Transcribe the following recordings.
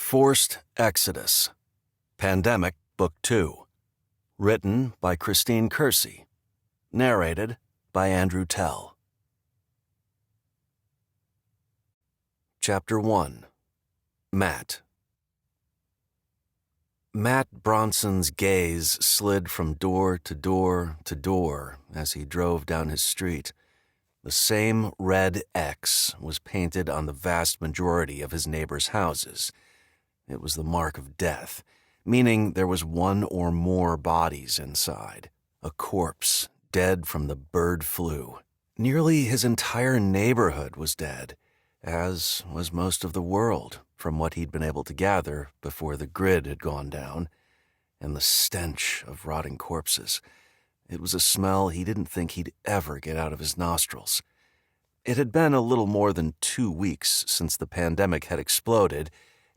Forced Exodus. Pandemic, Book 2. Written by Christine Kersey. Narrated by Andrew Tell. Chapter 1. Matt. Matt Bronson's gaze slid from door to door to door as he drove down his street. The same red X was painted on the vast majority of his neighbors' houses. It was the mark of death, meaning there was one or more bodies inside. A corpse, dead from the bird flu. Nearly his entire neighborhood was dead, as was most of the world, from what he'd been able to gather before the grid had gone down. And the stench of rotting corpses. It was a smell he didn't think he'd ever get out of his nostrils. It had been a little more than 2 weeks since the pandemic had exploded,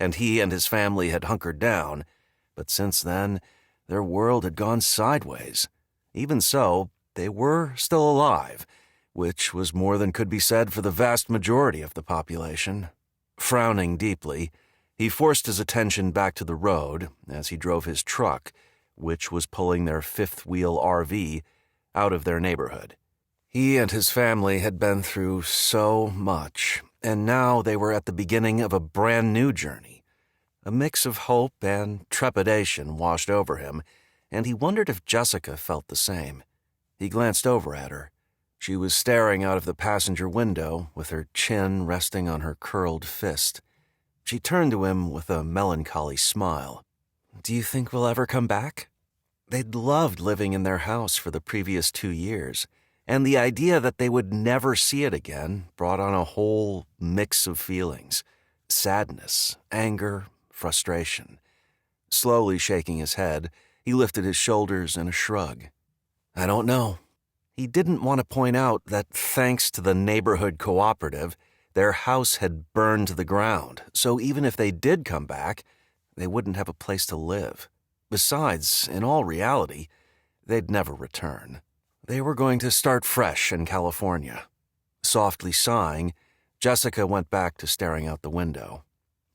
and he and his family had hunkered down, but since then, their world had gone sideways. Even so, they were still alive, which was more than could be said for the vast majority of the population. Frowning deeply, he forced his attention back to the road as he drove his truck, which was pulling their fifth-wheel RV out of their neighborhood. He and his family had been through so much, and now they were at the beginning of a brand new journey. A mix of hope and trepidation washed over him, and he wondered if Jessica felt the same. He glanced over at her. She was staring out of the passenger window with her chin resting on her curled fist. She turned to him with a melancholy smile. "Do you think we'll ever come back?" They'd loved living in their house for the previous 2 years, and the idea that they would never see it again brought on a whole mix of feelings. Sadness, anger, frustration. Slowly shaking his head, he lifted his shoulders in a shrug. "I don't know." He didn't want to point out that thanks to the neighborhood cooperative, their house had burned to the ground, so even if they did come back, they wouldn't have a place to live. Besides, in all reality, they'd never return. They were going to start fresh in California. Softly sighing, Jessica went back to staring out the window.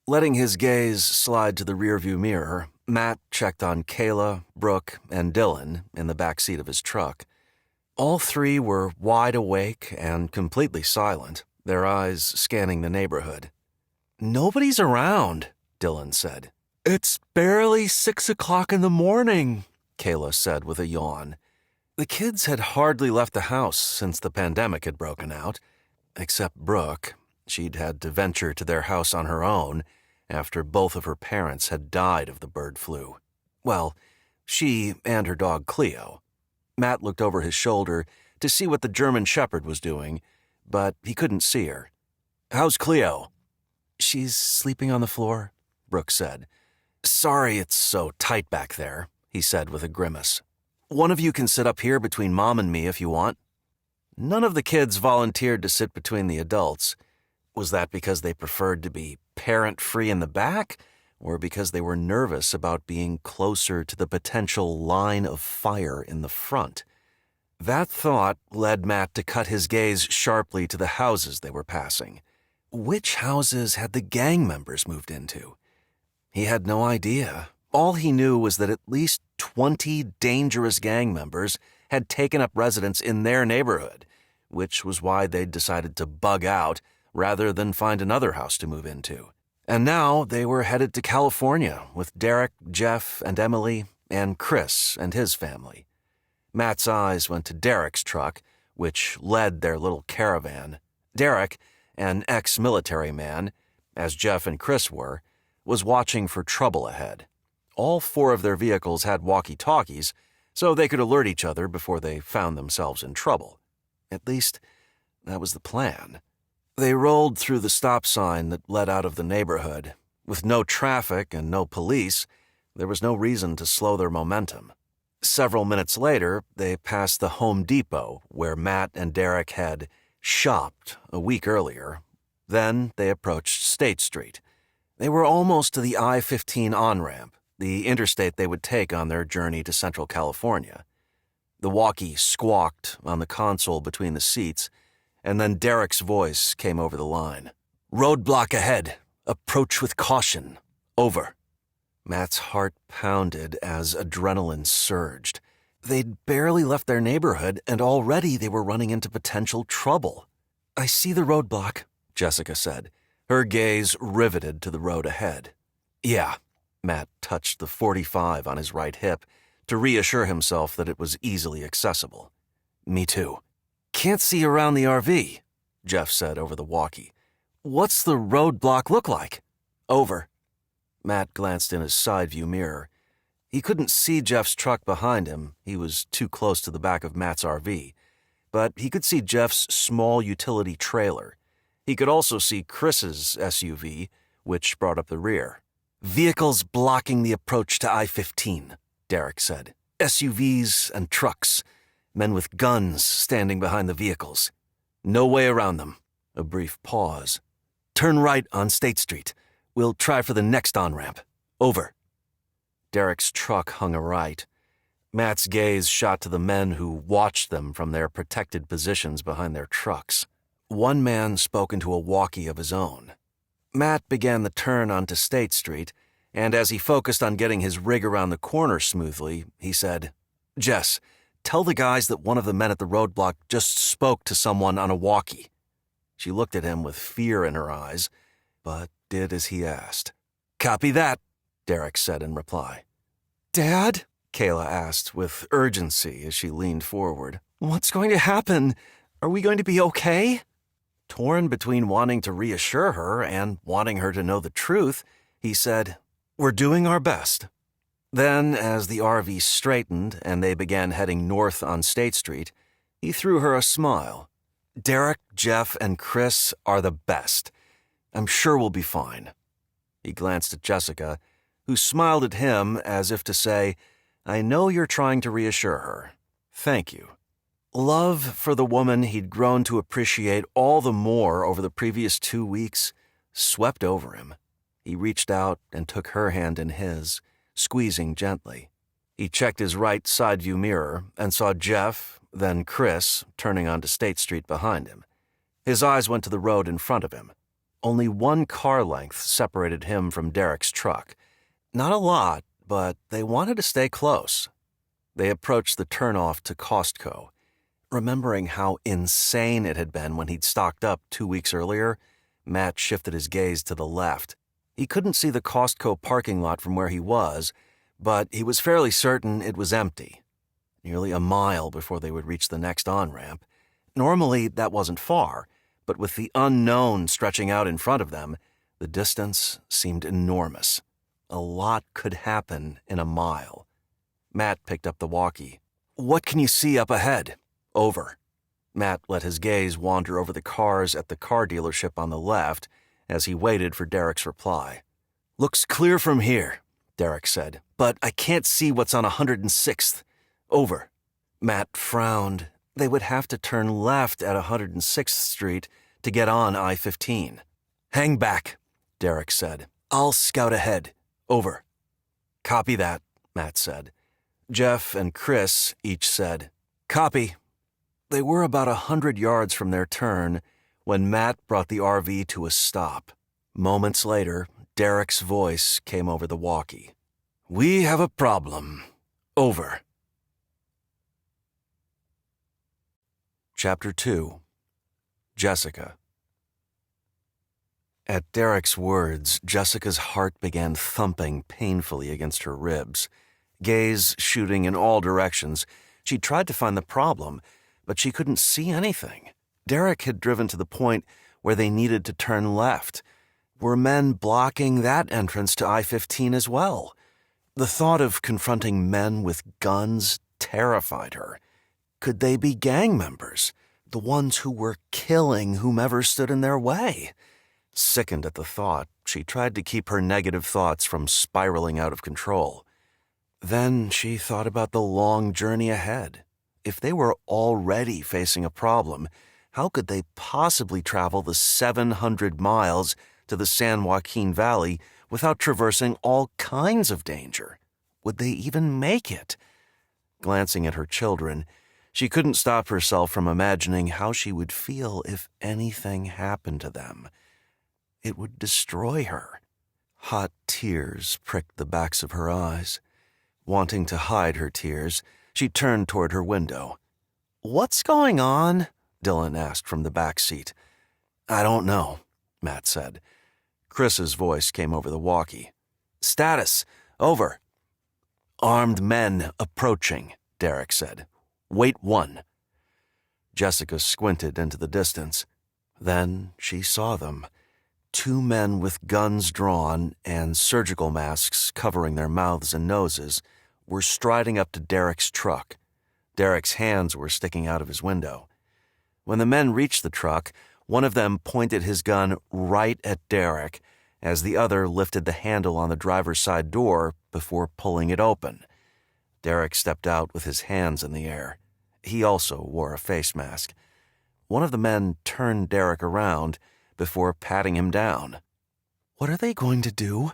Letting his gaze slide to the rearview mirror, Matt checked on Kayla, Brooke, and Dylan in the back seat of his truck. All three were wide awake and completely silent, their eyes scanning the neighborhood. "Nobody's around," Dylan said. "It's barely 6 o'clock in the morning," Kayla said with a yawn. The kids had hardly left the house since the pandemic had broken out, except Brooke. She'd had to venture to their house on her own after both of her parents had died of the bird flu. Well, she and her dog Cleo. Matt looked over his shoulder to see what the German Shepherd was doing, but he couldn't see her. "How's Cleo?" "She's sleeping on the floor," Brooke said. "Sorry it's so tight back there," he said with a grimace. "One of you can sit up here between Mom and me if you want." None of the kids volunteered to sit between the adults. Was that because they preferred to be parent-free in the back, or because they were nervous about being closer to the potential line of fire in the front? That thought led Matt to cut his gaze sharply to the houses they were passing. Which houses had the gang members moved into? He had no idea. All he knew was that at least 20 dangerous gang members had taken up residence in their neighborhood, which was why they'd decided to bug out rather than find another house to move into. And now they were headed to California with Derrick, Jeff, and Emily, and Chris and his family. Matt's eyes went to Derrick's truck, which led their little caravan. Derrick, an ex-military man, as Jeff and Chris were, was watching for trouble ahead. All 4 of their vehicles had walkie-talkies, so they could alert each other before they found themselves in trouble. At least, that was the plan. They rolled through the stop sign that led out of the neighborhood. With no traffic and no police, there was no reason to slow their momentum. Several minutes later, they passed the Home Depot, where Matt and Derrick had shopped a week earlier. Then they approached State Street. They were almost to the I-15 on-ramp, the interstate they would take on their journey to Central California. The walkie squawked on the console between the seats, and then Derrick's voice came over the line. "Roadblock ahead. Approach with caution. Over. Matt's heart pounded as adrenaline surged. They'd barely left their neighborhood, and already they were running into potential trouble. "I see the roadblock," Jessica said, her gaze riveted to the road ahead. "Yeah." Matt touched the .45 on his right hip to reassure himself that it was easily accessible. "Me too." "Can't see around the RV," Jeff said over the walkie. "What's the roadblock look like?" "Over." Matt glanced in his side view mirror. He couldn't see Jeff's truck behind him. He was too close to the back of Matt's RV. But he could see Jeff's small utility trailer. He could also see Chris's SUV, which brought up the rear. "Vehicles blocking the approach to I-15, Derrick said. "SUVs and trucks. Men with guns standing behind the vehicles. No way around them." A brief pause. "Turn right on State Street. We'll try for the next on-ramp. Over." Derrick's truck hung a right. Matt's gaze shot to the men who watched them from their protected positions behind their trucks. One man spoke into a walkie of his own. Matt began the turn onto State Street, and as he focused on getting his rig around the corner smoothly, he said, "Jess, tell the guys that one of the men at the roadblock just spoke to someone on a walkie." She looked at him with fear in her eyes, but did as he asked. "Copy that," Derrick said in reply. "Dad?" Kayla asked with urgency as she leaned forward. "What's going to happen? Are we going to be okay?" Torn between wanting to reassure her and wanting her to know the truth, he said, "We're doing our best." Then, as the RV straightened and they began heading north on State Street, he threw her a smile. "Derrick, Jeff, and Chris are the best. I'm sure we'll be fine." He glanced at Jessica, who smiled at him as if to say, "I know you're trying to reassure her. Thank you." Love for the woman he'd grown to appreciate all the more over the previous 2 weeks swept over him. He reached out and took her hand in his, squeezing gently. He checked his right side view mirror and saw Jeff, then Chris, turning onto State Street behind him. His eyes went to the road in front of him. Only one car length separated him from Derrick's truck. Not a lot, but they wanted to stay close. They approached the turnoff to Costco. Remembering how insane it had been when he'd stocked up 2 weeks earlier, Matt shifted his gaze to the left. He couldn't see the Costco parking lot from where he was, but he was fairly certain it was empty. Nearly a mile before they would reach the next on-ramp. Normally, that wasn't far, but with the unknown stretching out in front of them, the distance seemed enormous. A lot could happen in a mile. Matt picked up the walkie. "What can you see up ahead?" Over. Matt let his gaze wander over the cars at the car dealership on the left as he waited for Derrick's reply. "Looks clear from here," Derrick said, "but I can't see what's on 106th. Over." Matt frowned. They would have to turn left at 106th Street to get on I-15. "Hang back," Derrick said. "I'll scout ahead. Over." "Copy that," Matt said. Jeff and Chris each said, "Copy." They were about 100 yards from their turn when Matt brought the RV to a stop. Moments later, Derrick's voice came over the walkie. "We have a problem. Over." Chapter 2. Jessica. At Derrick's words, Jessica's heart began thumping painfully against her ribs. Gaze shooting in all directions, she tried to find the problem, but she couldn't see anything. Derrick had driven to the point where they needed to turn left. Were men blocking that entrance to I-15 as well? The thought of confronting men with guns terrified her. Could they be gang members? The ones who were killing whomever stood in their way? Sickened at the thought, she tried to keep her negative thoughts from spiraling out of control. Then she thought about the long journey ahead. If they were already facing a problem, how could they possibly travel the 700 miles to the San Joaquin Valley without traversing all kinds of danger? Would they even make it? Glancing at her children, she couldn't stop herself from imagining how she would feel if anything happened to them. It would destroy her. Hot tears pricked the backs of her eyes. Wanting to hide her tears, she turned toward her window. "What's going on?" Dylan asked from the back seat. "I don't know," Matt said. Chris's voice came over the walkie. "Status, over." "Armed men approaching," Derrick said. "Wait 1." Jessica squinted into the distance. Then she saw them. 2 men with guns drawn and surgical masks covering their mouths and noses were striding up to Derrick's truck. Derrick's hands were sticking out of his window. When the men reached the truck, one of them pointed his gun right at Derrick as the other lifted the handle on the driver's side door before pulling it open. Derrick stepped out with his hands in the air. He also wore a face mask. One of the men turned Derrick around before patting him down. "What are they going to do?"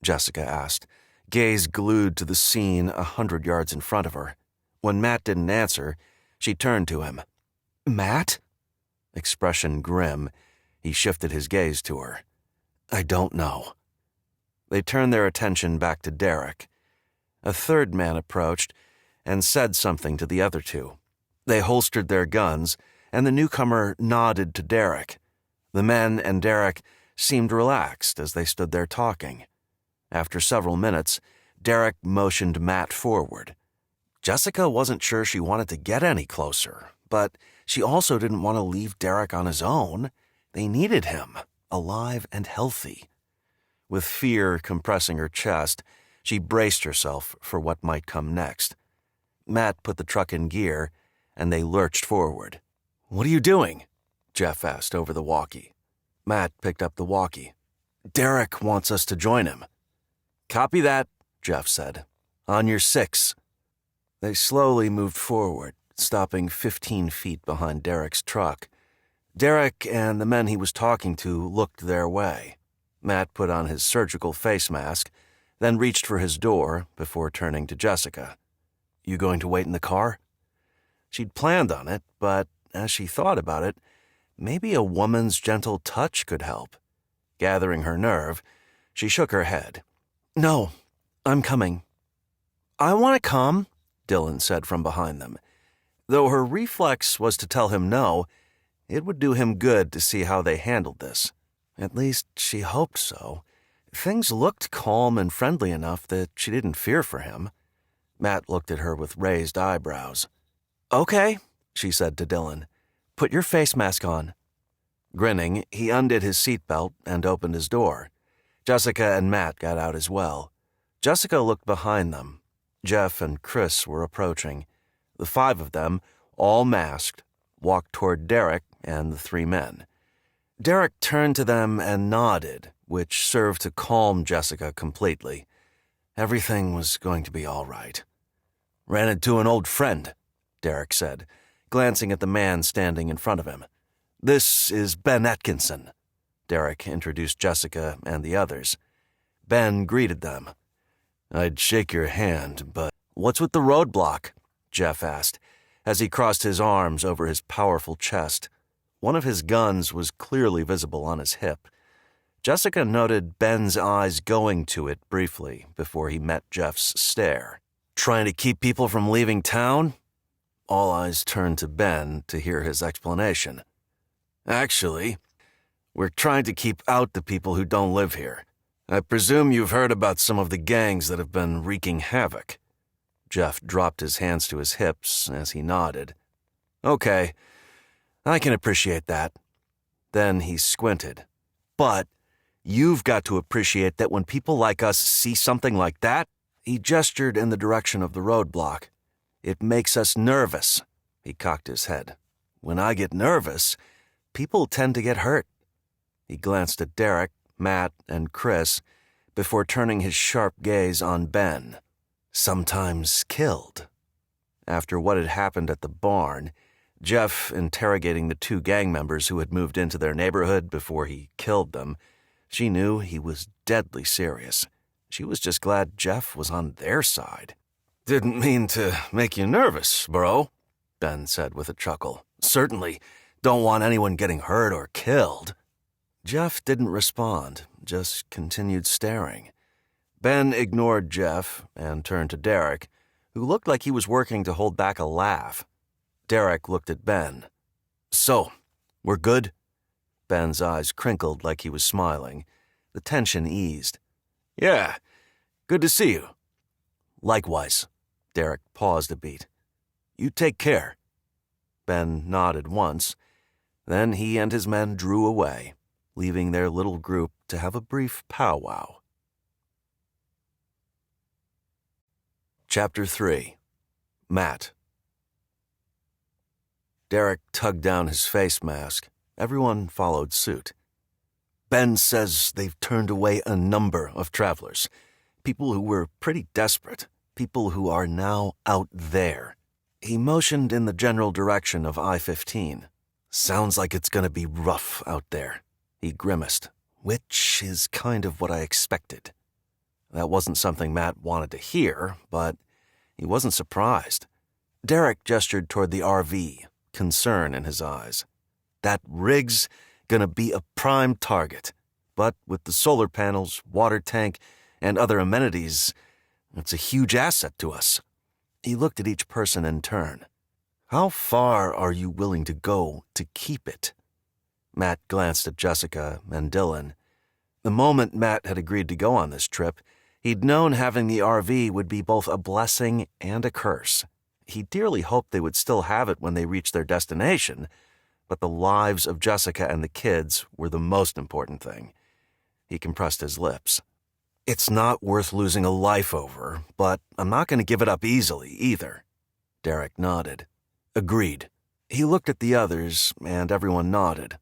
Jessica asked, gaze glued to the scene 100 yards in front of her. When Matt didn't answer, she turned to him. "Matt?" Expression grim, he shifted his gaze to her. "I don't know." They turned their attention back to Derrick. A third man approached and said something to the other 2. They holstered their guns, and the newcomer nodded to Derrick. The men and Derrick seemed relaxed as they stood there talking. After several minutes, Derrick motioned Matt forward. Jessica wasn't sure she wanted to get any closer, but she also didn't want to leave Derrick on his own. They needed him, alive and healthy. With fear compressing her chest, she braced herself for what might come next. Matt put the truck in gear, and they lurched forward. "What are you doing?" Jeff asked over the walkie. Matt picked up the walkie. "Derrick wants us to join him." "Copy that," Jeff said. "On your 6." They slowly moved forward, stopping 15 feet behind Derrick's truck. Derrick and the men he was talking to looked their way. Matt put on his surgical face mask, then reached for his door before turning to Jessica. "You going to wait in the car?" She'd planned on it, but as she thought about it, maybe a woman's gentle touch could help. Gathering her nerve, she shook her head. "No, I'm coming." "I want to come," Dylan said from behind them. Though her reflex was to tell him no, it would do him good to see how they handled this. At least she hoped so. Things looked calm and friendly enough that she didn't fear for him. Matt looked at her with raised eyebrows. "Okay," she said to Dylan. "Put your face mask on." Grinning, he undid his seatbelt and opened his door. Jessica and Matt got out as well. Jessica looked behind them. Jeff and Chris were approaching. The 5 of them, all masked, walked toward Derrick and the 3 men. Derrick turned to them and nodded, which served to calm Jessica completely. Everything was going to be all right. "Ran into an old friend," Derrick said, glancing at the man standing in front of him. "This is Ben Atkinson." Derrick introduced Jessica and the others. Ben greeted them. "I'd shake your hand, but what's with the roadblock?" Jeff asked, as he crossed his arms over his powerful chest. One of his guns was clearly visible on his hip. Jessica noted Ben's eyes going to it briefly before he met Jeff's stare. "Trying to keep people from leaving town?" All eyes turned to Ben to hear his explanation. "Actually, we're trying to keep out the people who don't live here. I presume you've heard about some of the gangs that have been wreaking havoc." Jeff dropped his hands to his hips as he nodded. "Okay, I can appreciate that." Then he squinted. "But you've got to appreciate that when people like us see something like that," he gestured in the direction of the roadblock. "It makes us nervous." He cocked his head. "When I get nervous, people tend to get hurt." He glanced at Derrick, Matt, and Chris before turning his sharp gaze on Ben. "Sometimes killed." After what had happened at the barn, Jeff interrogating the 2 gang members who had moved into their neighborhood before he killed them, she knew he was deadly serious. She was just glad Jeff was on their side. "Didn't mean to make you nervous, bro," Ben said with a chuckle. "Certainly don't want anyone getting hurt or killed." Jeff didn't respond, just continued staring. Ben ignored Jeff and turned to Derrick, who looked like he was working to hold back a laugh. Derrick looked at Ben. "So, we're good?" Ben's eyes crinkled like he was smiling. The tension eased. "Yeah, good to see you." "Likewise." Derrick paused a beat. "You take care." Ben nodded once. Then he and his men drew away, leaving their little group to have a brief powwow. Chapter 3. Matt. Derrick tugged down his face mask. Everyone followed suit. "Ben says they've turned away a number of travelers. People who were pretty desperate. People who are now out there." He motioned in the general direction of I-15. "Sounds like it's gonna be rough out there." He grimaced, which is kind of what I expected. That wasn't something Matt wanted to hear, but he wasn't surprised. Derrick gestured toward the RV, concern in his eyes. "That rig's gonna be a prime target, but with the solar panels, water tank, and other amenities, it's a huge asset to us." He looked at each person in turn. "How far are you willing to go to keep it?" Matt glanced at Jessica and Dylan. The moment Matt had agreed to go on this trip, he'd known having the RV would be both a blessing and a curse. He dearly hoped they would still have it when they reached their destination, but the lives of Jessica and the kids were the most important thing. He compressed his lips. "It's not worth losing a life over, but I'm not going to give it up easily either." Derrick nodded. "Agreed." He looked at the others, and everyone nodded.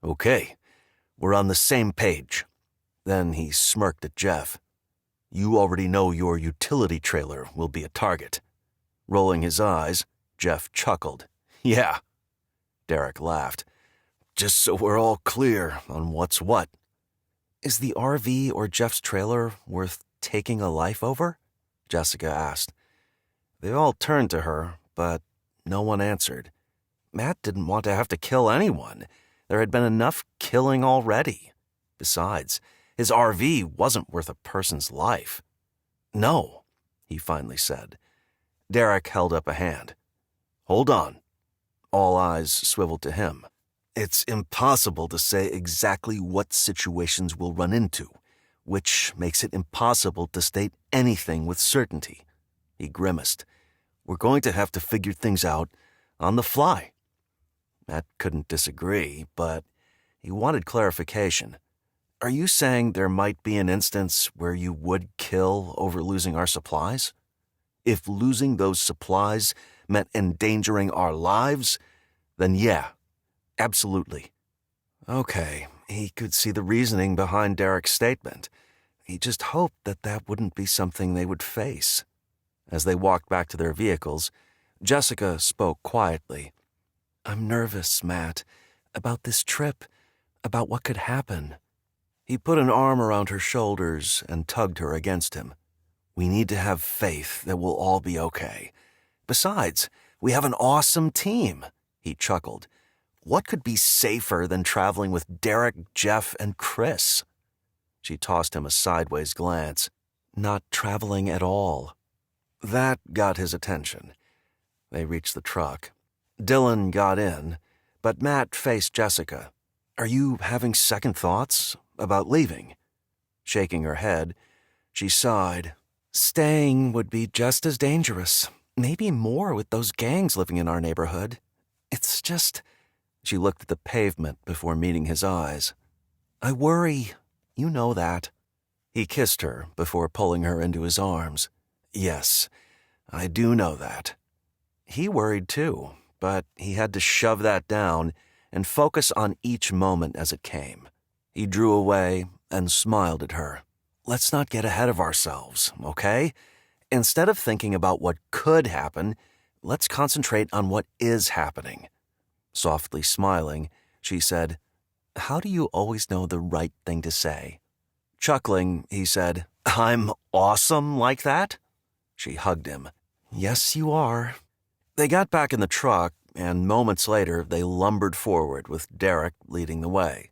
"Okay, we're on the same page." Then he smirked at Jeff. "You already know your utility trailer will be a target." Rolling his eyes, Jeff chuckled. "Yeah." Derrick laughed. "Just so we're all clear on what's what." "Is the RV or Jeff's trailer worth taking a life over?" Jessica asked. They all turned to her, but no one answered. Matt didn't want to have to kill anyone. There had been enough killing already. Besides, his RV wasn't worth a person's life. "No," he finally said. Derrick held up a hand. "Hold on." All eyes swiveled to him. "It's impossible to say exactly what situations we'll run into, which makes it impossible to state anything with certainty." He grimaced. "We're going to have to figure things out on the fly." Matt couldn't disagree, but he wanted clarification. "Are you saying there might be an instance where you would kill over losing our supplies? If losing those supplies meant endangering our lives, then yeah, absolutely." Okay, he could see the reasoning behind Derrick's statement. He just hoped that that wouldn't be something they would face. As they walked back to their vehicles, Jessica spoke quietly. "I'm nervous, Matt, about this trip, about what could happen." He put an arm around her shoulders and tugged her against him. "We need to have faith that we'll all be okay. Besides, we have an awesome team." He chuckled. "What could be safer than traveling with Derrick, Jeff, and Chris?" She tossed him a sideways glance. "Not traveling at all." That got his attention. They reached the truck. Dylan got in, but Matt faced Jessica. "Are you having second thoughts about leaving?" Shaking her head, she sighed. "Staying would be just as dangerous, maybe more with those gangs living in our neighborhood. It's just..." She looked at the pavement before meeting his eyes. "I worry. You know that." He kissed her before pulling her into his arms. "Yes, I do know that." He worried too, but he had to shove that down and focus on each moment as it came. He drew away and smiled at her. "Let's not get ahead of ourselves, okay? Instead of thinking about what could happen, let's concentrate on what is happening." Softly smiling, she said, "How do you always know the right thing to say?" Chuckling, he said, "I'm awesome like that?" She hugged him. "Yes, you are." They got back in the truck, and moments later they lumbered forward with Derrick leading the way.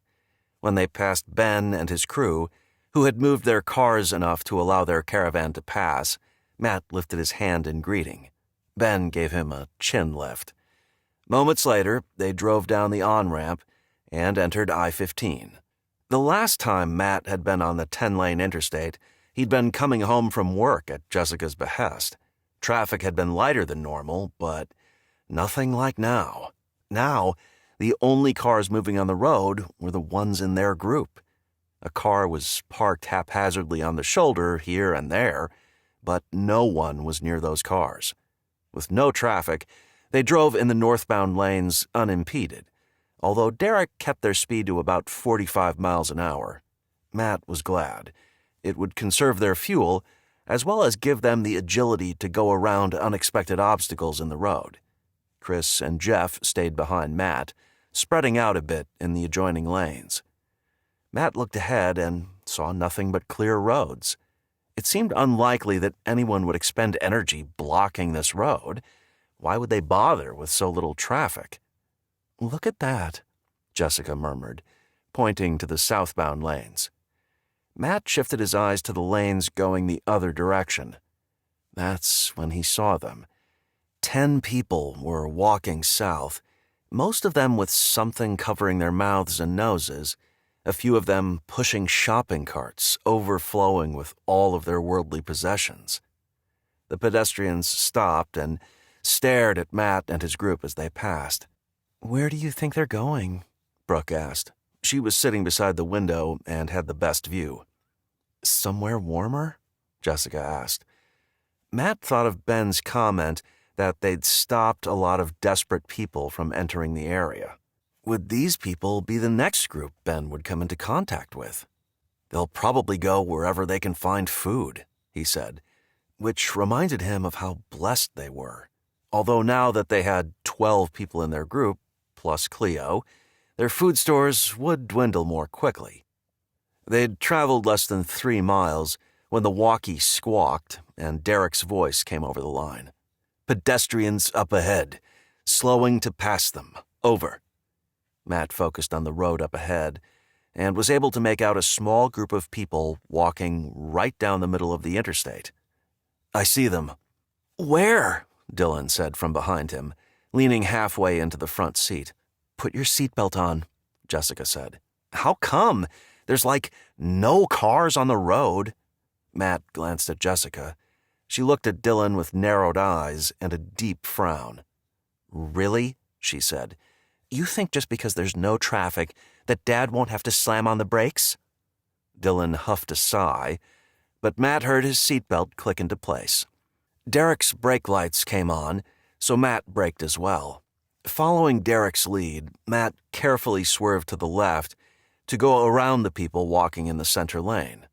When they passed Ben and his crew, who had moved their cars enough to allow their caravan to pass. Matt lifted his hand in greeting. Ben gave him a chin lift. Moments later, they drove down the on-ramp and entered I-15. The last time Matt had been on the 10-lane interstate, he'd been coming home from work at Jessica's behest. Traffic had been lighter than normal, but nothing like now. Now, the only cars moving on the road were the ones in their group. A car was parked haphazardly on the shoulder here and there, but no one was near those cars. With no traffic, they drove in the northbound lanes unimpeded, although Derrick kept their speed to about 45 miles an hour. Matt was glad. It would conserve their fuel, as well as give them the agility to go around unexpected obstacles in the road. Chris and Jeff stayed behind Matt, spreading out a bit in the adjoining lanes. Matt looked ahead and saw nothing but clear roads. It seemed unlikely that anyone would expend energy blocking this road. Why would they bother with so little traffic? "Look at that," Jessica murmured, pointing to the southbound lanes. Matt shifted his eyes to the lanes going the other direction. That's when he saw them. 10 people were walking south, most of them with something covering their mouths and noses, a few of them pushing shopping carts overflowing with all of their worldly possessions. The pedestrians stopped and stared at Matt and his group as they passed. "Where do you think they're going?" Brooke asked. She was sitting beside the window and had the best view. "Somewhere warmer?" Jessica asked. Matt thought of Ben's comment that they'd stopped a lot of desperate people from entering the area. Would these people be the next group Ben would come into contact with? "They'll probably go wherever they can find food," he said, which reminded him of how blessed they were. Although now that they had 12 people in their group, plus Cleo, their food stores would dwindle more quickly. They'd traveled less than 3 miles when the walkie squawked and Derrick's voice came over the line. "Pedestrians up ahead, slowing to pass them. Over." Matt focused on the road up ahead and was able to make out a small group of people walking right down the middle of the interstate. "I see them." "Where?" Dylan said from behind him, leaning halfway into the front seat. "Put your seatbelt on," Jessica said. "How come? There's like no cars on the road." Matt glanced at Jessica. She looked at Dylan with narrowed eyes and a deep frown. "Really?" she said. "You think just because there's no traffic that Dad won't have to slam on the brakes?" Dylan huffed a sigh, but Matt heard his seatbelt click into place. Derrick's brake lights came on, so Matt braked as well. Following Derrick's lead, Matt carefully swerved to the left to go around the people walking in the center lane.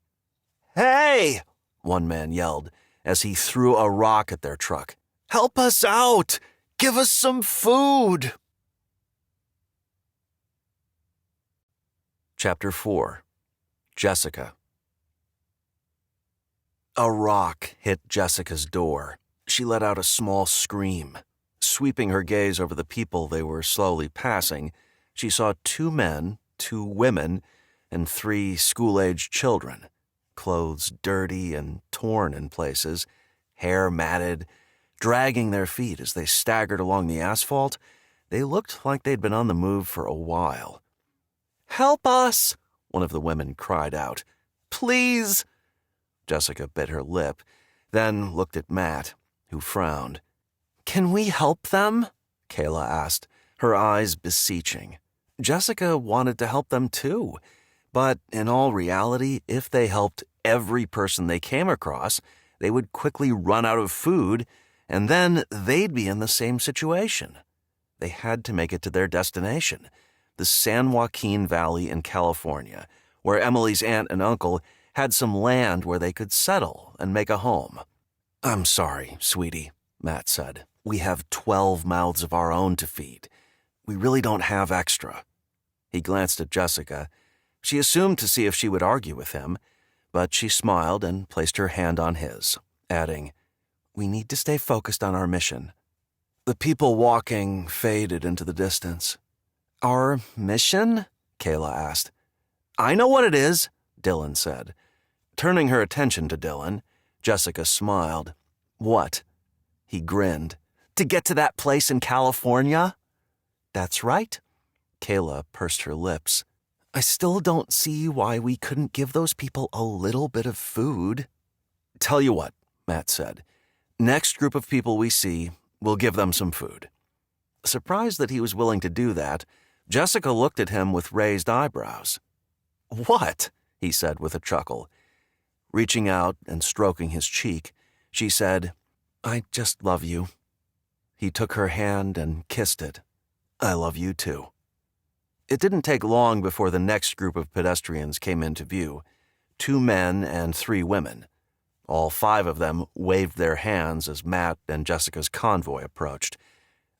"Hey!" one man yelled as he threw a rock at their truck. "Help us out! Give us some food!" Chapter 4. Jessica. A rock hit Jessica's door. She let out a small scream. Sweeping her gaze over the people they were slowly passing, she saw 2 men, 2 women, and 3 school-aged children, clothes dirty and torn in places, hair matted, dragging their feet as they staggered along the asphalt. They looked like they'd been on the move for a while. "Help us!" one of the women cried out. "Please!" Jessica bit her lip, then looked at Matt, who frowned. "Can we help them?" Kayla asked, her eyes beseeching. Jessica wanted to help them too, but in all reality, if they helped every person they came across, they would quickly run out of food, and then they'd be in the same situation. They had to make it to their destination, the San Joaquin Valley in California, where Emily's aunt and uncle had some land where they could settle and make a home. "I'm sorry, sweetie," Matt said. "We have 12 mouths of our own to feed. We really don't have extra." He glanced at Jessica. She assumed to see if she would argue with him, but she smiled and placed her hand on his, adding, "We need to stay focused on our mission." The people walking faded into the distance. "Our mission?" Kayla asked. "I know what it is," Dylan said. Turning her attention to Dylan, Jessica smiled. "What?" He grinned. "To get to that place in California?" "That's right." Kayla pursed her lips. "I still don't see why we couldn't give those people a little bit of food." "Tell you what," Matt said. "Next group of people we see, we'll give them some food." Surprised that he was willing to do that, Jessica looked at him with raised eyebrows. "What?" he said with a chuckle. Reaching out and stroking his cheek, she said, "I just love you." He took her hand and kissed it. "I love you too." It didn't take long before the next group of pedestrians came into view, 2 men and 3 women. All 5 of them waved their hands as Matt and Jessica's convoy approached.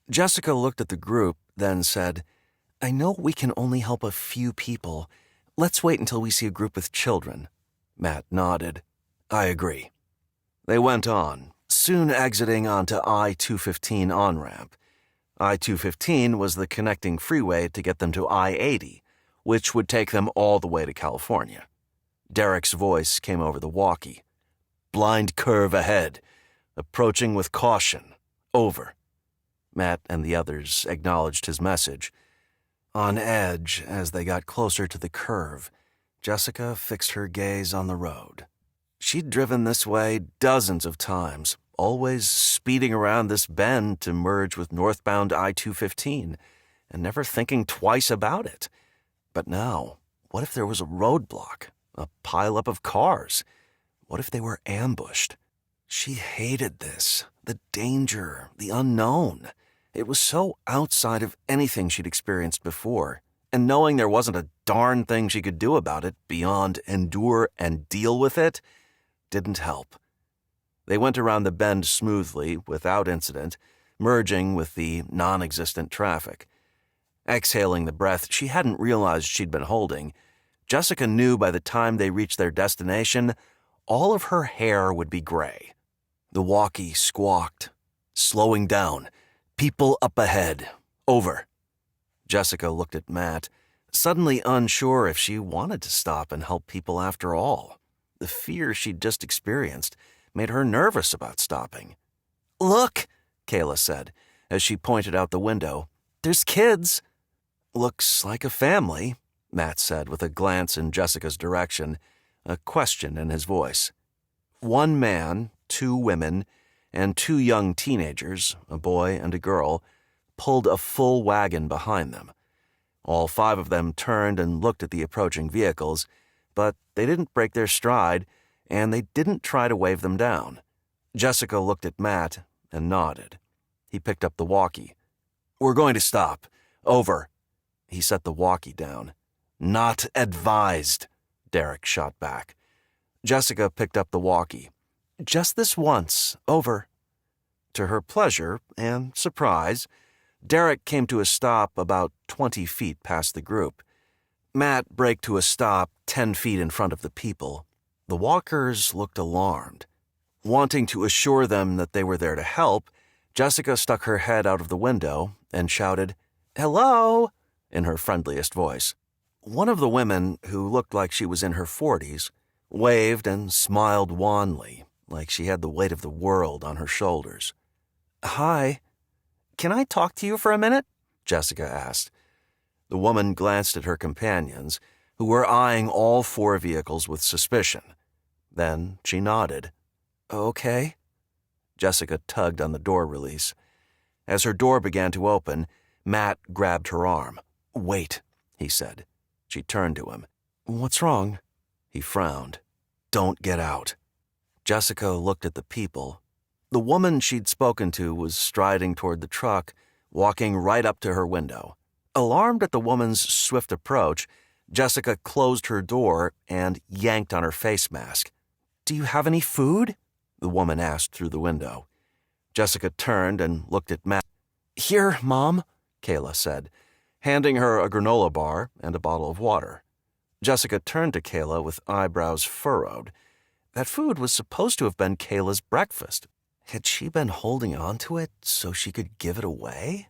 Jessica looked at the group, then said, "I know we can only help a few people. Let's wait until we see a group with children." Matt nodded. "I agree." They went on, soon exiting onto I-215 on-ramp. I-215 was the connecting freeway to get them to I-80, which would take them all the way to California. Derrick's voice came over the walkie. "Blind curve ahead. Approaching with caution. Over." Matt and the others acknowledged his message. On edge as they got closer to the curve, Jessica fixed her gaze on the road. She'd driven this way dozens of times, always speeding around this bend to merge with northbound I-215, and never thinking twice about it. But now, what if there was a roadblock, a pileup of cars? What if they were ambushed? She hated this, the danger, the unknown. It was so outside of anything she'd experienced before, and knowing there wasn't a darn thing she could do about it beyond endure and deal with it didn't help. They went around the bend smoothly, without incident, merging with the non-existent traffic. Exhaling the breath she hadn't realized she'd been holding, Jessica knew by the time they reached their destination, all of her hair would be gray. The walkie squawked. "Slowing down. People up ahead. Over." Jessica looked at Matt, suddenly unsure if she wanted to stop and help people after all. The fear she'd just experienced made her nervous about stopping. "Look," Kayla said, as she pointed out the window. "There's kids." "Looks like a family," Matt said with a glance in Jessica's direction, a question in his voice. 1 man, 2 women, and 2 young teenagers, a boy and a girl, pulled a full wagon behind them. All 5 of them turned and looked at the approaching vehicles, but they didn't break their stride, and they didn't try to wave them down. Jessica looked at Matt and nodded. He picked up the walkie. "We're going to stop. Over." He set the walkie down. "Not advised," Derrick shot back. Jessica picked up the walkie. "Just this once. Over." To her pleasure and surprise, Derrick came to a stop about 20 feet past the group. Matt braked to a stop 10 feet in front of the people. The walkers looked alarmed. Wanting to assure them that they were there to help, Jessica stuck her head out of the window and shouted, "Hello," in her friendliest voice. One of the women, who looked like she was in her 40s, waved and smiled wanly, like she had the weight of the world on her shoulders. "Hi. Can I talk to you for a minute?" Jessica asked. The woman glanced at her companions, who were eyeing all 4 vehicles with suspicion. Then she nodded. "Okay." Jessica tugged on the door release. As her door began to open, Matt grabbed her arm. "Wait," he said. She turned to him. "What's wrong?" He frowned. "Don't get out." Jessica looked at the people. The woman she'd spoken to was striding toward the truck, walking right up to her window. Alarmed at the woman's swift approach, Jessica closed her door and yanked on her face mask. "Do you have any food?" the woman asked through the window. Jessica turned and looked at Matt. "Here, Mom," Kayla said, handing her a granola bar and a bottle of water. Jessica turned to Kayla with eyebrows furrowed. That food was supposed to have been Kayla's breakfast. Had she been holding on to it so she could give it away?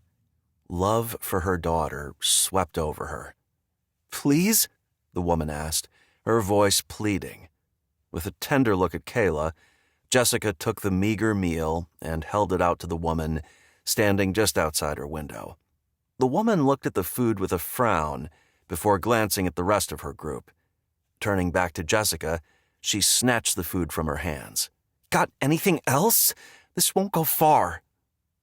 Love for her daughter swept over her. "Please?" the woman asked, her voice pleading. With a tender look at Kayla, Jessica took the meager meal and held it out to the woman standing just outside her window. The woman looked at the food with a frown before glancing at the rest of her group. Turning back to Jessica, she snatched the food from her hands. "Got anything else? This won't go far."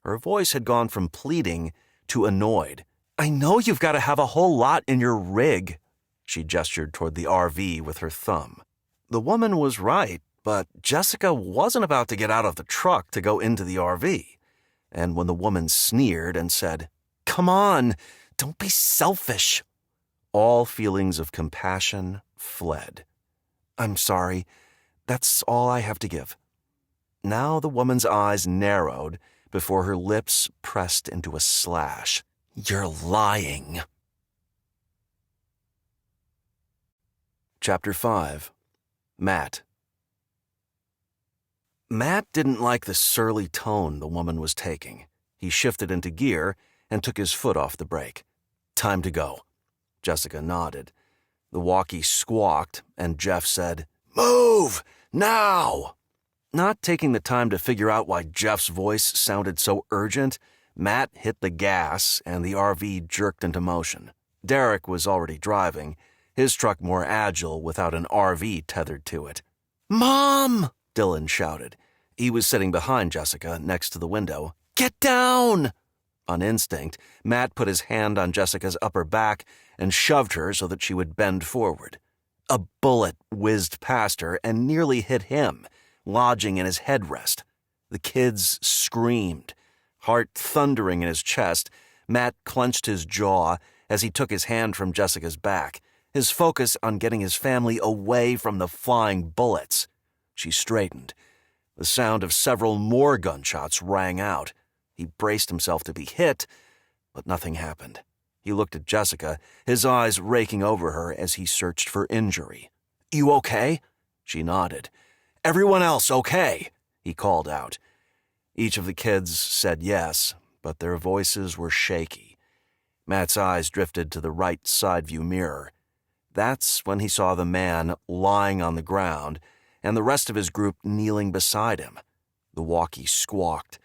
Her voice had gone from pleading to annoyed. "I know you've got to have a whole lot in your rig." She gestured toward the RV with her thumb. The woman was right, but Jessica wasn't about to get out of the truck to go into the RV. And when the woman sneered and said, "Come on, don't be selfish," all feelings of compassion fled. "I'm sorry. That's all I have to give." Now the woman's eyes narrowed before her lips pressed into a slash. "You're lying." Chapter 5. Matt. Matt didn't like the surly tone the woman was taking. He shifted into gear and took his foot off the brake. "Time to go." Jessica nodded. The walkie squawked, and Jeff said, "Move! Now!" Not taking the time to figure out why Jeff's voice sounded so urgent, Matt hit the gas and the RV jerked into motion. Derrick was already driving, his truck more agile without an RV tethered to it. "Mom!" Dylan shouted. He was sitting behind Jessica next to the window. "Get down!" On instinct, Matt put his hand on Jessica's upper back and shoved her so that she would bend forward. A bullet whizzed past her and nearly hit him, lodging in his headrest. The kids screamed. Heart thundering in his chest, Matt clenched his jaw as he took his hand from Jessica's back, his focus on getting his family away from the flying bullets. She straightened. The sound of several more gunshots rang out. He braced himself to be hit, but nothing happened. He looked at Jessica, his eyes raking over her as he searched for injury. "You okay?" She nodded. "Everyone else okay?" he called out. Each of the kids said yes, but their voices were shaky. Matt's eyes drifted to the right side view mirror. That's when he saw the man lying on the ground and the rest of his group kneeling beside him. The walkie squawked.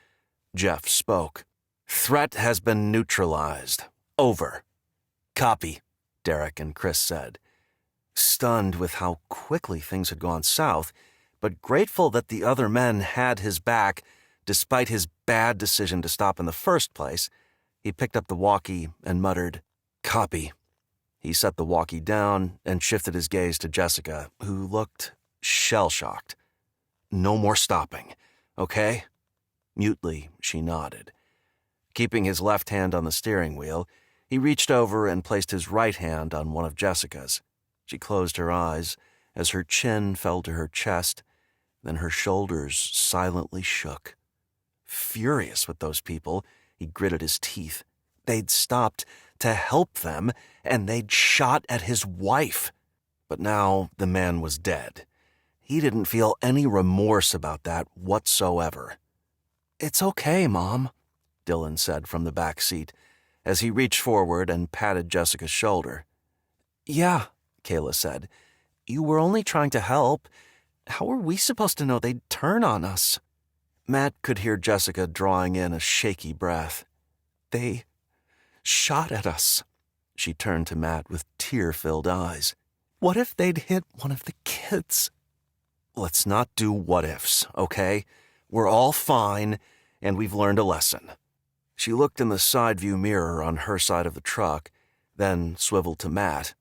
Jeff spoke. "Threat has been neutralized. Over." "Copy," Derrick and Chris said. Stunned with how quickly things had gone south, but grateful that the other men had his back despite his bad decision to stop in the first place, he picked up the walkie and muttered, "Copy." He set the walkie down and shifted his gaze to Jessica, who looked shell-shocked. "No more stopping, okay?" Mutely, she nodded. Keeping his left hand on the steering wheel, he reached over and placed his right hand on one of Jessica's. She closed her eyes as her chin fell to her chest, then her shoulders silently shook. Furious with those people, he gritted his teeth. They'd stopped to help them, and they'd shot at his wife. But now the man was dead. He didn't feel any remorse about that whatsoever. "It's okay, Mom," Dylan said from the back seat, as he reached forward and patted Jessica's shoulder. "Yeah," Kayla said. "You were only trying to help. How were we supposed to know they'd turn on us?" Matt could hear Jessica drawing in a shaky breath. "They shot at us." She turned to Matt with tear-filled eyes. "What if they'd hit one of the kids?" "Let's not do what-ifs, okay? We're all fine, and we've learned a lesson." She looked in the side view mirror on her side of the truck, then swiveled to Matt.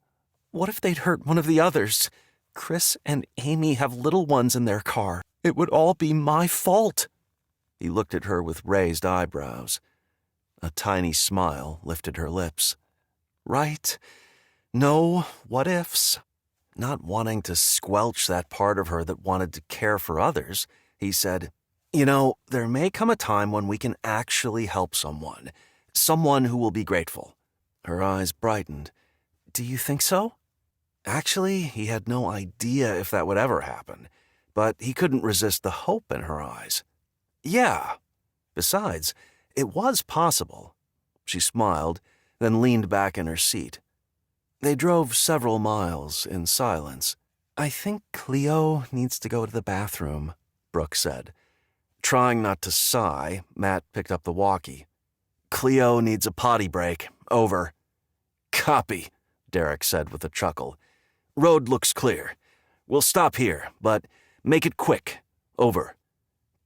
"What if they'd hurt one of the others? Chris and Amy have little ones in their car. It would all be my fault." He looked at her with raised eyebrows. A tiny smile lifted her lips. "Right. No what-ifs." Not wanting to squelch that part of her that wanted to care for others, he said, "You know, there may come a time when we can actually help someone who will be grateful." Her eyes brightened. "Do you think so?" Actually, he had no idea if that would ever happen, but he couldn't resist the hope in her eyes. "Yeah." Besides, it was possible. She smiled, then leaned back in her seat. They drove several miles in silence. "I think Cleo needs to go to the bathroom," Brooke said. Trying not to sigh, Matt picked up the walkie. "Cleo needs a potty break. Over." "Copy," Derrick said with a chuckle. "Road looks clear. We'll stop here, but make it quick. Over."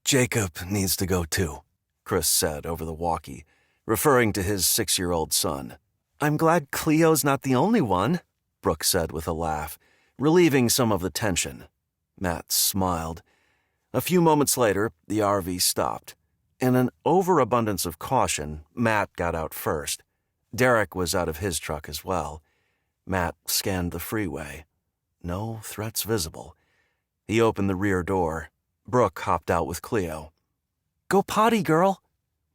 "Jacob needs to go too," Chris said over the walkie, referring to his 6-year-old son. "I'm glad Cleo's not the only one," Brooke said with a laugh, relieving some of the tension. Matt smiled. A few moments later, the RV stopped. In an overabundance of caution, Matt got out first. Derrick was out of his truck as well. Matt scanned the freeway. No threats visible. He opened the rear door. Brooke hopped out with Cleo. "Go potty, girl,"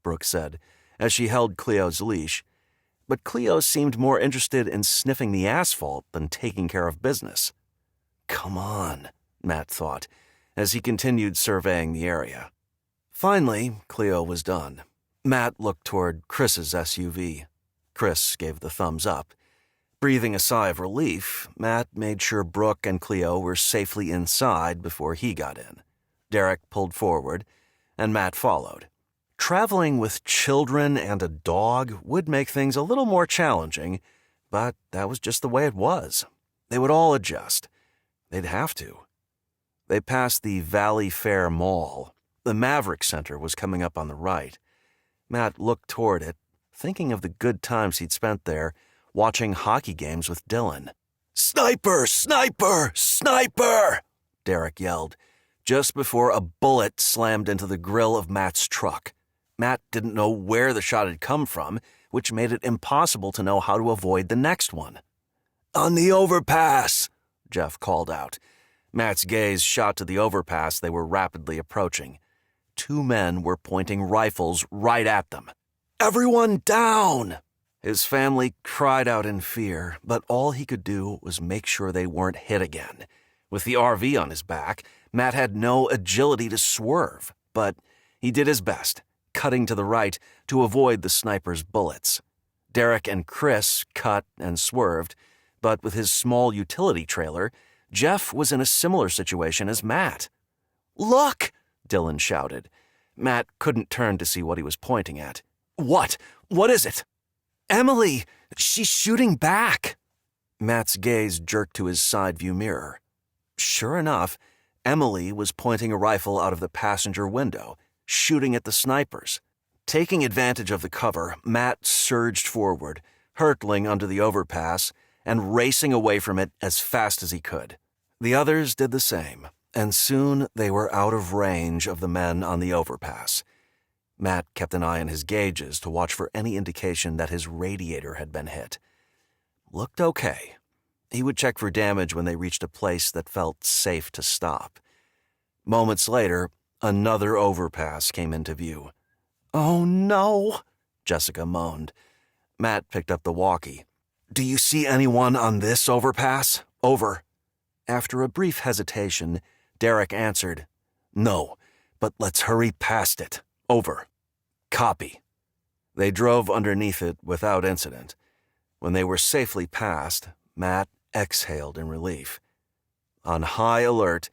Brooke said, as she held Cleo's leash. But Cleo seemed more interested in sniffing the asphalt than taking care of business. Come on, Matt thought, as he continued surveying the area. Finally, Cleo was done. Matt looked toward Chris's SUV. Chris gave the thumbs up. Breathing a sigh of relief, Matt made sure Brooke and Cleo were safely inside before he got in. Derrick pulled forward, and Matt followed. Traveling with children and a dog would make things a little more challenging, but that was just the way it was. They would all adjust. They'd have to. They passed the Valley Fair Mall. The Maverick Center was coming up on the right. Matt looked toward it, thinking of the good times he'd spent there, watching hockey games with Dylan. "Sniper! Sniper! Sniper!" Derrick yelled, just before a bullet slammed into the grill of Matt's truck. Matt didn't know where the shot had come from, which made it impossible to know how to avoid the next one. "On the overpass!" Jeff called out. Matt's gaze shot to the overpass they were rapidly approaching. 2 men were pointing rifles right at them. "Everyone down!" His family cried out in fear, but all he could do was make sure they weren't hit again. With the RV on his back, Matt had no agility to swerve, but he did his best, cutting to the right to avoid the sniper's bullets. Derrick and Chris cut and swerved, but with his small utility trailer, Jeff was in a similar situation as Matt. "Look!" Dylan shouted. Matt couldn't turn to see what he was pointing at. "What? What is it?" "Emily! She's shooting back!" Matt's gaze jerked to his side view mirror. Sure enough, Emily was pointing a rifle out of the passenger window, shooting at the snipers. Taking advantage of the cover, Matt surged forward, hurtling under the overpass and racing away from it as fast as he could. The others did the same, and soon they were out of range of the men on the overpass. Matt kept an eye on his gauges to watch for any indication that his radiator had been hit. Looked okay. He would check for damage when they reached a place that felt safe to stop. Moments later, another overpass came into view. "Oh no," Jessica moaned. Matt picked up the walkie. "Do you see anyone on this overpass? Over." After a brief hesitation, Derrick answered, "No, but let's hurry past it. Over." "Copy." They drove underneath it without incident. When they were safely past, Matt exhaled in relief. On high alert,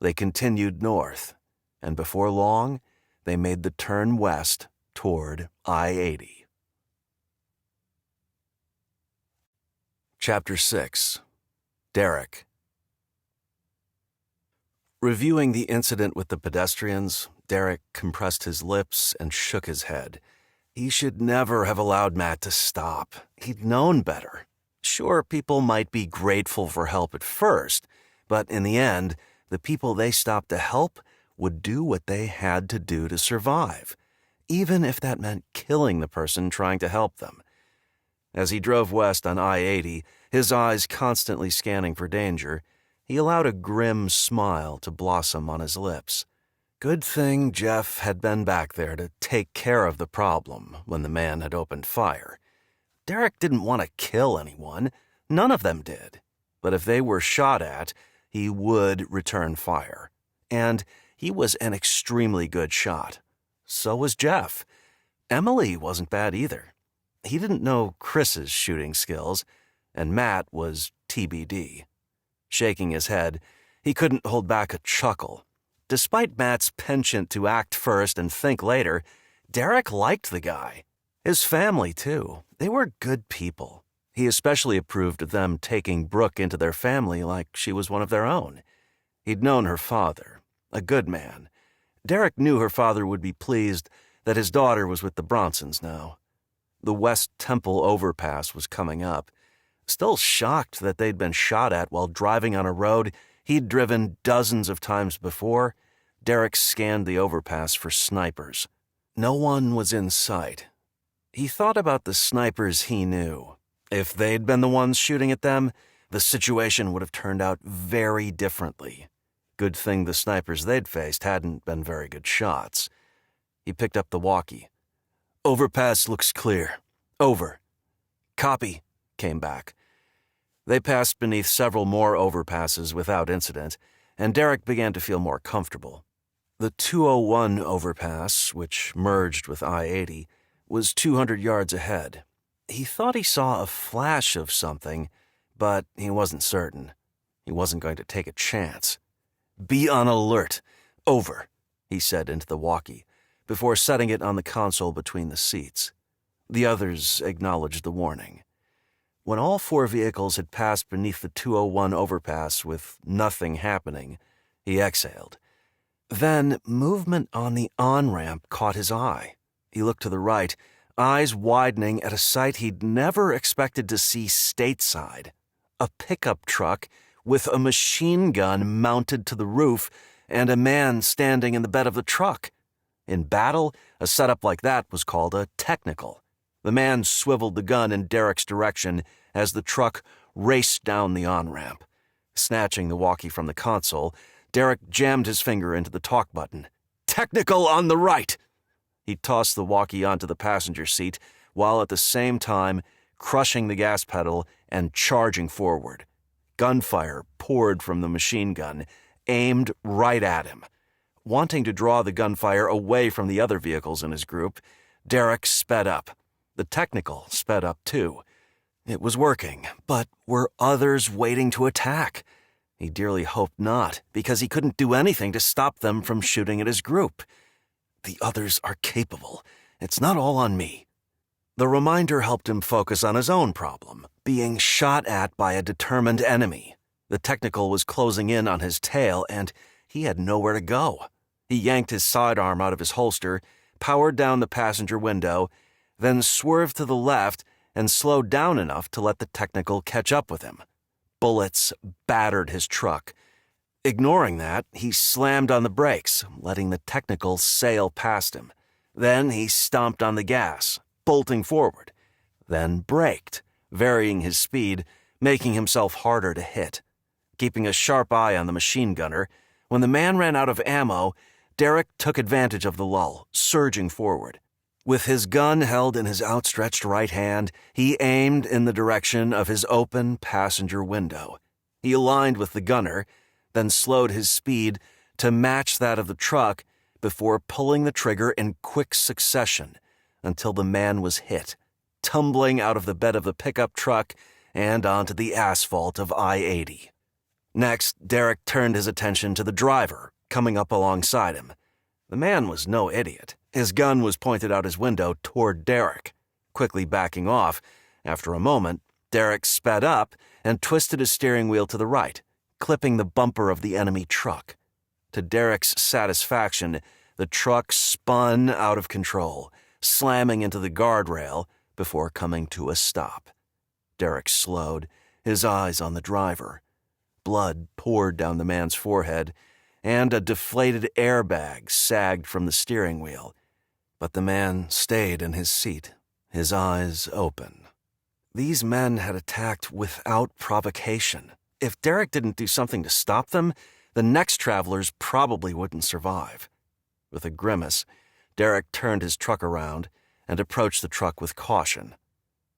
they continued north, and before long, they made the turn west toward I-80. Chapter 6. Derrick. Reviewing the incident with the pedestrians, Derrick compressed his lips and shook his head. He should never have allowed Matt to stop. He'd known better. Sure, people might be grateful for help at first, but in the end, the people they stopped to help would do what they had to do to survive, even if that meant killing the person trying to help them. As he drove west on I-80, his eyes constantly scanning for danger, he allowed a grim smile to blossom on his lips. Good thing Jeff had been back there to take care of the problem when the man had opened fire. Derrick didn't want to kill anyone. None of them did. But if they were shot at, he would return fire. And he was an extremely good shot. So was Jeff. Emily wasn't bad either. He didn't know Chris's shooting skills, and Matt was TBD. Shaking his head, he couldn't hold back a chuckle. Despite Matt's penchant to act first and think later, Derrick liked the guy. His family, too. They were good people. He especially approved of them taking Brooke into their family like she was one of their own. He'd known her father, a good man. Derrick knew her father would be pleased that his daughter was with the Bronsons now. The West Temple overpass was coming up. Still shocked that they'd been shot at while driving on a road he'd driven dozens of times before, Derrick scanned the overpass for snipers. No one was in sight. He thought about the snipers he knew. If they'd been the ones shooting at them, the situation would have turned out very differently. Good thing the snipers they'd faced hadn't been very good shots. He picked up the walkie. "Overpass looks clear. Over." "Copy," came back. They passed beneath several more overpasses without incident, and Derrick began to feel more comfortable. The 201 overpass, which merged with I-80, was 200 yards ahead. He thought he saw a flash of something, but he wasn't certain. He wasn't going to take a chance. "Be on alert. Over," he said into the walkie, before setting it on the console between the seats. The others acknowledged the warning. When all four vehicles had passed beneath the 201 overpass with nothing happening, he exhaled. Then movement on the on-ramp caught his eye. He looked to the right, eyes widening at a sight he'd never expected to see stateside. A pickup truck with a machine gun mounted to the roof and a man standing in the bed of the truck. In battle, a setup like that was called a technical. The man swiveled the gun in Derrick's direction as the truck raced down the on-ramp. Snatching the walkie from the console, Derrick jammed his finger into the talk button. "Technical on the right!" He tossed the walkie onto the passenger seat, while at the same time crushing the gas pedal and charging forward. Gunfire poured from the machine gun, aimed right at him. Wanting to draw the gunfire away from the other vehicles in his group, Derrick sped up. The technical sped up too. It was working, but were others waiting to attack? He dearly hoped not, because he couldn't do anything to stop them from shooting at his group. The others are capable. It's not all on me. The reminder helped him focus on his own problem, being shot at by a determined enemy. The technical was closing in on his tail, and he had nowhere to go. He yanked his sidearm out of his holster, powered down the passenger window, then swerved to the left and slowed down enough to let the technical catch up with him. Bullets battered his truck. Ignoring that, he slammed on the brakes, letting the technical sail past him. Then he stomped on the gas, bolting forward, then braked, varying his speed, making himself harder to hit. Keeping a sharp eye on the machine gunner, when the man ran out of ammo, Derrick took advantage of the lull, surging forward. With his gun held in his outstretched right hand, he aimed in the direction of his open passenger window. He aligned with the gunner, then slowed his speed to match that of the truck before pulling the trigger in quick succession until the man was hit, tumbling out of the bed of the pickup truck and onto the asphalt of I-80. Next, Derrick turned his attention to the driver, coming up alongside him. The man was no idiot. His gun was pointed out his window toward Derrick. Quickly backing off, after a moment, Derrick sped up and twisted his steering wheel to the right, clipping the bumper of the enemy truck. To Derrick's satisfaction, the truck spun out of control, slamming into the guardrail before coming to a stop. Derrick slowed, his eyes on the driver. Blood poured down the man's forehead, and a deflated airbag sagged from the steering wheel. But the man stayed in his seat, his eyes open. These men had attacked without provocation. If Derrick didn't do something to stop them, the next travelers probably wouldn't survive. With a grimace, Derrick turned his truck around and approached the truck with caution.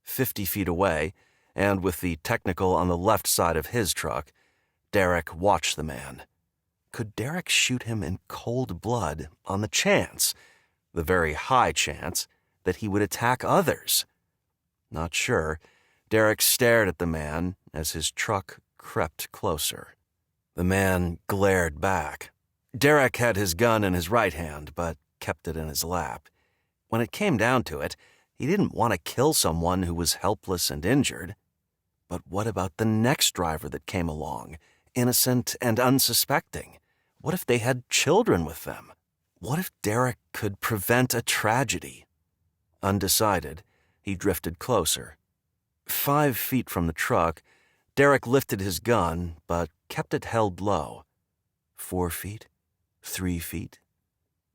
50 feet away, and with the technical on the left side of his truck, Derrick watched the man. Could Derrick shoot him in cold blood on the chance, the very high chance, that he would attack others? Not sure, Derrick stared at the man as his truck crept closer. The man glared back. Derrick had his gun in his right hand, but kept it in his lap. When it came down to it, he didn't want to kill someone who was helpless and injured. But what about the next driver that came along, innocent and unsuspecting? What if they had children with them? What if Derrick could prevent a tragedy? Undecided, he drifted closer. 5 feet from the truck, Derrick lifted his gun, but kept it held low. 4 feet, 3 feet,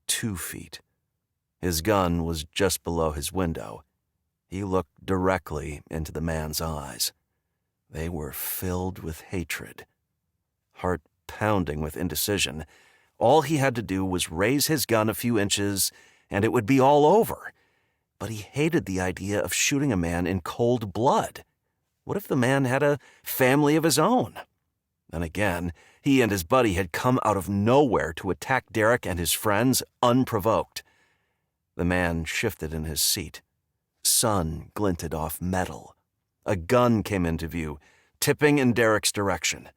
2 feet. His gun was just below his window. He looked directly into the man's eyes. They were filled with hatred. Heart pounding with indecision, all he had to do was raise his gun a few inches, and it would be all over. But he hated the idea of shooting a man in cold blood. What if the man had a family of his own? Then again, he and his buddy had come out of nowhere to attack Derrick and his friends unprovoked. The man shifted in his seat. Sun glinted off metal. A gun came into view, tipping in Derrick's direction.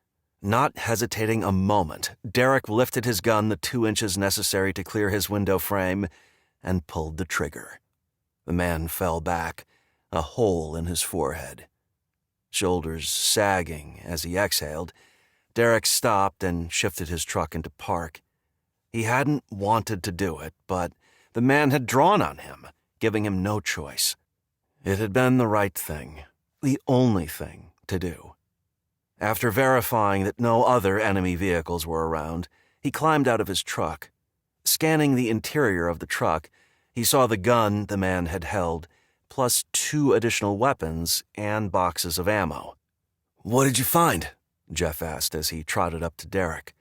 Not hesitating a moment, Derrick lifted his gun the 2 inches necessary to clear his window frame and pulled the trigger. The man fell back, a hole in his forehead. Shoulders sagging as he exhaled, Derrick stopped and shifted his truck into park. He hadn't wanted to do it, but the man had drawn on him, giving him no choice. It had been the right thing, the only thing to do. After verifying that no other enemy vehicles were around, he climbed out of his truck. Scanning the interior of the truck, he saw the gun the man had held, plus 2 additional weapons and boxes of ammo. "What did you find?" Jeff asked as he trotted up to Derrick.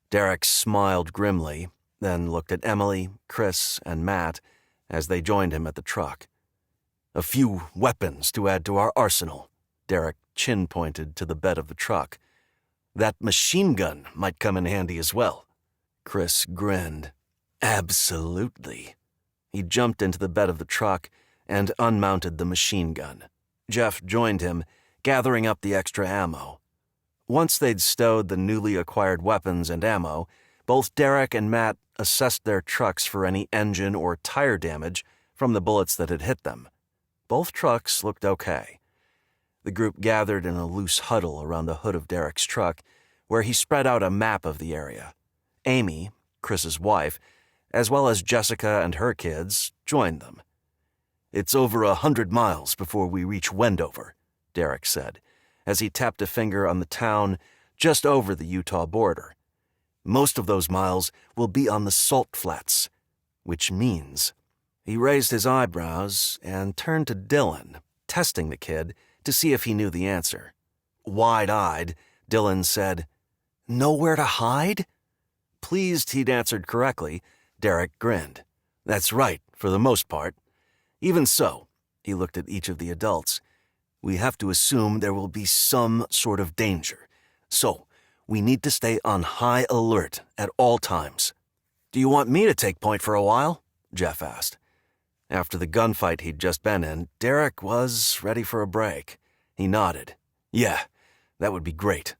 Derrick smiled grimly, then looked at Emily, Chris, and Matt as they joined him at the truck. "A few weapons to add to our arsenal." Derrick chin-pointed to the bed of the truck. "That machine gun might come in handy as well." Chris grinned. "Absolutely." He jumped into the bed of the truck and unmounted the machine gun. Jeff joined him, gathering up the extra ammo. Once they'd stowed the newly acquired weapons and ammo, both Derrick and Matt assessed their trucks for any engine or tire damage from the bullets that had hit them. Both trucks looked okay. The group gathered in a loose huddle around the hood of Derrick's truck, where he spread out a map of the area. Amy, Chris's wife, as well as Jessica and her kids, joined them. "It's over 100 miles before we reach Wendover," Derrick said, as he tapped a finger on the town just over the Utah border. "Most of those miles will be on the Salt Flats, which means—" He raised his eyebrows and turned to Dylan, testing the kid to see if he knew the answer. Wide-eyed, Dylan said, "Nowhere to hide?" Pleased he'd answered correctly, Derrick grinned. "That's right, for the most part. Even so," he looked at each of the adults, "we have to assume there will be some sort of danger. So, we need to stay on high alert at all times." "Do you want me to take point for a while?" Jeff asked. After the gunfight he'd just been in, Derrick was ready for a break. He nodded. "Yeah, that would be great."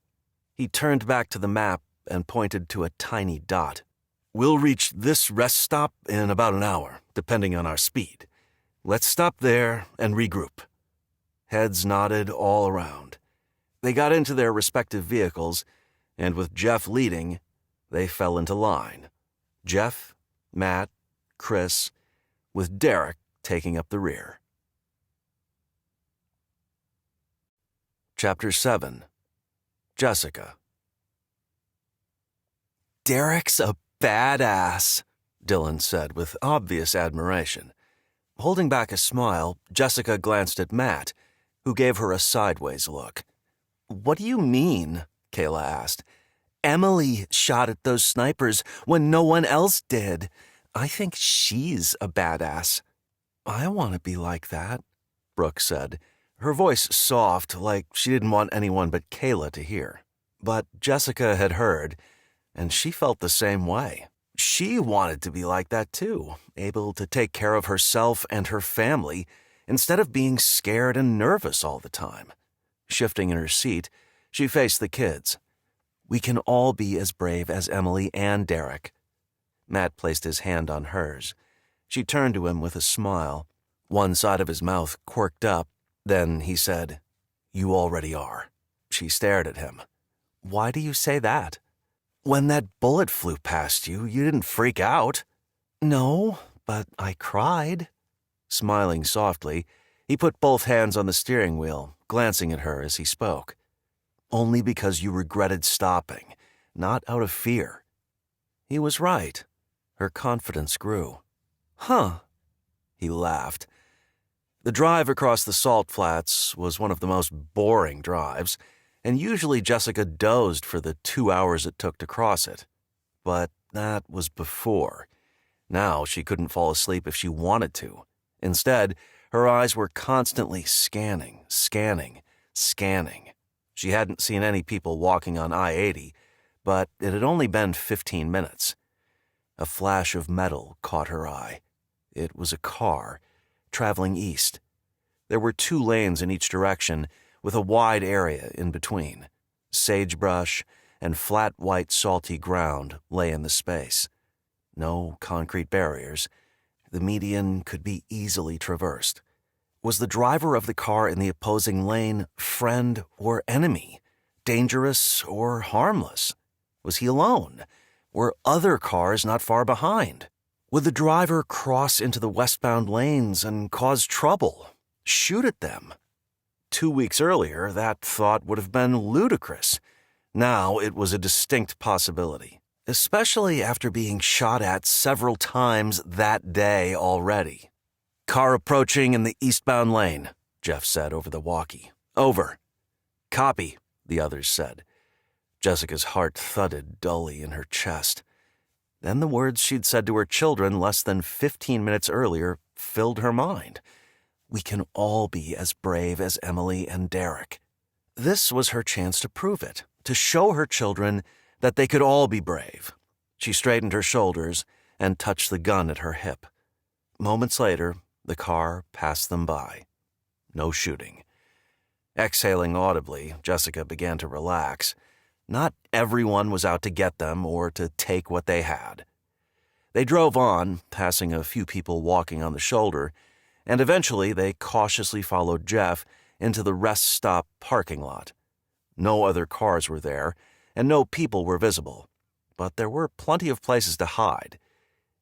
He turned back to the map and pointed to a tiny dot. "We'll reach this rest stop in about an hour, depending on our speed. Let's stop there and regroup." Heads nodded all around. They got into their respective vehicles, and with Jeff leading, they fell into line. Jeff, Matt, Chris, with Derrick taking up the rear. Chapter 7. Jessica. "Derrick's a badass," Dylan said with obvious admiration. Holding back a smile, Jessica glanced at Matt, who gave her a sideways look. "What do you mean?" Kayla asked. "Emily shot at those snipers when no one else did. I think she's a badass." "I want to be like that," Brooke said, her voice soft like she didn't want anyone but Kayla to hear. But Jessica had heard, and she felt the same way. She wanted to be like that too, able to take care of herself and her family instead of being scared and nervous all the time. Shifting in her seat, She faced the kids. "We can all be as brave as Emily and Derrick." Matt placed his hand on hers. She turned to him with a smile. One side of his mouth quirked up. Then he said, "You already are." She stared at him. "Why do you say that?" "When that bullet flew past you, you didn't freak out." "No, but I cried." Smiling softly, he put both hands on the steering wheel, glancing at her as he spoke. "Only because you regretted stopping, not out of fear." He was right. Her confidence grew. "Huh." He laughed. The drive across the salt flats was one of the most boring drives, and usually Jessica dozed for the 2 hours it took to cross it. But that was before. Now she couldn't fall asleep if she wanted to. Instead, her eyes were constantly scanning. She hadn't seen any people walking on I-80, but it had only been 15 minutes. A flash of metal caught her eye. It was a car, traveling east. There were 2 lanes in each direction, with a wide area in between. Sagebrush and flat white salty ground lay in the space. No concrete barriers. The median could be easily traversed. Was the driver of the car in the opposing lane friend or enemy? Dangerous or harmless? Was he alone? Were other cars not far behind? Would the driver cross into the westbound lanes and cause trouble? Shoot at them? 2 weeks earlier, that thought would have been ludicrous. Now it was a distinct possibility, especially after being shot at several times that day already. "Car approaching in the eastbound lane," Jeff said over the walkie. "Over." "Copy," the others said. Jessica's heart thudded dully in her chest. Then the words she'd said to her children less than 15 minutes earlier filled her mind. "We can all be as brave as Emily and Derrick." This was her chance to prove it, to show her children that they could all be brave. She straightened her shoulders and touched the gun at her hip. Moments later, the car passed them by. No shooting. Exhaling audibly, Jessica began to relax. Not everyone was out to get them or to take what they had. They drove on, passing a few people walking on the shoulder, and eventually they cautiously followed Jeff into the rest stop parking lot. No other cars were there, and no people were visible, but there were plenty of places to hide.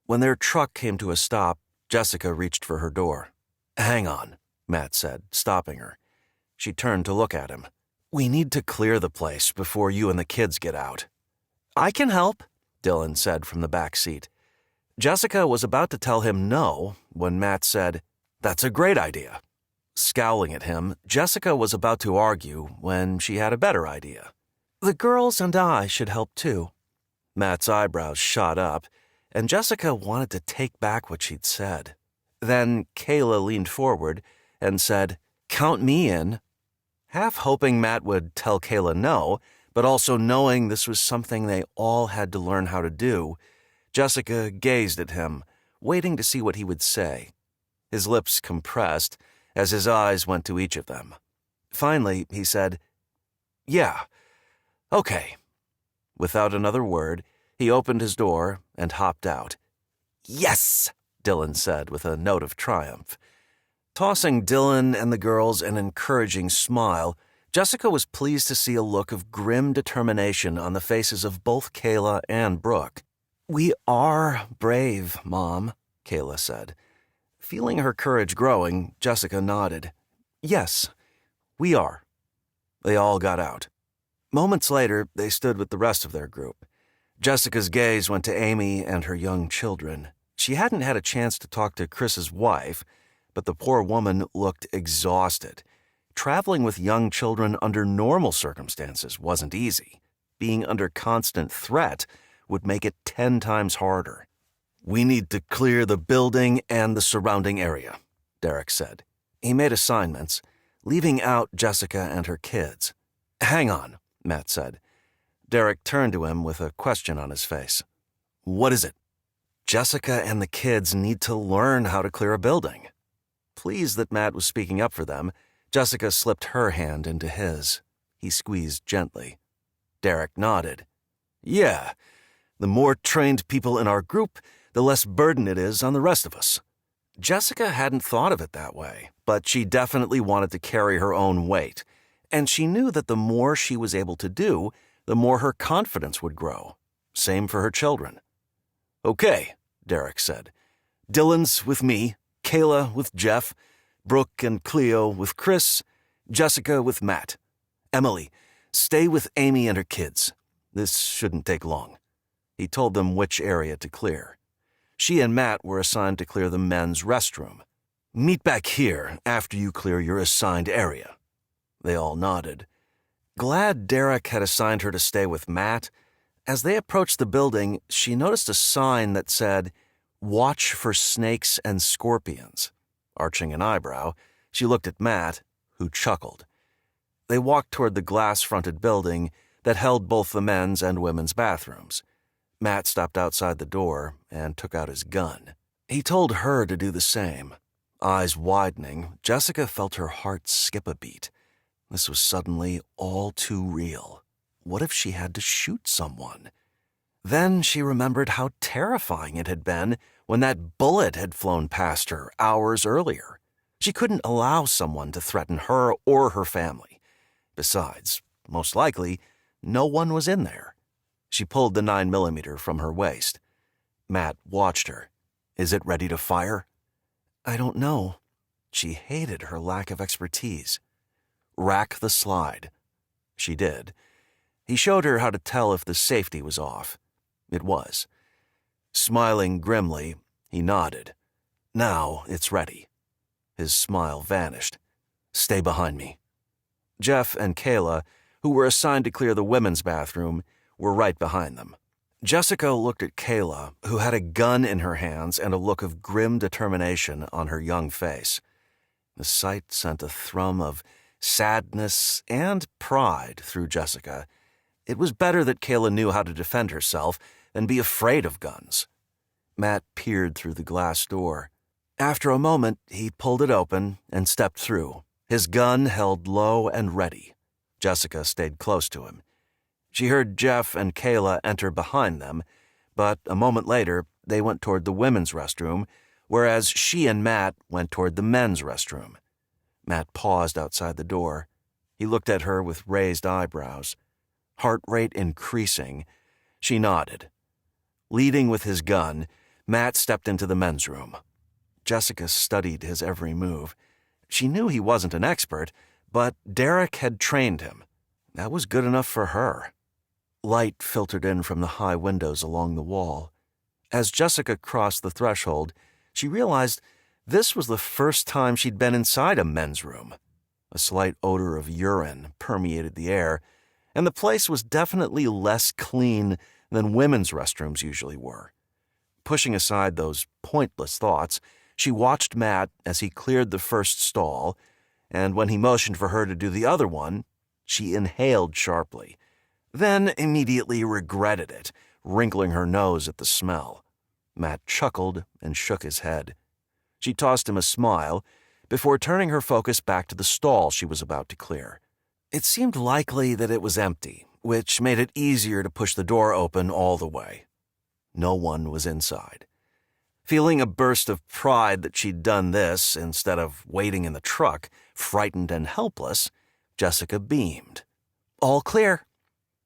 When their truck came to a stop, Jessica reached for her door. "Hang on," Matt said, stopping her. She turned to look at him. "We need to clear the place before you and the kids get out." "I can help," Dylan said from the back seat. Jessica was about to tell him no when Matt said, "That's a great idea." Scowling at him, Jessica was about to argue when she had a better idea. "The girls and I should help too." Matt's eyebrows shot up, and Jessica wanted to take back what she'd said. Then Kayla leaned forward and said, "Count me in." Half hoping Matt would tell Kayla no, but also knowing this was something they all had to learn how to do, Jessica gazed at him, waiting to see what he would say. His lips compressed as his eyes went to each of them. Finally, he said, "Yeah, okay." Without another word, he opened his door and hopped out. "Yes," Dylan said with a note of triumph. Tossing Dylan and the girls an encouraging smile, Jessica was pleased to see a look of grim determination on the faces of both Kayla and Brooke. "We are brave, Mom," Kayla said. Feeling her courage growing, Jessica nodded. "Yes, we are." They all got out. Moments later, they stood with the rest of their group. Jessica's gaze went to Amy and her young children. She hadn't had a chance to talk to Chris's wife, but the poor woman looked exhausted. Traveling with young children under normal circumstances wasn't easy. Being under constant threat would make it 10 times harder. "We need to clear the building and the surrounding area," Derrick said. He made assignments, leaving out Jessica and her kids. "Hang on," Matt said. Derrick turned to him with a question on his face. "What is it?" "Jessica and the kids need to learn how to clear a building." Pleased that Matt was speaking up for them, Jessica slipped her hand into his. he squeezed gently. Derrick nodded. Yeah, the more trained people in our group, the less burden it is on the rest of us. Jessica hadn't thought of it that way, but she definitely wanted to carry her own weight, and she knew that the more she was able to do, the more her confidence would grow. Same for her children. Okay, Derrick said. Dylan's with me, Kayla with Jeff, Brooke and Cleo with Chris, Jessica with Matt. Emily, stay with Amy and her kids. This shouldn't take long. He told them which area to clear. She and Matt were assigned to clear the men's restroom. Meet back here after you clear your assigned area. They all nodded. Glad Derrick had assigned her to stay with Matt. As they approached the building, she noticed a sign that said, "Watch for snakes and scorpions." Arching an eyebrow, she looked at Matt, who chuckled. They walked toward the glass-fronted building that held both the men's and women's bathrooms. Matt stopped outside the door and took out his gun. He told her to do the same. Eyes widening, Jessica felt her heart skip a beat. This was suddenly all too real. What if she had to shoot someone? Then she remembered how terrifying it had been when that bullet had flown past her hours earlier. She couldn't allow someone to threaten her or her family. Besides, most likely, no one was in there. She pulled the 9mm from her waist. Matt watched her. Is it ready to fire? I don't know. She hated her lack of expertise. Rack the slide. She did. He showed her how to tell if the safety was off. It was. Smiling grimly, he nodded. Now it's ready. His smile vanished. Stay behind me. Jeff and Kayla, who were assigned to clear the women's bathroom, were right behind them. Jessica looked at Kayla, who had a gun in her hands and a look of grim determination on her young face. The sight sent a thrum of sadness and pride through Jessica. It was better that Kayla knew how to defend herself than be afraid of guns. Matt peered through the glass door. After a moment, he pulled it open and stepped through, his gun held low and ready. Jessica stayed close to him. She heard Jeff and Kayla enter behind them, but a moment later, they went toward the women's restroom, whereas she and Matt went toward the men's restroom. Matt paused outside the door. He looked at her with raised eyebrows. Heart rate increasing, she nodded. Leading with his gun, Matt stepped into the men's room. Jessica studied his every move. She knew he wasn't an expert, but Derrick had trained him. That was good enough for her. Light filtered in from the high windows along the wall. As Jessica crossed the threshold, she realized this was the first time she'd been inside a men's room. A slight odor of urine permeated the air, and the place was definitely less clean than women's restrooms usually were. Pushing aside those pointless thoughts, she watched Matt as he cleared the first stall, and when he motioned for her to do the other one, she inhaled sharply, then immediately regretted it, wrinkling her nose at the smell. Matt chuckled and shook his head. She tossed him a smile before turning her focus back to the stall she was about to clear. It seemed likely that it was empty, which made it easier to push the door open all the way. No one was inside. Feeling a burst of pride that she'd done this instead of waiting in the truck, frightened and helpless, Jessica beamed. All clear.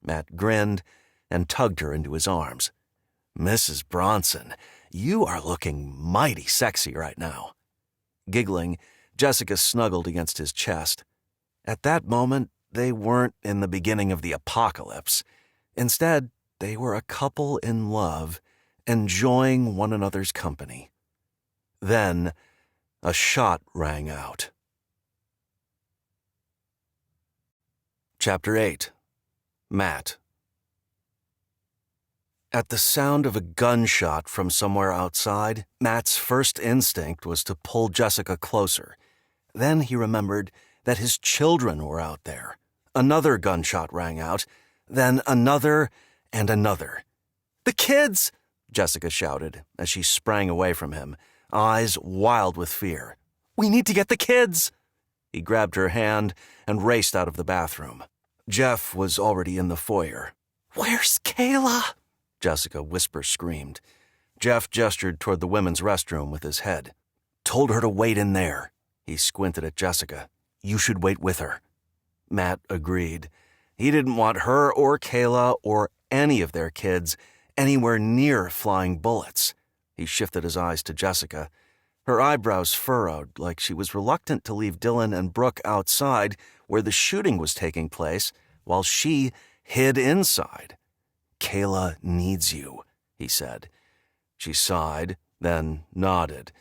Matt grinned and tugged her into his arms. Mrs. Bronson, you are looking mighty sexy right now. Giggling, Jessica snuggled against his chest. At that moment, they weren't in the beginning of the apocalypse. Instead, they were a couple in love, enjoying one another's company. Then, a shot rang out. Chapter 8. Matt. At the sound of a gunshot from somewhere outside, Matt's first instinct was to pull Jessica closer. Then he remembered that his children were out there. Another gunshot rang out, then another and another. "The kids!" Jessica shouted as she sprang away from him, eyes wild with fear. "We need to get the kids!" He grabbed her hand and raced out of the bathroom. Jeff was already in the foyer. "Where's Kayla?" Jessica whisper-screamed. Jeff gestured toward the women's restroom with his head. "Told her to wait in there." He squinted at Jessica. "You should wait with her." Matt agreed. He didn't want her or Kayla or any of their kids anywhere near flying bullets. He shifted his eyes to Jessica. Her eyebrows furrowed, like she was reluctant to leave Dylan and Brooke outside where the shooting was taking place, while she hid inside. "Kayla needs you," he said. She sighed, then nodded,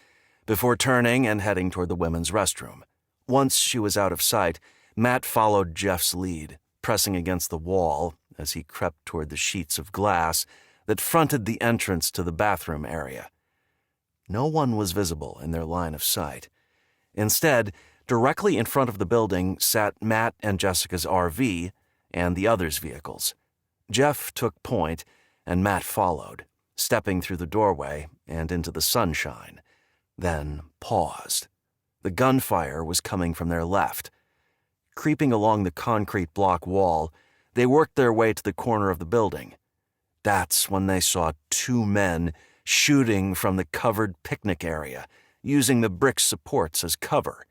before turning and heading toward the women's restroom. Once she was out of sight, Matt followed Jeff's lead, pressing against the wall as he crept toward the sheets of glass that fronted the entrance to the bathroom area. No one was visible in their line of sight. Instead, directly in front of the building sat Matt and Jessica's RV and the others' vehicles. Jeff took point, and Matt followed, stepping through the doorway and into the sunshine, then paused. The gunfire was coming from their left. Creeping along the concrete block wall, they worked their way to the corner of the building. That's when they saw two men shooting from the covered picnic area, using the brick supports as cover.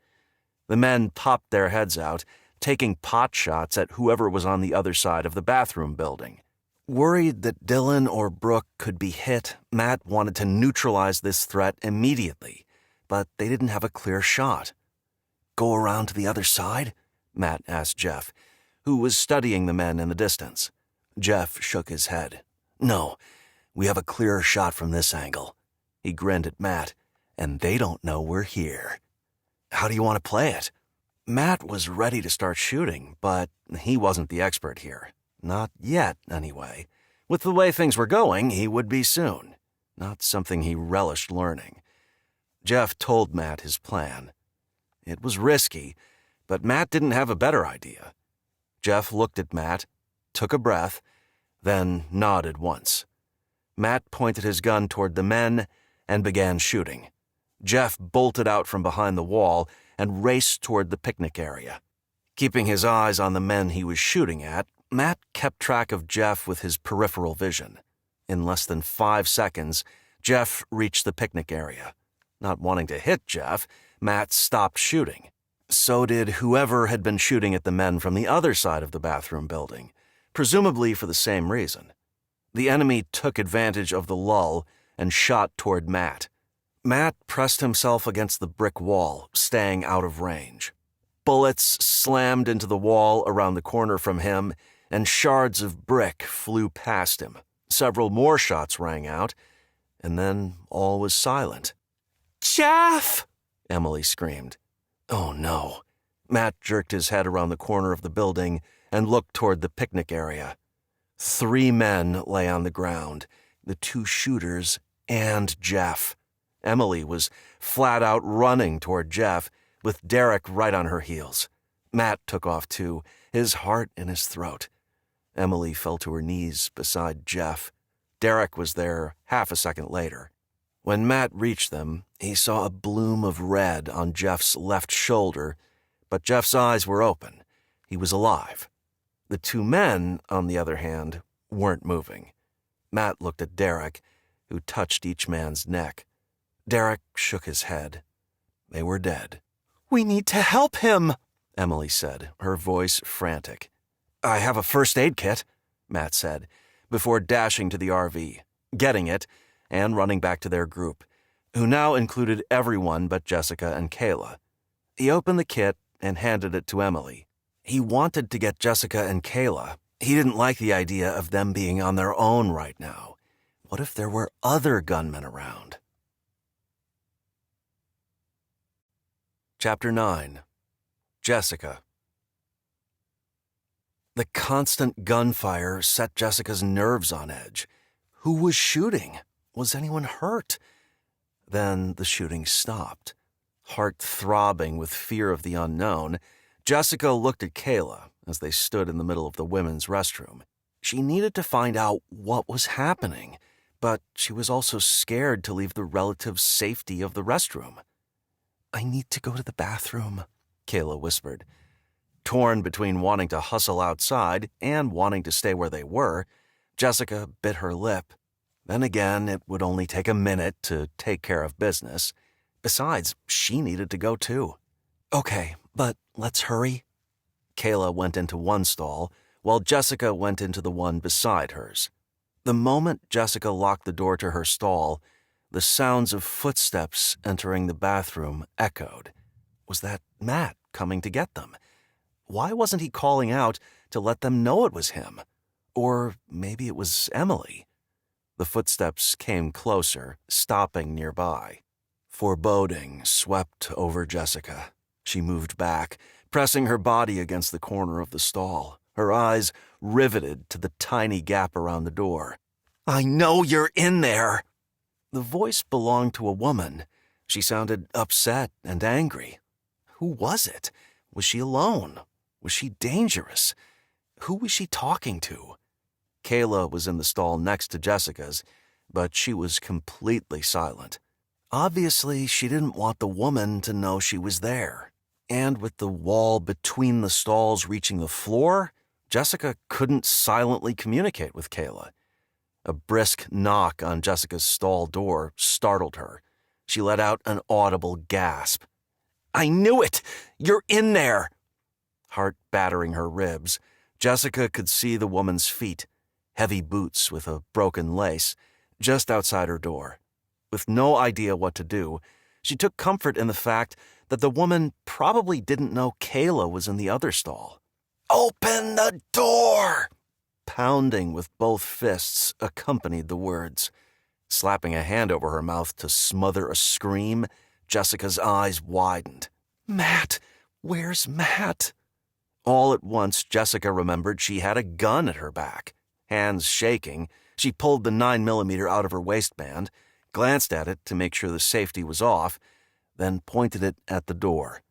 The men popped their heads out, taking pot shots at whoever was on the other side of the bathroom building. Worried that Dylan or Brooke could be hit, Matt wanted to neutralize this threat immediately, but they didn't have a clear shot. "Go around to the other side?" Matt asked Jeff, who was studying the men in the distance. Jeff shook his head. "No, we have a clearer shot from this angle." He grinned at Matt. "And they don't know we're here." "How do you want to play it?" Matt was ready to start shooting, but he wasn't the expert here. Not yet, anyway. With the way things were going, he would be soon. Not something he relished learning. Jeff told Matt his plan. It was risky, but Matt didn't have a better idea. Jeff looked at Matt, took a breath, then nodded once. Matt pointed his gun toward the men and began shooting. Jeff bolted out from behind the wall and raced toward the picnic area. Keeping his eyes on the men he was shooting at, Matt kept track of Jeff with his peripheral vision. In less than 5 seconds, Jeff reached the picnic area. Not wanting to hit Jeff, Matt stopped shooting. So did whoever had been shooting at the men from the other side of the bathroom building, presumably for the same reason. The enemy took advantage of the lull and shot toward Matt. Matt pressed himself against the brick wall, staying out of range. Bullets slammed into the wall around the corner from him, and shards of brick flew past him. Several more shots rang out, and then all was silent. "Jeff!" Emily screamed. Oh no. Matt jerked his head around the corner of the building and looked toward the picnic area. 3 men lay on the ground, the 2 shooters and Jeff. Emily was flat out running toward Jeff, with Derrick right on her heels. Matt took off too, his heart in his throat. Emily fell to her knees beside Jeff. Derrick was there half a second later. When Matt reached them, he saw a bloom of red on Jeff's left shoulder, but Jeff's eyes were open. He was alive. The 2 men, on the other hand, weren't moving. Matt looked at Derrick, who touched each man's neck. Derrick shook his head. They were dead. "We need to help him," Emily said, her voice frantic. "I have a first aid kit," Matt said, before dashing to the RV, getting it, and running back to their group, who now included everyone but Jessica and Kayla. He opened the kit and handed it to Emily. He wanted to get Jessica and Kayla. He didn't like the idea of them being on their own right now. What if there were other gunmen around? Chapter 9. Jessica. The constant gunfire set Jessica's nerves on edge. Who was shooting? Was anyone hurt? Then the shooting stopped. Heart throbbing with fear of the unknown, Jessica looked at Kayla as they stood in the middle of the women's restroom. She needed to find out what was happening, but she was also scared to leave the relative safety of the restroom. "I need to go to the bathroom," Kayla whispered. Torn between wanting to hustle outside and wanting to stay where they were, Jessica bit her lip. Then again, it would only take a minute to take care of business. Besides, she needed to go too. Okay, but let's hurry. Kayla went into one stall, while Jessica went into the one beside hers. The moment Jessica locked the door to her stall, the sounds of footsteps entering the bathroom echoed. Was that Matt coming to get them? Why wasn't he calling out to let them know it was him? Or maybe it was Emily. The footsteps came closer, stopping nearby. Foreboding swept over Jessica. She moved back, pressing her body against the corner of the stall, her eyes riveted to the tiny gap around the door. "I know you're in there!" The voice belonged to a woman. She sounded upset and angry. Who was it? Was she alone? Was she dangerous? Who was she talking to? Kayla was in the stall next to Jessica's, but she was completely silent. Obviously, she didn't want the woman to know she was there. And with the wall between the stalls reaching the floor, Jessica couldn't silently communicate with Kayla. A brisk knock on Jessica's stall door startled her. She let out an audible gasp. "I knew it! You're in there!" Heart battering her ribs, Jessica could see the woman's feet, heavy boots with a broken lace, just outside her door. With no idea what to do, she took comfort in the fact that the woman probably didn't know Kayla was in the other stall. "Open the door!" Pounding with both fists accompanied the words. Slapping a hand over her mouth to smother a scream, Jessica's eyes widened. "Matt! Where's Matt?" All at once, Jessica remembered she had a gun at her back. Hands shaking, she pulled the 9mm out of her waistband, glanced at it to make sure the safety was off, then pointed it at the door.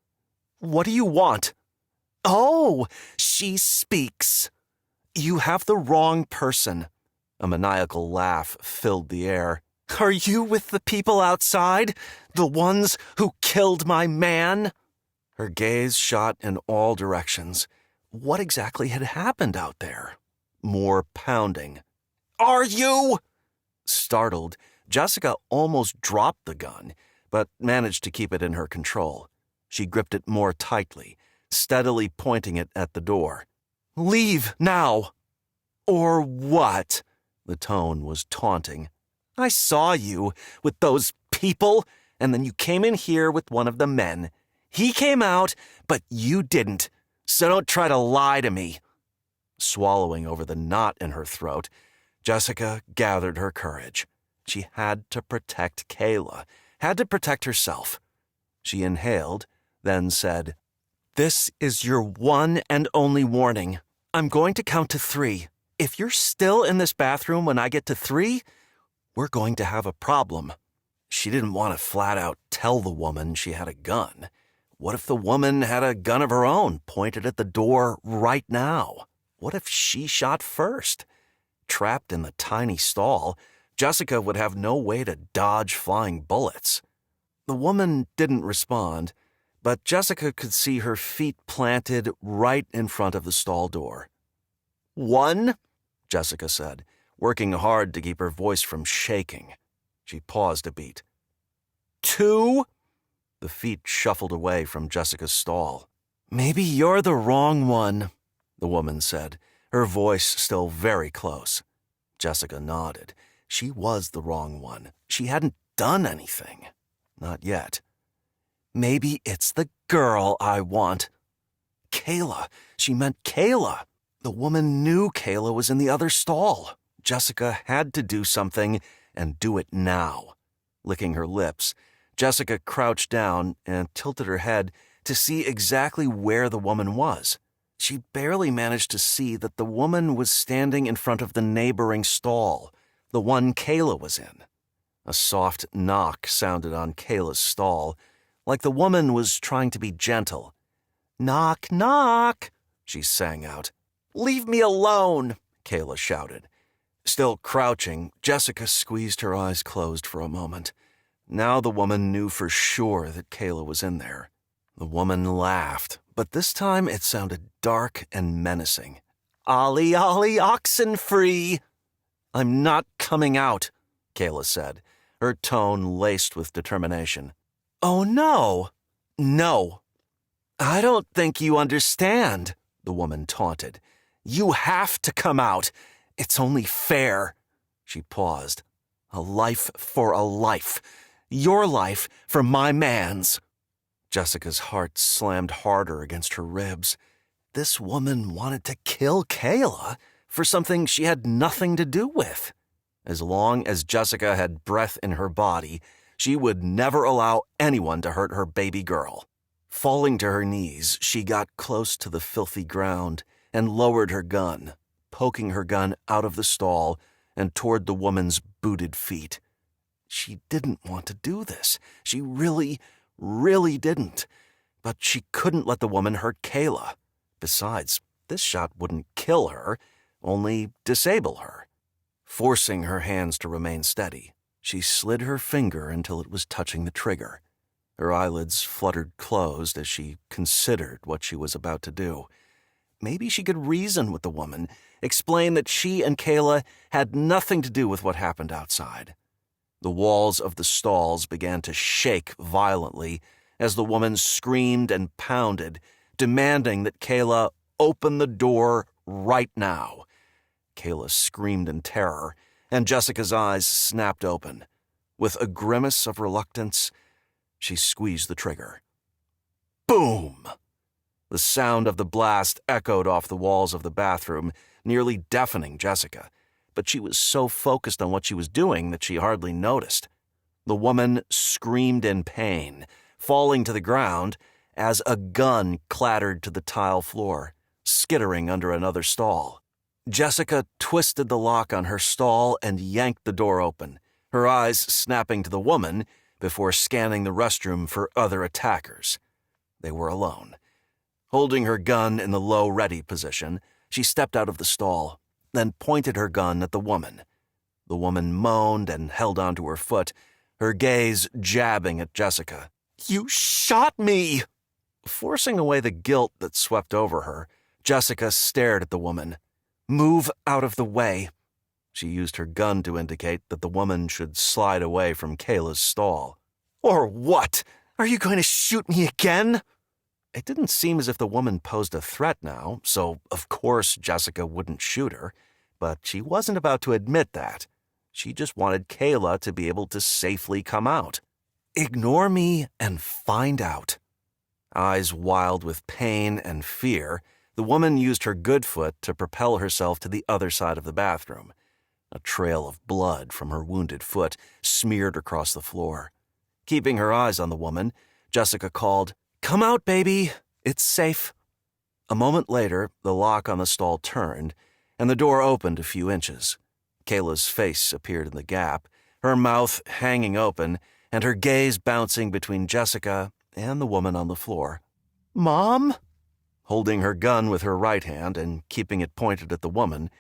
"What do you want?" "Oh, she speaks." "You have the wrong person." A maniacal laugh filled the air. "Are you with the people outside? The ones who killed my man?" Her gaze shot in all directions. What exactly had happened out there? More pounding. "Are you?" Startled, Jessica almost dropped the gun, but managed to keep it in her control. She gripped it more tightly, steadily pointing it at the door. "Leave now!" "Or what?" The tone was taunting. "I saw you with those people, and then you came in here with one of the men. He came out, but you didn't, so don't try to lie to me." Swallowing over the knot in her throat, Jessica gathered her courage. She had to protect Kayla, had to protect herself. She inhaled, then said, "This is your one and only warning. I'm going to count to 3. If you're still in this bathroom when I get to 3, we're going to have a problem." She didn't want to flat out tell the woman she had a gun. What if the woman had a gun of her own pointed at the door right now? What if she shot first? Trapped in the tiny stall, Jessica would have no way to dodge flying bullets. The woman didn't respond, but Jessica could see her feet planted right in front of the stall door. "1," Jessica said, working hard to keep her voice from shaking. She paused a beat. "2." The feet shuffled away from Jessica's stall. "Maybe you're the wrong one," the woman said, her voice still very close. Jessica nodded. She was the wrong one. She hadn't done anything. Not yet. "Maybe it's the girl I want." Kayla. She meant Kayla. The woman knew Kayla was in the other stall. Jessica had to do something, and do it now. Licking her lips, Jessica crouched down and tilted her head to see exactly where the woman was. She barely managed to see that the woman was standing in front of the neighboring stall, the one Kayla was in. A soft knock sounded on Kayla's stall, like the woman was trying to be gentle. "Knock, knock," she sang out. "Leave me alone," Kayla shouted. Still crouching, Jessica squeezed her eyes closed for a moment. Now the woman knew for sure that Kayla was in there. The woman laughed, but this time it sounded dark and menacing. "Ollie, ollie, oxen free!" "I'm not coming out," Kayla said, her tone laced with determination. "Oh, no." "No." "I don't think you understand," the woman taunted. "You have to come out. It's only fair." She paused. "A life for a life. Your life for my man's." Jessica's heart slammed harder against her ribs. This woman wanted to kill Kayla for something she had nothing to do with. As long as Jessica had breath in her body, she would never allow anyone to hurt her baby girl. Falling to her knees, she got close to the filthy ground and lowered her gun, poking her gun out of the stall and toward the woman's booted feet. She didn't want to do this. She really didn't. But she couldn't let the woman hurt Kayla. Besides, this shot wouldn't kill her, only disable her. Forcing her hands to remain steady, she slid her finger until it was touching the trigger. Her eyelids fluttered closed as she considered what she was about to do. Maybe she could reason with the woman, explain that she and Kayla had nothing to do with what happened outside. The walls of the stalls began to shake violently as the woman screamed and pounded, demanding that Kayla open the door right now. Kayla screamed in terror, and Jessica's eyes snapped open. With a grimace of reluctance, she squeezed the trigger. Boom! The sound of the blast echoed off the walls of the bathroom, nearly deafening Jessica, but she was so focused on what she was doing that she hardly noticed. The woman screamed in pain, falling to the ground as a gun clattered to the tile floor, skittering under another stall. Jessica twisted the lock on her stall and yanked the door open, her eyes snapping to the woman before scanning the restroom for other attackers. They were alone. Holding her gun in the low ready position, she stepped out of the stall, then pointed her gun at the woman. The woman moaned and held onto her foot, her gaze jabbing at Jessica. "You shot me!" Forcing away the guilt that swept over her, Jessica stared at the woman. "Move out of the way." She used her gun to indicate that the woman should slide away from Kayla's stall. "Or what? Are you going to shoot me again?" It didn't seem as if the woman posed a threat now, so of course Jessica wouldn't shoot her, but she wasn't about to admit that. She just wanted Kayla to be able to safely come out. "Ignore me and find out." Eyes wild with pain and fear, the woman used her good foot to propel herself to the other side of the bathroom. A trail of blood from her wounded foot smeared across the floor. Keeping her eyes on the woman, Jessica called, "Come out, baby. It's safe." A moment later, the lock on the stall turned, and the door opened a few inches. Kayla's face appeared in the gap, her mouth hanging open, and her gaze bouncing between Jessica and the woman on the floor. "Mom?" Holding her gun with her right hand and keeping it pointed at the woman,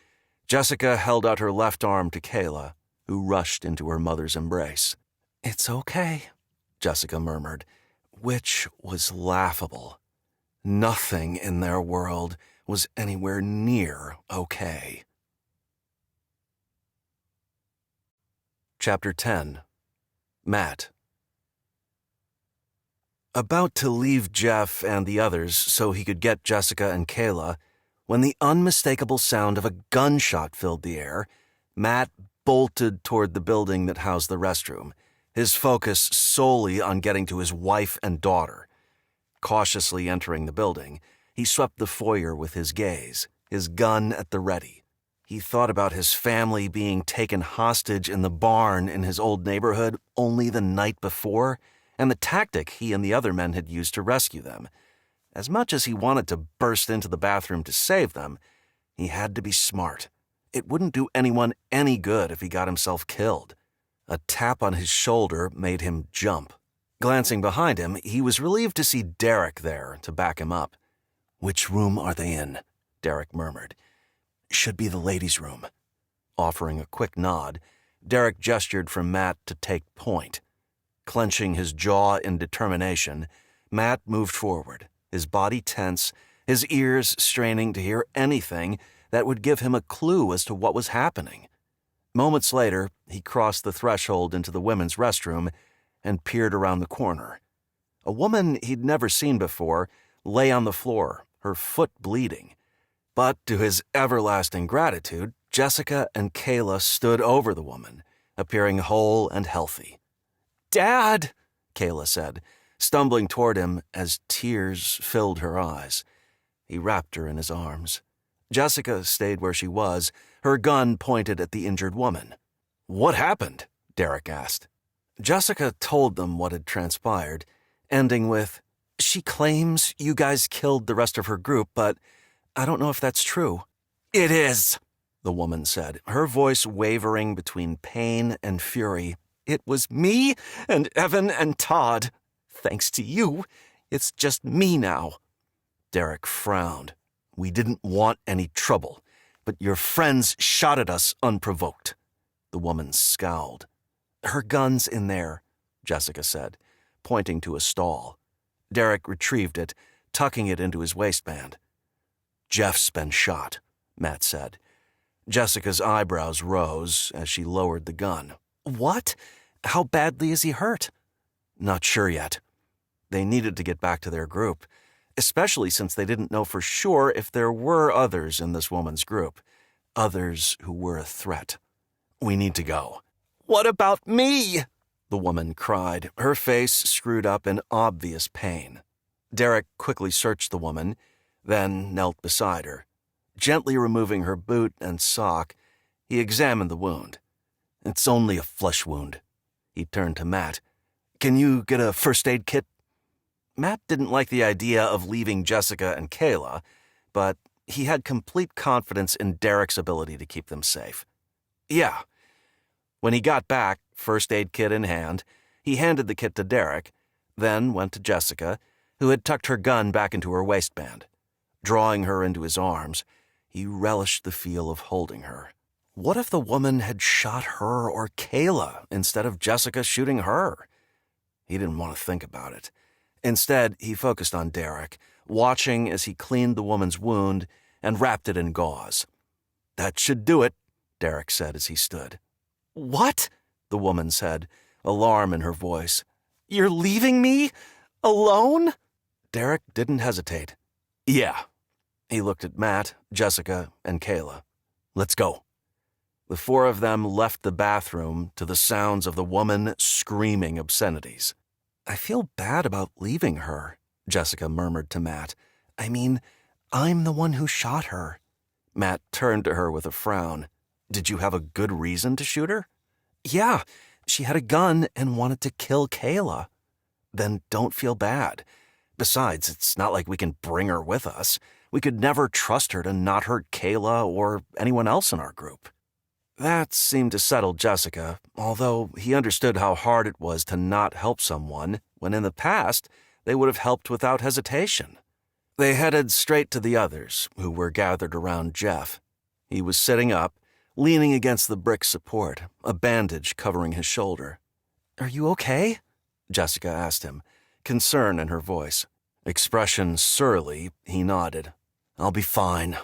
Jessica held out her left arm to Kayla, who rushed into her mother's embrace. "It's okay," Jessica murmured, which was laughable. Nothing in their world was anywhere near okay. Chapter 10. Matt. About to leave Jeff and the others so he could get Jessica and Kayla, when the unmistakable sound of a gunshot filled the air, Matt bolted toward the building that housed the restroom, his focus solely on getting to his wife and daughter. Cautiously entering the building, he swept the foyer with his gaze, his gun at the ready. He thought about his family being taken hostage in the barn in his old neighborhood only the night before, and the tactic he and the other men had used to rescue them. As much as he wanted to burst into the bathroom to save them, he had to be smart. It wouldn't do anyone any good if he got himself killed. A tap on his shoulder made him jump. Glancing behind him, he was relieved to see Derrick there to back him up. "Which room are they in?" Derrick murmured. "Should be the ladies' room." Offering a quick nod, Derrick gestured for Matt to take point. Clenching his jaw in determination, Matt moved forward, his body tense, his ears straining to hear anything that would give him a clue as to what was happening. Moments later, he crossed the threshold into the women's restroom and peered around the corner. A woman he'd never seen before lay on the floor, her foot bleeding. But to his everlasting gratitude, Jessica and Kayla stood over the woman, appearing whole and healthy. "Dad," Kayla said, stumbling toward him as tears filled her eyes. He wrapped her in his arms. Jessica stayed where she was, her gun pointed at the injured woman. "What happened?" Derrick asked. Jessica told them what had transpired, ending with, "She claims you guys killed the rest of her group, but I don't know if that's true." "It is," the woman said, her voice wavering between pain and fury. "It was me and Evan and Todd. Thanks to you, it's just me now." Derrick frowned. "We didn't want any trouble, but your friends shot at us unprovoked." The woman scowled. "Her gun's in there," Jessica said, pointing to a stall. Derrick retrieved it, tucking it into his waistband. "Jeff's been shot," Matt said. Jessica's eyebrows rose as she lowered the gun. "What? How badly is he hurt?" "Not sure yet. They needed to get back to their group, especially since they didn't know for sure if there were others in this woman's group, others who were a threat. We need to go." "What about me?" the woman cried, her face screwed up in obvious pain. Derrick quickly searched the woman, then knelt beside her. Gently removing her boot and sock, he examined the wound. "It's only a flesh wound." He turned to Matt. "Can you get a first aid kit?" Matt didn't like the idea of leaving Jessica and Kayla, but he had complete confidence in Derrick's ability to keep them safe. "Yeah." When he got back, first aid kit in hand, he handed the kit to Derrick, then went to Jessica, who had tucked her gun back into her waistband. Drawing her into his arms, he relished the feel of holding her. What if the woman had shot her or Kayla instead of Jessica shooting her? He didn't want to think about it. Instead, he focused on Derrick, watching as he cleaned the woman's wound and wrapped it in gauze. "That should do it," Derrick said as he stood. "What?" the woman said, alarm in her voice. "You're leaving me? Alone?" Derrick didn't hesitate. "Yeah." He looked at Matt, Jessica, and Kayla. "Let's go." The four of them left the bathroom to the sounds of the woman screaming obscenities. "I feel bad about leaving her," Jessica murmured to Matt. "I mean, I'm the one who shot her." Matt turned to her with a frown. "Did you have a good reason to shoot her?" "Yeah, she had a gun and wanted to kill Kayla." "Then don't feel bad. Besides, it's not like we can bring her with us. We could never trust her to not hurt Kayla or anyone else in our group." That seemed to settle Jessica, although he understood how hard it was to not help someone when in the past they would have helped without hesitation. They headed straight to the others, who were gathered around Jeff. He was sitting up, leaning against the brick support, a bandage covering his shoulder. "Are you okay?" Jessica asked him, concern in her voice. Expression surly, he nodded. "I'll be fine."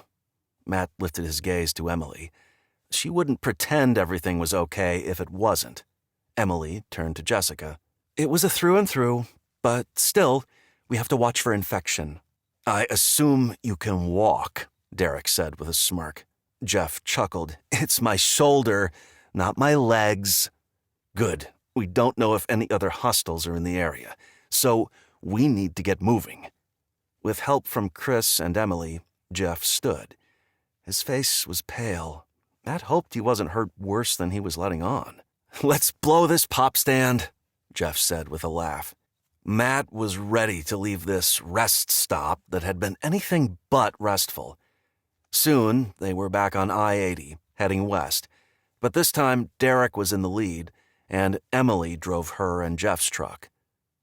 Matt lifted his gaze to Emily. She wouldn't pretend everything was okay if it wasn't. Emily turned to Jessica. "It was a through and through, but still, we have to watch for infection." "I assume you can walk," Derrick said with a smirk. Jeff chuckled. "It's my shoulder, not my legs." "Good. We don't know if any other hostiles are in the area, so we need to get moving." With help from Chris and Emily, Jeff stood. His face was pale. Matt hoped he wasn't hurt worse than he was letting on. "Let's blow this pop stand," Jeff said with a laugh. Matt was ready to leave this rest stop that had been anything but restful. Soon, they were back on I-80, heading west, but this time Derrick was in the lead, and Emily drove her and Jeff's truck.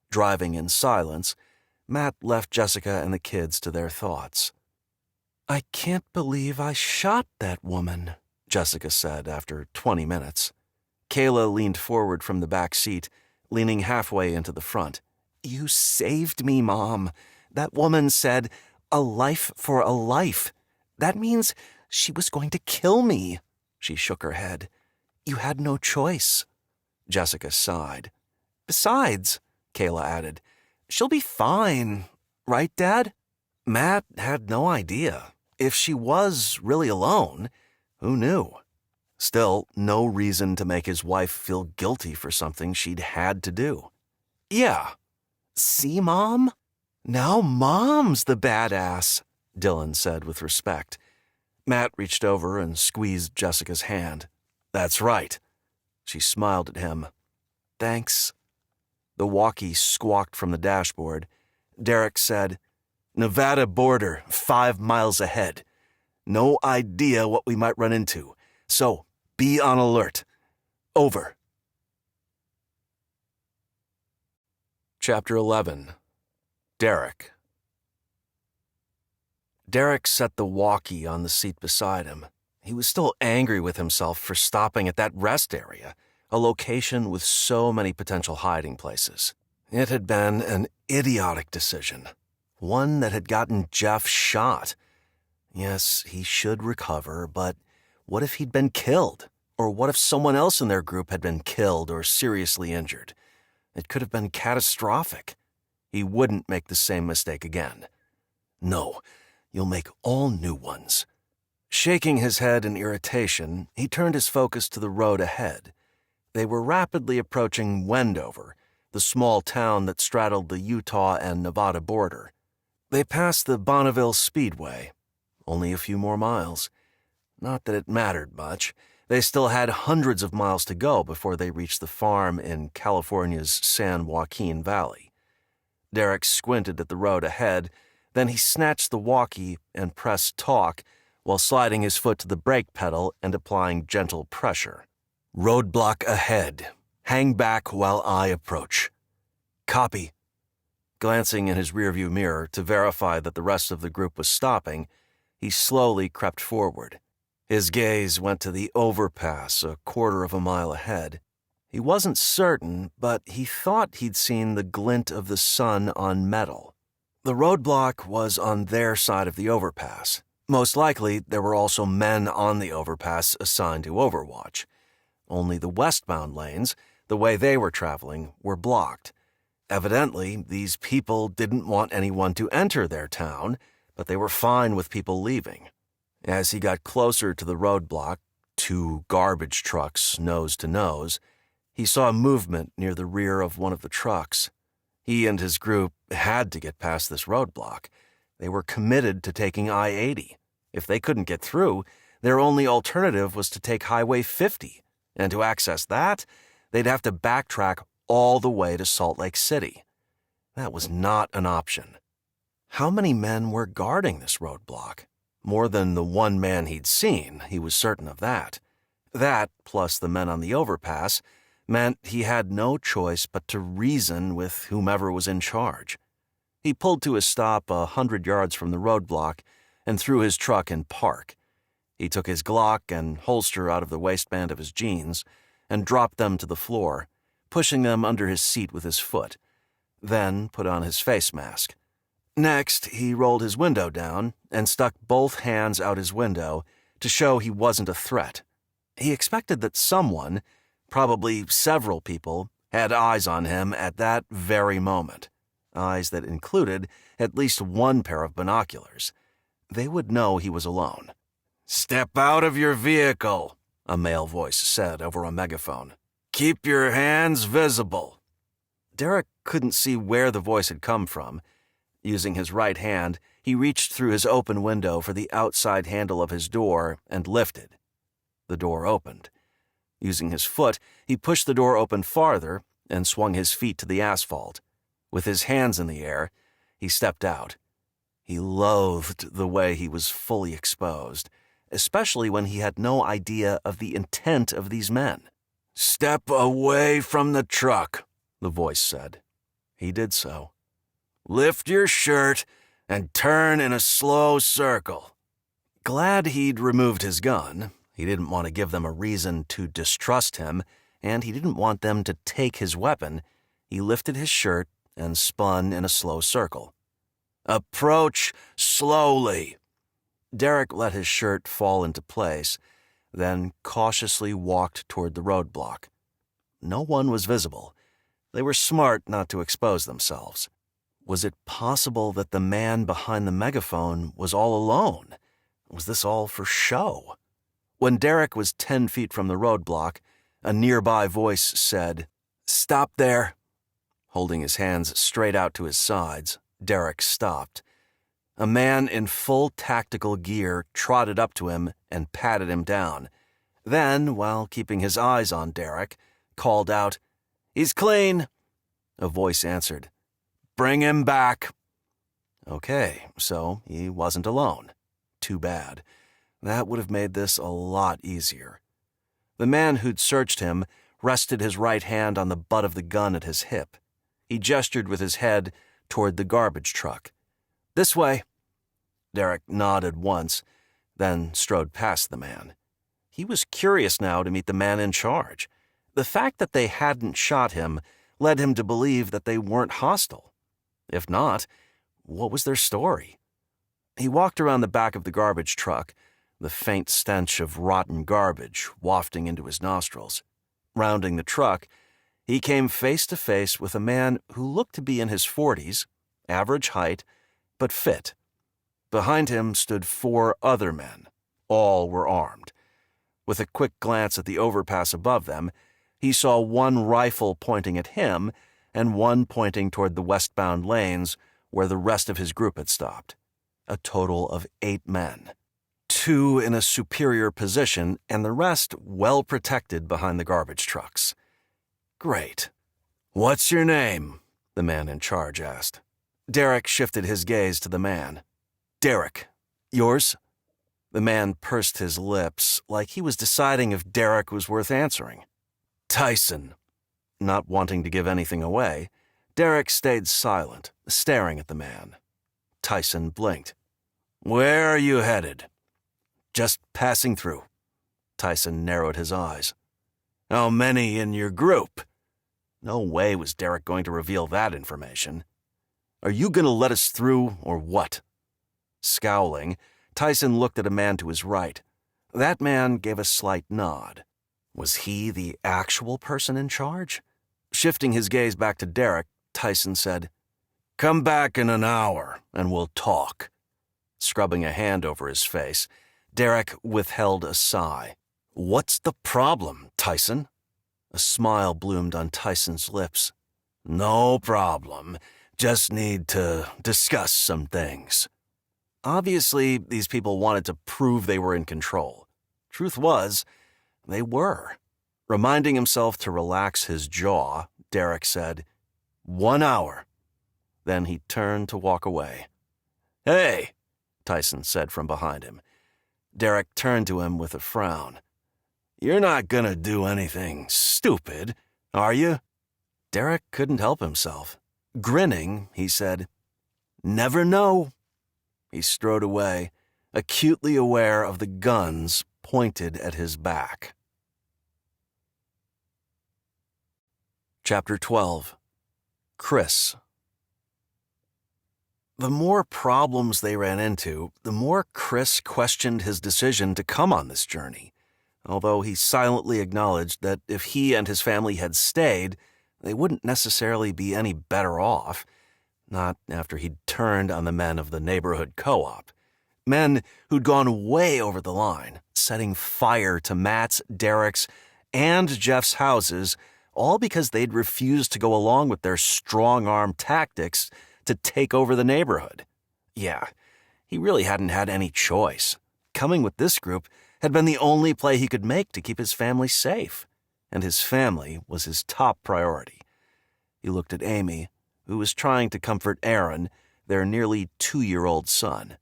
Driving in silence, Matt left Jessica and the kids to their thoughts. "I can't believe I shot that woman," Jessica said after 20 minutes. Kayla leaned forward from the back seat, leaning halfway into the front. You saved me, Mom. That woman said, 'A life for a life.' That means she was going to kill me." She shook her head. "You had no choice." Jessica sighed. "Besides," Kayla added, "she'll be fine. Right, Dad?" Matt had no idea. If she was really alone, who knew? Still, no reason to make his wife feel guilty for something she'd had to do. "Yeah. See, Mom? Now Mom's the badass," Dylan said with respect. Matt reached over and squeezed Jessica's hand. "That's right." She smiled at him. "Thanks." The walkie squawked from the dashboard. Derrick said, "Nevada border, 5 miles ahead. No idea what we might run into, so be on alert. Over." Chapter 11. Derrick. Derrick set the walkie on the seat beside him. He was still angry with himself for stopping at that rest area, a location with so many potential hiding places. It had been an idiotic decision, one that had gotten Jeff shot. Yes, he should recover, but what if he'd been killed? Or what if someone else in their group had been killed or seriously injured? It could have been catastrophic. He wouldn't make the same mistake again. No, you'll make all new ones. Shaking his head in irritation, he turned his focus to the road ahead. They were rapidly approaching Wendover, the small town that straddled the Utah and Nevada border. They passed the Bonneville Speedway. Only a few more miles. Not that it mattered much. They still had hundreds of miles to go before they reached the farm in California's San Joaquin Valley. Derrick squinted at the road ahead, then he snatched the walkie and pressed talk while sliding his foot to the brake pedal and applying gentle pressure. "Roadblock ahead. Hang back while I approach." "Copy." Glancing in his rearview mirror to verify that the rest of the group was stopping, he slowly crept forward. His gaze went to the overpass a quarter of a mile ahead. He wasn't certain, but he thought he'd seen the glint of the sun on metal. The roadblock was on their side of the overpass. Most likely, there were also men on the overpass assigned to overwatch. Only the westbound lanes, the way they were traveling, were blocked. Evidently, these people didn't want anyone to enter their town, but they were fine with people leaving. As he got closer to the roadblock, 2 garbage trucks nose to nose, he saw movement near the rear of one of the trucks. He and his group had to get past this roadblock. They were committed to taking I-80. If they couldn't get through, their only alternative was to take Highway 50, and to access that, they'd have to backtrack all the way to Salt Lake City. That was not an option. How many men were guarding this roadblock? More than the one man he'd seen, he was certain of that. That, plus the men on the overpass, meant he had no choice but to reason with whomever was in charge. He pulled to a stop 100 yards from the roadblock and threw his truck in park. He took his Glock and holster out of the waistband of his jeans and dropped them to the floor, pushing them under his seat with his foot, then put on his face mask. Next, he rolled his window down and stuck both hands out his window to show he wasn't a threat. He expected that someone, probably several people, had eyes on him at that very moment. Eyes that included at least one pair of binoculars. They would know he was alone. "Step out of your vehicle," a male voice said over a megaphone. "Keep your hands visible." Derrick couldn't see where the voice had come from. Using his right hand, he reached through his open window for the outside handle of his door and lifted. The door opened. Using his foot, he pushed the door open farther and swung his feet to the asphalt. With his hands in the air, he stepped out. He loathed the way he was fully exposed, especially when he had no idea of the intent of these men. "Step away from the truck," the voice said. He did so. "Lift your shirt and turn in a slow circle." Glad he'd removed his gun. He didn't want to give them a reason to distrust him, and he didn't want them to take his weapon. He lifted his shirt and spun in a slow circle. "Approach slowly." Derrick let his shirt fall into place, then cautiously walked toward the roadblock. No one was visible. They were smart not to expose themselves. Was it possible that the man behind the megaphone was all alone? Was this all for show? When Derrick was 10 feet from the roadblock, a nearby voice said, "Stop there." Holding his hands straight out to his sides, Derrick stopped. A man in full tactical gear trotted up to him and patted him down. Then, while keeping his eyes on Derrick, called out, "He's clean." A voice answered, "Bring him back." Okay, so he wasn't alone. Too bad. That would have made this a lot easier. The man who'd searched him rested his right hand on the butt of the gun at his hip. He gestured with his head toward the garbage truck. "This way." Derrick nodded once, then strode past the man. He was curious now to meet the man in charge. The fact that they hadn't shot him led him to believe that they weren't hostile. If not, what was their story? He walked around the back of the garbage truck, the faint stench of rotten garbage wafting into his nostrils. Rounding the truck, he came face to face with a man who looked to be in his 40s, average height, but fit. Behind him stood 4 other men. All were armed. With a quick glance at the overpass above them, he saw one rifle pointing at him and one pointing toward the westbound lanes where the rest of his group had stopped. A total of 8 men. 2 in a superior position and the rest well protected behind the garbage trucks. Great. "What's your name?" the man in charge asked. Derrick shifted his gaze to the man. "Derrick. Yours?" The man pursed his lips like he was deciding if Derrick was worth answering. "Tyson." Not wanting to give anything away, Derrick stayed silent, staring at the man. Tyson blinked. "Where are you headed?" "Just passing through." Tyson narrowed his eyes. "How many in your group?" No way was Derrick going to reveal that information. "Are you going to let us through, or what?" Scowling, Tyson looked at a man to his right. That man gave a slight nod. Was he the actual person in charge? Shifting his gaze back to Derrick, Tyson said, "Come back in an hour, and we'll talk." Scrubbing a hand over his face, Derrick withheld a sigh. "What's the problem, Tyson?" A smile bloomed on Tyson's lips. "No problem. Just need to discuss some things." Obviously, these people wanted to prove they were in control. Truth was, they were. Reminding himself to relax his jaw, Derrick said, 1 hour. Then he turned to walk away. "Hey," Tyson said from behind him. Derrick turned to him with a frown. "You're not gonna do anything stupid, are you?" Derrick couldn't help himself. Grinning, he said, "Never know." He strode away, acutely aware of the guns pointed at his back. Chapter 12. Chris. The more problems they ran into, the more Chris questioned his decision to come on this journey, although he silently acknowledged that if he and his family had stayed, they wouldn't necessarily be any better off, not after he'd turned on the men of the neighborhood co-op. Men who'd gone way over the line, setting fire to Matt's, Derrick's, and Jeff's houses, all because they'd refused to go along with their strong-arm tactics to take over the neighborhood. Yeah, he really hadn't had any choice. Coming with this group had been the only play he could make to keep his family safe, and his family was his top priority. He looked at Amy, who was trying to comfort Aaron, their nearly 2-year-old son.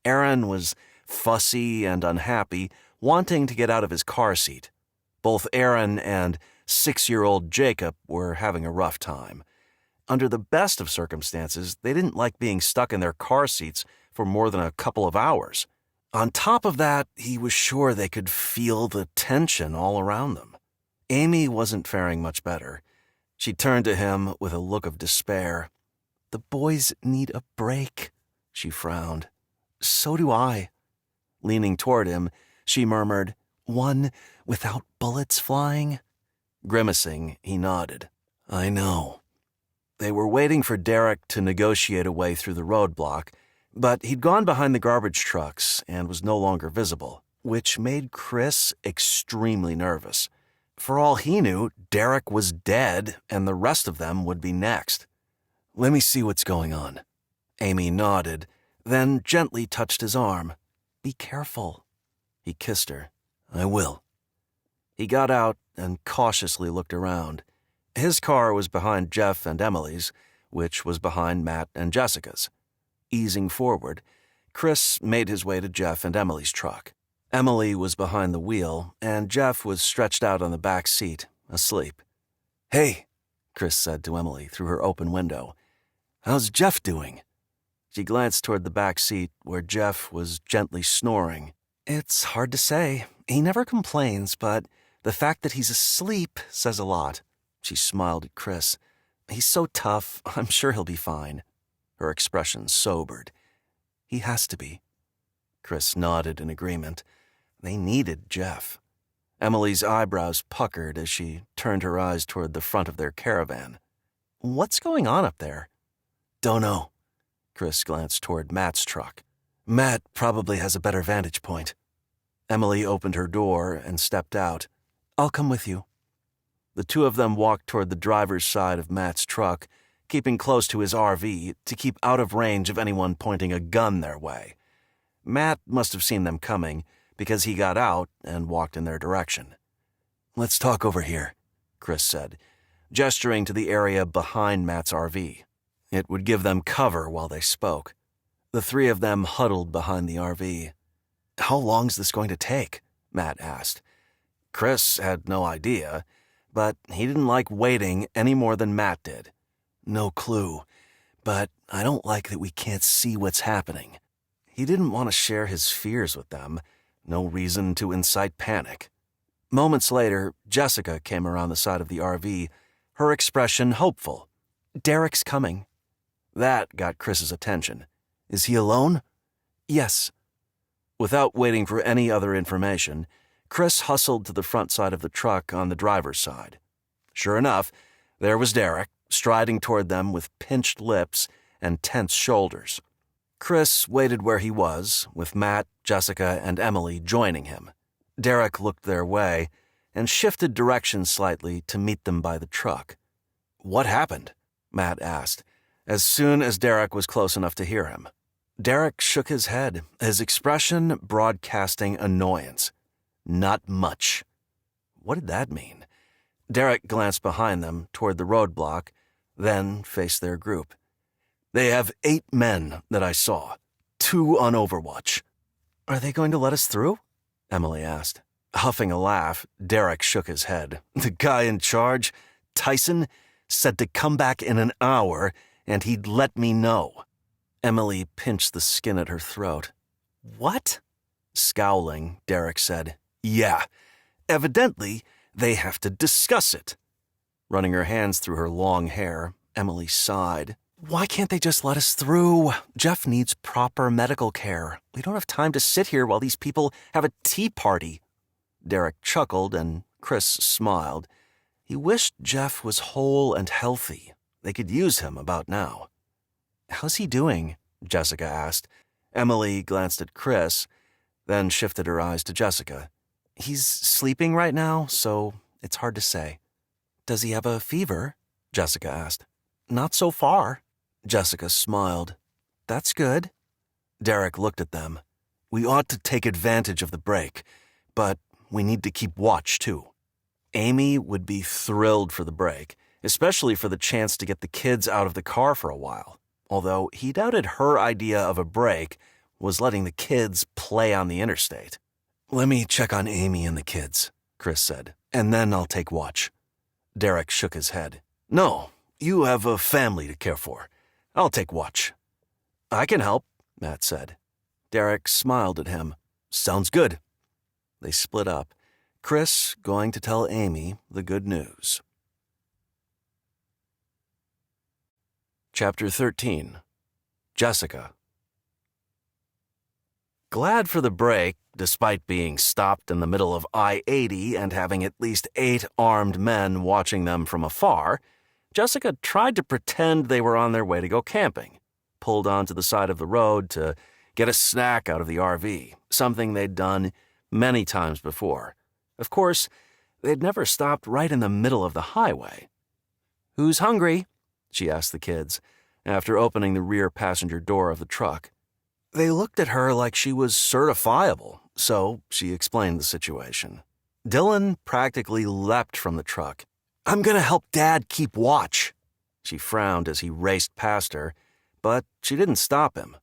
Aaron was fussy and unhappy, wanting to get out of his car seat. Both Aaron and 6-year-old Jacob were having a rough time. Under the best of circumstances, they didn't like being stuck in their car seats for more than a couple of hours. On top of that, he was sure they could feel the tension all around them. Amy wasn't faring much better. She turned to him with a look of despair. The boys need a break, she frowned. So do I. Leaning toward him, she murmured, "One without bullets flying?" Grimacing, he nodded. I know. They were waiting for Derrick to negotiate a way through the roadblock, but he'd gone behind the garbage trucks and was no longer visible, which made Chris extremely nervous. For all he knew, Derrick was dead, and the rest of them would be next. Let me see what's going on. Amy nodded, then gently touched his arm. Be careful. He kissed her. I will. He got out and cautiously looked around. His car was behind Jeff and Emily's, which was behind Matt and Jessica's. Easing forward, Chris made his way to Jeff and Emily's truck. Emily was behind the wheel, and Jeff was stretched out on the back seat, asleep. Hey, Chris said to Emily through her open window. How's Jeff doing? She glanced toward the back seat where Jeff was gently snoring. It's hard to say. He never complains, but the fact that he's asleep says a lot. She smiled at Chris. He's so tough, I'm sure he'll be fine. Her expression sobered. He has to be. Chris nodded in agreement. They needed Jeff. Emily's eyebrows puckered as she turned her eyes toward the front of their caravan. What's going on up there? Don't know. Chris glanced toward Matt's truck. Matt probably has a better vantage point. Emily opened her door and stepped out. I'll come with you. The two of them walked toward the driver's side of Matt's truck, keeping close to his RV to keep out of range of anyone pointing a gun their way. Matt must have seen them coming because he got out and walked in their direction. Let's talk over here, Chris said, gesturing to the area behind Matt's RV. It would give them cover while they spoke. The three of them huddled behind the RV. How long's this going to take? Matt asked. Chris had no idea, but he didn't like waiting any more than Matt did. No clue, but I don't like that we can't see what's happening. He didn't want to share his fears with them. No reason to incite panic. Moments later, Jessica came around the side of the RV, her expression hopeful. Derrick's coming. That got Chris's attention. Is he alone? Yes. Without waiting for any other information, Chris hustled to the front side of the truck on the driver's side. Sure enough, there was Derrick, striding toward them with pinched lips and tense shoulders. Chris waited where he was, with Matt, Jessica, and Emily joining him. Derrick looked their way and shifted direction slightly to meet them by the truck. What happened? Matt asked, as soon as Derrick was close enough to hear him. Derrick shook his head, his expression broadcasting annoyance. Not much. What did that mean? Derrick glanced behind them toward the roadblock, then faced their group. They have 8 men that I saw, 2 on overwatch. Are they going to let us through? Emily asked. Huffing a laugh, Derrick shook his head. The guy in charge, Tyson, said to come back in an hour and he'd let me know. Emily pinched the skin at her throat. What? Scowling, Derrick said. Yeah, evidently they have to discuss it. Running her hands through her long hair, Emily sighed. Why can't they just let us through? Jeff needs proper medical care. We don't have time to sit here while these people have a tea party. Derrick chuckled and Chris smiled. He wished Jeff was whole and healthy. They could use him about now. How's he doing? Jessica asked. Emily glanced at Chris, then shifted her eyes to Jessica. He's sleeping right now, so it's hard to say. Does he have a fever? Jessica asked. Not so far. Jessica smiled. That's good. Derrick looked at them. We ought to take advantage of the break, but we need to keep watch, too. Amy would be thrilled for the break, especially for the chance to get the kids out of the car for a while, although he doubted her idea of a break was letting the kids play on the interstate. Let me check on Amy and the kids, Chris said, and then I'll take watch. Derrick shook his head. No, you have a family to care for. I'll take watch. I can help, Matt said. Derrick smiled at him. Sounds good. They split up, Chris going to tell Amy the good news. Chapter 13. Jessica. Glad for the break, despite being stopped in the middle of I-80 and having at least 8 armed men watching them from afar, Jessica tried to pretend they were on their way to go camping, pulled onto the side of the road to get a snack out of the RV, something they'd done many times before. Of course, they'd never stopped right in the middle of the highway. "Who's hungry?" she asked the kids, after opening the rear passenger door of the truck. They looked at her like she was certifiable, so she explained the situation. Dylan practically leapt from the truck. "I'm gonna help Dad keep watch." She frowned as he raced past her, but she didn't stop him.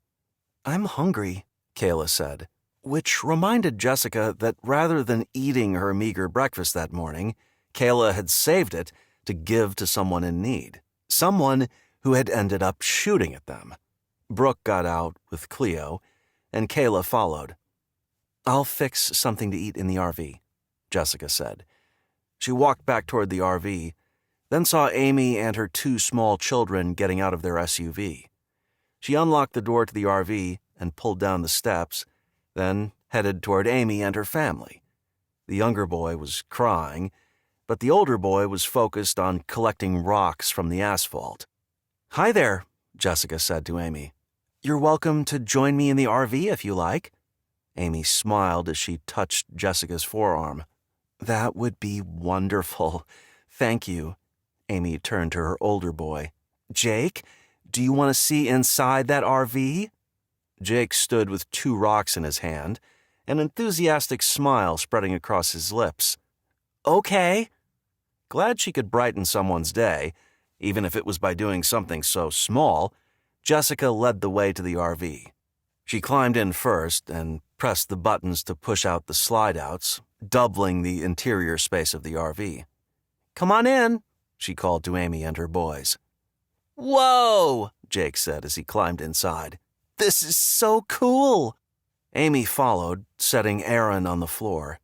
"I'm hungry," Kayla said, which reminded Jessica that rather than eating her meager breakfast that morning, Kayla had saved it to give to someone in need, someone who had ended up shooting at them. Brooke got out with Cleo, and Kayla followed. "I'll fix something to eat in the RV," Jessica said. She walked back toward the RV, then saw Amy and her 2 small children getting out of their SUV. She unlocked the door to the RV and pulled down the steps, then headed toward Amy and her family. The younger boy was crying, but the older boy was focused on collecting rocks from the asphalt. "Hi there," Jessica said to Amy. "You're welcome to join me in the RV if you like." Amy smiled as she touched Jessica's forearm. "That would be wonderful. Thank you." Amy turned to her older boy. "Jake, do you want to see inside that RV?" Jake stood with 2 rocks in his hand, an enthusiastic smile spreading across his lips. "Okay." Glad she could brighten someone's day, even if it was by doing something so small, Jessica led the way to the RV. She climbed in first and pressed the buttons to push out the slide-outs, doubling the interior space of the RV. "Come on in," she called to Amy and her boys. "Whoa!" Jake said as he climbed inside. "This is so cool!" Amy followed, setting Aaron on the floor.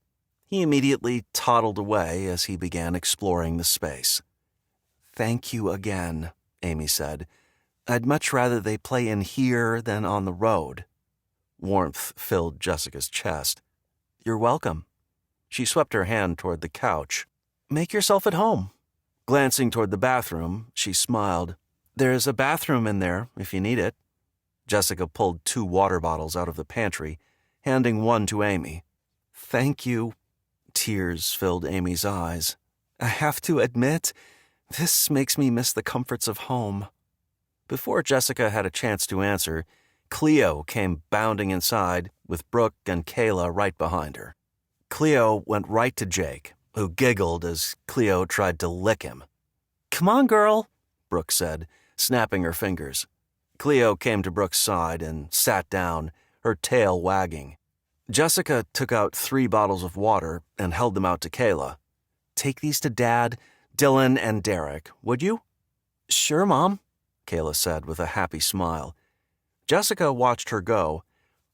He immediately toddled away as he began exploring the space. "Thank you again," Amy said. "I'd much rather they play in here than on the road." Warmth filled Jessica's chest. "You're welcome." She swept her hand toward the couch. "Make yourself at home." Glancing toward the bathroom, she smiled. "There's a bathroom in there if you need it." Jessica pulled 2 water bottles out of the pantry, handing one to Amy. "Thank you." Tears filled Amy's eyes. "I have to admit, this makes me miss the comforts of home." Before Jessica had a chance to answer, Cleo came bounding inside, with Brooke and Kayla right behind her. Cleo went right to Jake, who giggled as Cleo tried to lick him. "Come on, girl," Brooke said, snapping her fingers. Cleo came to Brooke's side and sat down, her tail wagging. Jessica took out 3 bottles of water and held them out to Kayla. "Take these to Dad, Dylan, and Derrick, would you?" "Sure, Mom," Kayla said with a happy smile. Jessica watched her go,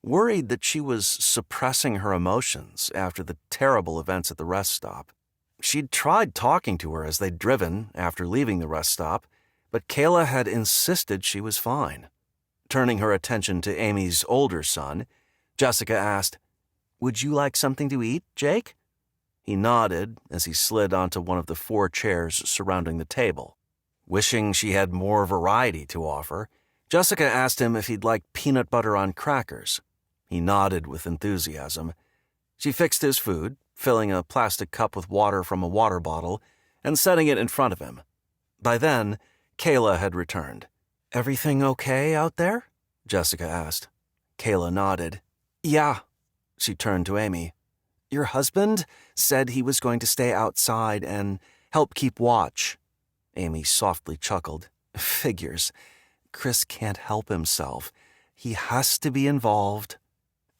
worried that she was suppressing her emotions after the terrible events at the rest stop. She'd tried talking to her as they'd driven after leaving the rest stop, but Kayla had insisted she was fine. Turning her attention to Amy's older son, Jessica asked, "Would you like something to eat, Jake?" He nodded as he slid onto one of the 4 chairs surrounding the table. Wishing she had more variety to offer, Jessica asked him if he'd like peanut butter on crackers. He nodded with enthusiasm. She fixed his food, filling a plastic cup with water from a water bottle and setting it in front of him. By then, Kayla had returned. "Everything okay out there?" Jessica asked. Kayla nodded. "Yeah." She turned to Amy. "Your husband said he was going to stay outside and help keep watch." Amy softly chuckled. "Figures. Chris can't help himself. He has to be involved."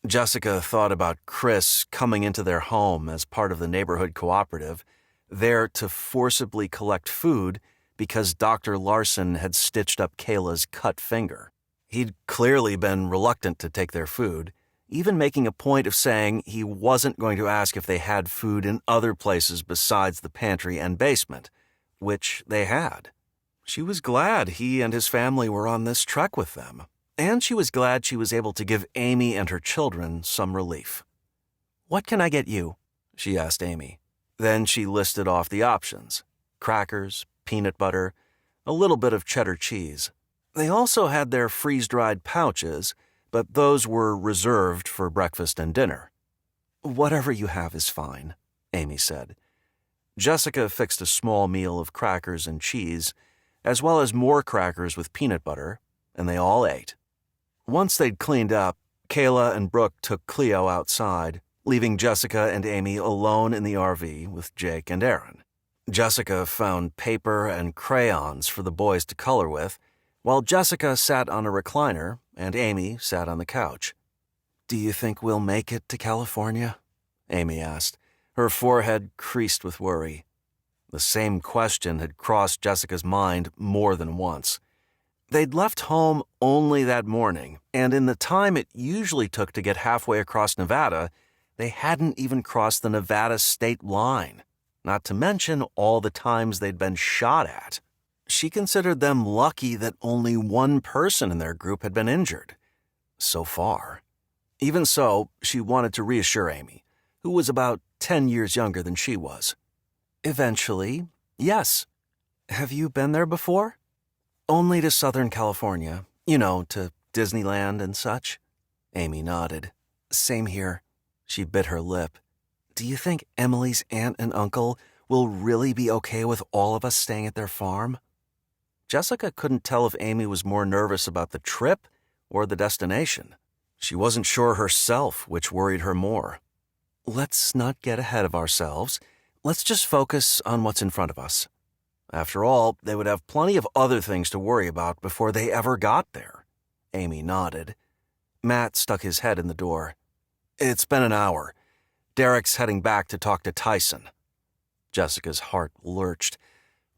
Jessica thought about Chris coming into their home as part of the neighborhood cooperative, there to forcibly collect food because Dr. Larson had stitched up Kayla's cut finger. He'd clearly been reluctant to take their food, even making a point of saying he wasn't going to ask if they had food in other places besides the pantry and basement, which they had. She was glad he and his family were on this trek with them, and she was glad she was able to give Amy and her children some relief. "What can I get you?" she asked Amy. Then she listed off the options: crackers, peanut butter, a little bit of cheddar cheese. They also had their freeze-dried pouches, but those were reserved for breakfast and dinner. "Whatever you have is fine," Amy said. Jessica fixed a small meal of crackers and cheese, as well as more crackers with peanut butter, and they all ate. Once they'd cleaned up, Kayla and Brooke took Cleo outside, leaving Jessica and Amy alone in the RV with Jake and Aaron. Jessica found paper and crayons for the boys to color with, while Jessica sat on a recliner and Amy sat on the couch. "Do you think we'll make it to California?" Amy asked, her forehead creased with worry. The same question had crossed Jessica's mind more than once. They'd left home only that morning, and in the time it usually took to get halfway across Nevada, they hadn't even crossed the Nevada state line, not to mention all the times they'd been shot at. She considered them lucky that only one person in their group had been injured. So far. Even so, she wanted to reassure Amy, who was about 10 years younger than she was. "Eventually, yes. Have you been there before?" "Only to Southern California, to Disneyland and such." Amy nodded. "Same here." She bit her lip. "Do you think Emily's aunt and uncle will really be okay with all of us staying at their farm?" Jessica couldn't tell if Amy was more nervous about the trip or the destination. She wasn't sure herself which worried her more. "Let's not get ahead of ourselves. Let's just focus on what's in front of us." After all, they would have plenty of other things to worry about before they ever got there. Amy nodded. Matt stuck his head in the door. "It's been an hour. Derrick's heading back to talk to Tyson." Jessica's heart lurched.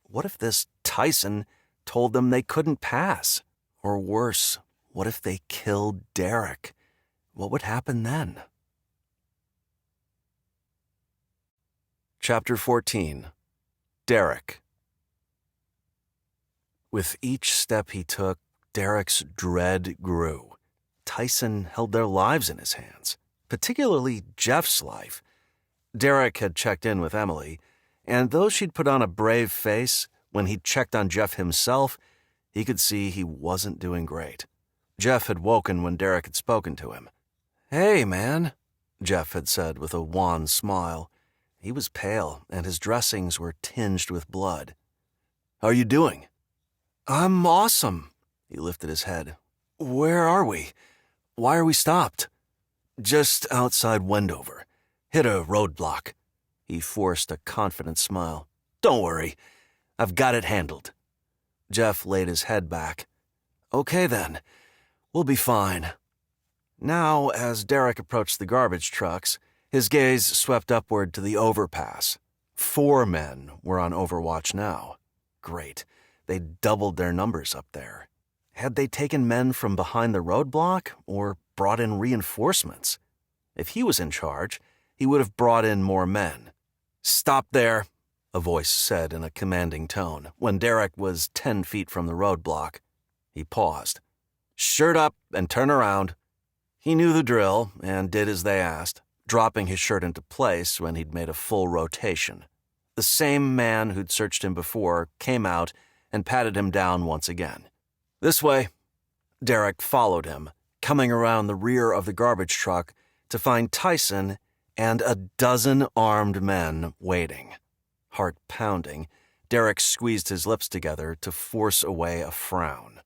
What if this Tyson told them they couldn't pass? Or worse, what if they killed Derrick? What would happen then? Chapter 14. Derrick. With each step he took, Derrick's dread grew. Tyson held their lives in his hands, particularly Jeff's life. Derrick had checked in with Emily, and though she'd put on a brave face, when he'd checked on Jeff himself, he could see he wasn't doing great. Jeff had woken when Derrick had spoken to him. "Hey, man," Jeff had said with a wan smile. He was pale, and his dressings were tinged with blood. "How are you doing?" "I'm awesome." He lifted his head. "Where are we? Why are we stopped?" "Just outside Wendover. Hit a roadblock." He forced a confident smile. "Don't worry. I've got it handled." Jeff laid his head back. "Okay then. We'll be fine." Now, as Derrick approached the garbage trucks, his gaze swept upward to the overpass. 4 men were on overwatch now. Great. They'd doubled their numbers up there. Had they taken men from behind the roadblock or brought in reinforcements? If he was in charge, he would have brought in more men. "Stop there," a voice said in a commanding tone, when Derrick was 10 feet from the roadblock. He paused. "Shirt up and turn around." He knew the drill and did as they asked, dropping his shirt into place when he'd made a full rotation. The same man who'd searched him before came out and patted him down once again. "This way." Derrick followed him, coming around the rear of the garbage truck to find Tyson and a dozen armed men waiting. Heart pounding, Derrick squeezed his lips together to force away a frown.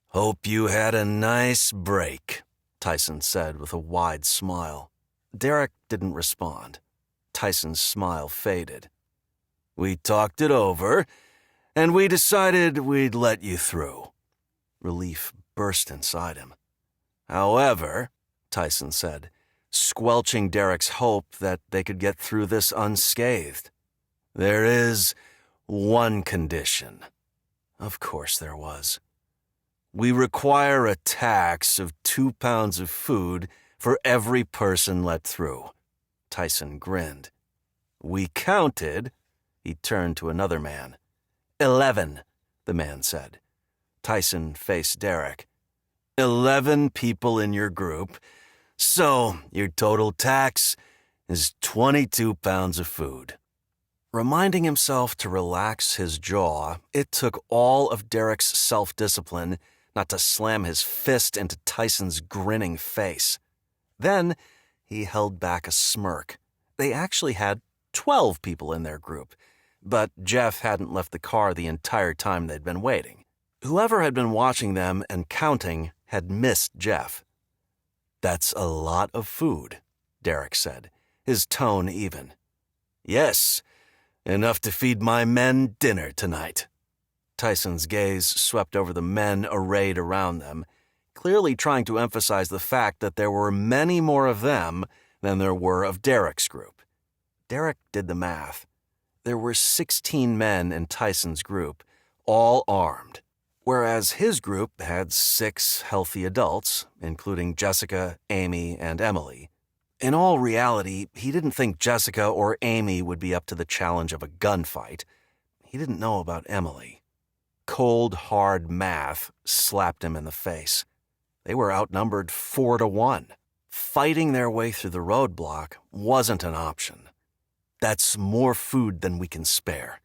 "Hope you had a nice break," Tyson said with a wide smile. Derrick didn't respond. Tyson's smile faded. "We talked it over, and we decided we'd let you through." Relief burst inside him. "However," Tyson said, squelching Derrick's hope that they could get through this unscathed, "there is one condition." Of course there was. "We require a tax of 2 pounds of food for every person let through." Tyson grinned. "We counted," he turned to another man, 11. the man said. Tyson faced Derrick. 11 people in your group, so your total tax is 22 pounds of food. Reminding himself to relax his jaw, it took all of Derrick's self-discipline not to slam his fist into Tyson's grinning face. Then he held back a smirk. They actually had 12 people in their group, but Jeff hadn't left the car the entire time they'd been waiting. Whoever had been watching them and counting had missed Jeff. "That's a lot of food," Derrick said, his tone even. "Yes, enough to feed my men dinner tonight." Tyson's gaze swept over the men arrayed around them, clearly trying to emphasize the fact that there were many more of them than there were of Derrick's group. Derrick did the math. There were 16 men in Tyson's group, all armed, whereas his group had 6 healthy adults, including Jessica, Amy, and Emily. In all reality, he didn't think Jessica or Amy would be up to the challenge of a gunfight. He didn't know about Emily. Cold, hard math slapped him in the face. They were outnumbered 4-1. Fighting their way through the roadblock wasn't an option. "That's more food than we can spare."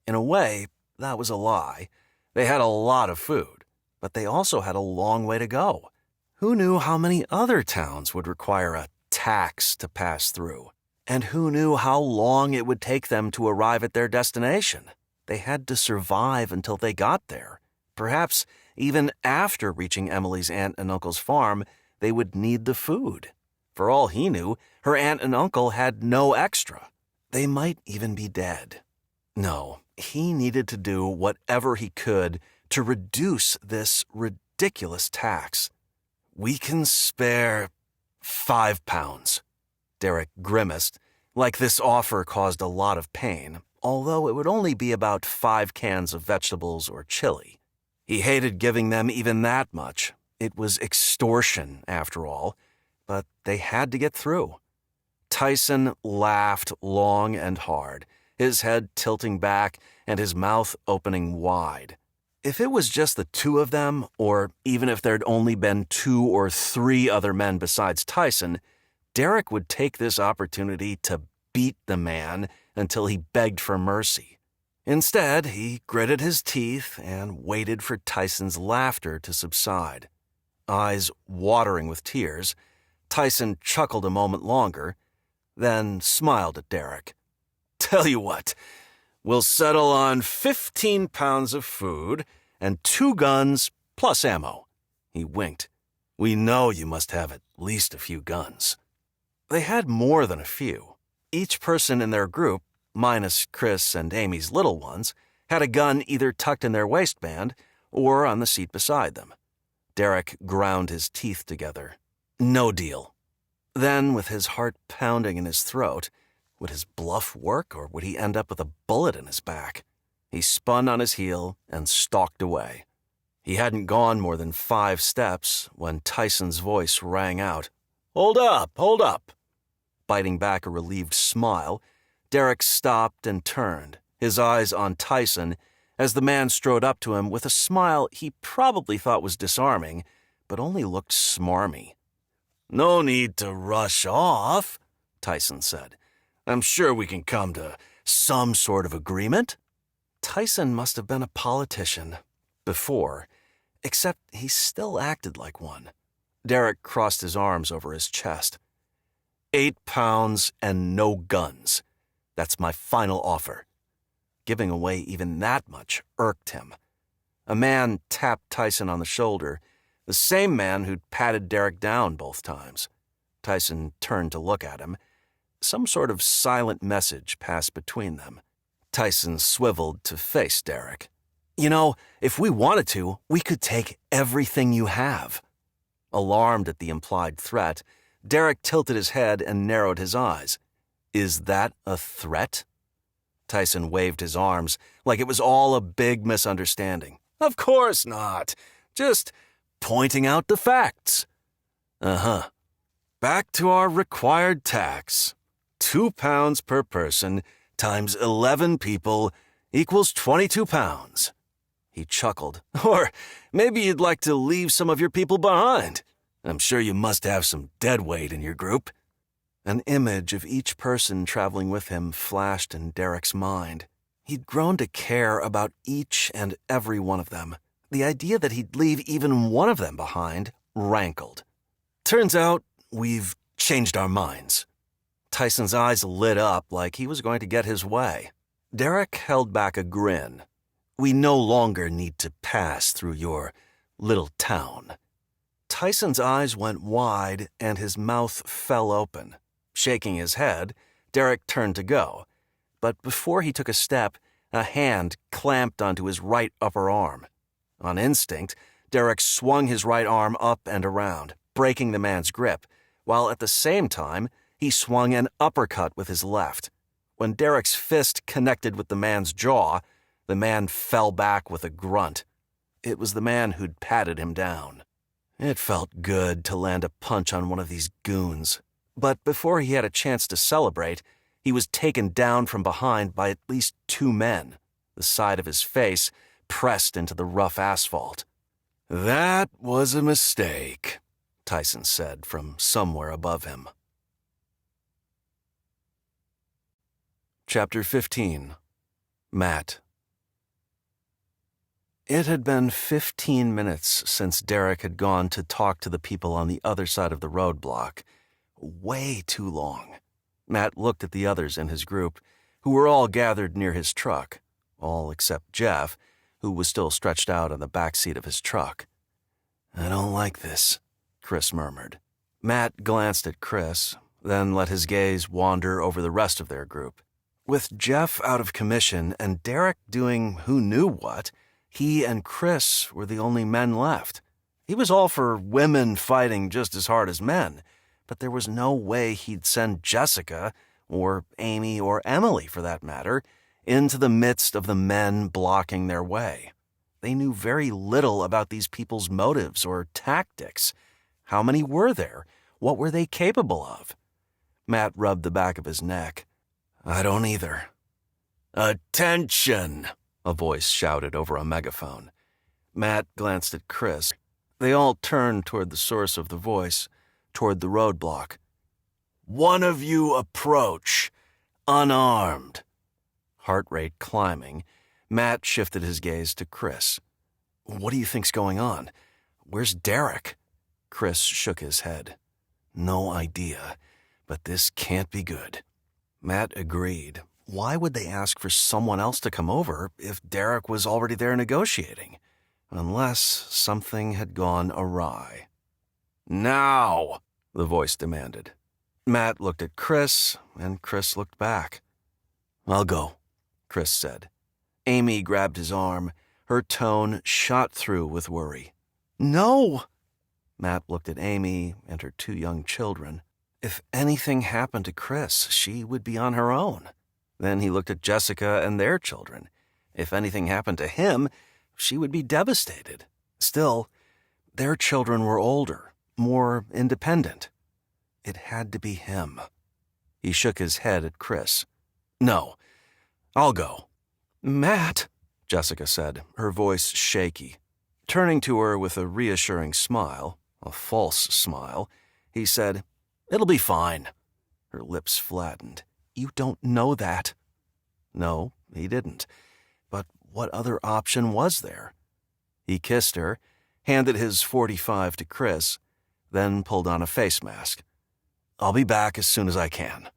In a way, that was a lie. They had a lot of food, but they also had a long way to go. Who knew how many other towns would require a tax to pass through? And who knew how long it would take them to arrive at their destination? They had to survive until they got there. Perhaps even after reaching Emily's aunt and uncle's farm, they would need the food. For all he knew, her aunt and uncle had no extra. They might even be dead. No, he needed to do whatever he could to reduce this ridiculous tax. "We can spare 5 pounds. Derrick grimaced, like this offer caused a lot of pain, although it would only be about 5 cans of vegetables or chili. He hated giving them even that much. It was extortion, after all, but they had to get through. Tyson laughed long and hard, his head tilting back and his mouth opening wide. If it was just the 2 of them, or even if there'd only been 2 or 3 other men besides Tyson, Derrick would take this opportunity to beat the man until he begged for mercy. Instead, he gritted his teeth and waited for Tyson's laughter to subside. Eyes watering with tears, Tyson chuckled a moment longer, then smiled at Derrick. "Tell you what, we'll settle on 15 pounds of food and 2 guns plus ammo." He winked. "We know you must have at least a few guns." They had more than a few. Each person in their group, minus Chris and Amy's little ones, had a gun either tucked in their waistband or on the seat beside them. Derrick ground his teeth together. No deal. Then, with his heart pounding in his throat, would his bluff work, or would he end up with a bullet in his back? He spun on his heel and stalked away. He hadn't gone more than 5 steps when Tyson's voice rang out. "Hold up, hold up." Biting back a relieved smile, Derrick stopped and turned, his eyes on Tyson, as the man strode up to him with a smile he probably thought was disarming, but only looked smarmy. "No need to rush off," Tyson said. "I'm sure we can come to some sort of agreement." Tyson must have been a politician before, except he still acted like one. Derrick crossed his arms over his chest. 8 pounds and no guns. That's my final offer. Giving away even that much irked him. A man tapped Tyson on the shoulder, the same man who'd patted Derrick down both times. Tyson turned to look at him. Some sort of silent message passed between them. Tyson swiveled to face Derrick. "You know, if we wanted to, we could take everything you have." Alarmed at the implied threat, Derrick tilted his head and narrowed his eyes. "Is that a threat?" Tyson waved his arms like it was all a big misunderstanding. "Of course not. Just pointing out the facts." "Uh-huh. Back to our required tax. 2 pounds per person times 11 people equals 22 pounds. He chuckled. "Or maybe you'd like to leave some of your people behind. I'm sure you must have some dead weight in your group." An image of each person traveling with him flashed in Derrick's mind. He'd grown to care about each and every one of them. The idea that he'd leave even one of them behind rankled. "Turns out we've changed our minds." Tyson's eyes lit up like he was going to get his way. Derrick held back a grin. "We no longer need to pass through your little town." Tyson's eyes went wide and his mouth fell open. Shaking his head, Derrick turned to go. But before he took a step, a hand clamped onto his right upper arm. On instinct, Derrick swung his right arm up and around, breaking the man's grip, while at the same time, he swung an uppercut with his left. When Derrick's fist connected with the man's jaw, the man fell back with a grunt. It was the man who'd patted him down. It felt good to land a punch on one of these goons. But before he had a chance to celebrate, he was taken down from behind by at least 2 men, the side of his face pressed into the rough asphalt. "That was a mistake," Tyson said from somewhere above him. Chapter 15. Matt. It had been 15 minutes since Derrick had gone to talk to the people on the other side of the roadblock. Way too long. Matt looked at the others in his group, who were all gathered near his truck, all except Jeff, who was still stretched out on the back seat of his truck. "I don't like this," Chris murmured. Matt glanced at Chris, then let his gaze wander over the rest of their group. With Jeff out of commission and Derrick doing who knew what, he and Chris were the only men left. He was all for women fighting just as hard as men, but there was no way he'd send Jessica, or Amy or Emily for that matter, into the midst of the men blocking their way. They knew very little about these people's motives or tactics. How many were there? What were they capable of? Matt rubbed the back of his neck. "I don't either." "Attention!" a voice shouted over a megaphone. Matt glanced at Chris. They all turned toward the source of the voice, toward the roadblock. "One of you approach, unarmed." Heart rate climbing, Matt shifted his gaze to Chris. "What do you think's going on? Where's Derrick?" Chris shook his head. "No idea, but this can't be good." Matt agreed. Why would they ask for someone else to come over if Derrick was already there negotiating? Unless something had gone awry. "Now!" the voice demanded. Matt looked at Chris, and Chris looked back. "I'll go," Chris said. Amy grabbed his arm. Her tone shot through with worry. "No!" Matt looked at Amy and her 2 young children. If anything happened to Chris, she would be on her own. Then he looked at Jessica and their children. If anything happened to him, she would be devastated. Still, their children were older, more independent. It had to be him. He shook his head at Chris. "No, I'll go." "Matt," Jessica said, her voice shaky. Turning to her with a reassuring smile, a false smile, he said, "It'll be fine." Her lips flattened. "You don't know that." No, he didn't. But what other option was there? He kissed her, handed his .45 to Chris, then pulled on a face mask. "I'll be back as soon as I can."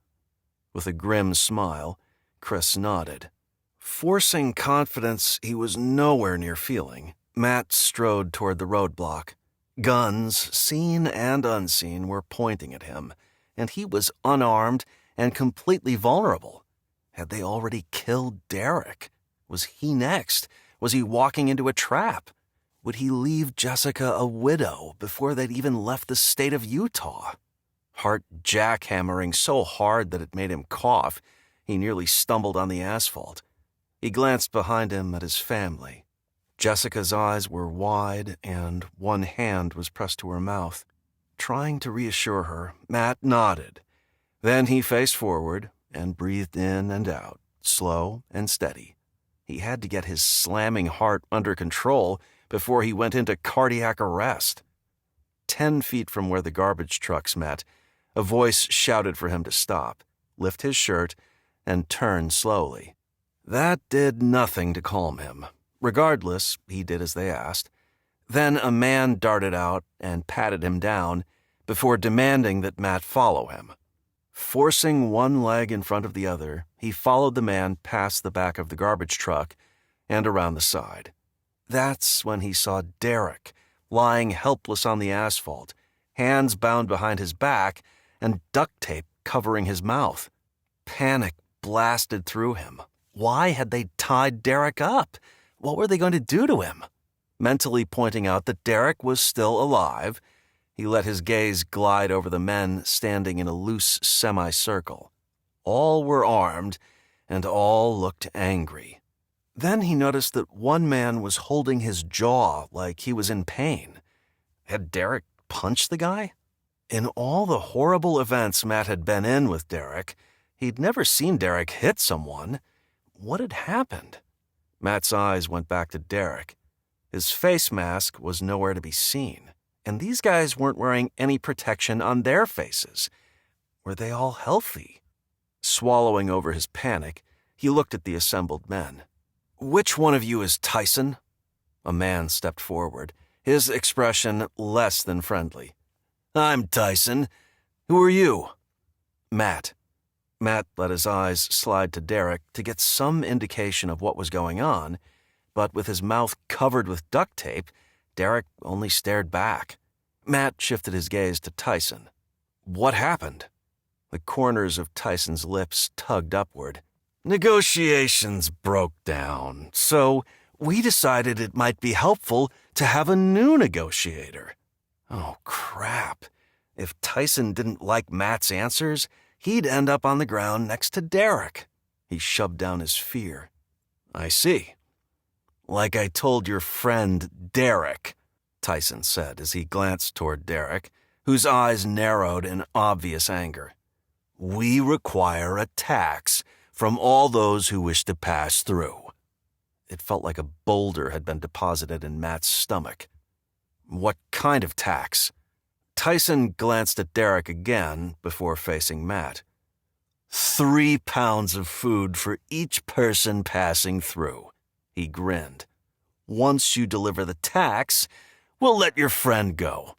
With a grim smile, Chris nodded. Forcing confidence he was nowhere near feeling, Matt strode toward the roadblock. Guns, seen and unseen, were pointing at him, and he was unarmed and completely vulnerable. Had they already killed Derrick? Was he next? Was he walking into a trap? Would he leave Jessica a widow before they'd even left the state of Utah? Heart jackhammering so hard that it made him cough, he nearly stumbled on the asphalt. He glanced behind him at his family. Jessica's eyes were wide, and one hand was pressed to her mouth. Trying to reassure her, Matt nodded. Then he faced forward and breathed in and out, slow and steady. He had to get his slamming heart under control before he went into cardiac arrest. 10 feet from where the garbage trucks met, a voice shouted for him to stop, lift his shirt, and turn slowly. That did nothing to calm him. Regardless, he did as they asked. Then a man darted out and patted him down before demanding that Matt follow him. Forcing one leg in front of the other, he followed the man past the back of the garbage truck and around the side. That's when he saw Derrick lying helpless on the asphalt, hands bound behind his back and duct tape covering his mouth. Panic blasted through him. Why had they tied Derrick up? What were they going to do to him? Mentally pointing out that Derrick was still alive, he let his gaze glide over the men standing in a loose semicircle. All were armed, and all looked angry. Then he noticed that one man was holding his jaw like he was in pain. Had Derrick punched the guy? In all the horrible events Matt had been in with Derrick, he'd never seen Derrick hit someone. What had happened? Matt's eyes went back to Derrick. His face mask was nowhere to be seen, and these guys weren't wearing any protection on their faces. Were they all healthy? Swallowing over his panic, he looked at the assembled men. "Which one of you is Tyson?" A man stepped forward, his expression less than friendly. "I'm Tyson. Who are you?" "Matt." Matt let his eyes slide to Derrick to get some indication of what was going on, but with his mouth covered with duct tape, Derrick only stared back. Matt shifted his gaze to Tyson. "What happened?" The corners of Tyson's lips tugged upward. "Negotiations broke down, so we decided it might be helpful to have a new negotiator." Oh, crap. If Tyson didn't like Matt's answers, he'd end up on the ground next to Derrick. He shoved down his fear. "I see. Like I told your friend Derrick," Tyson said as he glanced toward Derrick, whose eyes narrowed in obvious anger. "We require a tax from all those who wish to pass through." It felt like a boulder had been deposited in Matt's stomach. "What kind of tax?" Tyson glanced at Derrick again before facing Matt. 3 pounds of food for each person passing through. He grinned. "Once you deliver the tax, we'll let your friend go."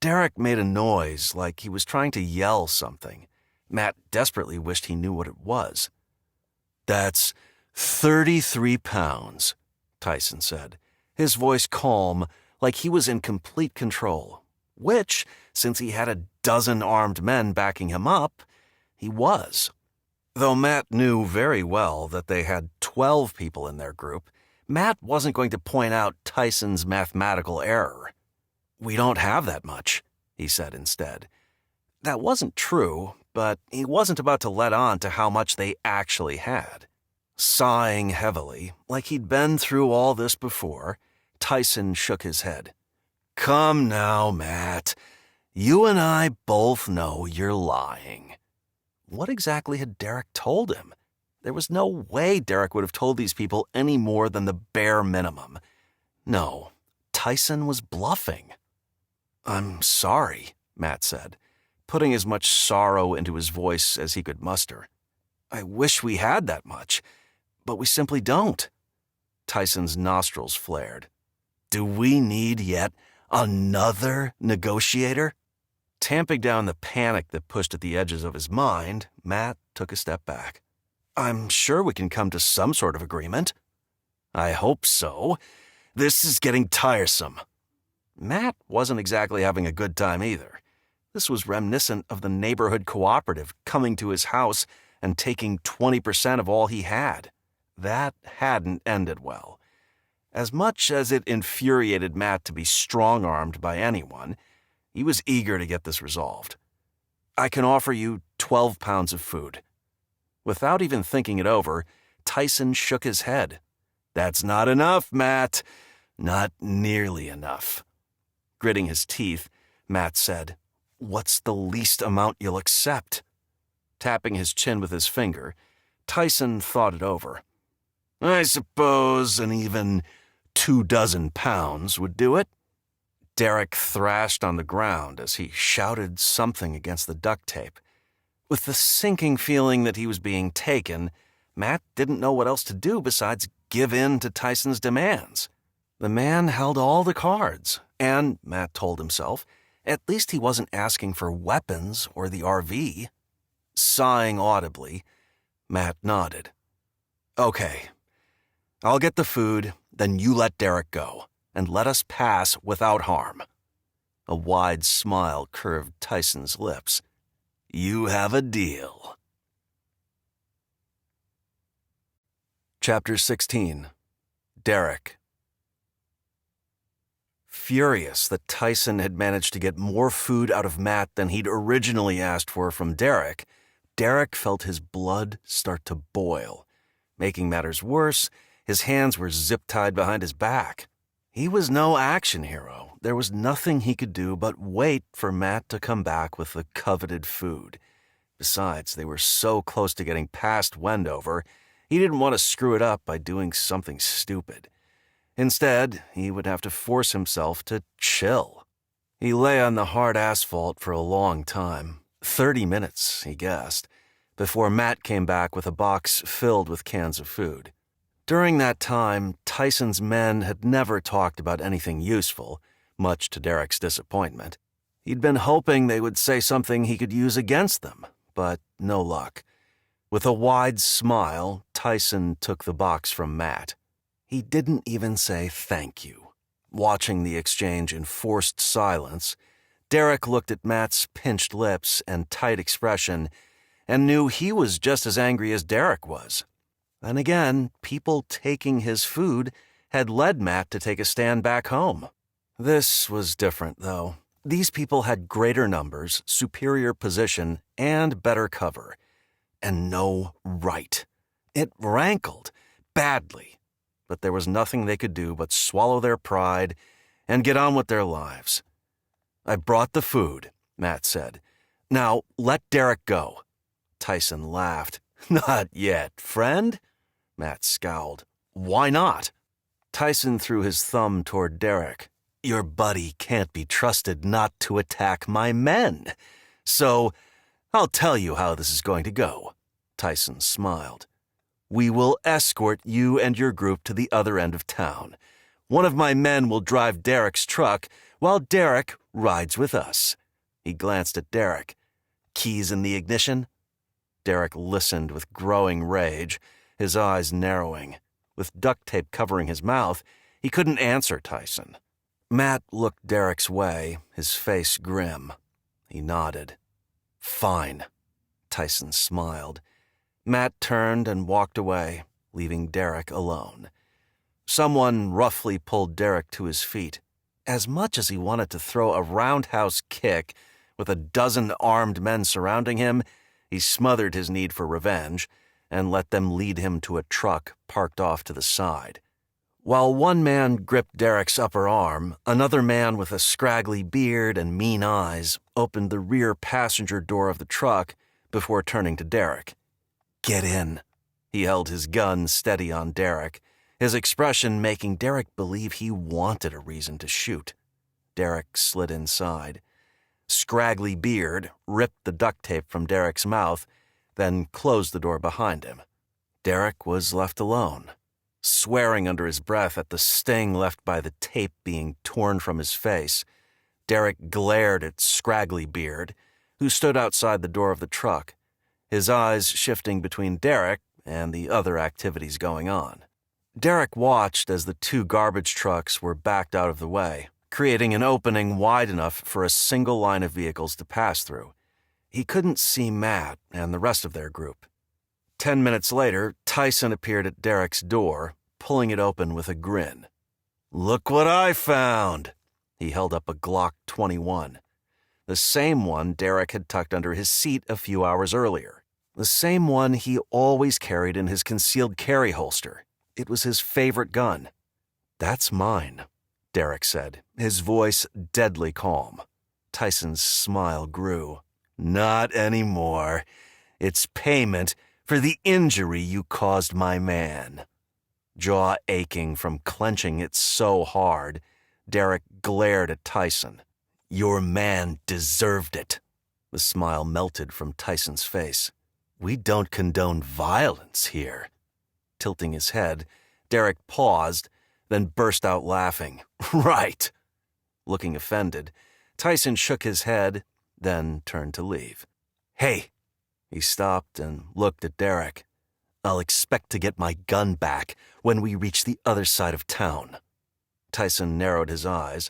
Derrick made a noise like he was trying to yell something. Matt desperately wished he knew what it was. "That's 33 pounds, Tyson said, his voice calm, like he was in complete control, which, since he had a dozen armed men backing him up, he was. Though Matt knew very well that they had 12 people in their group, Matt wasn't going to point out Tyson's mathematical error. "We don't have that much," he said instead. That wasn't true, but he wasn't about to let on to how much they actually had. Sighing heavily, like he'd been through all this before, Tyson shook his head. "Come now, Matt. You and I both know you're lying." What exactly had Derrick told him? There was no way Derrick would have told these people any more than the bare minimum. No, Tyson was bluffing. "I'm sorry," Matt said, putting as much sorrow into his voice as he could muster. "I wish we had that much, but we simply don't." Tyson's nostrils flared. "Do we need yet another negotiator?" Tamping down the panic that pushed at the edges of his mind, Matt took a step back. "I'm sure we can come to some sort of agreement." "I hope so. This is getting tiresome." Matt wasn't exactly having a good time either. This was reminiscent of the neighborhood cooperative coming to his house and taking 20% of all he had. That hadn't ended well. As much as it infuriated Matt to be strong-armed by anyone, he was eager to get this resolved. "I can offer you 12 pounds of food." Without even thinking it over, Tyson shook his head. "That's not enough, Matt. Not nearly enough." Gritting his teeth, Matt said, "What's the least amount you'll accept?" Tapping his chin with his finger, Tyson thought it over. I suppose an even 24 pounds would do it. Derrick thrashed on the ground as he shouted something against the duct tape. With the sinking feeling that he was being taken, Matt didn't know what else to do besides give in to Tyson's demands. The man held all the cards, and, Matt told himself, at least he wasn't asking for weapons or the RV. Sighing audibly, Matt nodded. Okay, I'll get the food, then you let Derrick go, and let us pass without harm. A wide smile curved Tyson's lips. You have a deal. Chapter 16. Derrick. Furious that Tyson had managed to get more food out of Matt than he'd originally asked for from Derrick, Derrick felt his blood start to boil. Making matters worse, his hands were zip-tied behind his back. He was no action hero. There was nothing he could do but wait for Matt to come back with the coveted food. Besides, they were so close to getting past Wendover, he didn't want to screw it up by doing something stupid. Instead, he would have to force himself to chill. He lay on the hard asphalt for a long time, 30 minutes, he guessed, before Matt came back with a box filled with cans of food. During that time, Tyson's men had never talked about anything useful, much to Derrick's disappointment. He'd been hoping they would say something he could use against them, but no luck. With a wide smile, Tyson took the box from Matt. He didn't even say thank you. Watching the exchange in forced silence, Derrick looked at Matt's pinched lips and tight expression and knew he was just as angry as Derrick was. And again, people taking his food had led Matt to take a stand back home. This was different, though. These people had greater numbers, superior position, and better cover. And no right. It rankled badly, but there was nothing they could do but swallow their pride and get on with their lives. I brought the food, Matt said. Now, let Derrick go. Tyson laughed. Not yet, friend. Matt scowled. Why not? Tyson threw his thumb toward Derrick. Your buddy can't be trusted not to attack my men. So, I'll tell you how this is going to go. Tyson smiled. We will escort you and your group to the other end of town. One of my men will drive Derrick's truck while Derrick rides with us. He glanced at Derrick. Keys in the ignition? Derrick listened with growing rage, his eyes narrowing. With duct tape covering his mouth, he couldn't answer Tyson. Matt looked Derrick's way, his face grim. He nodded. Fine. Tyson smiled. Matt turned and walked away, leaving Derrick alone. Someone roughly pulled Derrick to his feet. As much as he wanted to throw a roundhouse kick with a dozen armed men surrounding him, he smothered his need for revenge and let them lead him to a truck parked off to the side. While one man gripped Derrick's upper arm, another man with a scraggly beard and mean eyes opened the rear passenger door of the truck before turning to Derrick. Get in. He held his gun steady on Derrick, his expression making Derrick believe he wanted a reason to shoot. Derrick slid inside. Scraggly Beard ripped the duct tape from Derrick's mouth, then closed the door behind him. Derrick was left alone. Swearing under his breath at the sting left by the tape being torn from his face, Derrick glared at Scraggly Beard, who stood outside the door of the truck, his eyes shifting between Derrick and the other activities going on. Derrick watched as the two garbage trucks were backed out of the way, creating an opening wide enough for a single line of vehicles to pass through. He couldn't see Matt and the rest of their group. 10 minutes later, Tyson appeared at Derrick's door, pulling it open with a grin. Look what I found! He held up a Glock 21. The same one Derrick had tucked under his seat a few hours earlier. The same one he always carried in his concealed carry holster. It was his favorite gun. That's mine, Derrick said, his voice deadly calm. Tyson's smile grew. Not anymore. It's payment for the injury you caused my man. Jaw aching from clenching it so hard, Derrick glared at Tyson. "Your man deserved it." The smile melted from Tyson's face. "We don't condone violence here." Tilting his head, Derrick paused, then burst out laughing. "Right." Looking offended, Tyson shook his head, then turned to leave. "Hey." He stopped and looked at Derrick. "I'll expect to get my gun back when we reach the other side of town." Tyson narrowed his eyes.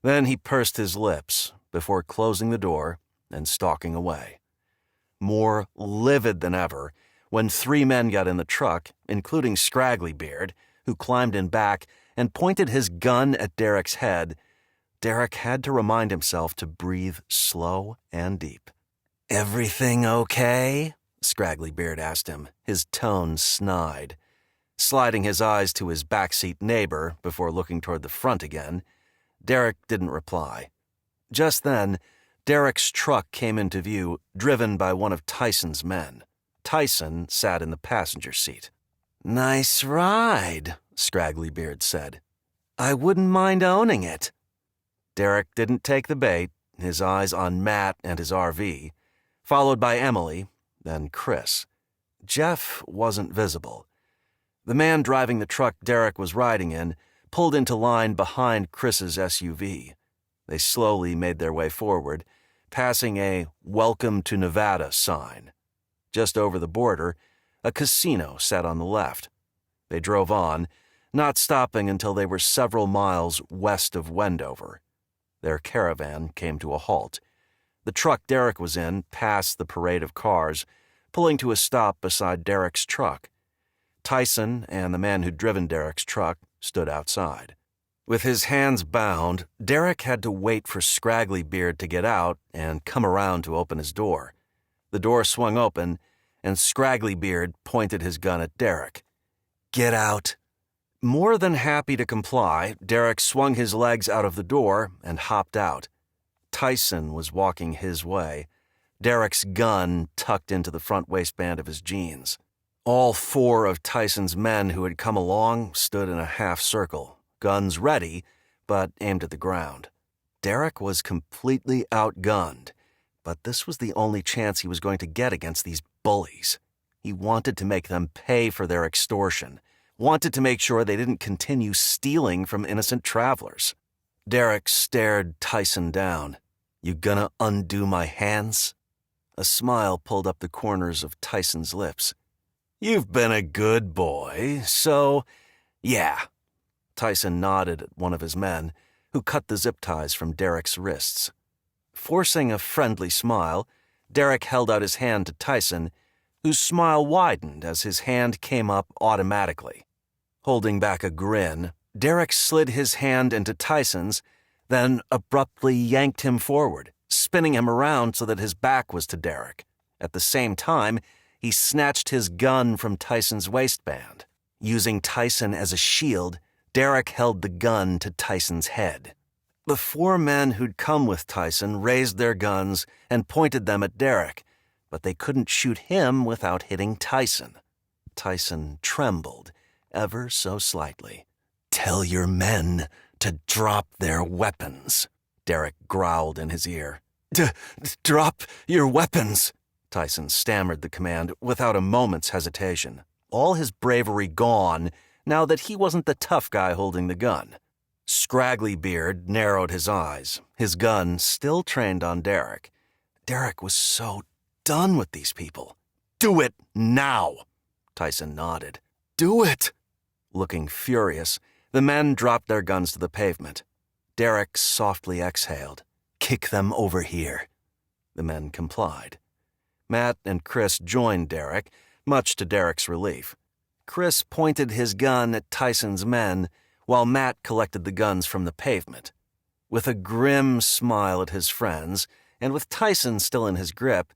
Then he pursed his lips before closing the door and stalking away. More livid than ever, when 3 men got in the truck, including Scragglybeard, who climbed in back and pointed his gun at Derrick's head, Derrick had to remind himself to breathe slow and deep. "Everything okay?" Scragglybeard asked him, his tone snide. Sliding his eyes to his backseat neighbor before looking toward the front again, Derrick didn't reply. Just then, Derrick's truck came into view, driven by one of Tyson's men. Tyson sat in the passenger seat. "Nice ride," Scragglybeard said. "I wouldn't mind owning it." Derrick didn't take the bait, his eyes on Matt and his RV, followed by Emily, then Chris. Jeff wasn't visible. The man driving the truck Derrick was riding in pulled into line behind Chris's SUV. They slowly made their way forward, passing a "Welcome to Nevada" sign. Just over the border, a casino sat on the left. They drove on, not stopping until they were several miles west of Wendover. Their caravan came to a halt. The truck Derrick was in passed the parade of cars, pulling to a stop beside Derrick's truck. Tyson and the man who'd driven Derrick's truck stood outside. With his hands bound, Derrick had to wait for Scragglybeard to get out and come around to open his door. The door swung open, and Scragglybeard pointed his gun at Derrick. "Get out." More than happy to comply, Derrick swung his legs out of the door and hopped out. Tyson was walking his way, Derrick's gun tucked into the front waistband of his jeans. All 4 of Tyson's men who had come along stood in a half circle, guns ready, but aimed at the ground. Derrick was completely outgunned, but this was the only chance he was going to get against these bullies. He wanted to make them pay for their extortion, wanted to make sure they didn't continue stealing from innocent travelers. Derrick stared Tyson down. "You gonna undo my hands?" A smile pulled up the corners of Tyson's lips. "You've been a good boy, so, yeah." Tyson nodded at one of his men, who cut the zip ties from Derrick's wrists. Forcing a friendly smile, Derrick held out his hand to Tyson, whose smile widened as his hand came up automatically. Holding back a grin, Derrick slid his hand into Tyson's, then abruptly yanked him forward, spinning him around so that his back was to Derrick. At the same time, he snatched his gun from Tyson's waistband. Using Tyson as a shield, Derrick held the gun to Tyson's head. The 4 men who'd come with Tyson raised their guns and pointed them at Derrick, but they couldn't shoot him without hitting Tyson. Tyson trembled, ever so slightly. "Tell your men to drop their weapons," Derrick growled in his ear. Drop your weapons," Tyson stammered the command without a moment's hesitation, all his bravery gone now that he wasn't the tough guy holding the gun. Scragglybeard narrowed his eyes, his gun still trained on Derrick. Derrick was so done with these people. "Do it now," Tyson nodded. "Do it." Looking furious, the men dropped their guns to the pavement. Derrick softly exhaled. "Kick them over here." The men complied. Matt and Chris joined Derrick, much to Derrick's relief. Chris pointed his gun at Tyson's men, while Matt collected the guns from the pavement. With a grim smile at his friends, and with Tyson still in his grip,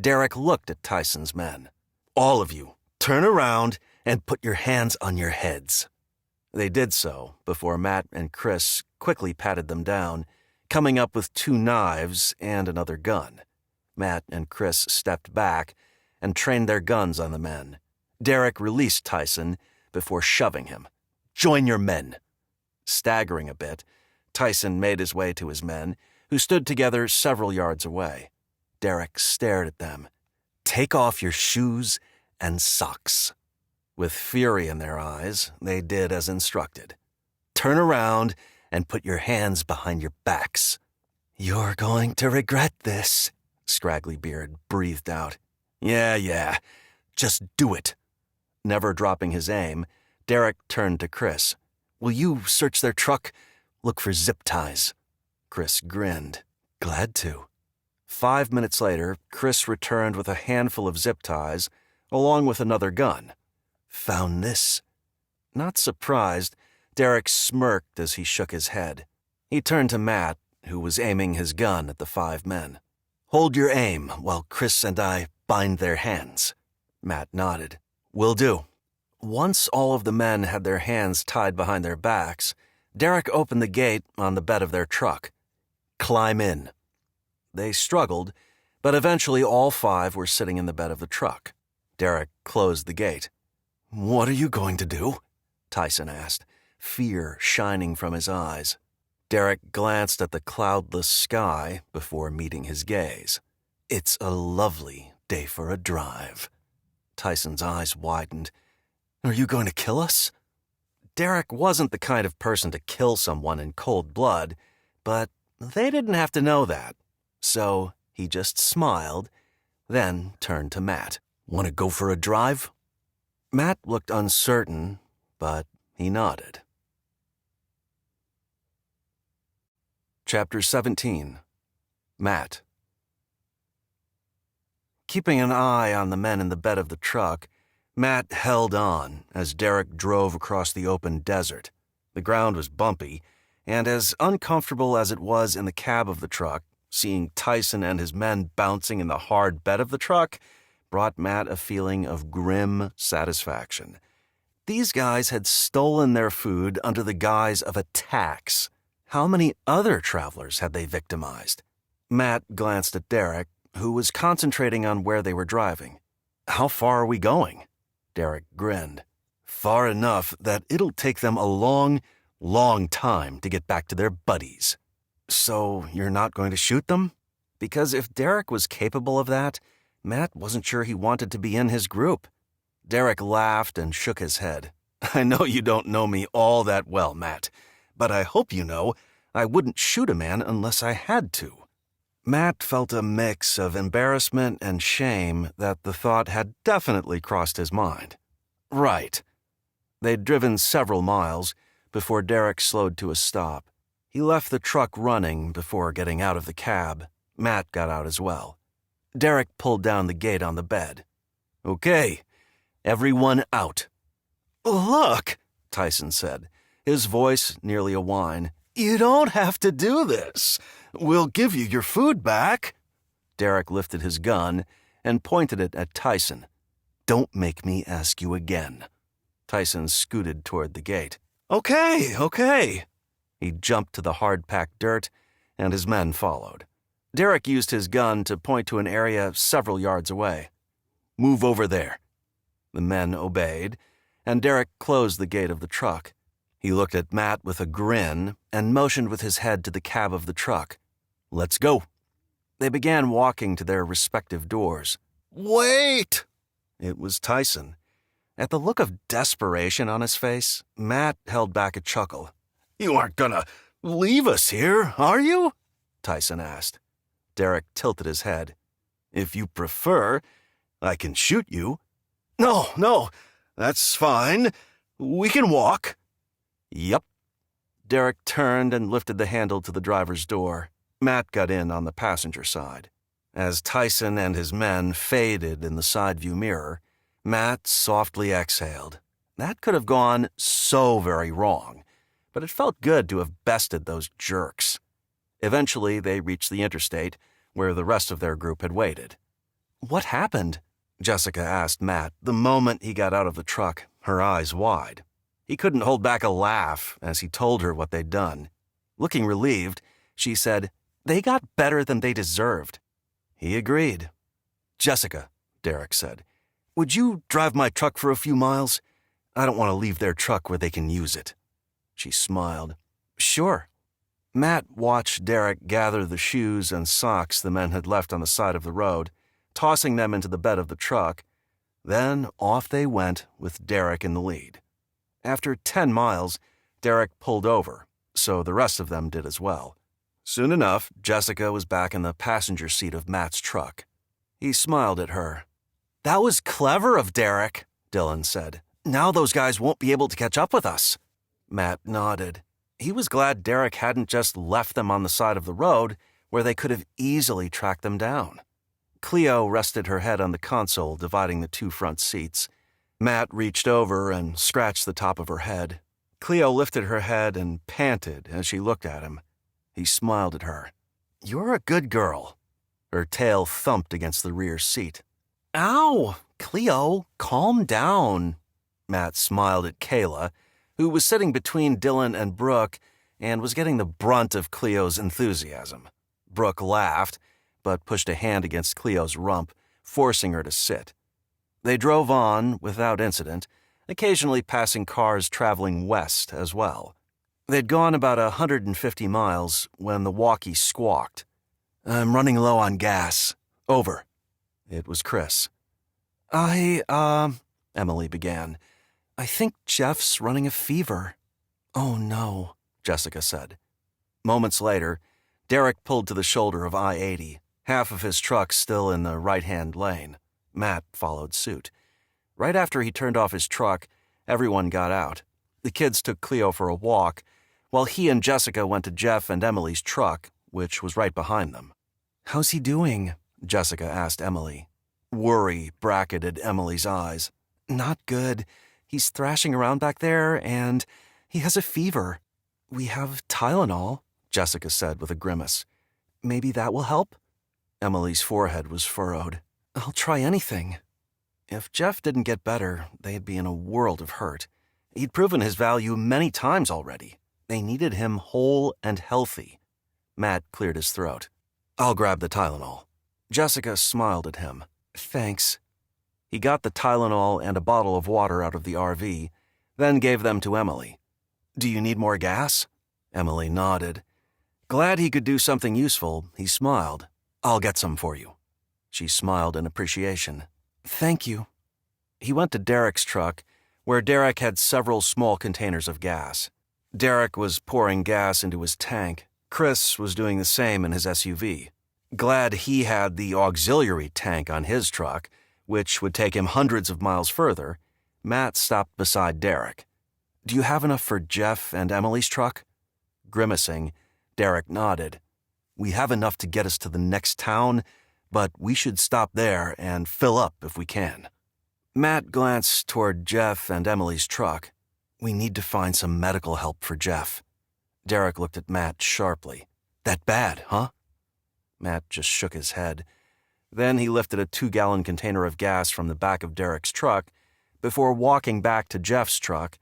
Derrick looked at Tyson's men. "All of you, turn around and put your hands on your heads." They did so before Matt and Chris quickly patted them down, coming up with 2 knives and another gun. Matt and Chris stepped back and trained their guns on the men. Derrick released Tyson, before shoving him. "Join your men." Staggering a bit, Tyson made his way to his men, who stood together several yards away. Derrick stared at them. "Take off your shoes and socks." With fury in their eyes, they did as instructed. "Turn around and put your hands behind your backs." "You're going to regret this," Scragglybeard breathed out. Yeah, just do it." Never dropping his aim, Derrick turned to Chris. "Will you search their truck? Look for zip ties." Chris grinned. "Glad to." 5 minutes later, Chris returned with a handful of zip ties, along with another gun. "Found this." Not surprised, Derrick smirked as he shook his head. He turned to Matt, who was aiming his gun at the 5 men. "Hold your aim while Chris and I bind their hands." Matt nodded. "Will do." Once all of the men had their hands tied behind their backs, Derrick opened the gate on the bed of their truck. "Climb in." They struggled, but eventually all 5 were sitting in the bed of the truck. Derrick closed the gate. "What are you going to do?" Tyson asked, fear shining from his eyes. Derrick glanced at the cloudless sky before meeting his gaze. "It's a lovely day for a drive." Tyson's eyes widened. "Are you going to kill us?" Derrick wasn't the kind of person to kill someone in cold blood, but they didn't have to know that. So he just smiled, then turned to Matt. "Want to go for a drive?" Matt looked uncertain, but he nodded. Chapter 17. Matt. Keeping an eye on the men in the bed of the truck, Matt held on as Derrick drove across the open desert. The ground was bumpy, and as uncomfortable as it was in the cab of the truck, seeing Tyson and his men bouncing in the hard bed of the truck brought Matt a feeling of grim satisfaction. These guys had stolen their food under the guise of a tax. How many other travelers had they victimized? Matt glanced at Derrick, who was concentrating on where they were driving. "How far are we going?" Derrick grinned. "Far enough that it'll take them a long, long time to get back to their buddies." "So you're not going to shoot them?" Because if Derrick was capable of that, Matt wasn't sure he wanted to be in his group. Derrick laughed and shook his head. "I know you don't know me all that well, Matt, but I hope you know I wouldn't shoot a man unless I had to." Matt felt a mix of embarrassment and shame that the thought had definitely crossed his mind. Right. They'd driven several miles before Derrick slowed to a stop. He left the truck running before getting out of the cab. Matt got out as well. Derrick pulled down the gate on the bed. "Okay, everyone out." "Look," Tyson said, his voice nearly a whine. "You don't have to do this. We'll give you your food back." Derrick lifted his gun and pointed it at Tyson. "Don't make me ask you again." Tyson scooted toward the gate. Okay. He jumped to the hard-packed dirt, and his men followed. Derrick used his gun to point to an area several yards away. "Move over there." The men obeyed, and Derrick closed the gate of the truck. He looked at Matt with a grin and motioned with his head to the cab of the truck. "Let's go." They began walking to their respective doors. "Wait!" It was Tyson. At the look of desperation on his face, Matt held back a chuckle. "You aren't gonna leave us here, are you?" Tyson asked. Derrick tilted his head. "If you prefer, I can shoot you." No, that's fine. We can walk." "Yep." Derrick turned and lifted the handle to the driver's door. Matt got in on the passenger side. As Tyson and his men faded in the side view mirror, Matt softly exhaled. That could have gone so very wrong, but it felt good to have bested those jerks. Eventually, they reached the interstate, where the rest of their group had waited. "What happened?" Jessica asked Matt the moment he got out of the truck, her eyes wide. He couldn't hold back a laugh as he told her what they'd done. Looking relieved, she said, "They got better than they deserved." He agreed. "Jessica," Derrick said, "would you drive my truck for a few miles? I don't want to leave their truck where they can use it." She smiled. "Sure." Matt watched Derrick gather the shoes and socks the men had left on the side of the road, tossing them into the bed of the truck. Then off they went with Derrick in the lead. After 10 miles, Derrick pulled over, so the rest of them did as well. Soon enough, Jessica was back in the passenger seat of Matt's truck. He smiled at her. "That was clever of Derrick," Dylan said. "Now those guys won't be able to catch up with us." Matt nodded. He was glad Derrick hadn't just left them on the side of the road, where they could have easily tracked them down. Cleo rested her head on the console dividing the 2 front seats. Matt reached over and scratched the top of her head. Cleo lifted her head and panted as she looked at him. He smiled at her. "You're a good girl." Her tail thumped against the rear seat. "Ow! Cleo, calm down." Matt smiled at Kayla, who was sitting between Dylan and Brooke and was getting the brunt of Cleo's enthusiasm. Brooke laughed, but pushed a hand against Cleo's rump, forcing her to sit. They drove on without incident, occasionally passing cars traveling west as well. They'd gone about 150 miles when the walkie squawked. "I'm running low on gas. Over." It was Chris. Emily began. "I think Jeff's running a fever." "Oh, no," Jessica said. Moments later, Derrick pulled to the shoulder of I-80, half of his truck still in the right-hand lane. Matt followed suit. Right after he turned off his truck, everyone got out. The kids took Cleo for a walk, while he and Jessica went to Jeff and Emily's truck, which was right behind them. "How's he doing?" Jessica asked Emily. Worry bracketed Emily's eyes. "Not good. He's thrashing around back there, and he has a fever." "We have Tylenol," Jessica said with a grimace. "Maybe that will help?" Emily's forehead was furrowed. "I'll try anything." If Jeff didn't get better, they'd be in a world of hurt. He'd proven his value many times already. They needed him whole and healthy. Matt cleared his throat. "I'll grab the Tylenol." Jessica smiled at him. "Thanks." He got the Tylenol and a bottle of water out of the RV, then gave them to Emily. "Do you need more gas?" Emily nodded. Glad he could do something useful, he smiled. "I'll get some for you." She smiled in appreciation. "Thank you." He went to Derrick's truck, where Derrick had several small containers of gas. Derrick was pouring gas into his tank. Chris was doing the same in his SUV. Glad he had the auxiliary tank on his truck, which would take him hundreds of miles further, Matt stopped beside Derrick. "Do you have enough for Jeff and Emily's truck?" Grimacing, Derrick nodded. "We have enough to get us to the next town, but we should stop there and fill up if we can." Matt glanced toward Jeff and Emily's truck. "We need to find some medical help for Jeff." Derrick looked at Matt sharply. "That bad, huh?" Matt just shook his head. Then he lifted a 2-gallon container of gas from the back of Derrick's truck before walking back to Jeff's truck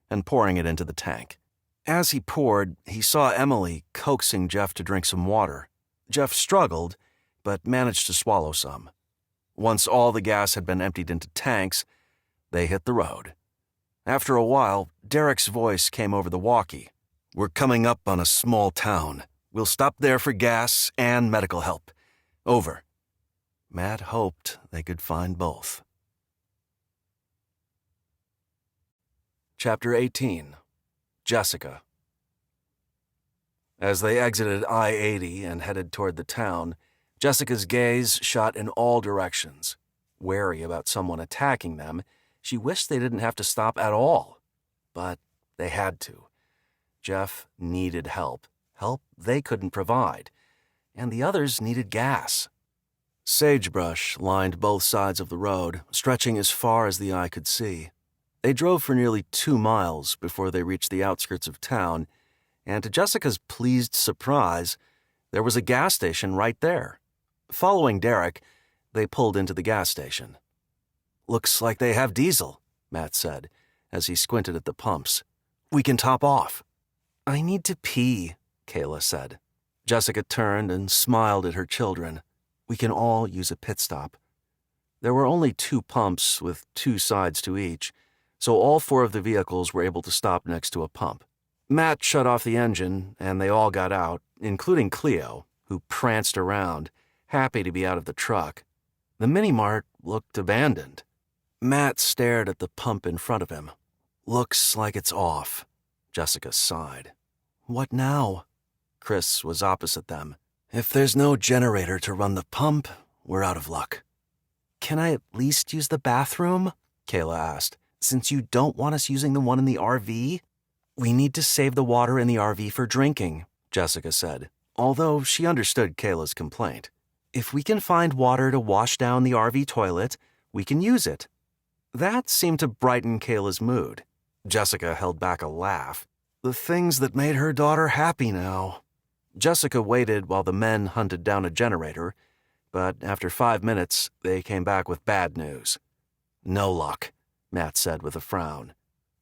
and pouring it into the tank. As he poured, he saw Emily coaxing Jeff to drink some water. Jeff struggled, but managed to swallow some. Once all the gas had been emptied into tanks, they hit the road. After a while, Derrick's voice came over the walkie. "We're coming up on a small town. We'll stop there for gas and medical help. Over." Matt hoped they could find both. Chapter 18. Jessica. As they exited I-80 and headed toward the town, Jessica's gaze shot in all directions. Wary about someone attacking them, she wished they didn't have to stop at all. But they had to. Jeff needed help they couldn't provide, and the others needed gas. Sagebrush lined both sides of the road, stretching as far as the eye could see. They drove for nearly 2 miles before they reached the outskirts of town, and to Jessica's pleased surprise, there was a gas station right there. Following Derrick, they pulled into the gas station. "Looks like they have diesel," Matt said, as he squinted at the pumps. "We can top off." "I need to pee," Kayla said. Jessica turned and smiled at her children. "We can all use a pit stop." There were only 2 pumps with 2 sides to each, so all 4 of the vehicles were able to stop next to a pump. Matt shut off the engine, and they all got out, including Cleo, who pranced around, happy to be out of the truck. The mini-mart looked abandoned. Matt stared at the pump in front of him. "Looks like it's off." Jessica sighed. "What now?" Chris was opposite them. "If there's no generator to run the pump, we're out of luck." "Can I at least use the bathroom?" Kayla asked, "since you don't want us using the one in the RV?" "We need to save the water in the RV for drinking," Jessica said, although she understood Kayla's complaint. "If we can find water to wash down the RV toilet, we can use it." That seemed to brighten Kayla's mood. Jessica held back a laugh. The things that made her daughter happy now. Jessica waited while the men hunted down a generator, but after 5 minutes, they came back with bad news. "No luck," Matt said with a frown.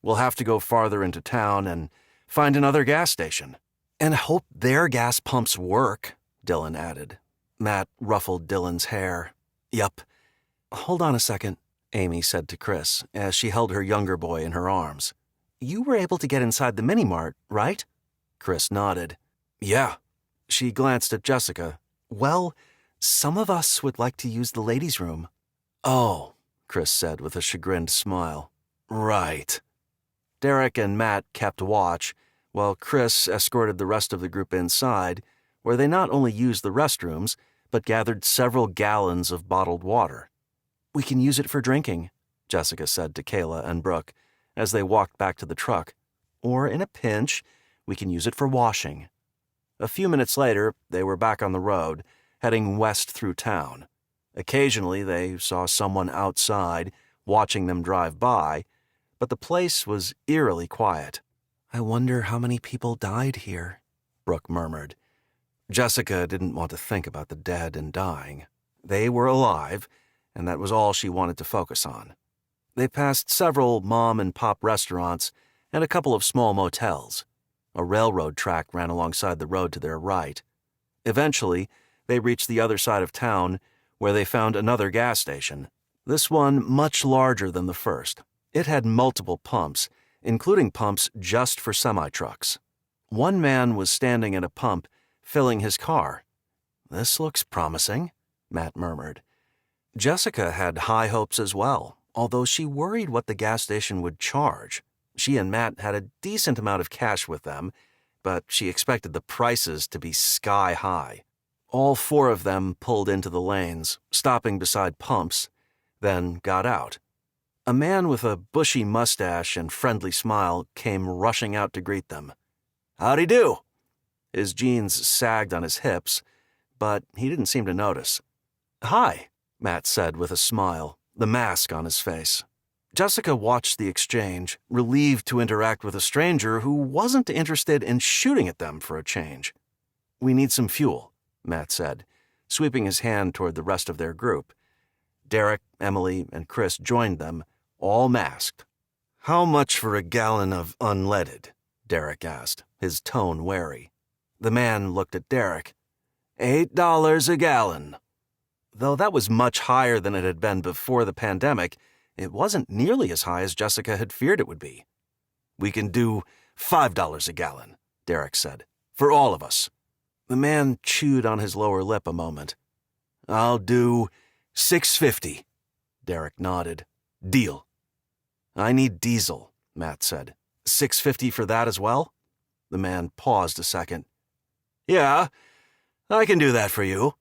"We'll have to go farther into town and find another gas station." "And hope their gas pumps work," Dylan added. Matt ruffled Dylan's hair. "Yup. Hold on a second," Amy said to Chris as she held her younger boy in her arms. "You were able to get inside the mini-mart, right?" Chris nodded. "Yeah." She glanced at Jessica. "Well, some of us would like to use the ladies' room." "Oh," Chris said with a chagrined smile. "Right." Derrick and Matt kept watch, while Chris escorted the rest of the group inside, where they not only used the restrooms, but gathered several gallons of bottled water. "We can use it for drinking," Jessica said to Kayla and Brooke as they walked back to the truck. "Or in a pinch, we can use it for washing." A few minutes later, they were back on the road, heading west through town. Occasionally, they saw someone outside, watching them drive by, but the place was eerily quiet. "I wonder how many people died here," Brooke murmured. Jessica didn't want to think about the dead and dying. They were alive, and that was all she wanted to focus on. They passed several mom-and-pop restaurants and a couple of small motels. A railroad track ran alongside the road to their right. Eventually, they reached the other side of town, where they found another gas station, this one much larger than the first. It had multiple pumps, including pumps just for semi-trucks. One man was standing at a pump, filling his car. "This looks promising," Matt murmured. Jessica had high hopes as well, although she worried what the gas station would charge. She and Matt had a decent amount of cash with them, but she expected the prices to be sky high. All 4 of them pulled into the lanes, stopping beside pumps, then got out. A man with a bushy mustache and friendly smile came rushing out to greet them. "Howdy do." His jeans sagged on his hips, but he didn't seem to notice. "Hi," Matt said with a smile, the mask on his face. Jessica watched the exchange, relieved to interact with a stranger who wasn't interested in shooting at them for a change. "We need some fuel," Matt said, sweeping his hand toward the rest of their group. Derrick, Emily, and Chris joined them, all masked. "How much for a gallon of unleaded?" Derrick asked, his tone wary. The man looked at Derrick. $8 a gallon. Though that was much higher than it had been before the pandemic, it wasn't nearly as high as Jessica had feared it would be. "We can do $5 a gallon," Derrick said, "for all of us." The man chewed on his lower lip a moment. "I'll do $6.50. Derrick nodded. "Deal." "I need diesel," Matt said. $6.50 for that as well?" The man paused a second. "Yeah, I can do that for you."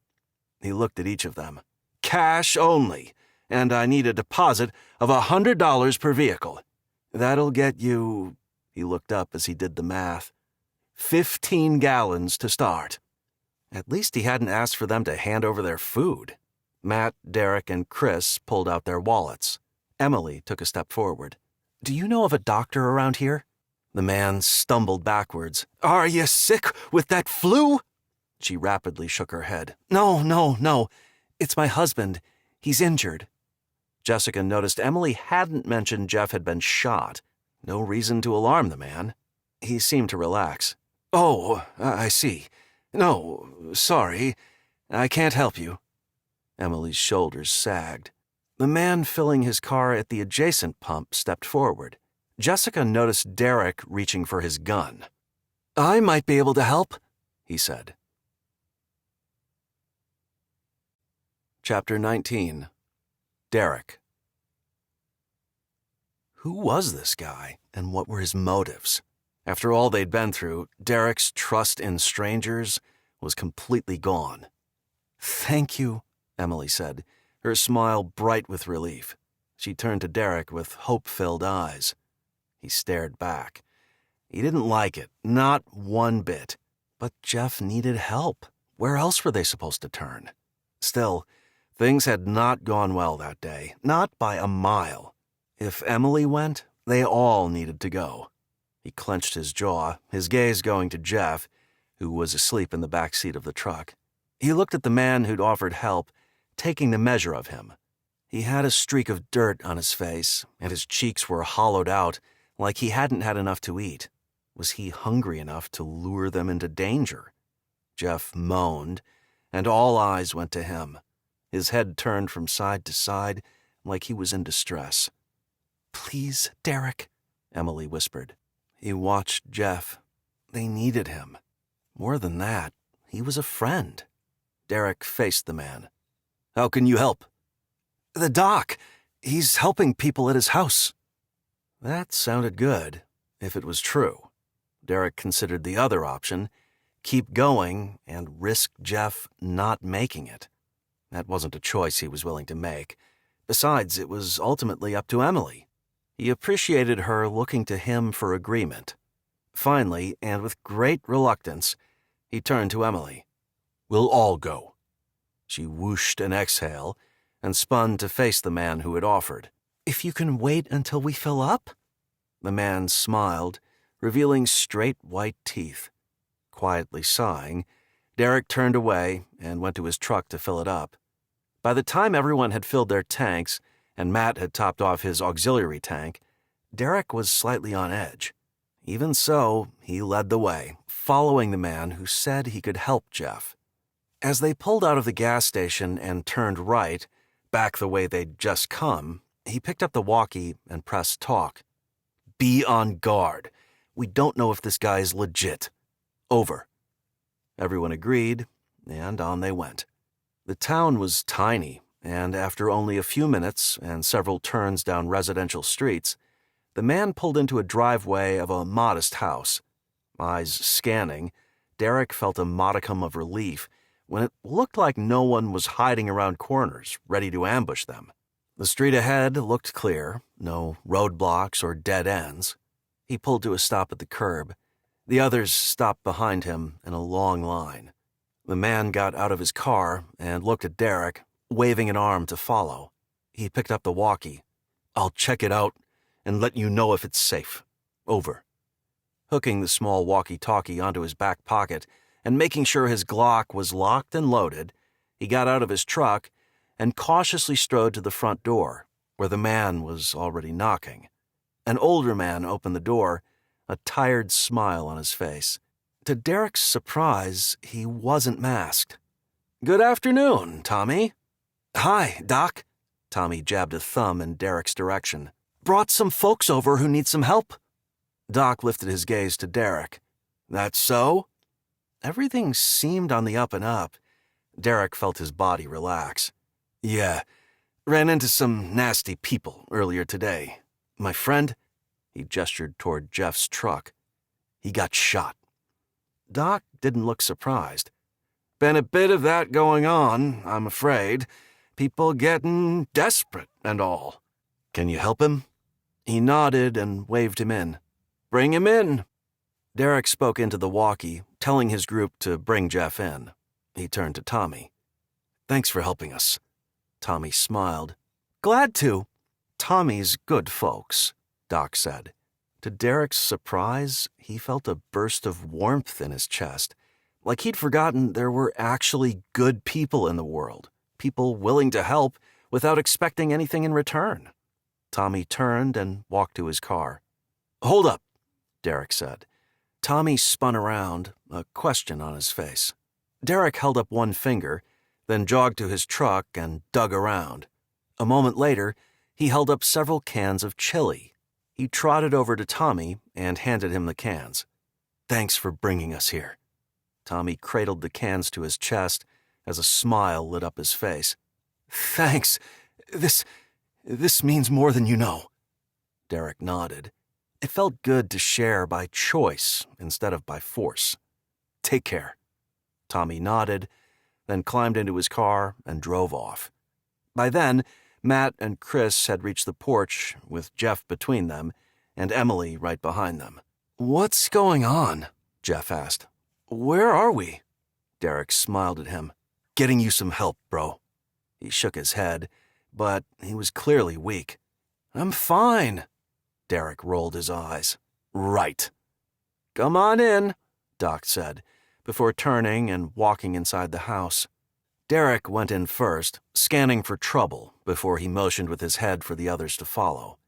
He looked at each of them. "Cash only, and I need a deposit of $100 per vehicle. That'll get you," he looked up as he did the math, 15 gallons to start. At least he hadn't asked for them to hand over their food. Matt, Derrick, and Chris pulled out their wallets. Emily took a step forward. "Do you know of a doctor around here?" The man stumbled backwards. "Are you sick with that flu?" She rapidly shook her head. No. It's my husband. He's injured." Jessica noticed Emily hadn't mentioned Jeff had been shot. No reason to alarm the man. He seemed to relax. "Oh, I see. No, sorry. I can't help you." Emily's shoulders sagged. The man filling his car at the adjacent pump stepped forward. Jessica noticed Derrick reaching for his gun. "I might be able to help," he said. Chapter 19. Derrick. Who was this guy, and what were his motives? After all they'd been through, Derrick's trust in strangers was completely gone. "Thank you," Emily said, her smile bright with relief. She turned to Derrick with hope-filled eyes. He stared back. He didn't like it, not one bit. But Jeff needed help. Where else were they supposed to turn? Still, things had not gone well that day, not by a mile. If Emily went, they all needed to go. He clenched his jaw, his gaze going to Jeff, who was asleep in the back seat of the truck. He looked at the man who'd offered help, taking the measure of him. He had a streak of dirt on his face, and his cheeks were hollowed out like he hadn't had enough to eat. Was he hungry enough to lure them into danger? Jeff moaned, and all eyes went to him. His head turned from side to side like he was in distress. "Please, Derrick," Emily whispered. He watched Jeff. They needed him. More than that, he was a friend. Derrick faced the man. "How can you help?" "The doc. He's helping people at his house." That sounded good, if it was true. Derrick considered the other option, keep going and risk Jeff not making it. That wasn't a choice he was willing to make. Besides, it was ultimately up to Emily. He appreciated her looking to him for agreement. Finally, and with great reluctance, he turned to Emily. "We'll all go." She whooshed an exhale and spun to face the man who had offered. "If you can wait until we fill up?" The man smiled, revealing straight white teeth. Quietly sighing, Derrick turned away and went to his truck to fill it up. By the time everyone had filled their tanks and Matt had topped off his auxiliary tank, Derrick was slightly on edge. Even so, he led the way, following the man who said he could help Jeff. As they pulled out of the gas station and turned right, back the way they'd just come, he picked up the walkie and pressed talk. "Be on guard. We don't know if this guy is legit. Over." Everyone agreed, and on they went. The town was tiny, and after only a few minutes and several turns down residential streets, the man pulled into a driveway of a modest house. Eyes scanning, Derrick felt a modicum of relief when it looked like no one was hiding around corners, ready to ambush them. The street ahead looked clear, no roadblocks or dead ends. He pulled to a stop at the curb. The others stopped behind him in a long line. The man got out of his car and looked at Derrick, waving an arm to follow. He picked up the walkie. "I'll check it out and let you know if it's safe. Over." Hooking the small walkie-talkie onto his back pocket and making sure his Glock was locked and loaded, he got out of his truck and cautiously strode to the front door, where the man was already knocking. An older man opened the door, a tired smile on his face. To Derrick's surprise, he wasn't masked. "Good afternoon, Tommy." "Hi, Doc." Tommy jabbed a thumb in Derrick's direction. "Brought some folks over who need some help." Doc lifted his gaze to Derrick. "That's so?" Everything seemed on the up and up. Derrick felt his body relax. "Yeah, ran into some nasty people earlier today. My friend," he gestured toward Jeff's truck, "he got shot." Doc didn't look surprised. "Been a bit of that going on, I'm afraid. People getting desperate and all. Can you help him?" He nodded and waved him in. "Bring him in." Derrick spoke into the walkie, telling his group to bring Jeff in. He turned to Tommy. "Thanks for helping us." Tommy smiled. "Glad to." "Tommy's good folks," Doc said. To Derrick's surprise, he felt a burst of warmth in his chest, like he'd forgotten there were actually good people in the world, people willing to help without expecting anything in return. Tommy turned and walked to his car. "Hold up," Derrick said. Tommy spun around, a question on his face. Derrick held up one finger, then jogged to his truck and dug around. A moment later, he held up several cans of chili. He trotted over to Tommy and handed him the cans. "Thanks for bringing us here." Tommy cradled the cans to his chest as a smile lit up his face. "Thanks. This means more than you know." Derrick nodded. It felt good to share by choice instead of by force. "Take care." Tommy nodded, then climbed into his car and drove off. By then, Matt and Chris had reached the porch with Jeff between them and Emily right behind them. "What's going on?" Jeff asked. "Where are we?" Derrick smiled at him. "Getting you some help, bro." He shook his head, but he was clearly weak. "I'm fine." Derrick rolled his eyes. "Right." "Come on in," Doc said, before turning and walking inside the house. Derrick went in first, scanning for trouble before he motioned with his head for the others to follow.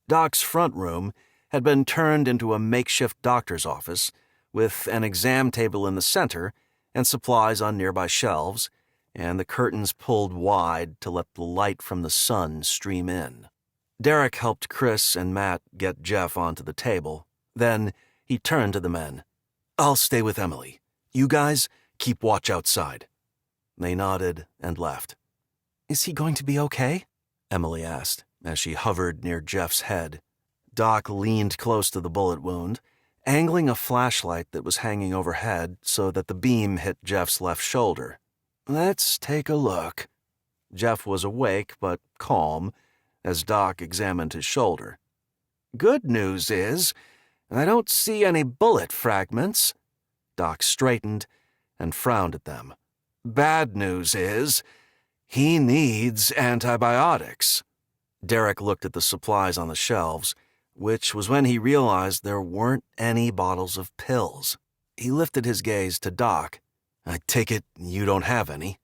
Doc's front room had been turned into a makeshift doctor's office, with an exam table in the center and supplies on nearby shelves, and the curtains pulled wide to let the light from the sun stream in. Derrick helped Chris and Matt get Jeff onto the table. Then he turned to the men. "I'll stay with Emily. You guys keep watch outside." They nodded and left. "Is he going to be okay?" Emily asked as she hovered near Jeff's head. Doc leaned close to the bullet wound, angling a flashlight that was hanging overhead so that the beam hit Jeff's left shoulder. "Let's take a look." Jeff was awake but calm as Doc examined his shoulder. "Good news is, I don't see any bullet fragments." Doc straightened and frowned at them. "Bad news is, he needs antibiotics." Derrick looked at the supplies on the shelves, which was when he realized there weren't any bottles of pills. He lifted his gaze to Doc. "I take it you don't have any?"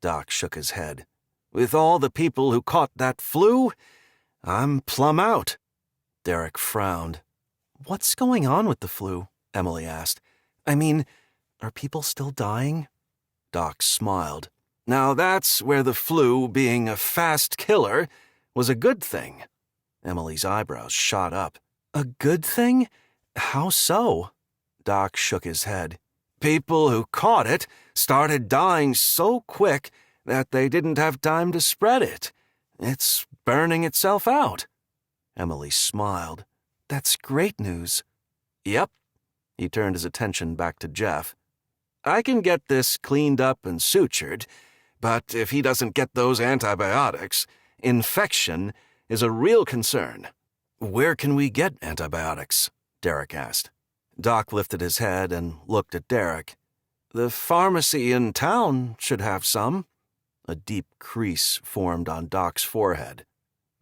Doc shook his head. "With all the people who caught that flu, I'm plumb out." Derrick frowned. "What's going on with the flu?" Emily asked. "I mean, are people still dying?" Doc smiled. "Now that's where the flu being a fast killer was a good thing." Emily's eyebrows shot up. "A good thing? How so?" Doc shook his head. "People who caught it started dying so quick that they didn't have time to spread it. It's burning itself out." Emily smiled. "That's great news." "Yep." He turned his attention back to Jeff. "I can get this cleaned up and sutured, but if he doesn't get those antibiotics, infection is a real concern." "Where can we get antibiotics?" Derrick asked. Doc lifted his head and looked at Derrick. "The pharmacy in town should have some." A deep crease formed on Doc's forehead.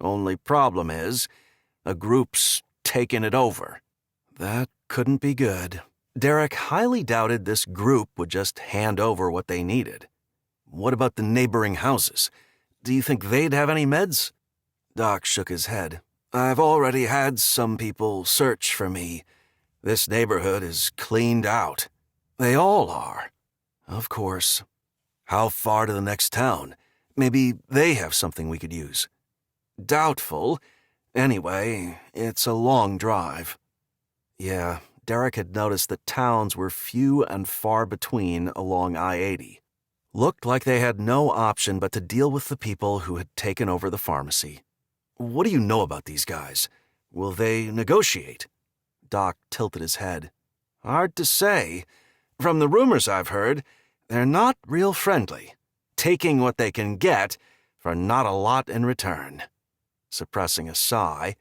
"Only problem is, a group's taken it over." That couldn't be good. Derrick highly doubted this group would just hand over what they needed. "What about the neighboring houses? Do you think they'd have any meds?" Doc shook his head. "I've already had some people search for me. This neighborhood is cleaned out." "They all are." "Of course." "How far to the next town? Maybe they have something we could use." "Doubtful. Anyway, it's a long drive." Yeah, Derrick had noticed that towns were few and far between along I-80. Looked like they had no option but to deal with the people who had taken over the pharmacy. "What do you know about these guys? Will they negotiate?" Doc tilted his head. "Hard to say. From the rumors I've heard, they're not real friendly, taking what they can get for not a lot in return." Suppressing a sigh,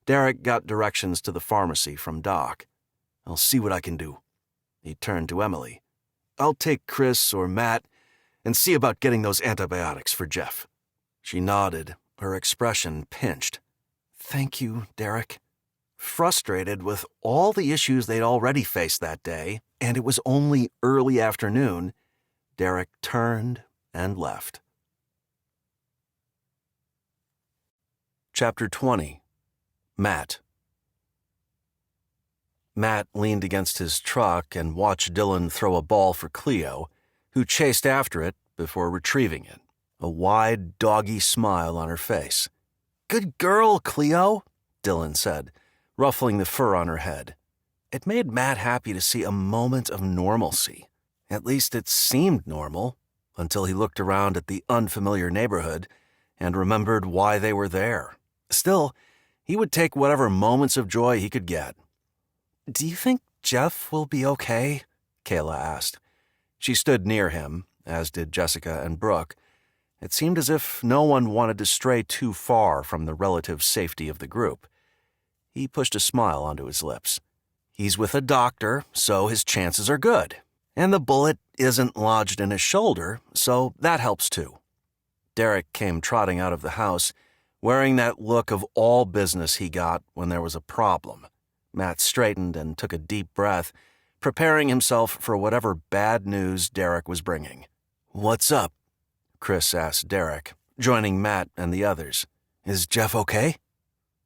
Derrick got directions to the pharmacy from Doc. "I'll see what I can do." He turned to Emily. "I'll take Chris or Matt and see about getting those antibiotics for Jeff." She nodded, her expression pinched. "Thank you, Derrick." Frustrated with all the issues they'd already faced that day, and it was only early afternoon, Derrick turned and left. Chapter 20. Matt. Matt leaned against his truck and watched Dylan throw a ball for Cleo, who chased after it before retrieving it. a wide, doggy smile on her face. "Good girl, Cleo," Dylan said, ruffling the fur on her head. It made Matt happy to see a moment of normalcy. At least it seemed normal, until he looked around at the unfamiliar neighborhood and remembered why they were there. Still, he would take whatever moments of joy he could get. "Do you think Jeff will be okay?" Kayla asked. She stood near him, as did Jessica and Brooke. It seemed as if no one wanted to stray too far from the relative safety of the group. He pushed a smile onto his lips. He's with a doctor, so his chances are good. And the bullet isn't lodged in his shoulder, so that helps too. Derrick came trotting out of the house, wearing that look of all business he got when there was a problem. Matt straightened and took a deep breath, preparing himself for whatever bad news Derrick was bringing. "What's up?" Chris asked Derrick, joining Matt and the others. "Is Jeff okay?"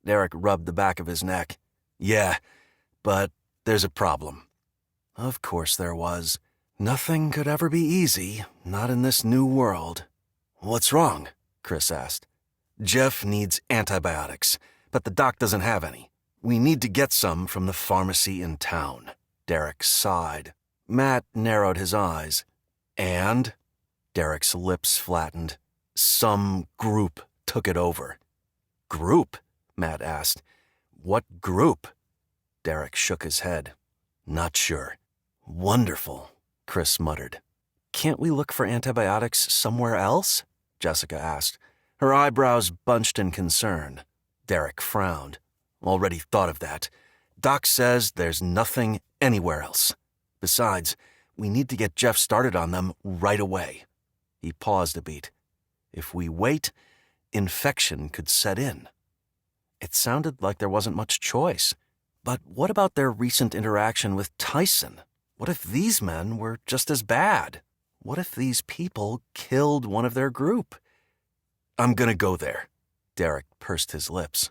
Derrick rubbed the back of his neck. "Yeah, but there's a problem." Of course there was. Nothing could ever be easy, not in this new world. "What's wrong?" Chris asked. "Jeff needs antibiotics, but the doc doesn't have any. We need to get some from the pharmacy in town." Derrick sighed. Matt narrowed his eyes. "And?" Derrick's lips flattened. "Some group took it over." "Group?" Matt asked. "What group?" Derrick shook his head. "Not sure." "Wonderful," Chris muttered. "Can't we look for antibiotics somewhere else?" Jessica asked, her eyebrows bunched in concern. Derrick frowned. "Already thought of that. Doc says there's nothing anywhere else. Besides, we need to get Jeff started on them right away." He paused a beat. "If we wait, infection could set in." It sounded like there wasn't much choice. But what about their recent interaction with Tyson? What if these men were just as bad? What if these people killed one of their group? "I'm gonna go there." Derrick pursed his lips.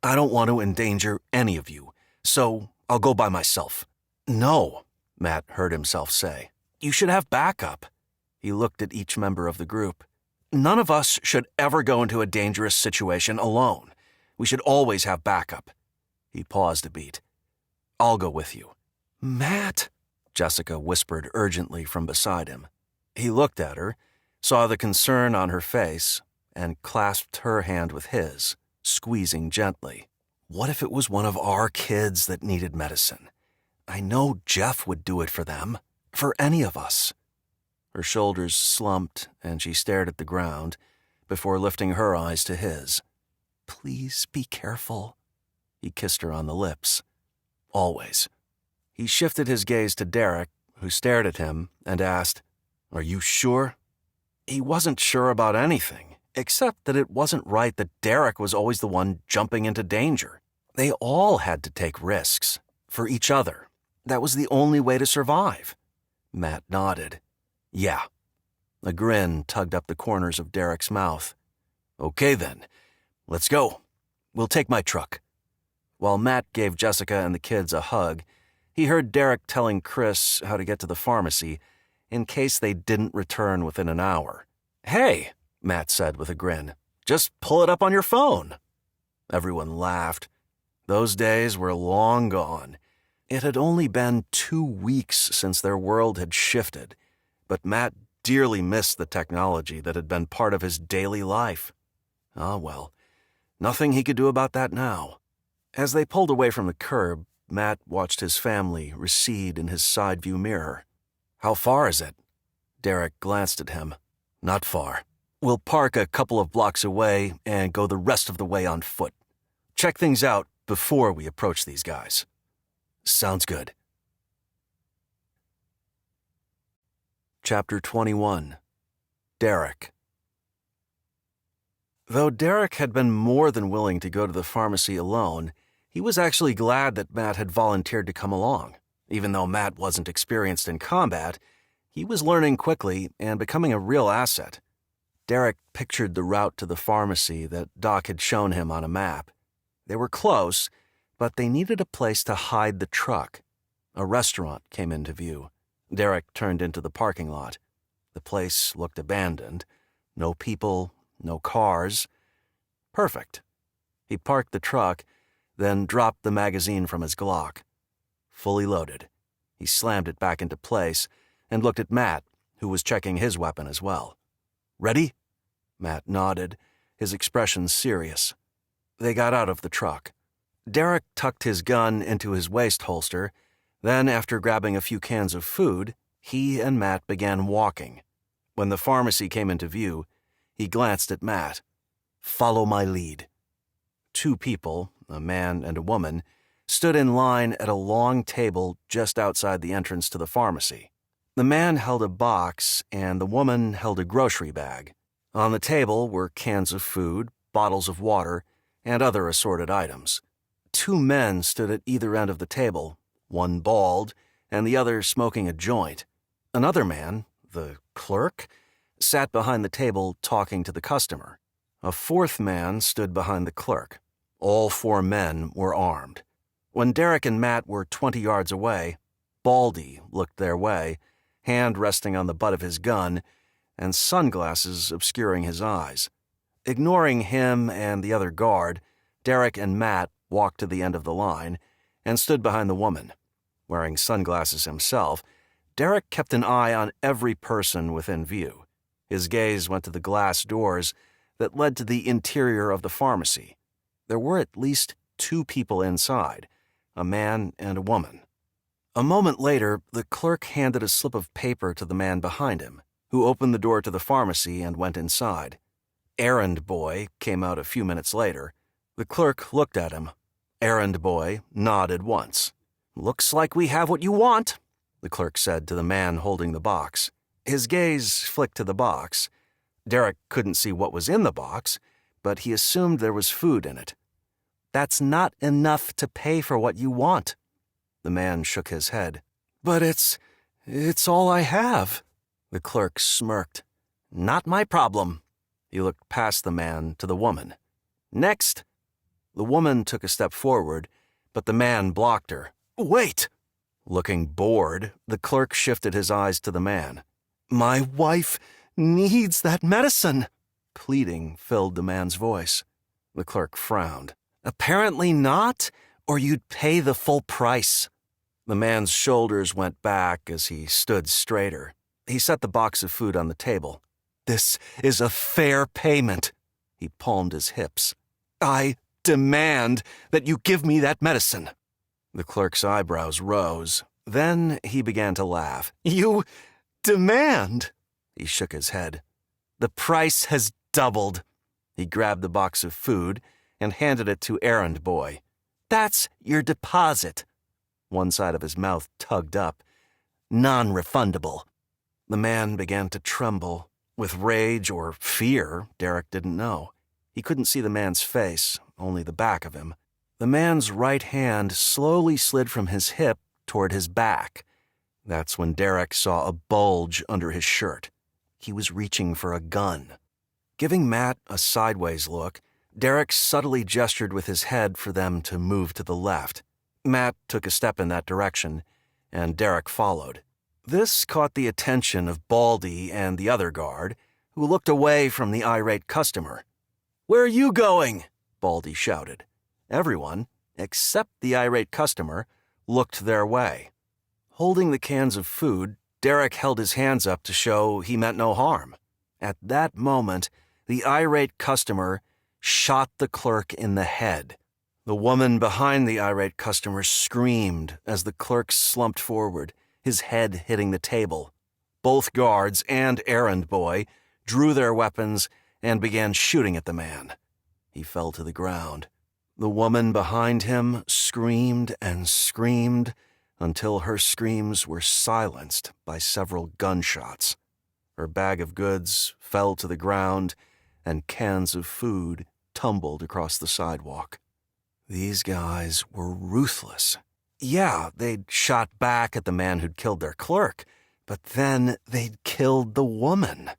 "I don't want to endanger any of you, so I'll go by myself." "No," Matt heard himself say. "You should have backup." He looked at each member of the group. "None of us should ever go into a dangerous situation alone. We should always have backup." He paused a beat. "I'll go with you." "Matt," Jessica whispered urgently from beside him. He looked at her, saw the concern on her face, and clasped her hand with his, squeezing gently. "What if it was one of our kids that needed medicine? I know Jeff would do it for them, for any of us." Her shoulders slumped, and she stared at the ground before lifting her eyes to his. "Please be careful." He kissed her on the lips. "Always." He shifted his gaze to Derrick, who stared at him, and asked, "Are you sure?" He wasn't sure about anything, except that it wasn't right that Derrick was always the one jumping into danger. They all had to take risks, for each other. That was the only way to survive. Matt nodded. "Yeah." A grin tugged up the corners of Derrick's mouth. "Okay then, let's go. We'll take my truck." While Matt gave Jessica and the kids a hug, he heard Derrick telling Chris how to get to the pharmacy in case they didn't return within an hour. "Hey," Matt said with a grin, "just pull it up on your phone." Everyone laughed. Those days were long gone. It had only been 2 weeks since their world had shifted, but Matt dearly missed the technology that had been part of his daily life. Ah, well, nothing he could do about that now. As they pulled away from the curb, Matt watched his family recede in his side view mirror. "How far is it?" Derrick glanced at him. "Not far. We'll park a couple of blocks away and go the rest of the way on foot. Check things out before we approach these guys." "Sounds good." Chapter 21. Derrick. Though Derrick had been more than willing to go to the pharmacy alone, he was actually glad that Matt had volunteered to come along. Even though Matt wasn't experienced in combat, he was learning quickly and becoming a real asset. Derrick pictured the route to the pharmacy that Doc had shown him on a map. They were close, but they needed a place to hide the truck. A restaurant came into view. Derrick turned into the parking lot. The place looked abandoned. No people, no cars. Perfect. He parked the truck, then dropped the magazine from his Glock. Fully loaded. He slammed it back into place and looked at Matt, who was checking his weapon as well. "Ready?" Matt nodded, his expression serious. They got out of the truck. Derrick tucked his gun into his waist holster. Then, after grabbing a few cans of food, he and Matt began walking. When the pharmacy came into view, he glanced at Matt. "Follow my lead." Two people, a man and a woman, stood in line at a long table just outside the entrance to the pharmacy. The man held a box and the woman held a grocery bag. On the table were cans of food, bottles of water, and other assorted items. Two men stood at either end of the table, one bald and the other smoking a joint. Another man, the clerk, sat behind the table talking to the customer. A fourth man stood behind the clerk. All four men were armed. When Derrick and Matt were 20 yards away, Baldy looked their way, hand resting on the butt of his gun and sunglasses obscuring his eyes. Ignoring him and the other guard, Derrick and Matt walked to the end of the line and stood behind the woman. Wearing sunglasses himself, Derrick kept an eye on every person within view. His gaze went to the glass doors that led to the interior of the pharmacy. There were at least two people inside, a man and a woman. A moment later, the clerk handed a slip of paper to the man behind him, who opened the door to the pharmacy and went inside. Errand boy came out a few minutes later. The clerk looked at him. Errand boy nodded once. "Looks like we have what you want," the clerk said to the man holding the box. His gaze flicked to the box. Derrick couldn't see what was in the box, but he assumed there was food in it. "That's not enough to pay for what you want." The man shook his head. "But it's all I have." The clerk smirked. "Not my problem." He looked past the man to the woman. "Next." The woman took a step forward, but the man blocked her. "Wait!" Looking bored, the clerk shifted his eyes to the man. "My wife needs that medicine." Pleading filled the man's voice. The clerk frowned. "Apparently not, or you'd pay the full price." The man's shoulders went back as he stood straighter. He set the box of food on the table. "This is a fair payment." He palmed his hips. "I demand that you give me that medicine." The clerk's eyebrows rose. Then he began to laugh. "You demand?" He shook his head. "The price has doubled." He grabbed the box of food and handed it to Errand Boy. "That's your deposit." One side of his mouth tugged up. "Non-refundable." The man began to tremble. With rage or fear, Derrick didn't know. He couldn't see the man's face, only the back of him. The man's right hand slowly slid from his hip toward his back. That's when Derrick saw a bulge under his shirt. He was reaching for a gun. Giving Matt a sideways look, Derrick subtly gestured with his head for them to move to the left. Matt took a step in that direction, and Derrick followed. This caught the attention of Baldy and the other guard, who looked away from the irate customer. "Where are you going?" Baldy shouted. Everyone, except the irate customer, looked their way. Holding the cans of food, Derrick held his hands up to show he meant no harm. At that moment, the irate customer shot the clerk in the head. The woman behind the irate customer screamed as the clerk slumped forward, his head hitting the table. Both guards and Errand Boy drew their weapons and began shooting at the man. He fell to the ground. The woman behind him screamed and screamed until her screams were silenced by several gunshots. Her bag of goods fell to the ground, and cans of food tumbled across the sidewalk. These guys were ruthless. Yeah, they'd shot back at the man who'd killed their clerk, but then they'd killed the woman.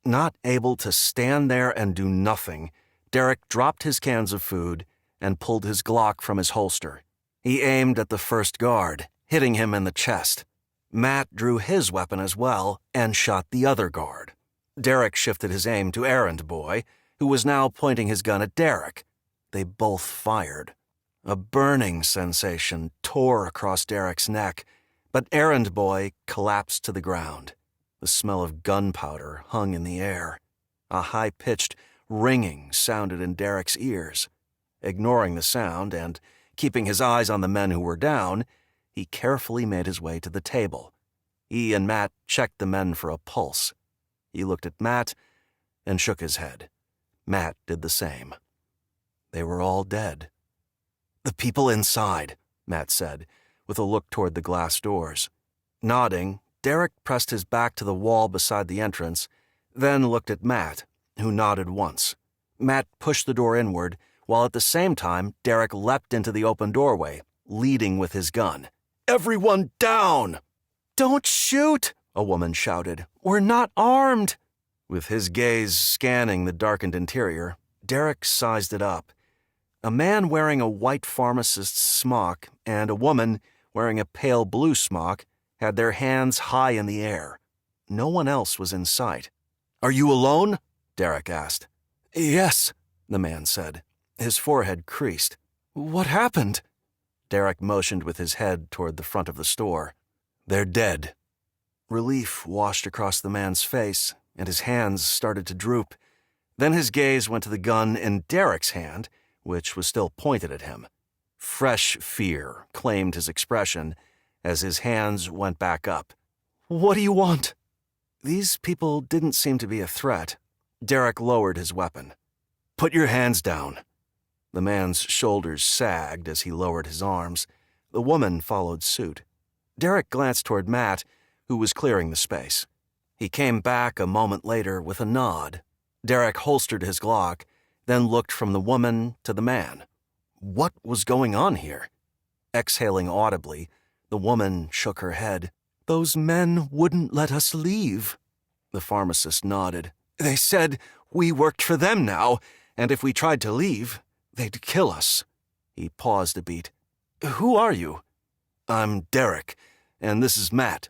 Not able to stand there and do nothing, Derrick dropped his cans of food and pulled his Glock from his holster. He aimed at the first guard, hitting him in the chest. Matt drew his weapon as well and shot the other guard. Derrick shifted his aim to Errand Boy, who was now pointing his gun at Derrick. They both fired. A burning sensation tore across Derrick's neck, but Errand Boy collapsed to the ground. The smell of gunpowder hung in the air. A high-pitched ringing sounded in Derrick's ears. Ignoring the sound and keeping his eyes on the men who were down, he carefully made his way to the table. He and Matt checked the men for a pulse. He looked at Matt and shook his head. Matt did the same. They were all dead. "The people inside," Matt said, with a look toward the glass doors. Nodding, Derrick pressed his back to the wall beside the entrance, then looked at Matt, who nodded once. Matt pushed the door inward, while at the same time Derrick leapt into the open doorway, leading with his gun. "Everyone down!" "Don't shoot!" a woman shouted. "We're not armed!" With his gaze scanning the darkened interior, Derrick sized it up. A man wearing a white pharmacist's smock and a woman wearing a pale blue smock had their hands high in the air. No one else was in sight. "Are you alone?" Derrick asked. "Yes," the man said. His forehead creased. "What happened?" Derrick motioned with his head toward the front of the store. "They're dead." Relief washed across the man's face, and his hands started to droop. Then his gaze went to the gun in Derrick's hand, which was still pointed at him. Fresh fear claimed his expression as his hands went back up. "What do you want?" These people didn't seem to be a threat. Derrick lowered his weapon. "Put your hands down." The man's shoulders sagged as he lowered his arms. The woman followed suit. Derrick glanced toward Matt, who was clearing the space. He came back a moment later with a nod. Derrick holstered his Glock, then looked from the woman to the man. What was going on here? Exhaling audibly, the woman shook her head. "Those men wouldn't let us leave." The pharmacist nodded. "They said we worked for them now, and if we tried to leave, they'd kill us." He paused a beat. "Who are you?" "I'm Derrick, and this is Matt."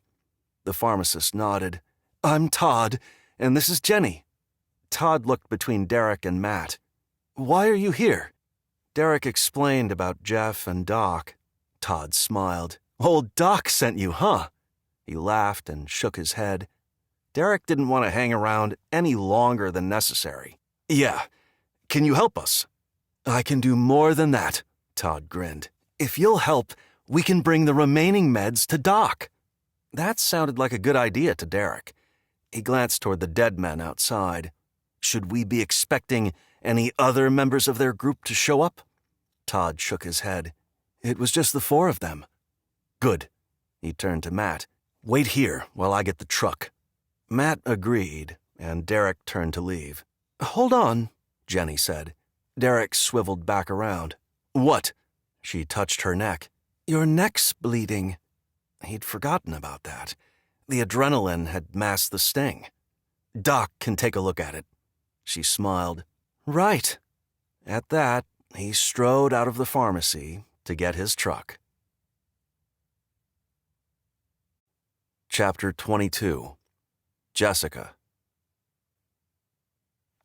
The pharmacist nodded. "I'm Todd, and this is Jenny." Todd looked between Derrick and Matt. "Why are you here?" Derrick explained about Jeff and Doc. Todd smiled. "Old Doc sent you, huh?" He laughed and shook his head. Derrick didn't want to hang around any longer than necessary. "Yeah. Can you help us?" "I can do more than that," Todd grinned. "If you'll help, we can bring the remaining meds to Doc." That sounded like a good idea to Derrick. He glanced toward the dead men outside. "Should we be expecting any other members of their group to show up?" Todd shook his head. "It was just the 4 of them." "Good." He turned to Matt. "Wait here while I get the truck." Matt agreed, and Derrick turned to leave. "Hold on," Jenny said. Derrick swiveled back around. "What?" She touched her neck. "Your neck's bleeding." He'd forgotten about that. The adrenaline had masked the sting. "Doc can take a look at it." She smiled. "Right." At that, he strode out of the pharmacy to get his truck. Chapter 22. Jessica.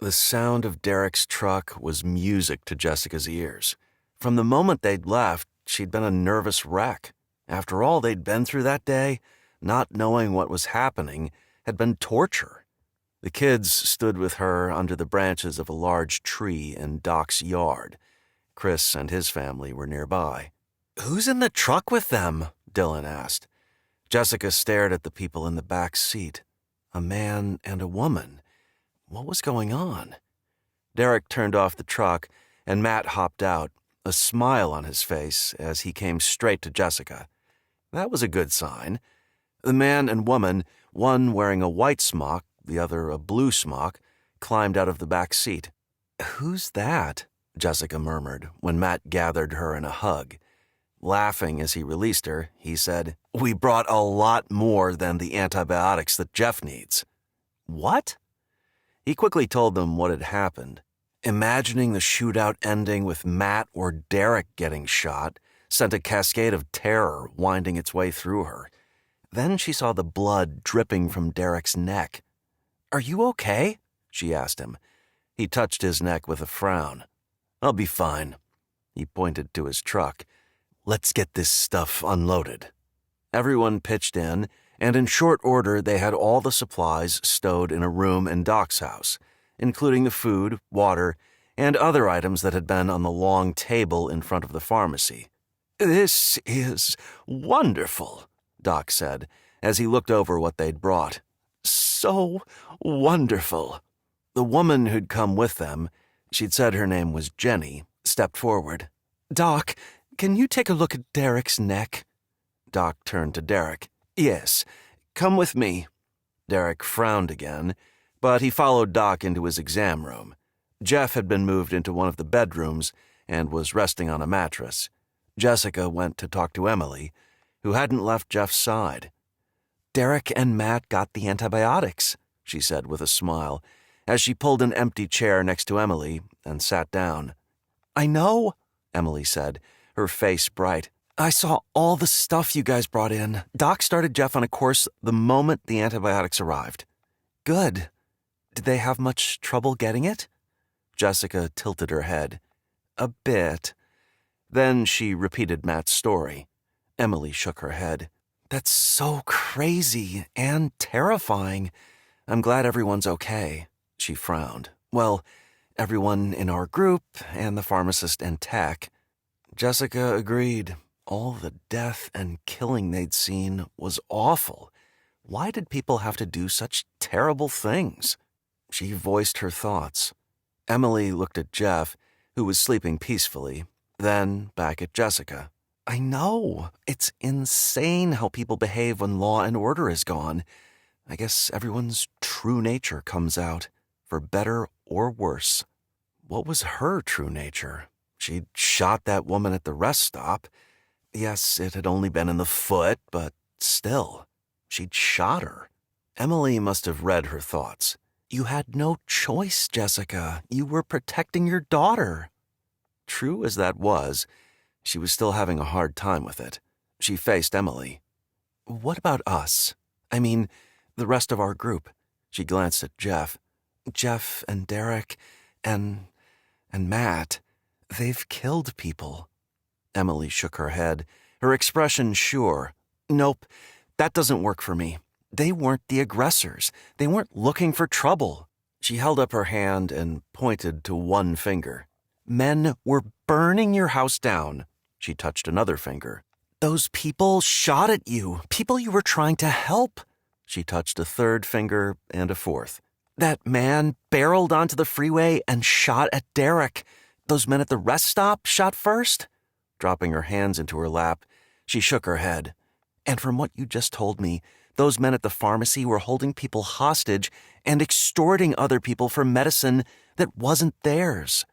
The sound of Derrick's truck was music to Jessica's ears. From the moment they'd left, she'd been a nervous wreck. After all they'd been through that day, not knowing what was happening had been torture. The kids stood with her under the branches of a large tree in Doc's yard. Chris and his family were nearby. "Who's in the truck with them?" Dylan asked. Jessica stared at the people in the back seat. A man and a woman. What was going on? Derrick turned off the truck, and Matt hopped out, a smile on his face as he came straight to Jessica. That was a good sign. The man and woman, one wearing a white smock, the other a blue smock, climbed out of the back seat. "Who's that?" Jessica murmured when Matt gathered her in a hug. Laughing as he released her, he said, "We brought a lot more than the antibiotics that Jeff needs." "What?" He quickly told them what had happened. Imagining the shootout ending with Matt or Derrick getting shot sent a cascade of terror winding its way through her. Then she saw the blood dripping from Derrick's neck. "Are you okay?" she asked him. He touched his neck with a frown. "I'll be fine." He pointed to his truck. "Let's get this stuff unloaded." Everyone pitched in, and in short order they had all the supplies stowed in a room in Doc's house, including the food, water, and other items that had been on the long table in front of the pharmacy. "This is wonderful," Doc said, as he looked over what they'd brought. "So wonderful." The woman who'd come with them, she'd said her name was Jenny, stepped forward. "Doc, can you take a look at Derrick's neck?" Doc turned to Derrick. "Yes, come with me." Derrick frowned again, but he followed Doc into his exam room. Jeff had been moved into one of the bedrooms and was resting on a mattress. Jessica went to talk to Emily, who hadn't left Jeff's side. "Derrick and Matt got the antibiotics," she said with a smile, as she pulled an empty chair next to Emily and sat down. "I know," Emily said, her face bright. "I saw all the stuff you guys brought in. Doc started Jeff on a course the moment the antibiotics arrived." "Good. Did they have much trouble getting it?" Jessica tilted her head. "A bit." Then she repeated Matt's story. Emily shook her head. "That's so crazy and terrifying. I'm glad everyone's okay." She frowned. "Well, everyone in our group and the pharmacist and tech." Jessica agreed. All the death and killing they'd seen was awful. Why did people have to do such terrible things? She voiced her thoughts. Emily looked at Jeff, who was sleeping peacefully, then back at Jessica. "I know. It's insane how people behave when law and order is gone. I guess everyone's true nature comes out, for better or worse." What was her true nature? She'd shot that woman at the rest stop. Yes, it had only been in the foot, but still, she'd shot her. Emily must have read her thoughts. "You had no choice, Jessica. You were protecting your daughter." True as that was, she was still having a hard time with it. She faced Emily. "What about us? I mean, the rest of our group." She glanced at Jeff. "Jeff and Derrick and Matt, they've killed people." Emily shook her head, her expression sure. "Nope, that doesn't work for me. They weren't the aggressors. They weren't looking for trouble." She held up her hand and pointed to one finger. "Men were burning your house down." She touched another finger. "Those people shot at you, people you were trying to help." She touched a third finger and a fourth. "That man barreled onto the freeway and shot at Derrick. Those men at the rest stop shot first." Dropping her hands into her lap, she shook her head. "And from what you just told me, those men at the pharmacy were holding people hostage and extorting other people for medicine that wasn't theirs."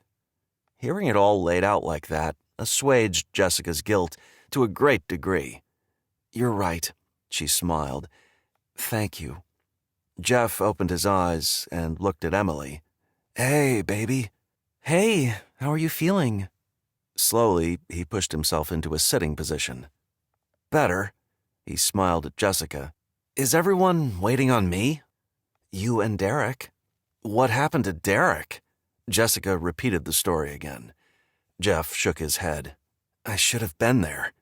Hearing it all laid out like that assuaged Jessica's guilt to a great degree. "You're right," she smiled. "Thank you." Jeff opened his eyes and looked at Emily. "Hey, baby." "Hey, how are you feeling?" Slowly, he pushed himself into a sitting position. "Better." He smiled at Jessica. "Is everyone waiting on me?" "You and Derrick." "What happened to Derrick?" Jessica repeated the story again. Jeff shook his head. "I should have been there."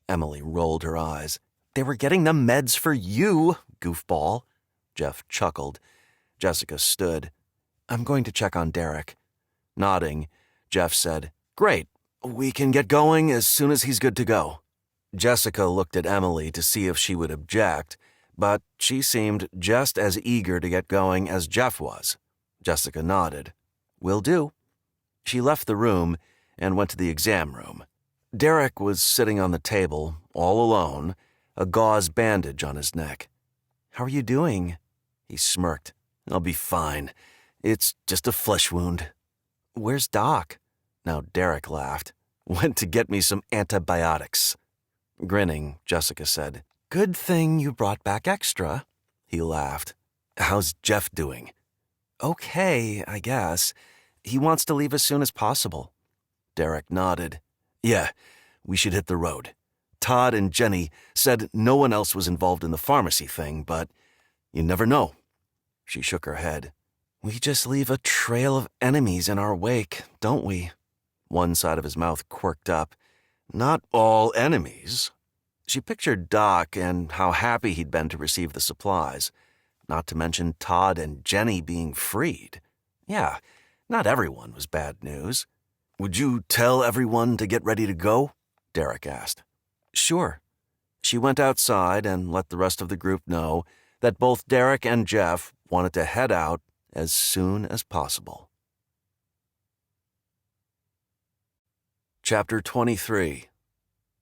Emily rolled her eyes. "They were getting the meds for you, goofball." Jeff chuckled. Jessica stood. "I'm going to check on Derrick." Nodding, Jeff said, "Great. We can get going as soon as he's good to go." Jessica looked at Emily to see if she would object, but she seemed just as eager to get going as Jeff was. Jessica nodded. "Will do." She left the room and went to the exam room. Derrick was sitting on the table, all alone, a gauze bandage on his neck. "How are you doing?" He smirked. "I'll be fine. It's just a flesh wound." "Where's Doc?" Now Derrick laughed. "Went to get me some antibiotics." Grinning, Jessica said, "Good thing you brought back extra." He laughed. "How's Jeff doing?" "Okay, I guess. He wants to leave as soon as possible." Derrick nodded. "Yeah, we should hit the road. Todd and Jenny said no one else was involved in the pharmacy thing, but you never know." She shook her head. "We just leave a trail of enemies in our wake, don't we?" One side of his mouth quirked up. "Not all enemies." She pictured Doc and how happy he'd been to receive the supplies, not to mention Todd and Jenny being freed. Yeah, not everyone was bad news. "Would you tell everyone to get ready to go?" Derrick asked. "Sure." She went outside and let the rest of the group know that both Derrick and Jeff wanted to head out as soon as possible. Chapter 23.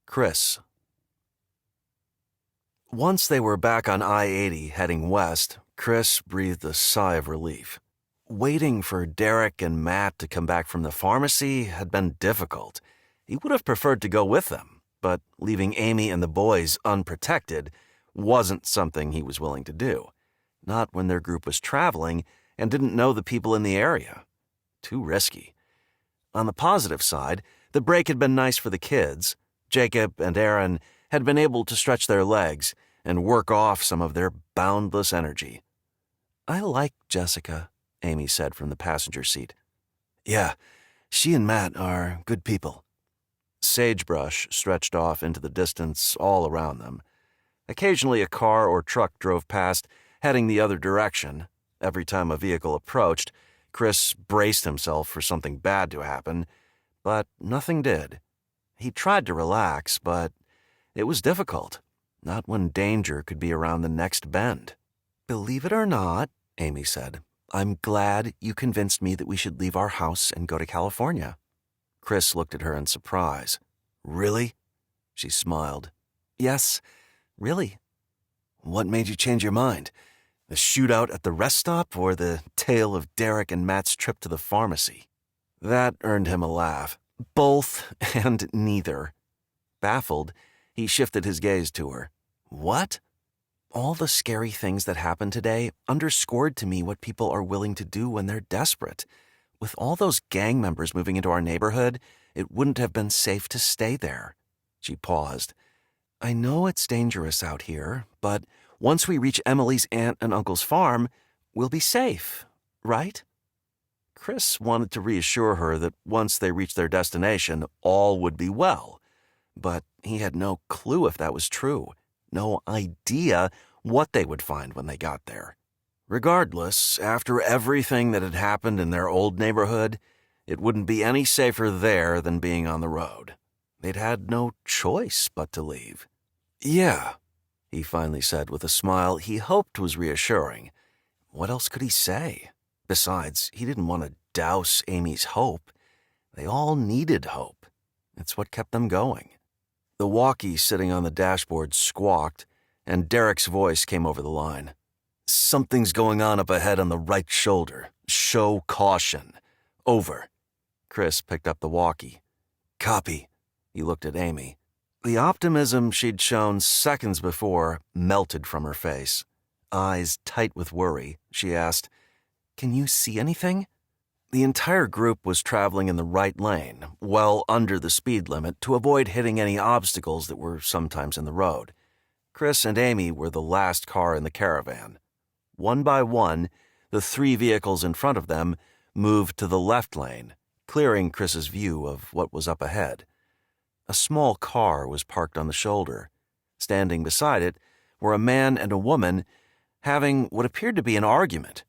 Chris. Once they were back on I-80 heading west, Chris breathed a sigh of relief. Waiting for Derrick and Matt to come back from the pharmacy had been difficult. He would have preferred to go with them, but leaving Amy and the boys unprotected wasn't something he was willing to do. Not when their group was traveling and didn't know the people in the area. Too risky. On the positive side, the break had been nice for the kids. Jacob and Aaron had been able to stretch their legs and work off some of their boundless energy. "I like Jessica," Amy said from the passenger seat. "Yeah, she and Matt are good people." Sagebrush stretched off into the distance all around them. Occasionally a car or truck drove past, heading the other direction. Every time a vehicle approached, Chris braced himself for something bad to happen, but nothing did. He tried to relax, but it was difficult, not when danger could be around the next bend. "Believe it or not," Amy said, "I'm glad you convinced me that we should leave our house and go to California." Chris looked at her in surprise. "Really?" She smiled. "Yes, really." "What made you change your mind? The shootout at the rest stop or the tale of Derrick and Matt's trip to the pharmacy?" That earned him a laugh. "Both and neither." Baffled, he shifted his gaze to her. "What?" "All the scary things that happened today underscored to me what people are willing to do when they're desperate. With all those gang members moving into our neighborhood, it wouldn't have been safe to stay there." She paused. "I know it's dangerous out here, but once we reach Emily's aunt and uncle's farm, we'll be safe, right?" Chris wanted to reassure her that once they reached their destination, all would be well. But he had no clue if that was true, no idea what they would find when they got there. Regardless, after everything that had happened in their old neighborhood, it wouldn't be any safer there than being on the road. They'd had no choice but to leave. "Yeah," he finally said with a smile he hoped was reassuring. What else could he say? Besides, he didn't want to douse Amy's hope. They all needed hope. It's what kept them going. The walkie sitting on the dashboard squawked, and Derrick's voice came over the line. "Something's going on up ahead on the right shoulder. Show caution. Over." Chris picked up the walkie. "Copy." He looked at Amy. The optimism she'd shown seconds before melted from her face. Eyes tight with worry, she asked, "Can you see anything?" The entire group was traveling in the right lane, well under the speed limit, to avoid hitting any obstacles that were sometimes in the road. Chris and Amy were the last car in the caravan. One by one, the three vehicles in front of them moved to the left lane, clearing Chris's view of what was up ahead. A small car was parked on the shoulder. Standing beside it were a man and a woman having what appeared to be an argument.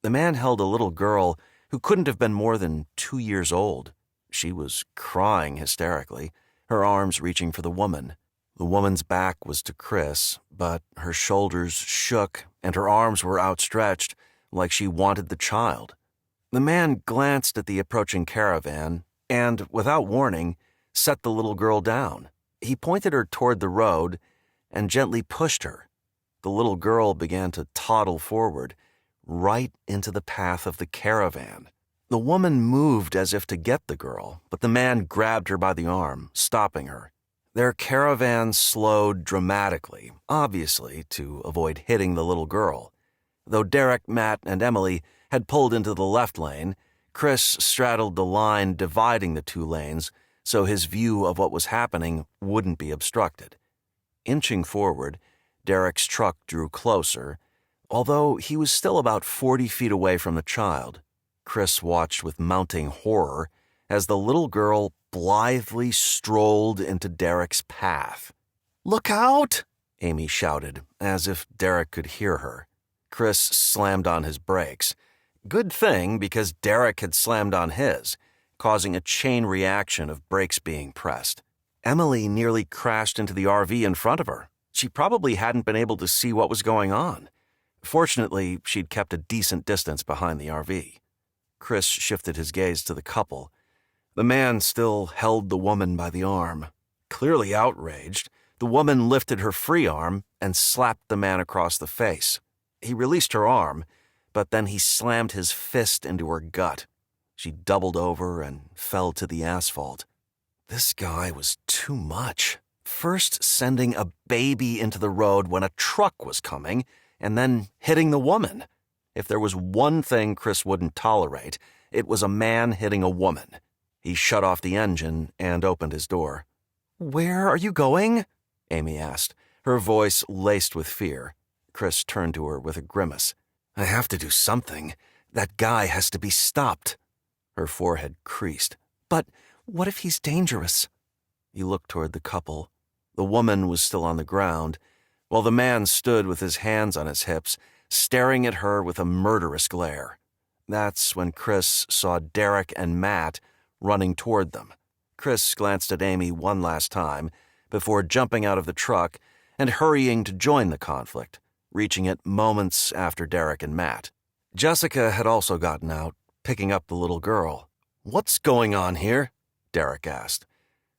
The man held a little girl who couldn't have been more than 2 years old. She was crying hysterically, her arms reaching for the woman. The woman's back was to Chris, but her shoulders shook and her arms were outstretched like she wanted the child. The man glanced at the approaching caravan and, without warning, set the little girl down. He pointed her toward the road and gently pushed her. The little girl began to toddle forward, right into the path of the caravan. The woman moved as if to get the girl, but the man grabbed her by the arm, stopping her. Their caravan slowed dramatically, obviously to avoid hitting the little girl. Though Derrick, Matt, and Emily had pulled into the left lane, Chris straddled the line dividing the two lanes so his view of what was happening wouldn't be obstructed. Inching forward, Derrick's truck drew closer, Although he was still about 40 feet away from the child, Chris watched with mounting horror as the little girl blithely strolled into Derrick's path. "Look out!" Amy shouted, as if Derrick could hear her. Chris slammed on his brakes. Good thing, because Derrick had slammed on his, causing a chain reaction of brakes being pressed. Emily nearly crashed into the RV in front of her. She probably hadn't been able to see what was going on. Fortunately, she'd kept a decent distance behind the RV. Chris shifted his gaze to the couple. The man still held the woman by the arm. Clearly outraged, the woman lifted her free arm and slapped the man across the face. He released her arm, but then he slammed his fist into her gut. She doubled over and fell to the asphalt. This guy was too much. First sending a baby into the road when a truck was coming, and then hitting the woman. If there was one thing Chris wouldn't tolerate, it was a man hitting a woman. He shut off the engine and opened his door. "Where are you going?" Amy asked, her voice laced with fear. Chris turned to her with a grimace. "I have to do something. That guy has to be stopped." Her forehead creased. "But what if he's dangerous?" He looked toward the couple. The woman was still on the ground, while the man stood with his hands on his hips, staring at her with a murderous glare. That's when Chris saw Derrick and Matt running toward them. Chris glanced at Amy one last time before jumping out of the truck and hurrying to join the conflict, reaching it moments after Derrick and Matt. Jessica had also gotten out, picking up the little girl. "What's going on here?" Derrick asked.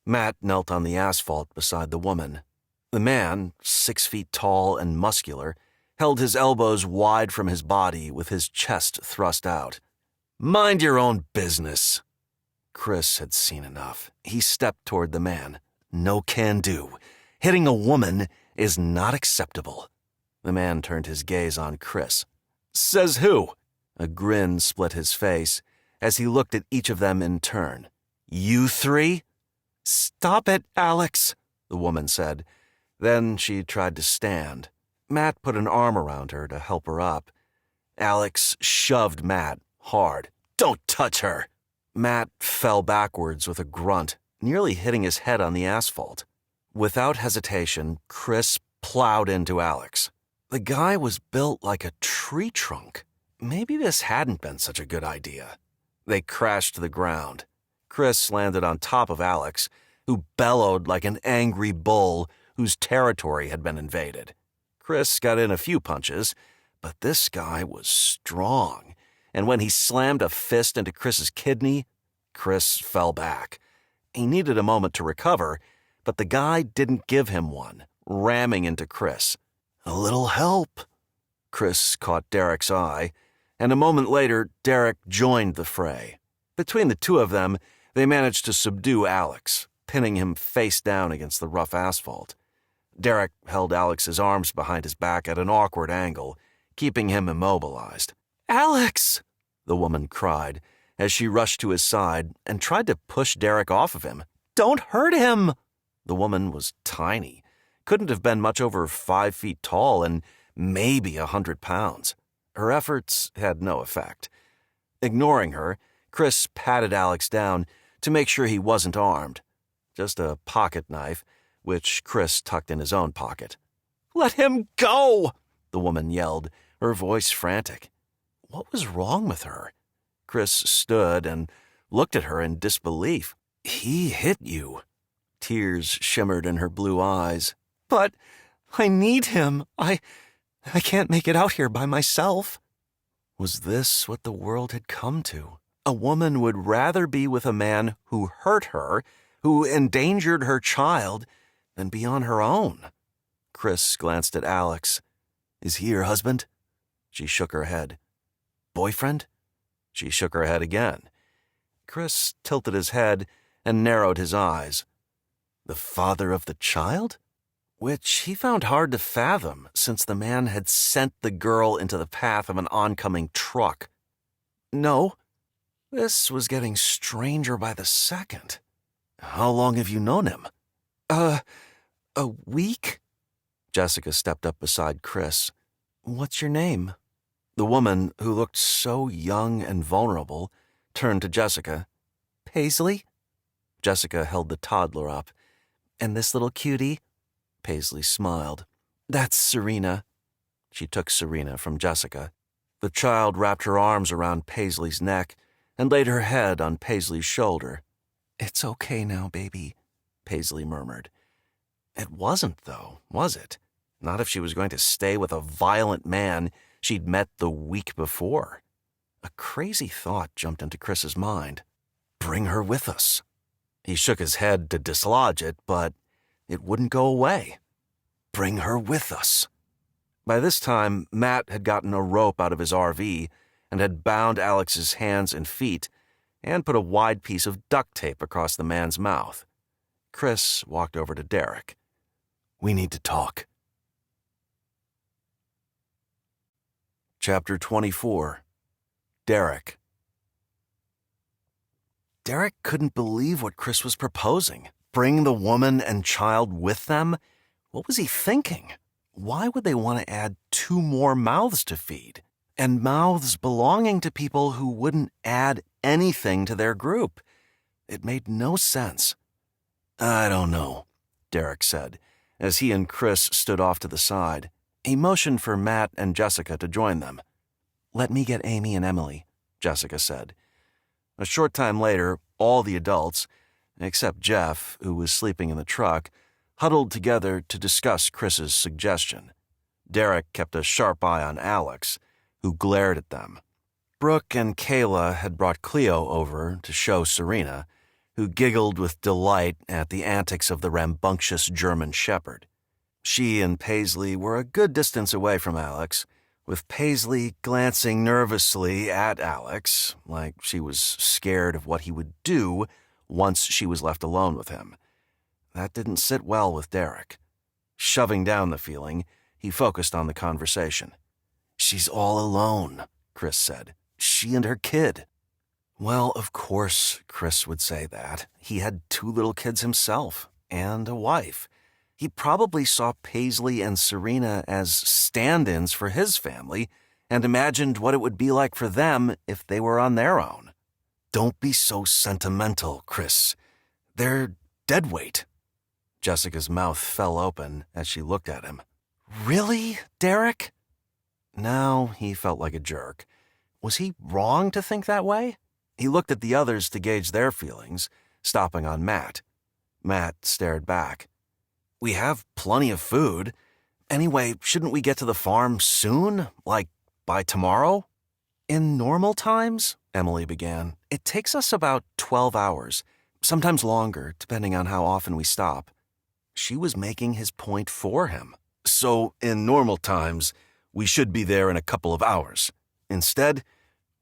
Matt knelt on the asphalt beside the woman. The man, 6 feet tall and muscular, held his elbows wide from his body with his chest thrust out. "Mind your own business." Chris had seen enough. He stepped toward the man. "No can do. Hitting a woman is not acceptable." The man turned his gaze on Chris. "Says who?" A grin split his face as he looked at each of them in turn. "You three?" "Stop it, Alex," the woman said. Then she tried to stand. Matt put an arm around her to help her up. Alex shoved Matt hard. "Don't touch her." Matt fell backwards with a grunt, nearly hitting his head on the asphalt. Without hesitation, Chris plowed into Alex. The guy was built like a tree trunk. Maybe this hadn't been such a good idea. They crashed to the ground. Chris landed on top of Alex, who bellowed like an angry bull whose territory had been invaded. Chris got in a few punches, but this guy was strong, and when he slammed a fist into Chris's kidney, Chris fell back. He needed a moment to recover, but the guy didn't give him one, ramming into Chris. "A little help." Chris caught Derrick's eye, and a moment later, Derrick joined the fray. Between the two of them, they managed to subdue Alex, pinning him face down against the rough asphalt. Derrick held Alex's arms behind his back at an awkward angle, keeping him immobilized. "Alex!" the woman cried as she rushed to his side and tried to push Derrick off of him. "Don't hurt him!" The woman was tiny, couldn't have been much over 5 feet tall and maybe 100 pounds. Her efforts had no effect. Ignoring her, Chris patted Alex down to make sure he wasn't armed. Just a pocket knife, which Chris tucked in his own pocket. "Let him go!" the woman yelled, her voice frantic. What was wrong with her? Chris stood and looked at her in disbelief. "He hit you." Tears shimmered in her blue eyes. "But I need him. I can't make it out here by myself." Was this what the world had come to? A woman would rather be with a man who hurt her, who endangered her child, than be on her own. Chris glanced at Alex. "Is he your husband?" She shook her head. "Boyfriend?" She shook her head again. Chris tilted his head and narrowed his eyes. "The father of the child?" Which he found hard to fathom, since the man had sent the girl into the path of an oncoming truck. "No." This was getting stranger by the second. "How long have you known him?" A week?" Jessica stepped up beside Chris. What's your name? The woman, who looked so young and vulnerable, turned to Jessica. Paisley? Jessica held the toddler up. And this little cutie? Paisley smiled. That's Serena. She took Serena from Jessica. The child wrapped her arms around Paisley's neck and laid her head on Paisley's shoulder. It's okay now, baby, Paisley murmured. It wasn't, though, was it? Not if she was going to stay with a violent man she'd met the week before. A crazy thought jumped into Chris's mind. Bring her with us. He shook his head to dislodge it, but it wouldn't go away. Bring her with us. By this time, Matt had gotten a rope out of his RV and had bound Alex's hands and feet and put a wide piece of duct tape across the man's mouth. Chris walked over to Derrick. We need to talk. Chapter 24. Derrick. Derrick couldn't believe what Chris was proposing. Bring the woman and child with them? What was he thinking? Why would they want to add 2 more mouths to feed? And mouths belonging to people who wouldn't add anything to their group? It made no sense. I don't know, Derrick said, as he and Chris stood off to the side. He motioned for Matt and Jessica to join them. Let me get Amy and Emily, Jessica said. A short time later, all the adults, except Jeff, who was sleeping in the truck, huddled together to discuss Chris's suggestion. Derrick kept a sharp eye on Alex, who glared at them. Brooke and Kayla had brought Cleo over to show Serena, who giggled with delight at the antics of the rambunctious German shepherd. She and Paisley were a good distance away from Alex, with Paisley glancing nervously at Alex, like she was scared of what he would do once she was left alone with him. That didn't sit well with Derrick. Shoving down the feeling, he focused on the conversation. She's all alone, Chris said. She and her kid. Well, of course Chris would say that. He had 2 little kids himself, and a wife. He probably saw Paisley and Serena as stand-ins for his family and imagined what it would be like for them if they were on their own. Don't be so sentimental, Chris. They're deadweight. Jessica's mouth fell open as she looked at him. Really, Derrick? Now he felt like a jerk. Was he wrong to think that way? He looked at the others to gauge their feelings, stopping on Matt. Matt stared back. We have plenty of food. Anyway, shouldn't we get to the farm soon? Like, by tomorrow? In normal times, Emily began, it takes us about 12 hours, sometimes longer, depending on how often we stop. She was making his point for him. So, in normal times, we should be there in a couple of hours. Instead,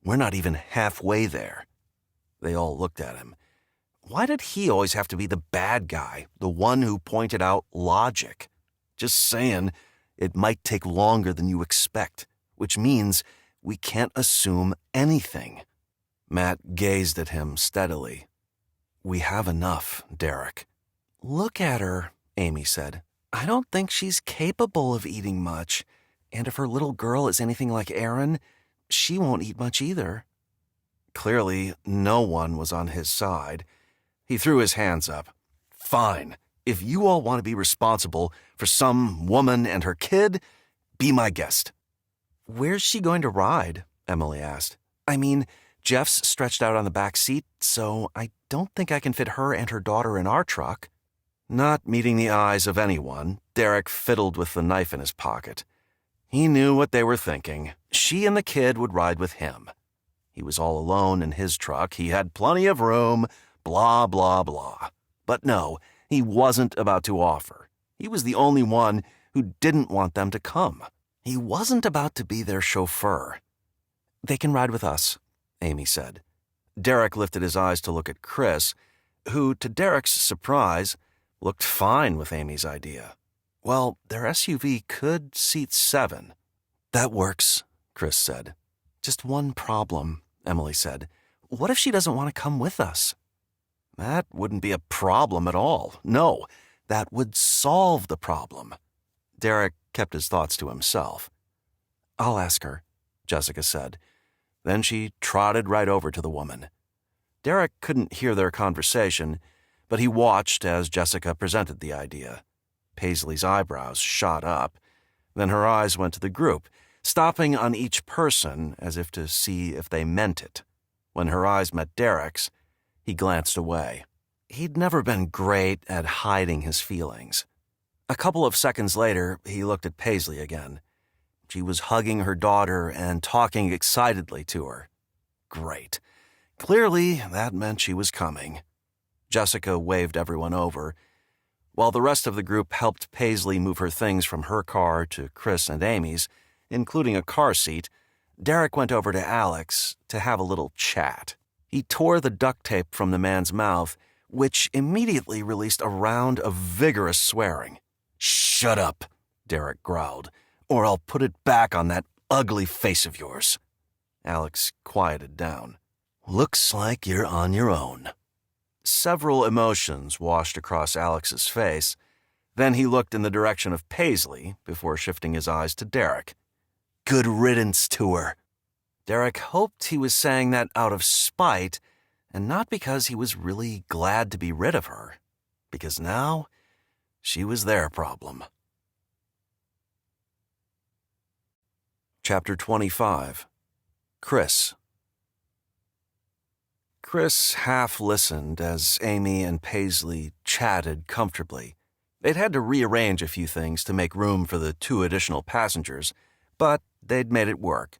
we're not even halfway there. They all looked at him. Why did he always have to be the bad guy, the one who pointed out logic? Just saying, it might take longer than you expect, which means we can't assume anything. Matt gazed at him steadily. We have enough, Derrick. Look at her, Amy said. I don't think she's capable of eating much. And if her little girl is anything like Erin, she won't eat much either. Clearly, no one was on his side. He threw his hands up. Fine. If you all want to be responsible for some woman and her kid, be my guest. Where's she going to ride? Emily asked. I mean, Jeff's stretched out on the back seat, so I don't think I can fit her and her daughter in our truck. Not meeting the eyes of anyone, Derrick fiddled with the knife in his pocket. He knew what they were thinking. She and the kid would ride with him. He was all alone in his truck. He had plenty of room. Blah, blah, blah. But no, he wasn't about to offer. He was the only one who didn't want them to come. He wasn't about to be their chauffeur. They can ride with us, Amy said. Derrick lifted his eyes to look at Chris, who, to Derrick's surprise, looked fine with Amy's idea. Well, their SUV could seat 7. That works, Chris said. Just one problem, Emily said. What if she doesn't want to come with us? That wouldn't be a problem at all. No, that would solve the problem. Derrick kept his thoughts to himself. "I'll ask her," Jessica said. Then she trotted right over to the woman. Derrick couldn't hear their conversation, but he watched as Jessica presented the idea. Paisley's eyebrows shot up. Then her eyes went to the group, stopping on each person as if to see if they meant it. When her eyes met Derrick's, he glanced away. He'd never been great at hiding his feelings. A couple of seconds later, he looked at Paisley again. She was hugging her daughter and talking excitedly to her. Great. Clearly, that meant she was coming. Jessica waved everyone over. While the rest of the group helped Paisley move her things from her car to Chris and Amy's, including a car seat, Derrick went over to Alex to have a little chat. He tore the duct tape from the man's mouth, which immediately released a round of vigorous swearing. "Shut up," Derrick growled, "or I'll put it back on that ugly face of yours." Alex quieted down. "Looks like you're on your own." Several emotions washed across Alex's face. Then he looked in the direction of Paisley before shifting his eyes to Derrick. "Good riddance to her." Derrick hoped he was saying that out of spite and not because he was really glad to be rid of her, because now she was their problem. Chapter 25. Chris. Chris half listened as Amy and Paisley chatted comfortably. They'd had to rearrange a few things to make room for the 2 additional passengers, but they'd made it work.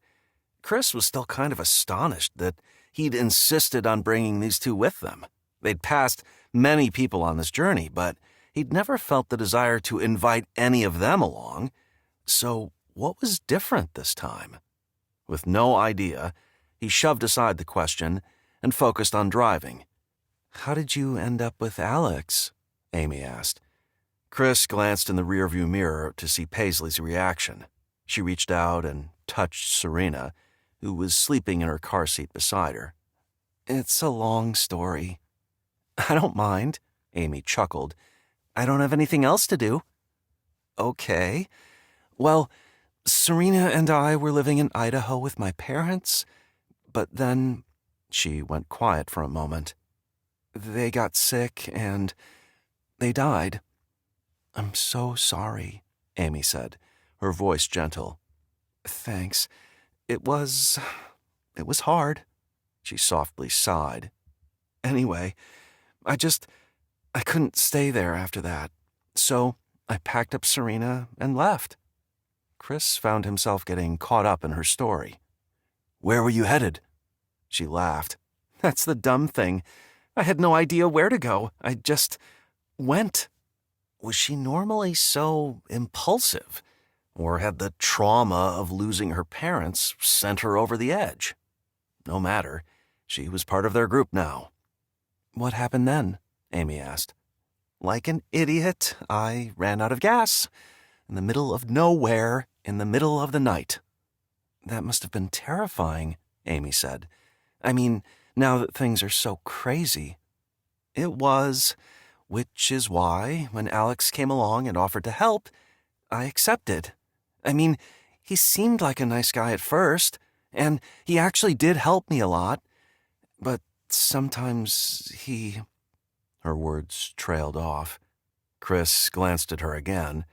Chris was still kind of astonished that he'd insisted on bringing these 2 with them. They'd passed many people on this journey, but he'd never felt the desire to invite any of them along. So what was different this time? With no idea, he shoved aside the question and focused on driving. "How did you end up with Alex?" Amy asked. Chris glanced in the rearview mirror to see Paisley's reaction. She reached out and touched Serena, who was sleeping in her car seat beside her. "It's a long story." "I don't mind," Amy chuckled. "I don't have anything else to do." "Okay. Well, Serena and I were living in Idaho with my parents, but then..." She went quiet for a moment. "They got sick and they died." "I'm so sorry," Amy said, her voice gentle. "Thanks. It was hard." She softly sighed. "Anyway, I couldn't stay there after that, so I packed up Serena and left." Chris found himself getting caught up in her story. "Where were you headed?" She laughed. "That's the dumb thing. I had no idea where to go. I just went." Was she normally so impulsive? Or had the trauma of losing her parents sent her over the edge? No matter. She was part of their group now. "What happened then?" Amy asked. "Like an idiot, I ran out of gas. In the middle of nowhere, in the middle of the night." "That must have been terrifying," Amy said. "I mean, now that things are so crazy." "It was, which is why, when Alex came along and offered to help, I accepted. I mean, he seemed like a nice guy at first, and he actually did help me a lot. But sometimes he..." Her words trailed off. Chris glanced at her again,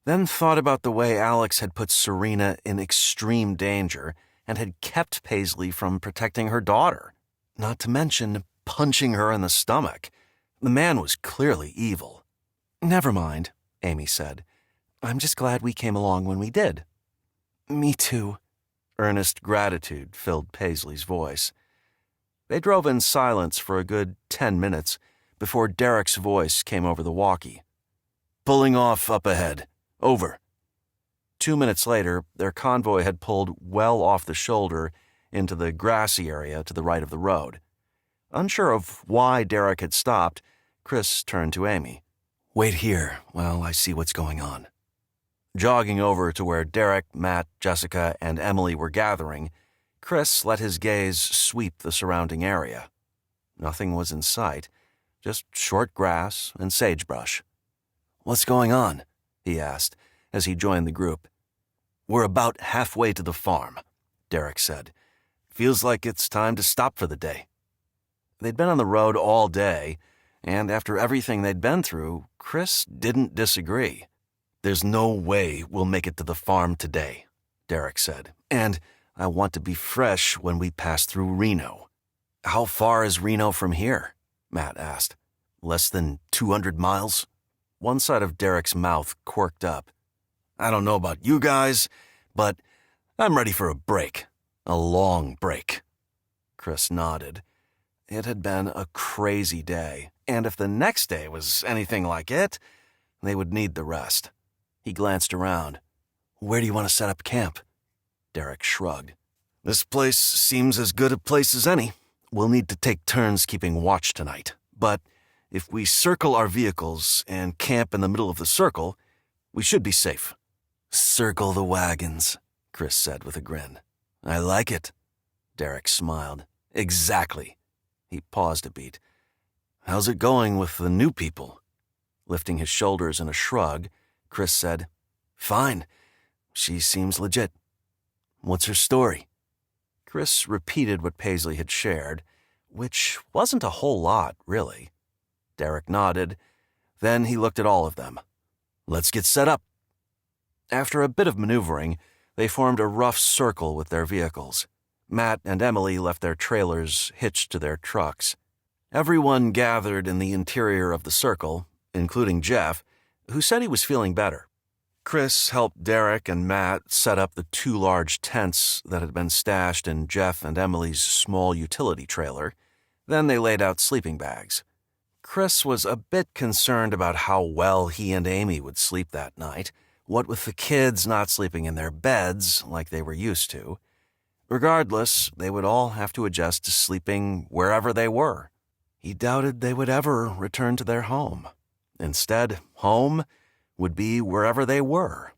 then thought about the way Alex had put Serena in extreme danger and had kept Paisley from protecting her daughter, not to mention punching her in the stomach. The man was clearly evil. "Never mind," Amy said. "I'm just glad we came along when we did." "Me too." Earnest gratitude filled Paisley's voice. They drove in silence for a good 10 minutes before Derrick's voice came over the walkie. "Pulling off up ahead. Over." 2 minutes later, their convoy had pulled well off the shoulder into the grassy area to the right of the road. Unsure of why Derrick had stopped, Chris turned to Amy. "Wait here while I see what's going on." Jogging over to where Derrick, Matt, Jessica, and Emily were gathering, Chris let his gaze sweep the surrounding area. Nothing was in sight, just short grass and sagebrush. "What's going on?" he asked as he joined the group. "We're about halfway to the farm," Derrick said. "Feels like it's time to stop for the day." They'd been on the road all day, and after everything they'd been through, Chris didn't disagree. "There's no way we'll make it to the farm today," Derrick said, "and I want to be fresh when we pass through Reno." "How far is Reno from here?" Matt asked. "Less than 200 miles? One side of Derrick's mouth quirked up. "I don't know about you guys, but I'm ready for a break. A long break." Chris nodded. It had been a crazy day, and if the next day was anything like it, they would need the rest. He glanced around. "Where do you want to set up camp?" Derrick shrugged. "This place seems as good a place as any. We'll need to take turns keeping watch tonight, but if we circle our vehicles and camp in the middle of the circle, we should be safe." "Circle the wagons," Chris said with a grin. "I like it." Derrick smiled. "Exactly." He paused a beat. "How's it going with the new people?" Lifting his shoulders in a shrug, Chris said, "Fine. She seems legit." "What's her story?" Chris repeated what Paisley had shared, which wasn't a whole lot, really. Derrick nodded. Then he looked at all of them. "Let's get set up." After a bit of maneuvering, they formed a rough circle with their vehicles. Matt and Emily left their trailers hitched to their trucks. Everyone gathered in the interior of the circle, including Jeff, who said he was feeling better. Chris helped Derrick and Matt set up the 2 large tents that had been stashed in Jeff and Emily's small utility trailer. Then they laid out sleeping bags. Chris was a bit concerned about how well he and Amy would sleep that night, what with the kids not sleeping in their beds like they were used to. Regardless, they would all have to adjust to sleeping wherever they were. He doubted they would ever return to their home. Instead, home would be wherever they were,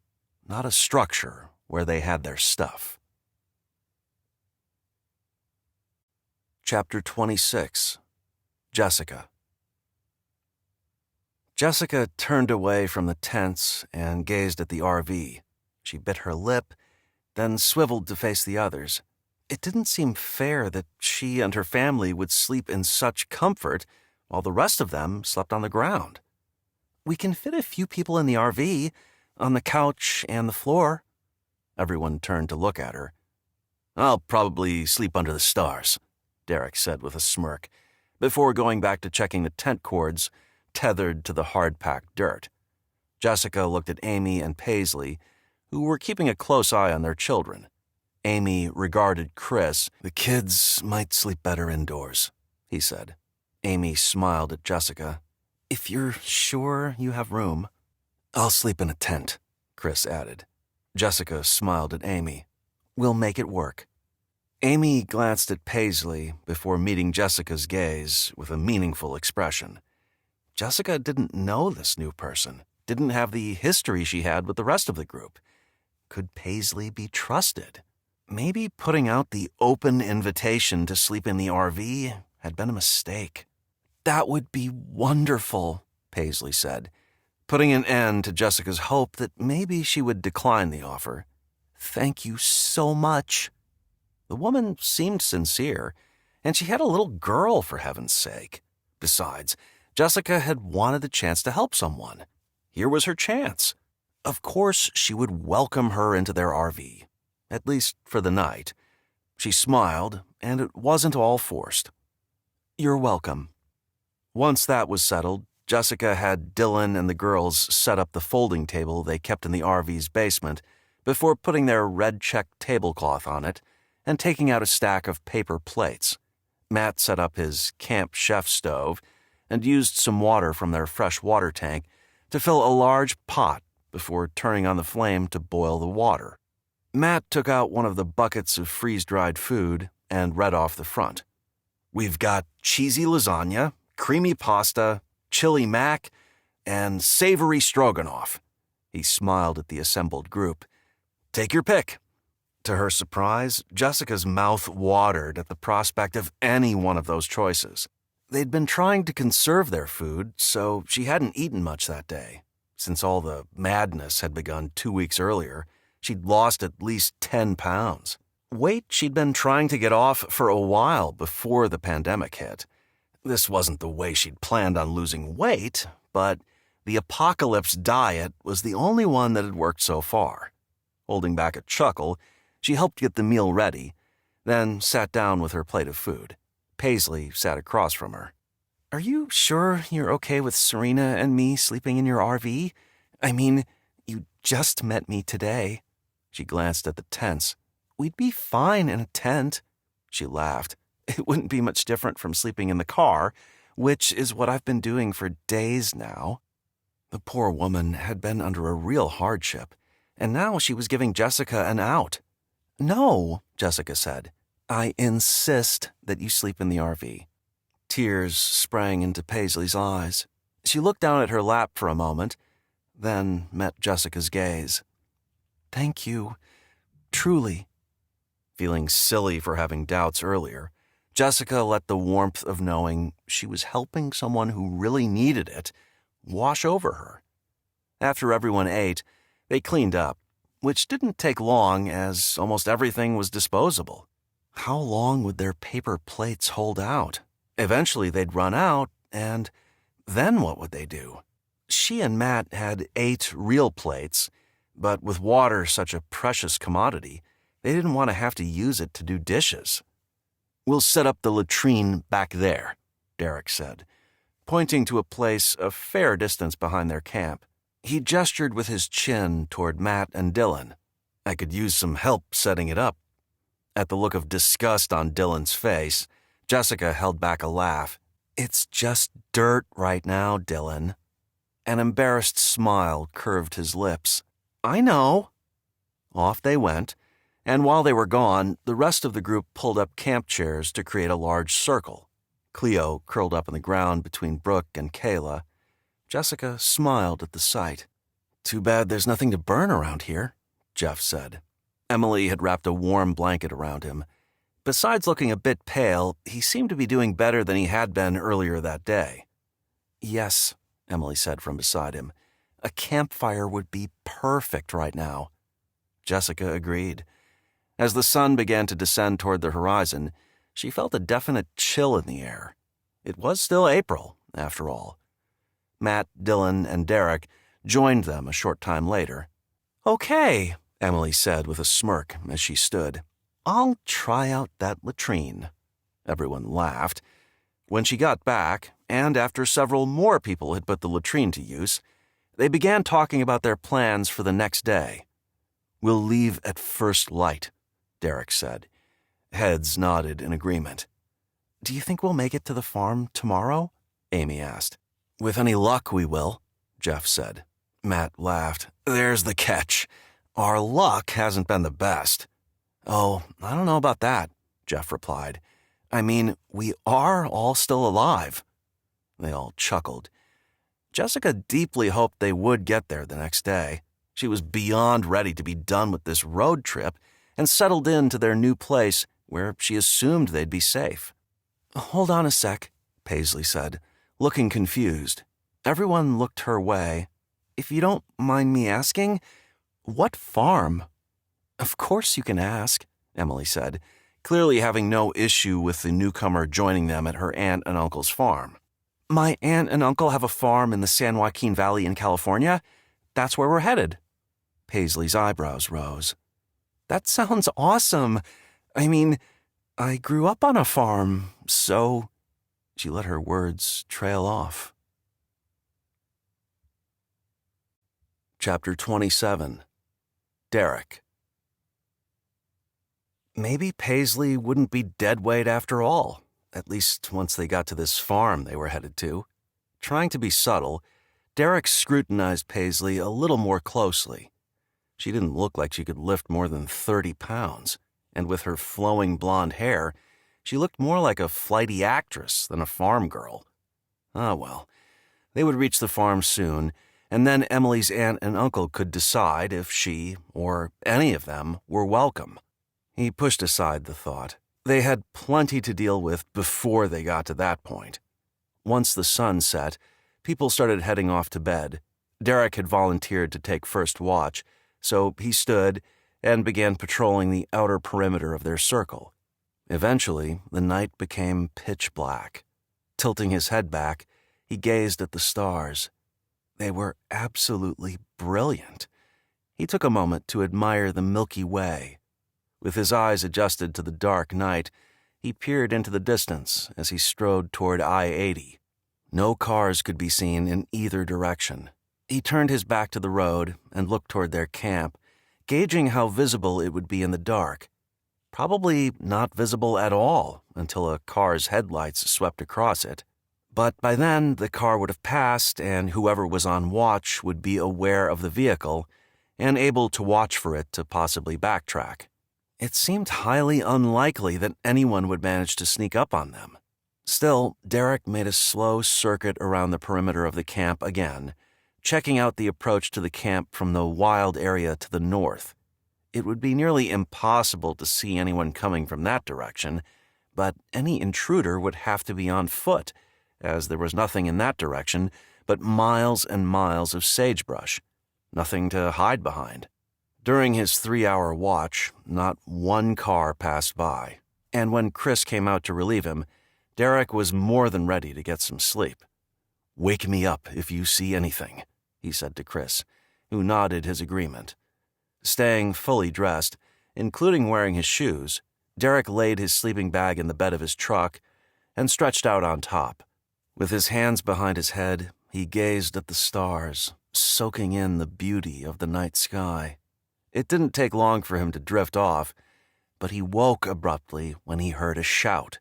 not a structure where they had their stuff. Chapter 26. Jessica. Jessica turned away from the tents and gazed at the RV. She bit her lip, then swiveled to face the others. It didn't seem fair that she and her family would sleep in such comfort while the rest of them slept on the ground. "We can fit a few people in the RV, on the couch and the floor." Everyone turned to look at her. "I'll probably sleep under the stars," Derrick said with a smirk, before going back to checking the tent cords tethered to the hard-packed dirt. Jessica looked at Amy and Paisley, who were keeping a close eye on their children. Amy regarded Chris. "The kids might sleep better indoors," he said. Amy smiled at Jessica. "If you're sure you have room." "I'll sleep in a tent," Chris added. Jessica smiled at Amy. "We'll make it work." Amy glanced at Paisley before meeting Jessica's gaze with a meaningful expression. Jessica didn't know this new person, didn't have the history she had with the rest of the group. Could Paisley be trusted? Maybe putting out the open invitation to sleep in the RV had been a mistake. "That would be wonderful," Paisley said, putting an end to Jessica's hope that maybe she would decline the offer. "Thank you so much." The woman seemed sincere, and she had a little girl, for heaven's sake. Besides, Jessica had wanted the chance to help someone. Here was her chance. Of course, she would welcome her into their RV, at least for the night. She smiled, and it wasn't all forced. "You're welcome." Once that was settled, Jessica had Dylan and the girls set up the folding table they kept in the RV's basement before putting their red-checked tablecloth on it and taking out a stack of paper plates. Matt set up his camp chef stove and used some water from their fresh water tank to fill a large pot before turning on the flame to boil the water. Matt took out one of the buckets of freeze-dried food and read off the front. "We've got cheesy lasagna, creamy pasta, chili mac, and savory stroganoff." He smiled at the assembled group. "Take your pick." To her surprise, Jessica's mouth watered at the prospect of any one of those choices. They'd been trying to conserve their food, so she hadn't eaten much that day. Since all the madness had begun 2 weeks earlier, She'd lost at least 10 pounds. Weight she'd been trying to get off for a while before the pandemic hit. This wasn't the way she'd planned on losing weight, but the apocalypse diet was the only one that had worked so far. Holding back a chuckle, she helped get the meal ready, then sat down with her plate of food. Paisley sat across from her. "Are you sure you're okay with Serena and me sleeping in your RV? I mean, you just met me today." She glanced at the tents. "We'd be fine in a tent." She laughed. "It wouldn't be much different from sleeping in the car, which is what I've been doing for days now." The poor woman had been under a real hardship, and now she was giving Jessica an out. "No," Jessica said. "I insist that you sleep in the RV." Tears sprang into Paisley's eyes. She looked down at her lap for a moment, then met Jessica's gaze. "Thank you. Truly." Feeling silly for having doubts earlier, Jessica let the warmth of knowing she was helping someone who really needed it wash over her. After everyone ate, they cleaned up, which didn't take long as almost everything was disposable. How long would their paper plates hold out? Eventually they'd run out, and then what would they do? She and Matt had 8 real plates, but with water such a precious commodity, they didn't want to have to use it to do dishes. "We'll set up the latrine back there," Derrick said, pointing to a place a fair distance behind their camp. He gestured with his chin toward Matt and Dylan. "I could use some help setting it up." At the look of disgust on Dylan's face, Jessica held back a laugh. "It's just dirt right now, Dylan." An embarrassed smile curved his lips. "I know." Off they went, and while they were gone, the rest of the group pulled up camp chairs to create a large circle. Cleo curled up on the ground between Brooke and Kayla. Jessica smiled at the sight. "Too bad there's nothing to burn around here," Jeff said. Emily had wrapped a warm blanket around him. Besides looking a bit pale, he seemed to be doing better than he had been earlier that day. "Yes," Emily said from beside him. "A campfire would be perfect right now." Jessica agreed. As the sun began to descend toward the horizon, she felt a definite chill in the air. It was still April, after all. Matt, Dylan, and Derrick joined them a short time later. "Okay," Emily said with a smirk as she stood. "I'll try out that latrine." Everyone laughed. When she got back, and after several more people had put the latrine to use, they began talking about their plans for the next day. "We'll leave at first light," Derrick said. Heads nodded in agreement. "Do you think we'll make it to the farm tomorrow?" Amy asked. "With any luck, we will," Jeff said. Matt laughed. "There's the catch. Our luck hasn't been the best." "Oh, I don't know about that," Jeff replied. "I mean, we are all still alive." They all chuckled. Jessica deeply hoped they would get there the next day. She was beyond ready to be done with this road trip and settled into their new place where she assumed they'd be safe. "Hold on a sec," Paisley said, looking confused. Everyone looked her way. "If you don't mind me asking, what farm?" "Of course you can ask," Emily said, clearly having no issue with the newcomer joining them at her aunt and uncle's farm. "My aunt and uncle have a farm in the San Joaquin Valley in California. That's where we're headed." Paisley's eyebrows rose. "That sounds awesome. I mean, I grew up on a farm, so—" She let her words trail off. Chapter 27. Derrick. Maybe Paisley wouldn't be dead weight after all, at least once they got to this farm they were headed to. Trying to be subtle, Derrick scrutinized Paisley a little more closely. She didn't look like she could lift more than 30 pounds, and with her flowing blonde hair, she looked more like a flighty actress than a farm girl. Ah, well, they would reach the farm soon, and then Emily's aunt and uncle could decide if she, or any of them, were welcome. He pushed aside the thought. They had plenty to deal with before they got to that point. Once the sun set, people started heading off to bed. Derrick had volunteered to take first watch, so he stood, and began patrolling the outer perimeter of their circle. Eventually, the night became pitch black. Tilting his head back, he gazed at the stars. They were absolutely brilliant. He took a moment to admire the Milky Way. With his eyes adjusted to the dark night, he peered into the distance as he strode toward I-80. No cars could be seen in either direction. He turned his back to the road and looked toward their camp, gauging how visible it would be in the dark. Probably not visible at all until a car's headlights swept across it. But by then, the car would have passed, and whoever was on watch would be aware of the vehicle and able to watch for it to possibly backtrack. It seemed highly unlikely that anyone would manage to sneak up on them. Still, Derrick made a slow circuit around the perimeter of the camp again, checking out the approach to the camp from the wild area to the north. It would be nearly impossible to see anyone coming from that direction, but any intruder would have to be on foot, as there was nothing in that direction but miles and miles of sagebrush, nothing to hide behind. During his 3-hour watch, not one car passed by, and when Chris came out to relieve him, Derrick was more than ready to get some sleep. "Wake me up if you see anything," he said to Chris, who nodded his agreement. Staying fully dressed, including wearing his shoes, Derrick laid his sleeping bag in the bed of his truck and stretched out on top. With his hands behind his head, he gazed at the stars, soaking in the beauty of the night sky. It didn't take long for him to drift off, but he woke abruptly when he heard a shout.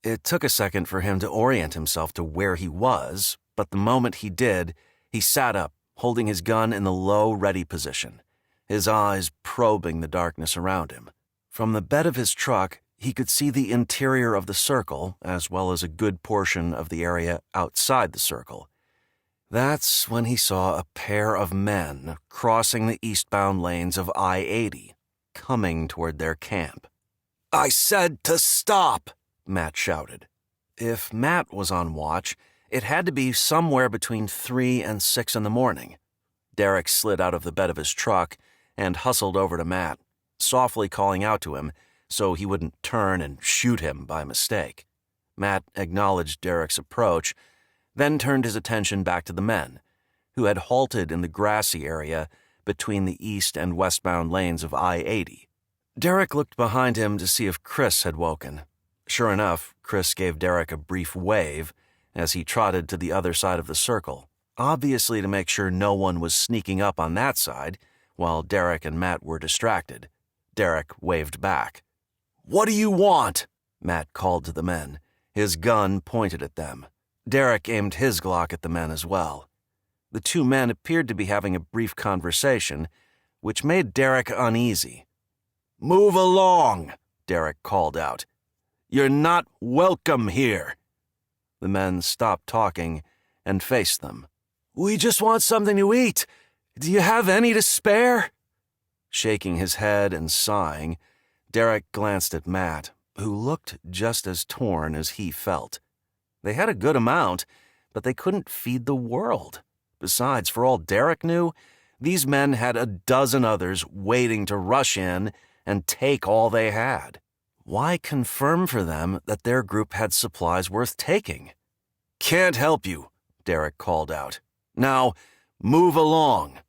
It took a second for him to orient himself to where he was, but the moment he did, he sat up, holding his gun in the low ready position, his eyes probing the darkness around him. From the bed of his truck, he could see the interior of the circle, as well as a good portion of the area outside the circle. That's when he saw a pair of men crossing the eastbound lanes of I-80, coming toward their camp. "I said to stop!" Matt shouted. If Matt was on watch, it had to be somewhere between 3 and 6 in the morning. Derrick slid out of the bed of his truck and hustled over to Matt, softly calling out to him so he wouldn't turn and shoot him by mistake. Matt acknowledged Derrick's approach, then turned his attention back to the men, who had halted in the grassy area between the east and westbound lanes of I-80. Derrick looked behind him to see if Chris had woken. Sure enough, Chris gave Derrick a brief wave as he trotted to the other side of the circle, obviously to make sure no one was sneaking up on that side, while Derrick and Matt were distracted. Derrick waved back. "What do you want?" Matt called to the men, his gun pointed at them. Derrick aimed his Glock at the men as well. The two men appeared to be having a brief conversation, which made Derrick uneasy. "Move along," Derrick called out. "You're not welcome here." The men stopped talking and faced them. "We just want something to eat. Do you have any to spare?" Shaking his head and sighing, Derrick glanced at Matt, who looked just as torn as he felt. They had a good amount, but they couldn't feed the world. Besides, for all Derrick knew, these men had a dozen others waiting to rush in and take all they had. Why confirm for them that their group had supplies worth taking? "Can't help you," Derrick called out. "Now, move along."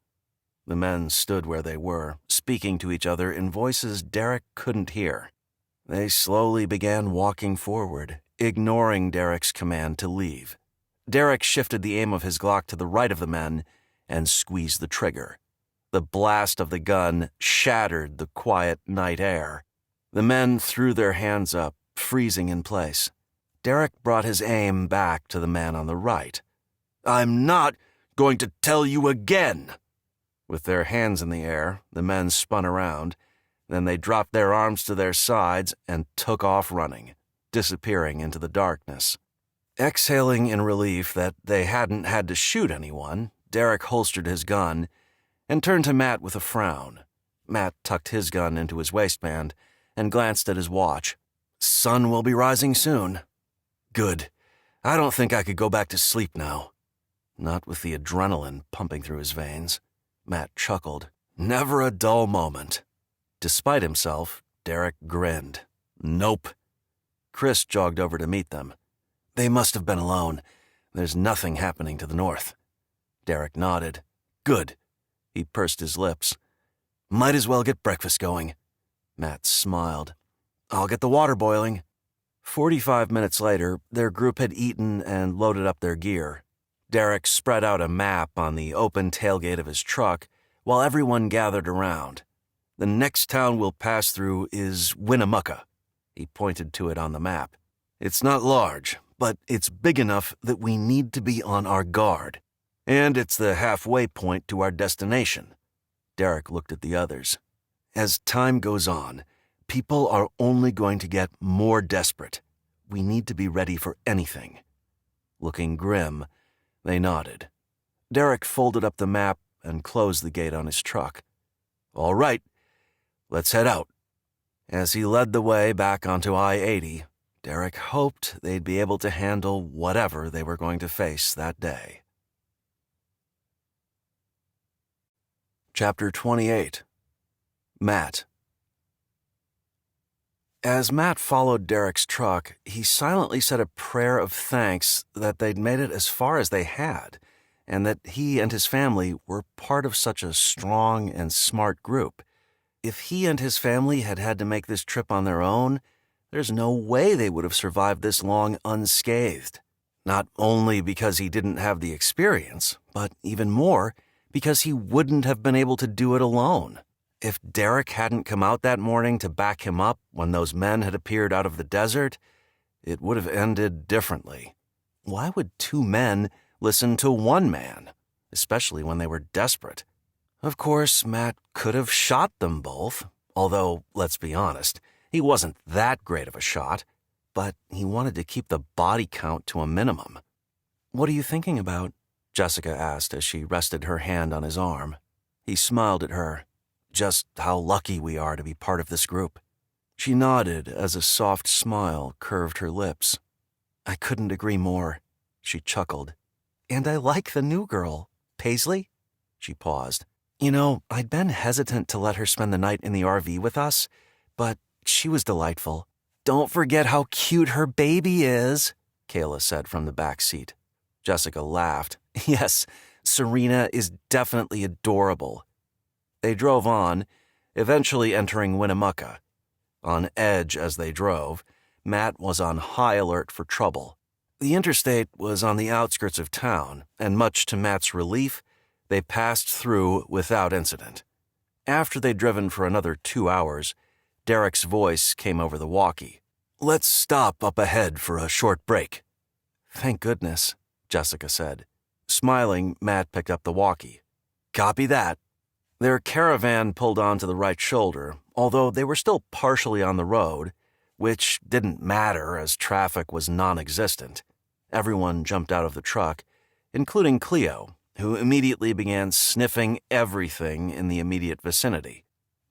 The men stood where they were, speaking to each other in voices Derrick couldn't hear. They slowly began walking forward, ignoring Derrick's command to leave. Derrick shifted the aim of his Glock to the right of the men and squeezed the trigger. The blast of the gun shattered the quiet night air. The men threw their hands up, freezing in place. Derrick brought his aim back to the man on the right. "I'm not going to tell you again." With their hands in the air, the men spun around. Then they dropped their arms to their sides and took off running, disappearing into the darkness. Exhaling in relief that they hadn't had to shoot anyone, Derrick holstered his gun and turned to Matt with a frown. Matt tucked his gun into his waistband and glanced at his watch. "Sun will be rising soon." "Good. I don't think I could go back to sleep now." Not with the adrenaline pumping through his veins. Matt chuckled. "Never a dull moment." Despite himself, Derrick grinned. Nope. Chris jogged over to meet them. They must have been alone. There's nothing happening to the north. Derrick nodded. Good. He pursed his lips. Might as well get breakfast going. Matt smiled. I'll get the water boiling. 45 minutes later, their group had eaten and loaded up their gear. Derrick spread out a map on the open tailgate of his truck while everyone gathered around. The next town we'll pass through is Winnemucca. He pointed to it on the map. It's not large, but it's big enough that we need to be on our guard. And it's the halfway point to our destination. Derrick looked at the others. As time goes on, people are only going to get more desperate. We need to be ready for anything. Looking grim, they nodded. Derrick folded up the map and closed the gate on his truck. All right, let's head out. As he led the way back onto I-80, Derrick hoped they'd be able to handle whatever they were going to face that day. Chapter 28. Matt. As Matt followed Derrick's truck, he silently said a prayer of thanks that they'd made it as far as they had, and that he and his family were part of such a strong and smart group. If he and his family had had to make this trip on their own, there's no way they would have survived this long unscathed. Not only because he didn't have the experience, but even more, because he wouldn't have been able to do it alone. If Derrick hadn't come out that morning to back him up when those men had appeared out of the desert, it would have ended differently. Why would two men listen to one man, especially when they were desperate? Of course, Matt could have shot them both, although, let's be honest, he wasn't that great of a shot, but he wanted to keep the body count to a minimum. What are you thinking about? Jessica asked as she rested her hand on his arm. He smiled at her. Just how lucky we are to be part of this group. She nodded as a soft smile curved her lips. I couldn't agree more, she chuckled. And I like the new girl, Paisley? She paused. You know, I'd been hesitant to let her spend the night in the RV with us, but she was delightful. Don't forget how cute her baby is, Kayla said from the back seat. Jessica laughed. Yes, Serena is definitely adorable. They drove on, eventually entering Winnemucca. On edge as they drove, Matt was on high alert for trouble. The interstate was on the outskirts of town, and much to Matt's relief, they passed through without incident. After they'd driven for another 2 hours, Derrick's voice came over the walkie. Let's stop up ahead for a short break. Thank goodness, Jessica said. Smiling, Matt picked up the walkie. Copy that. Their caravan pulled on to the right shoulder, although they were still partially on the road, which didn't matter as traffic was non-existent. Everyone jumped out of the truck, including Cleo, who immediately began sniffing everything in the immediate vicinity.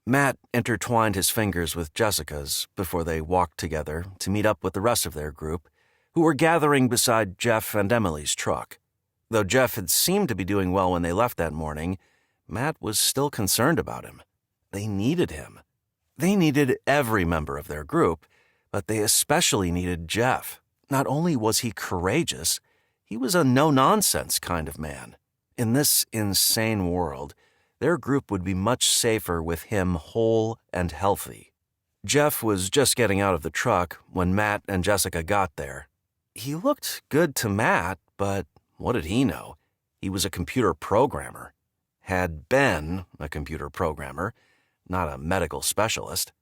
Matt intertwined his fingers with Jessica's before they walked together to meet up with the rest of their group, who were gathering beside Jeff and Emily's truck. Though Jeff had seemed to be doing well when they left that morning, Matt was still concerned about him. They needed him. They needed every member of their group, but they especially needed Jeff. Not only was he courageous, he was a no-nonsense kind of man. In this insane world, their group would be much safer with him whole and healthy. Jeff was just getting out of the truck when Matt and Jessica got there. He looked good to Matt, but what did he know? He was a computer programmer. Had been a computer programmer, not a medical specialist.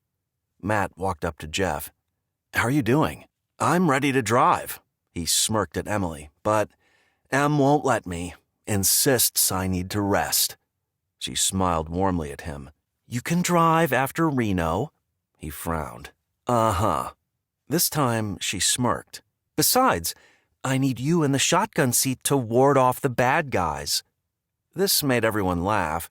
Matt walked up to Jeff. How are you doing? I'm ready to drive. He smirked at Emily, but Em won't let me. Insists I need to rest. She smiled warmly at him. You can drive after Reno. He frowned. Uh-huh. This time she smirked. Besides, I need you in the shotgun seat to ward off the bad guys. This made everyone laugh,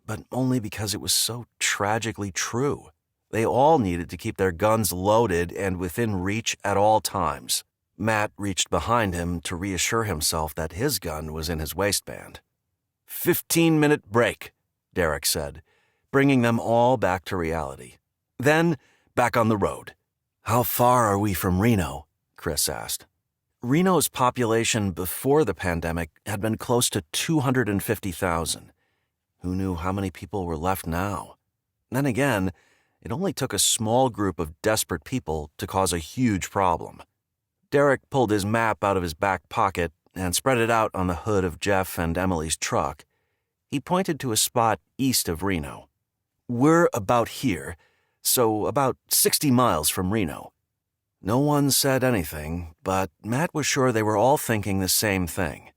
but only because it was so tragically true. They all needed to keep their guns loaded and within reach at all times. Matt reached behind him to reassure himself that his gun was in his waistband. 15-minute break, Derrick said, bringing them all back to reality. Then, back on the road. "How far are we from Reno?" Chris asked. Reno's population before the pandemic had been close to 250,000. Who knew how many people were left now? Then again, it only took a small group of desperate people to cause a huge problem. Derrick pulled his map out of his back pocket and spread it out on the hood of Jeff and Emily's truck. He pointed to a spot east of Reno. "We're about here, so about 60 miles from Reno." No one said anything, but Matt was sure they were all thinking the same thing.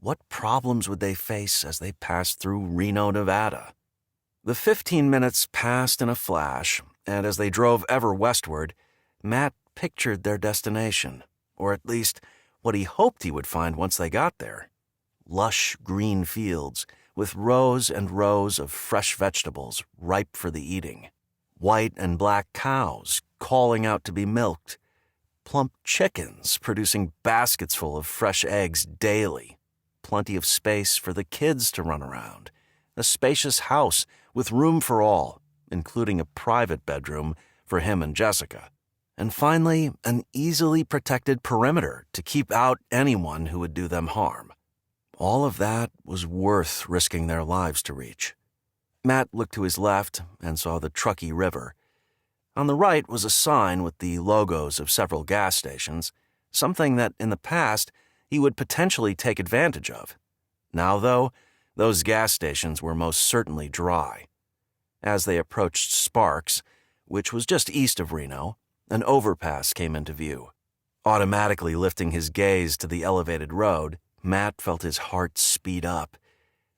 What problems would they face as they passed through Reno, Nevada? The 15 minutes passed in a flash, and as they drove ever westward, Matt pictured their destination, or at least what he hoped he would find once they got there. Lush green fields with rows and rows of fresh vegetables ripe for the eating. White and black cows calling out to be milked. Plump chickens producing baskets full of fresh eggs daily. Plenty of space for the kids to run around. A spacious house with room for all, including a private bedroom for him and Jessica. And finally, an easily protected perimeter to keep out anyone who would do them harm. All of that was worth risking their lives to reach. Matt looked to his left and saw the Truckee River. On the right was a sign with the logos of several gas stations, something that in the past he would potentially take advantage of. Now, though, those gas stations were most certainly dry. As they approached Sparks, which was just east of Reno, an overpass came into view. Automatically lifting his gaze to the elevated road, Matt felt his heart speed up.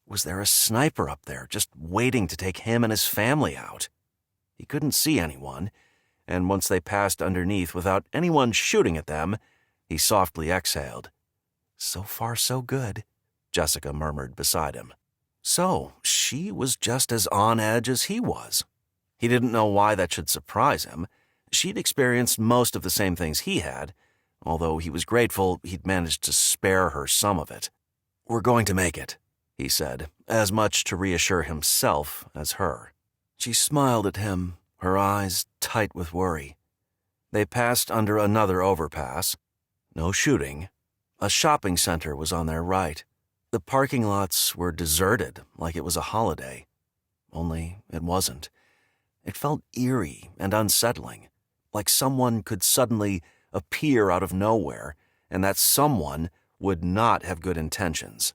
Was there a sniper up there just waiting to take him and his family out? He couldn't see anyone, and once they passed underneath without anyone shooting at them, he softly exhaled. "So far, so good," Jessica murmured beside him. So, she was just as on edge as he was. He didn't know why that should surprise him. She'd experienced most of the same things he had, although he was grateful he'd managed to spare her some of it. "We're going to make it," he said, as much to reassure himself as her. She smiled at him, her eyes tight with worry. They passed under another overpass. No shooting. A shopping center was on their right. The parking lots were deserted, like it was a holiday. Only it wasn't. It felt eerie and unsettling, like someone could suddenly appear out of nowhere, and that someone would not have good intentions.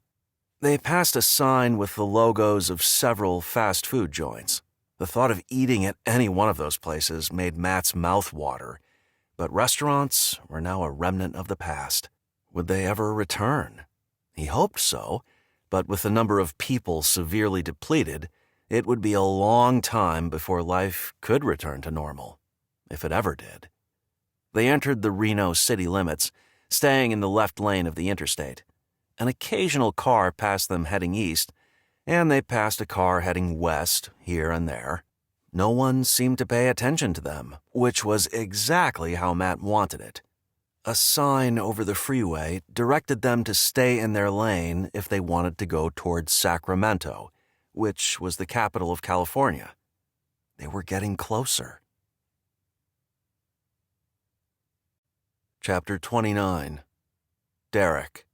They passed a sign with the logos of several fast food joints. The thought of eating at any one of those places made Matt's mouth water, but restaurants were now a remnant of the past. Would they ever return? He hoped so, but with the number of people severely depleted, it would be a long time before life could return to normal, if it ever did. They entered the Reno city limits, staying in the left lane of the interstate. An occasional car passed them heading east, and they passed a car heading west here and there. No one seemed to pay attention to them, which was exactly how Matt wanted it. A sign over the freeway directed them to stay in their lane if they wanted to go towards Sacramento, which was the capital of California. They were getting closer. Chapter 29. Derrick.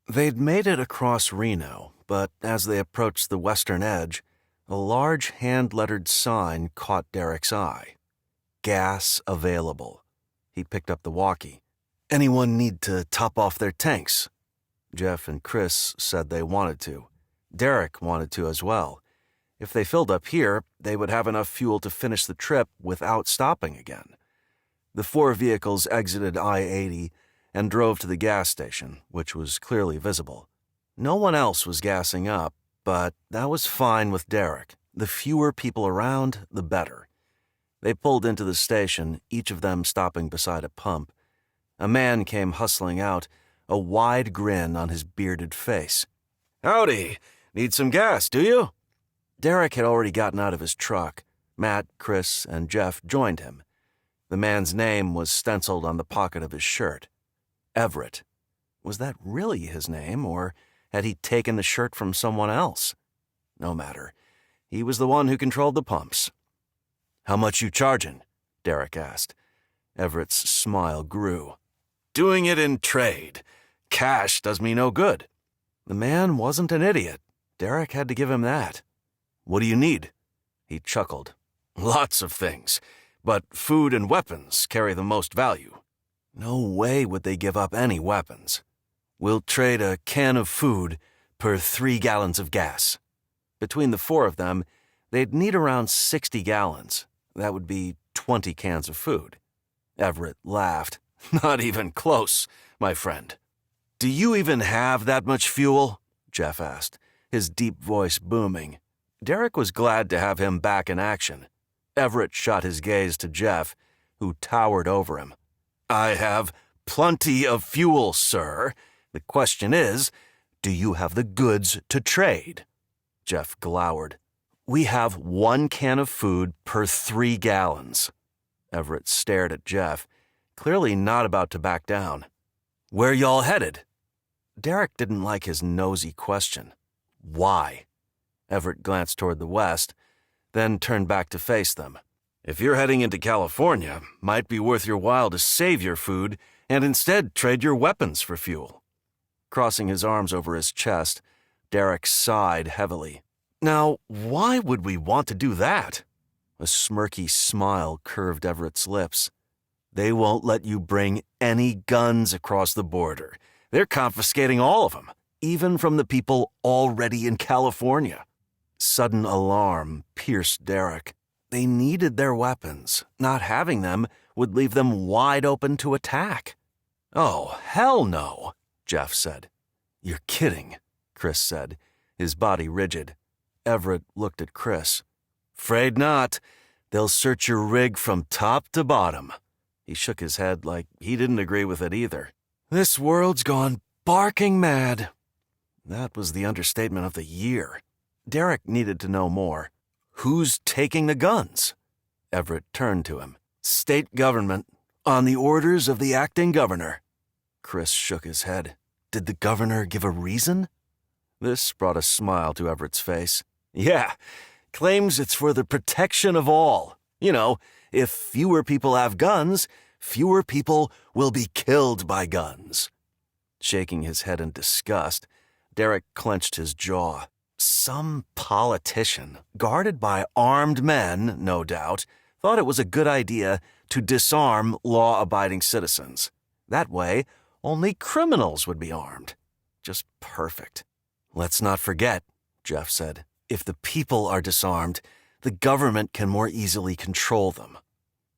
They'd made it across Reno, but as they approached the western edge, a large hand-lettered sign caught Derrick's eye. Gas available. He picked up the walkie. "Anyone need to top off their tanks?" Jeff and Chris said they wanted to. Derrick wanted to as well. If they filled up here, they would have enough fuel to finish the trip without stopping again. The four vehicles exited I-80 and drove to the gas station, which was clearly visible. No one else was gassing up, but that was fine with Derrick. The fewer people around, the better. They pulled into the station, each of them stopping beside a pump. A man came hustling out, a wide grin on his bearded face. "Howdy! Need some gas, do you?" Derrick had already gotten out of his truck. Matt, Chris, and Jeff joined him. The man's name was stenciled on the pocket of his shirt. Everett. Was that really his name, or had he taken the shirt from someone else? No matter. He was the one who controlled the pumps. "How much you chargin'?" Derrick asked. Everett's smile grew. "Doing it in trade. Cash does me no good." The man wasn't an idiot. Derrick had to give him that. "What do you need?" He chuckled. "Lots of things, but food and weapons carry the most value." No way would they give up any weapons. "We'll trade a can of food per 3 gallons of gas." Between the 4 of them, they'd need around 60 gallons. That would be 20 cans of food. Everett laughed. "Not even close, my friend." "Do you even have that much fuel?" Jeff asked, his deep voice booming. Derrick was glad to have him back in action. Everett shot his gaze to Jeff, who towered over him. "I have plenty of fuel, sir. The question is, do you have the goods to trade?" Jeff glowered. "We have 1 can of food per 3 gallons. Everett stared at Jeff, clearly not about to back down. "Where y'all headed?" Derrick didn't like his nosy question. "Why?" Everett glanced toward the west, then turned back to face them. "If you're heading into California, might be worth your while to save your food and instead trade your weapons for fuel." Crossing his arms over his chest, Derrick sighed heavily. "Now, why would we want to do that?" A smirky smile curved Everett's lips. "They won't let you bring any guns across the border. They're confiscating all of them, even from the people already in California." Sudden alarm pierced Derrick. They needed their weapons. Not having them would leave them wide open to attack. "Oh, hell no," Jeff said. "You're kidding," Chris said, his body rigid. Everett looked at Chris. "'Fraid not. They'll search your rig from top to bottom." He shook his head like he didn't agree with it either. "This world's gone barking mad." That was the understatement of the year. Derrick needed to know more. "Who's taking the guns?" Everett turned to him. "State government, on the orders of the acting governor." Chris shook his head. "Did the governor give a reason?" This brought a smile to Everett's face. "Yeah, claims it's for the protection of all. You know, if fewer people have guns, fewer people will be killed by guns." Shaking his head in disgust, Derrick clenched his jaw. Some politician, guarded by armed men, no doubt, thought it was a good idea to disarm law-abiding citizens. That way, only criminals would be armed. Just perfect. "Let's not forget," Jeff said, "if the people are disarmed, the government can more easily control them."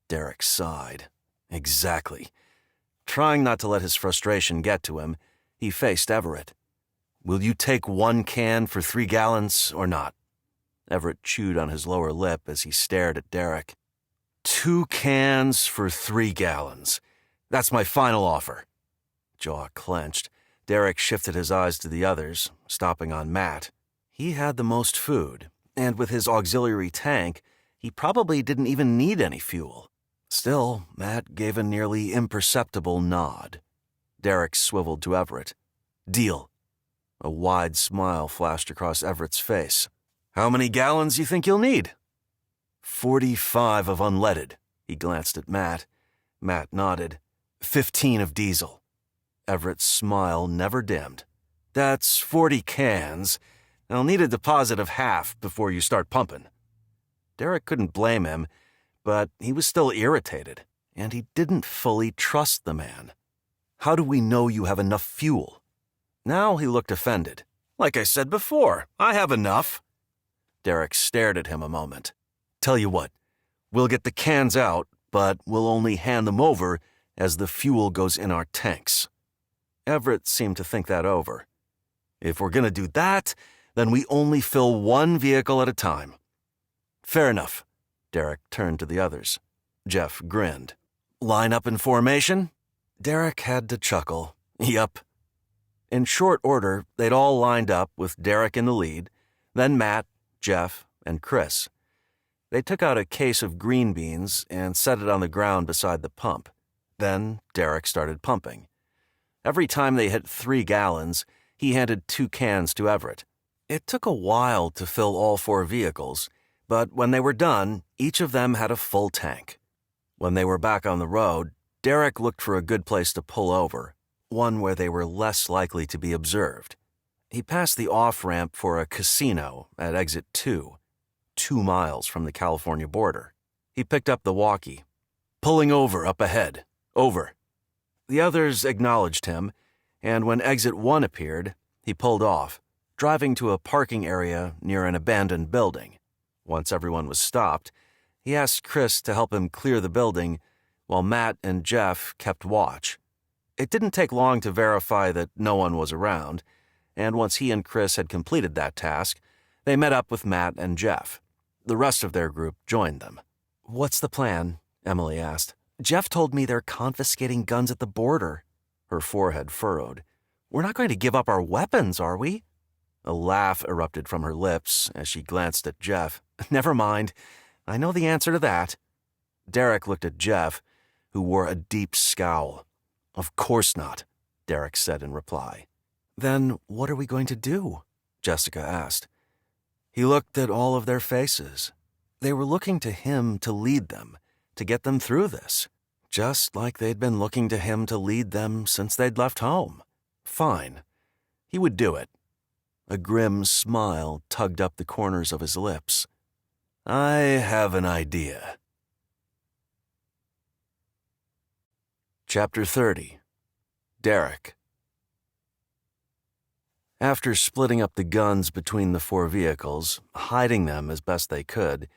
Derrick sighed. Exactly. Trying not to let his frustration get to him, he faced Everett. "Will you take 1 can for 3 gallons or not?" Everett chewed on his lower lip as he stared at Derrick. 2 cans for 3 gallons. That's my final offer." Jaw clenched. Derrick shifted his eyes to the others, stopping on Matt. He had the most food, and with his auxiliary tank, he probably didn't even need any fuel. Still, Matt gave a nearly imperceptible nod. Derrick swiveled to Everett. "Deal." A wide smile flashed across Everett's face. "How many gallons you think you'll need?" 45 of unleaded. He glanced at Matt. Matt nodded. 15 of diesel. Everett's smile never dimmed. "That's 40 cans. I'll need a deposit of half before you start pumping." Derrick couldn't blame him, but he was still irritated, and he didn't fully trust the man. "How do we know you have enough fuel?" Now he looked offended. "Like I said before, I have enough." Derrick stared at him a moment. "Tell you what, we'll get the cans out, but we'll only hand them over as the fuel goes in our tanks." Everett seemed to think that over. "If we're going to do that, then we only fill 1 vehicle at a time." "Fair enough." Derrick turned to the others. Jeff grinned. "Line up in formation?" Derrick had to chuckle. "Yup." In short order, they'd all lined up with Derrick in the lead, then Matt, Jeff, and Chris. They took out a case of green beans and set it on the ground beside the pump. Then Derrick started pumping. Every time they hit 3 gallons, he handed 2 cans to Everett. It took a while to fill all 4 vehicles, but when they were done, each of them had a full tank. When they were back on the road, Derrick looked for a good place to pull over, one where they were less likely to be observed. He passed the off-ramp for a casino at exit 2, 2 miles from the California border. He picked up the walkie. "Pulling over up ahead. Over." The others acknowledged him, and when exit 1 appeared, he pulled off, driving to a parking area near an abandoned building. Once everyone was stopped, he asked Chris to help him clear the building while Matt and Jeff kept watch. It didn't take long to verify that no one was around, and once he and Chris had completed that task, they met up with Matt and Jeff. The rest of their group joined them. "What's the plan?" Emily asked. "Jeff told me they're confiscating guns at the border." Her forehead furrowed. "We're not going to give up our weapons, are we?" A laugh erupted from her lips as she glanced at Jeff. "Never mind. I know the answer to that." Derrick looked at Jeff, who wore a deep scowl. "Of course not," Derrick said in reply. "Then what are we going to do?" Jessica asked. He looked at all of their faces. They were looking to him to lead them, to get them through this, just like they'd been looking to him to lead them since they'd left home. Fine. He would do it. A grim smile tugged up the corners of his lips. "I have an idea." Chapter 30. Derrick. After splitting up the guns between the 4 vehicles, hiding them as best they could,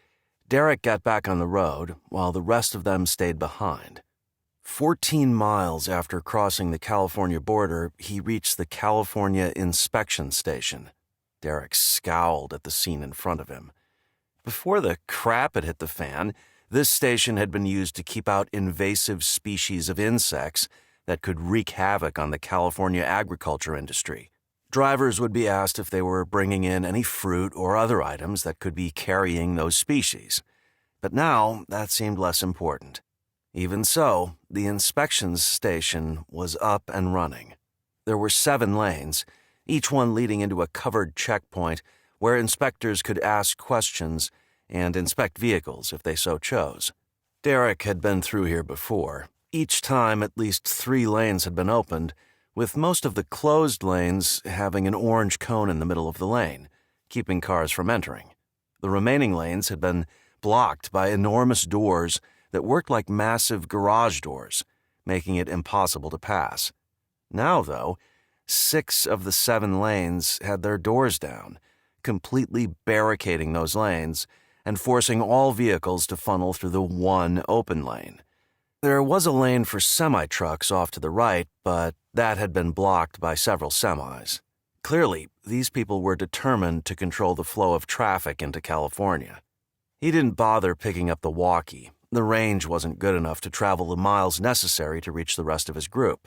Derrick got back on the road while the rest of them stayed behind. 14 miles after crossing the California border, he reached the California Inspection Station. Derrick scowled at the scene in front of him. Before the crap had hit the fan, this station had been used to keep out invasive species of insects that could wreak havoc on the California agriculture industry. Drivers would be asked if they were bringing in any fruit or other items that could be carrying those species. But now, that seemed less important. Even so, the inspections station was up and running. There were 7 lanes, each one leading into a covered checkpoint where inspectors could ask questions and inspect vehicles if they so chose. Derrick had been through here before. Each time at least 3 lanes had been opened, with most of the closed lanes having an orange cone in the middle of the lane, keeping cars from entering. The remaining lanes had been blocked by enormous doors that worked like massive garage doors, making it impossible to pass. Now, though, 6 of the 7 lanes had their doors down, completely barricading those lanes and forcing all vehicles to funnel through the one open lane. There was a lane for semi-trucks off to the right, but that had been blocked by several semis. Clearly, these people were determined to control the flow of traffic into California. He didn't bother picking up the walkie. The range wasn't good enough to travel the miles necessary to reach the rest of his group,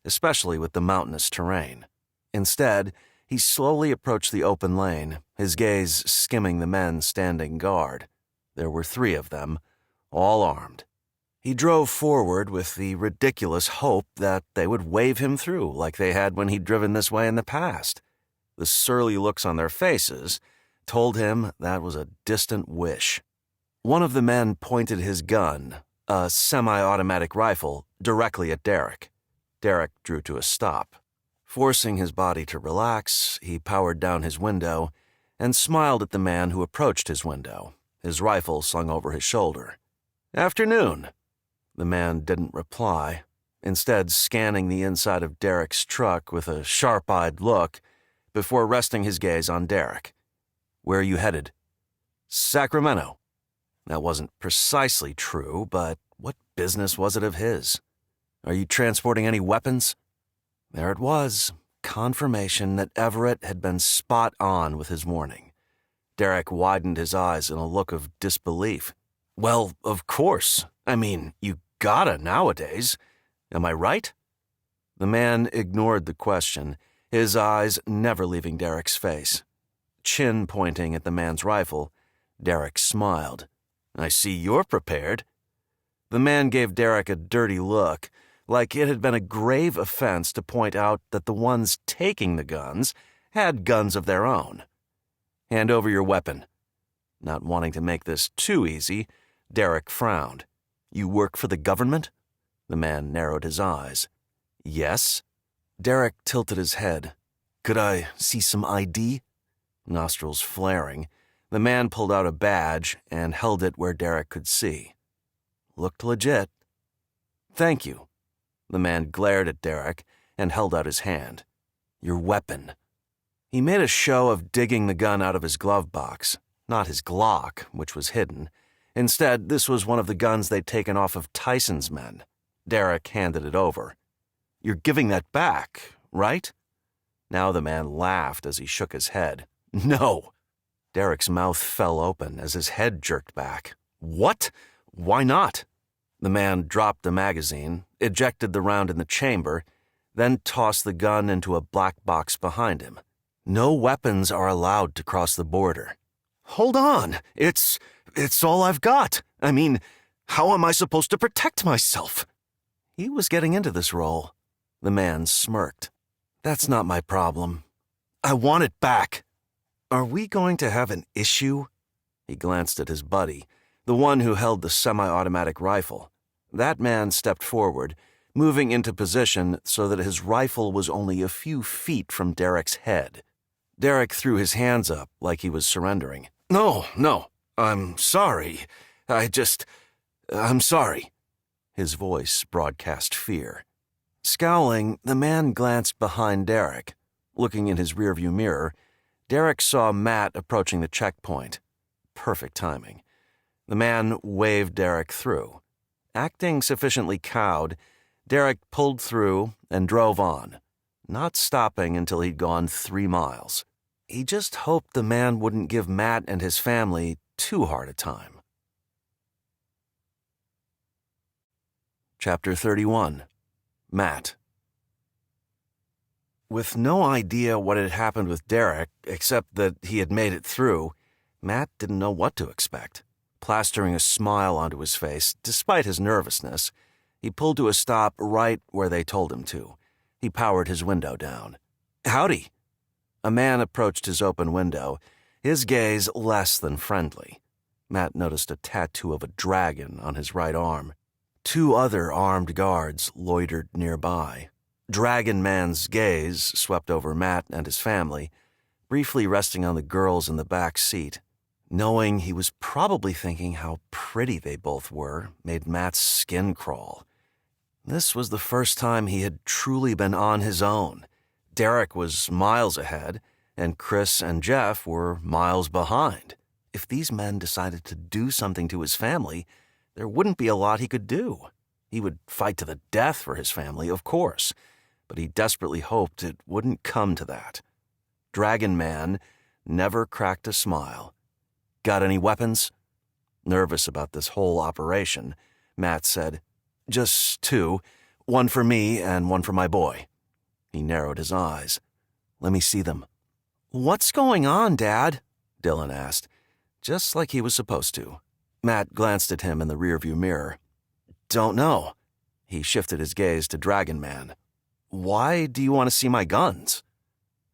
especially with the mountainous terrain. Instead, he slowly approached the open lane, his gaze skimming the men standing guard. There were 3 of them, all armed. He drove forward with the ridiculous hope that they would wave him through like they had when he'd driven this way in the past. The surly looks on their faces told him that was a distant wish. One of the men pointed his gun, a semi-automatic rifle, directly at Derrick. Derrick drew to a stop. Forcing his body to relax, he powered down his window and smiled at the man who approached his window, his rifle slung over his shoulder. "Afternoon." The man didn't reply, instead scanning the inside of Derrick's truck with a sharp-eyed look before resting his gaze on Derrick. "Where are you headed?" "Sacramento." That wasn't precisely true, but what business was it of his? "Are you transporting any weapons?" There it was, confirmation that Everett had been spot on with his warning. Derrick widened his eyes in a look of disbelief. "Well, of course. I mean, you gotta nowadays. Am I right?" The man ignored the question, his eyes never leaving Derrick's face. Chin pointing at the man's rifle, Derrick smiled. "I see you're prepared." The man gave Derrick a dirty look, like it had been a grave offense to point out that the ones taking the guns had guns of their own. Hand over your weapon." Not wanting to make this too easy, Derrick frowned. "You work for the government?" The man narrowed his eyes. "Yes." Derrick tilted his head. "Could I see some ID?" Nostrils flaring, the man pulled out a badge and held it where Derrick could see. Looked legit. "Thank you." The man glared at Derrick and held out his hand. "Your weapon." He made a show of digging the gun out of his glove box, not his Glock, which was hidden. Instead, this was one of the guns they'd taken off of Tyson's men. Derrick handed it over. "You're giving that back, right?" Now the man laughed as he shook his head. "No." Derrick's mouth fell open as his head jerked back. "What? Why not?" The man dropped the magazine, ejected the round in the chamber, then tossed the gun into a black box behind him. "No weapons are allowed to cross the border." "Hold on. It's all I've got. I mean, how am I supposed to protect myself?" He was getting into this role. The man smirked. "That's not my problem. I want it back." "Are we going to have an issue?" He glanced at his buddy, the one who held the semi-automatic rifle. That man stepped forward, moving into position so that his rifle was only a few feet from Derrick's head. Derrick threw his hands up like he was surrendering. No, I'm sorry. I'm sorry." His voice broadcast fear. Scowling, the man glanced behind Derrick. Looking in his rearview mirror, Derrick saw Matt approaching the checkpoint. Perfect timing. The man waved Derrick through. Acting sufficiently cowed, Derrick pulled through and drove on, not stopping until he'd gone 3 miles. He just hoped the man wouldn't give Matt and his family too hard a time. Chapter 31. Matt. With no idea what had happened with Derrick, except that he had made it through, Matt didn't know what to expect. Plastering a smile onto his face, despite his nervousness, he pulled to a stop right where they told him to. He powered his window down. "Howdy." A man approached his open window, his gaze less than friendly. Matt noticed a tattoo of a dragon on his right arm. 2 other armed guards loitered nearby. Dragon Man's gaze swept over Matt and his family, briefly resting on the girls in the back seat. Knowing he was probably thinking how pretty they both were made Matt's skin crawl. This was the first time he had truly been on his own. Derrick was miles ahead, and Chris and Jeff were miles behind. If these men decided to do something to his family, there wouldn't be a lot he could do. He would fight to the death for his family, of course, but he desperately hoped it wouldn't come to that. Dragon Man never cracked a smile. "Got any weapons?" Nervous about this whole operation, Matt said, "Just 2, one for me and one for my boy." He narrowed his eyes. "Let me see them." "What's going on, Dad?" Dylan asked, just like he was supposed to. Matt glanced at him in the rearview mirror. "Don't know." He shifted his gaze to Dragon Man. "Why do you want to see my guns?"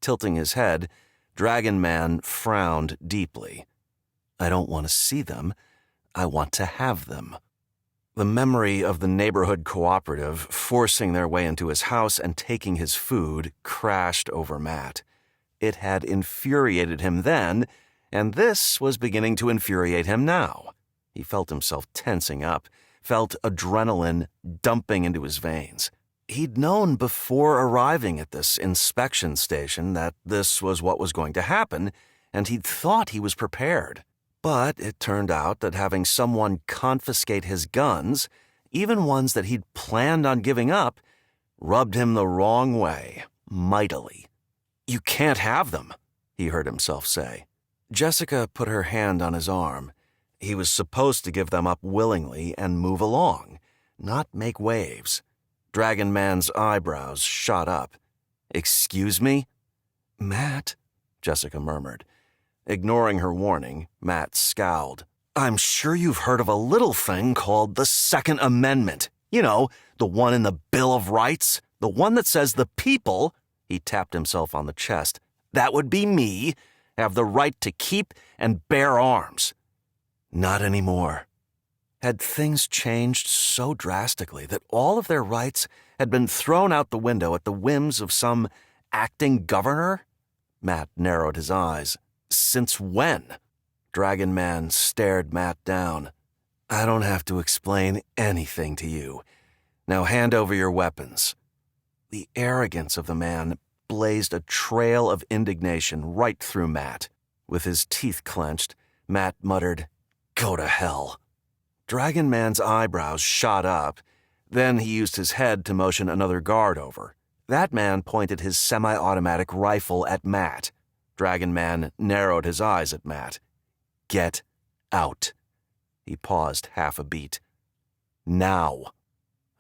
Tilting his head, Dragon Man frowned deeply. "I don't want to see them. I want to have them." The memory of the neighborhood cooperative forcing their way into his house and taking his food crashed over Matt. It had infuriated him then, and this was beginning to infuriate him now. He felt himself tensing up, felt adrenaline dumping into his veins. He'd known before arriving at this inspection station that this was what was going to happen, and he'd thought he was prepared. But it turned out that having someone confiscate his guns, even ones that he'd planned on giving up, rubbed him the wrong way, mightily. "You can't have them," he heard himself say. Jessica put her hand on his arm. He was supposed to give them up willingly and move along, not make waves. Dragon Man's eyebrows shot up. "Excuse me?" "Matt," Jessica murmured. Ignoring her warning, Matt scowled. "I'm sure you've heard of a little thing called the Second Amendment. You know, the one in the Bill of Rights, the one that says the people," he tapped himself on the chest, "that would be me, have the right to keep and bear arms. Not anymore. Had things changed so drastically that all of their rights had been thrown out the window at the whims of some acting governor? Matt narrowed his eyes. Since when? Dragon Man stared Matt down. I don't have to explain anything to you. Now hand over your weapons. The arrogance of the man blazed a trail of indignation right through Matt. With his teeth clenched, Matt muttered, "Go to hell." Dragon Man's eyebrows shot up. Then he used his head to motion another guard over. That man pointed his semi-automatic rifle at Matt. Dragon Man narrowed his eyes at Matt. Get out. He paused half a beat. Now.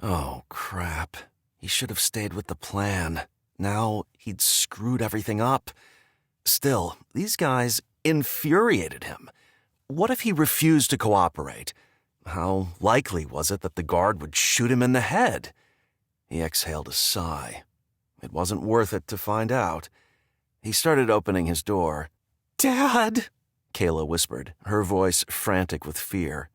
Oh, crap. He should have stayed with the plan. Now he'd screwed everything up. Still, these guys infuriated him. What if he refused to cooperate? How likely was it that the guard would shoot him in the head? He exhaled a sigh. It wasn't worth it to find out. He started opening his door. "Dad!" Kayla whispered, her voice frantic with fear.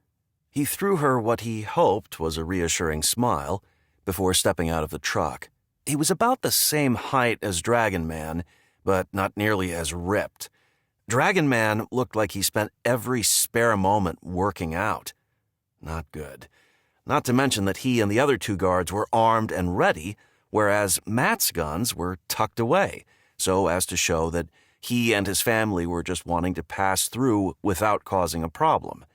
He threw her what he hoped was a reassuring smile before stepping out of the truck. He was about the same height as Dragon Man, but not nearly as ripped. Dragon Man looked like he spent every spare moment working out. Not good. Not to mention that he and the other two guards were armed and ready, whereas Matt's guns were tucked away, so as to show that he and his family were just wanting to pass through without causing a problem.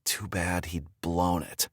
Too bad he'd blown it.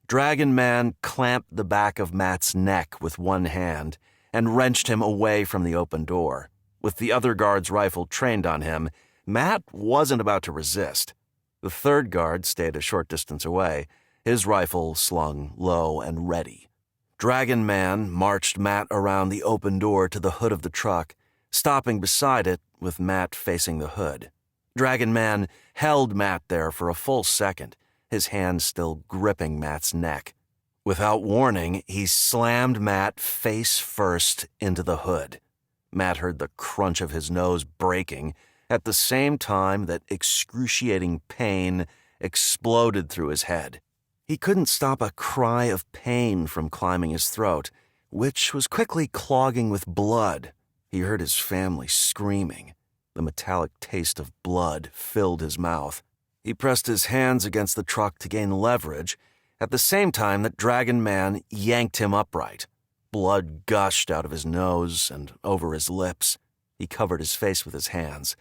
Dragon Man clamped the back of Matt's neck with one hand and wrenched him away from the open door. With the other guard's rifle trained on him, Matt wasn't about to resist. The third guard stayed a short distance away, his rifle slung low and ready. Dragon Man marched Matt around the open door to the hood of the truck, stopping beside it with Matt facing the hood. Dragon Man held Matt there for a full second, his hand still gripping Matt's neck. Without warning, he slammed Matt face first into the hood. Matt heard the crunch of his nose breaking at the same time that excruciating pain exploded through his head. He couldn't stop a cry of pain from climbing his throat, which was quickly clogging with blood. He heard his family screaming. The metallic taste of blood filled his mouth. He pressed his hands against the truck to gain leverage, at the same time that Dragon Man yanked him upright. Blood gushed out of his nose and over his lips. He covered his face with his hands.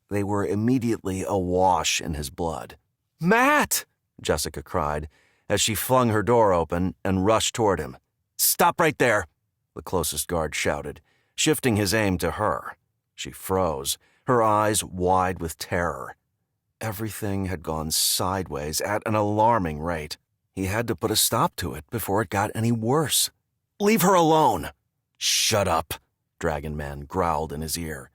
They were immediately awash in his blood. "Matt!" Jessica cried, as she flung her door open and rushed toward him. "Stop right there!" the closest guard shouted, shifting his aim to her. She froze, her eyes wide with terror. Everything had gone sideways at an alarming rate. He had to put a stop to it before it got any worse. "Leave her alone!" "Shut up!" Dragon Man growled in his ear.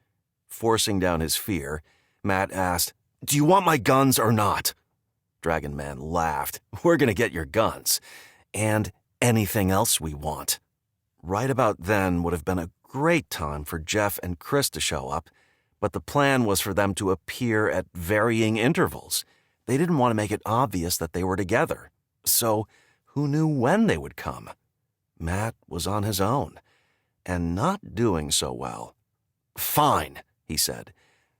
Forcing down his fear, Matt asked, "Do you want my guns or not?" Dragon Man laughed. "We're going to get your guns. And anything else we want." Right about then would have been a great time for Jeff and Chris to show up, but the plan was for them to appear at varying intervals. They didn't want to make it obvious that they were together. So who knew when they would come? Matt was on his own, and not doing so well. "Fine," he said,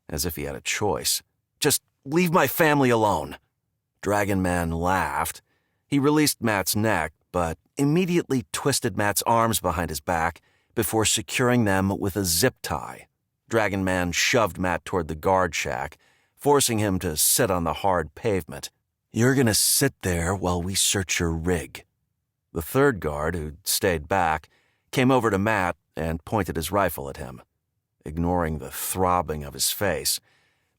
as if he had a choice. "Just leave my family alone." Dragon Man laughed. He released Matt's neck, but immediately twisted Matt's arms behind his back before securing them with a zip tie. Dragon Man shoved Matt toward the guard shack, forcing him to sit on the hard pavement. "You're going to sit there while we search your rig." The third guard, who'd stayed back, came over to Matt and pointed his rifle at him. Ignoring the throbbing of his face,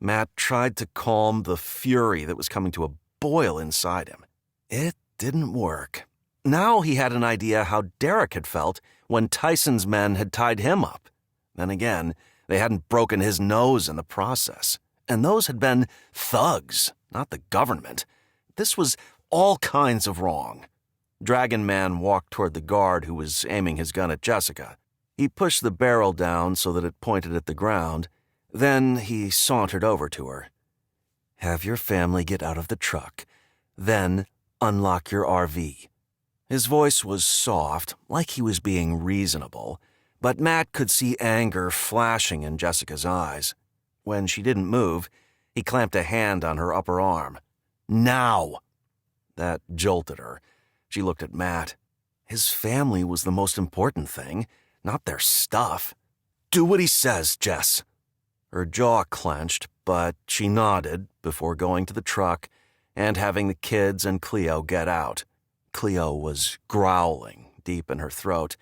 Matt tried to calm the fury that was coming to a boil inside him. It didn't work. Now he had an idea how Derrick had felt when Tyson's men had tied him up. Then again, they hadn't broken his nose in the process. And those had been thugs, not the government. This was all kinds of wrong. Dragon Man walked toward the guard who was aiming his gun at Jessica. He pushed the barrel down so that it pointed at the ground, Then he sauntered over to her. "Have your family get out of the truck. Then unlock your RV." His voice was soft, like he was being reasonable, but Matt could see anger flashing in Jessica's eyes. When she didn't move, he clamped a hand on her upper arm. "Now!" That jolted her. She looked at Matt. His family was the most important thing, not their stuff. "Do what he says, Jess." Her jaw clenched, but she nodded before going to the truck and having the kids and Cleo get out. Cleo was growling deep in her throat.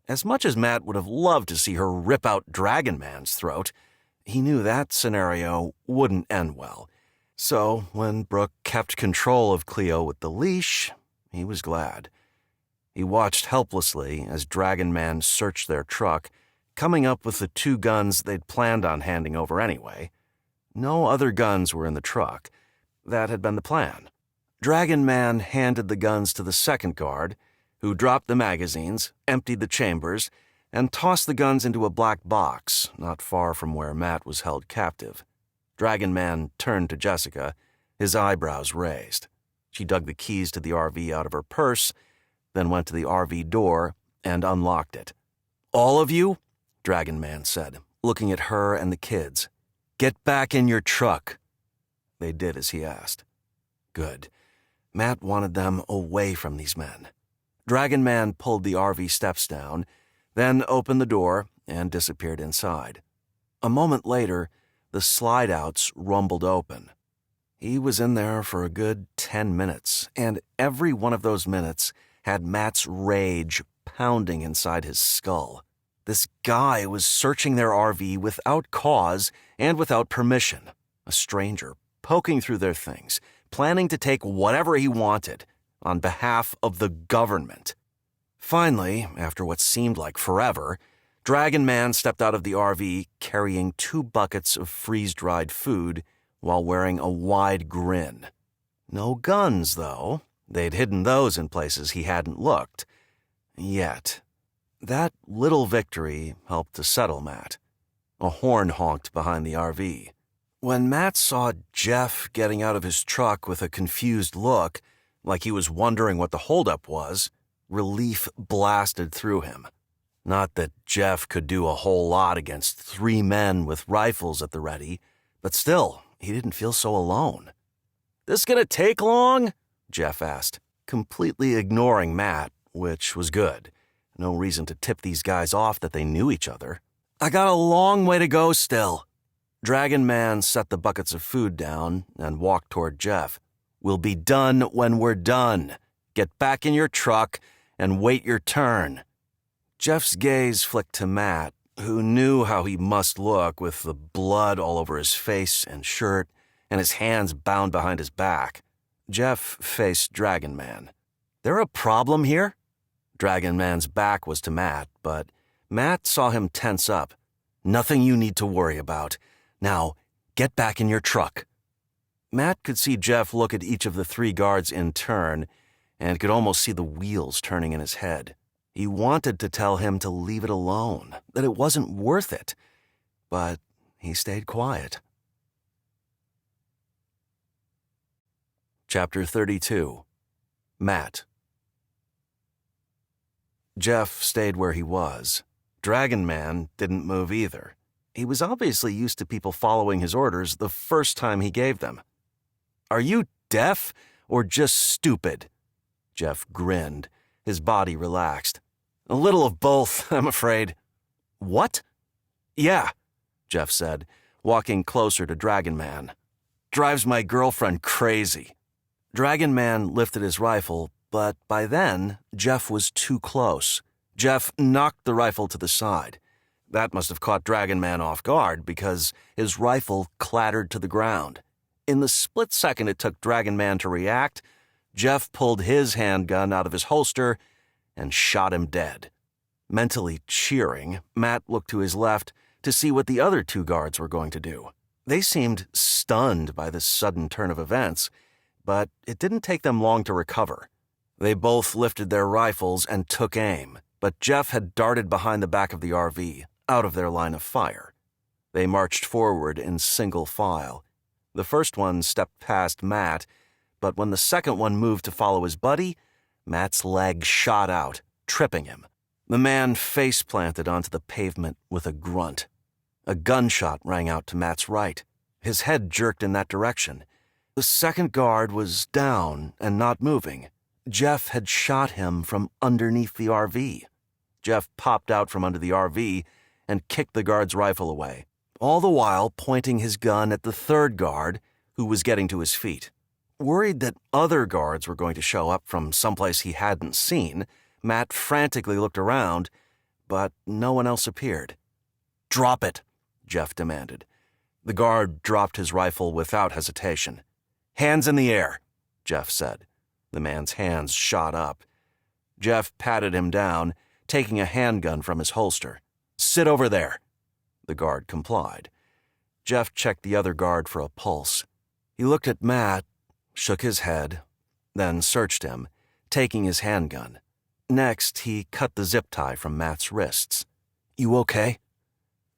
As much as Matt would have loved to see her rip out Dragon Man's throat, he knew that scenario wouldn't end well. So when Brooke kept control of Cleo with the leash, he was glad. He watched helplessly as Dragon Man searched their truck, coming up with the 2 guns they'd planned on handing over anyway. No other guns were in the truck. That had been the plan. Dragon Man handed the guns to the second guard, who dropped the magazines, emptied the chambers, and tossed the guns into a black box not far from where Matt was held captive. Dragon Man turned to Jessica, his eyebrows raised. She dug the keys to the RV out of her purse, then went to the RV door and unlocked it. "All of you," Dragon Man said, looking at her and the kids, "get back in your truck." They did as he asked. Good. Matt wanted them away from these men. Dragon Man pulled the RV steps down, then opened the door and disappeared inside. A moment later, the slide-outs rumbled open. He was in there for a good 10 minutes, and every one of those minutes had Matt's rage pounding inside his skull. This guy was searching their RV without cause and without permission. A stranger poking through their things, planning to take whatever he wanted on behalf of the government. Finally, after what seemed like forever, Dragon Man stepped out of the RV carrying 2 buckets of freeze-dried food while wearing a wide grin. No guns, though. They'd hidden those in places he hadn't looked. Yet. That little victory helped to settle Matt. A horn honked behind the RV. When Matt saw Jeff getting out of his truck with a confused look, like he was wondering what the holdup was, relief blasted through him. Not that Jeff could do a whole lot against 3 men with rifles at the ready, but still, he didn't feel so alone. "This gonna take long?" Jeff asked, completely ignoring Matt, which was good. No reason to tip these guys off that they knew each other. "I got a long way to go still." Dragon Man set the buckets of food down and walked toward Jeff. "We'll be done when we're done. Get back in your truck and wait your turn." Jeff's gaze flicked to Matt, who knew how he must look with the blood all over his face and shirt and his hands bound behind his back. Jeff faced Dragon Man. "There a problem here?" Dragon Man's back was to Matt, but Matt saw him tense up. "Nothing you need to worry about. Now, get back in your truck." Matt could see Jeff look at each of the 3 guards in turn and could almost see the wheels turning in his head. He wanted to tell him to leave it alone, that it wasn't worth it, but he stayed quiet. Chapter 32. Matt. Jeff stayed where he was. Dragon Man didn't move either. He was obviously used to people following his orders the first time he gave them. "Are you deaf or just stupid?" Jeff grinned, his body relaxed. "A little of both, I'm afraid." "What?" "Yeah," Jeff said, walking closer to Dragon Man. "Drives my girlfriend crazy." Dragon Man lifted his rifle, but by then, Jeff was too close. Jeff knocked the rifle to the side. That must have caught Dragon Man off guard because his rifle clattered to the ground. In the split second it took Dragon Man to react, Jeff pulled his handgun out of his holster and shot him dead. Mentally cheering, Matt looked to his left to see what the other 2 guards were going to do. They seemed stunned by this sudden turn of events, but it didn't take them long to recover. They both lifted their rifles and took aim, but Jeff had darted behind the back of the RV, out of their line of fire. They marched forward in single file. The first one stepped past Matt, but when the second one moved to follow his buddy, Matt's leg shot out, tripping him. The man face-planted onto the pavement with a grunt. A gunshot rang out to Matt's right. His head jerked in that direction. The second guard was down and not moving. Jeff had shot him from underneath the RV. Jeff popped out from under the RV and kicked the guard's rifle away, all the while pointing his gun at the third guard, who was getting to his feet. Worried that other guards were going to show up from someplace he hadn't seen, Matt frantically looked around, but no one else appeared. "Drop it," Jeff demanded. The guard dropped his rifle without hesitation. "Hands in the air," Jeff said. The man's hands shot up. Jeff patted him down, taking a handgun from his holster. "Sit over there." The guard complied. Jeff checked the other guard for a pulse. He looked at Matt, shook his head, then searched him, taking his handgun. Next, he cut the zip tie from Matt's wrists. "You okay?"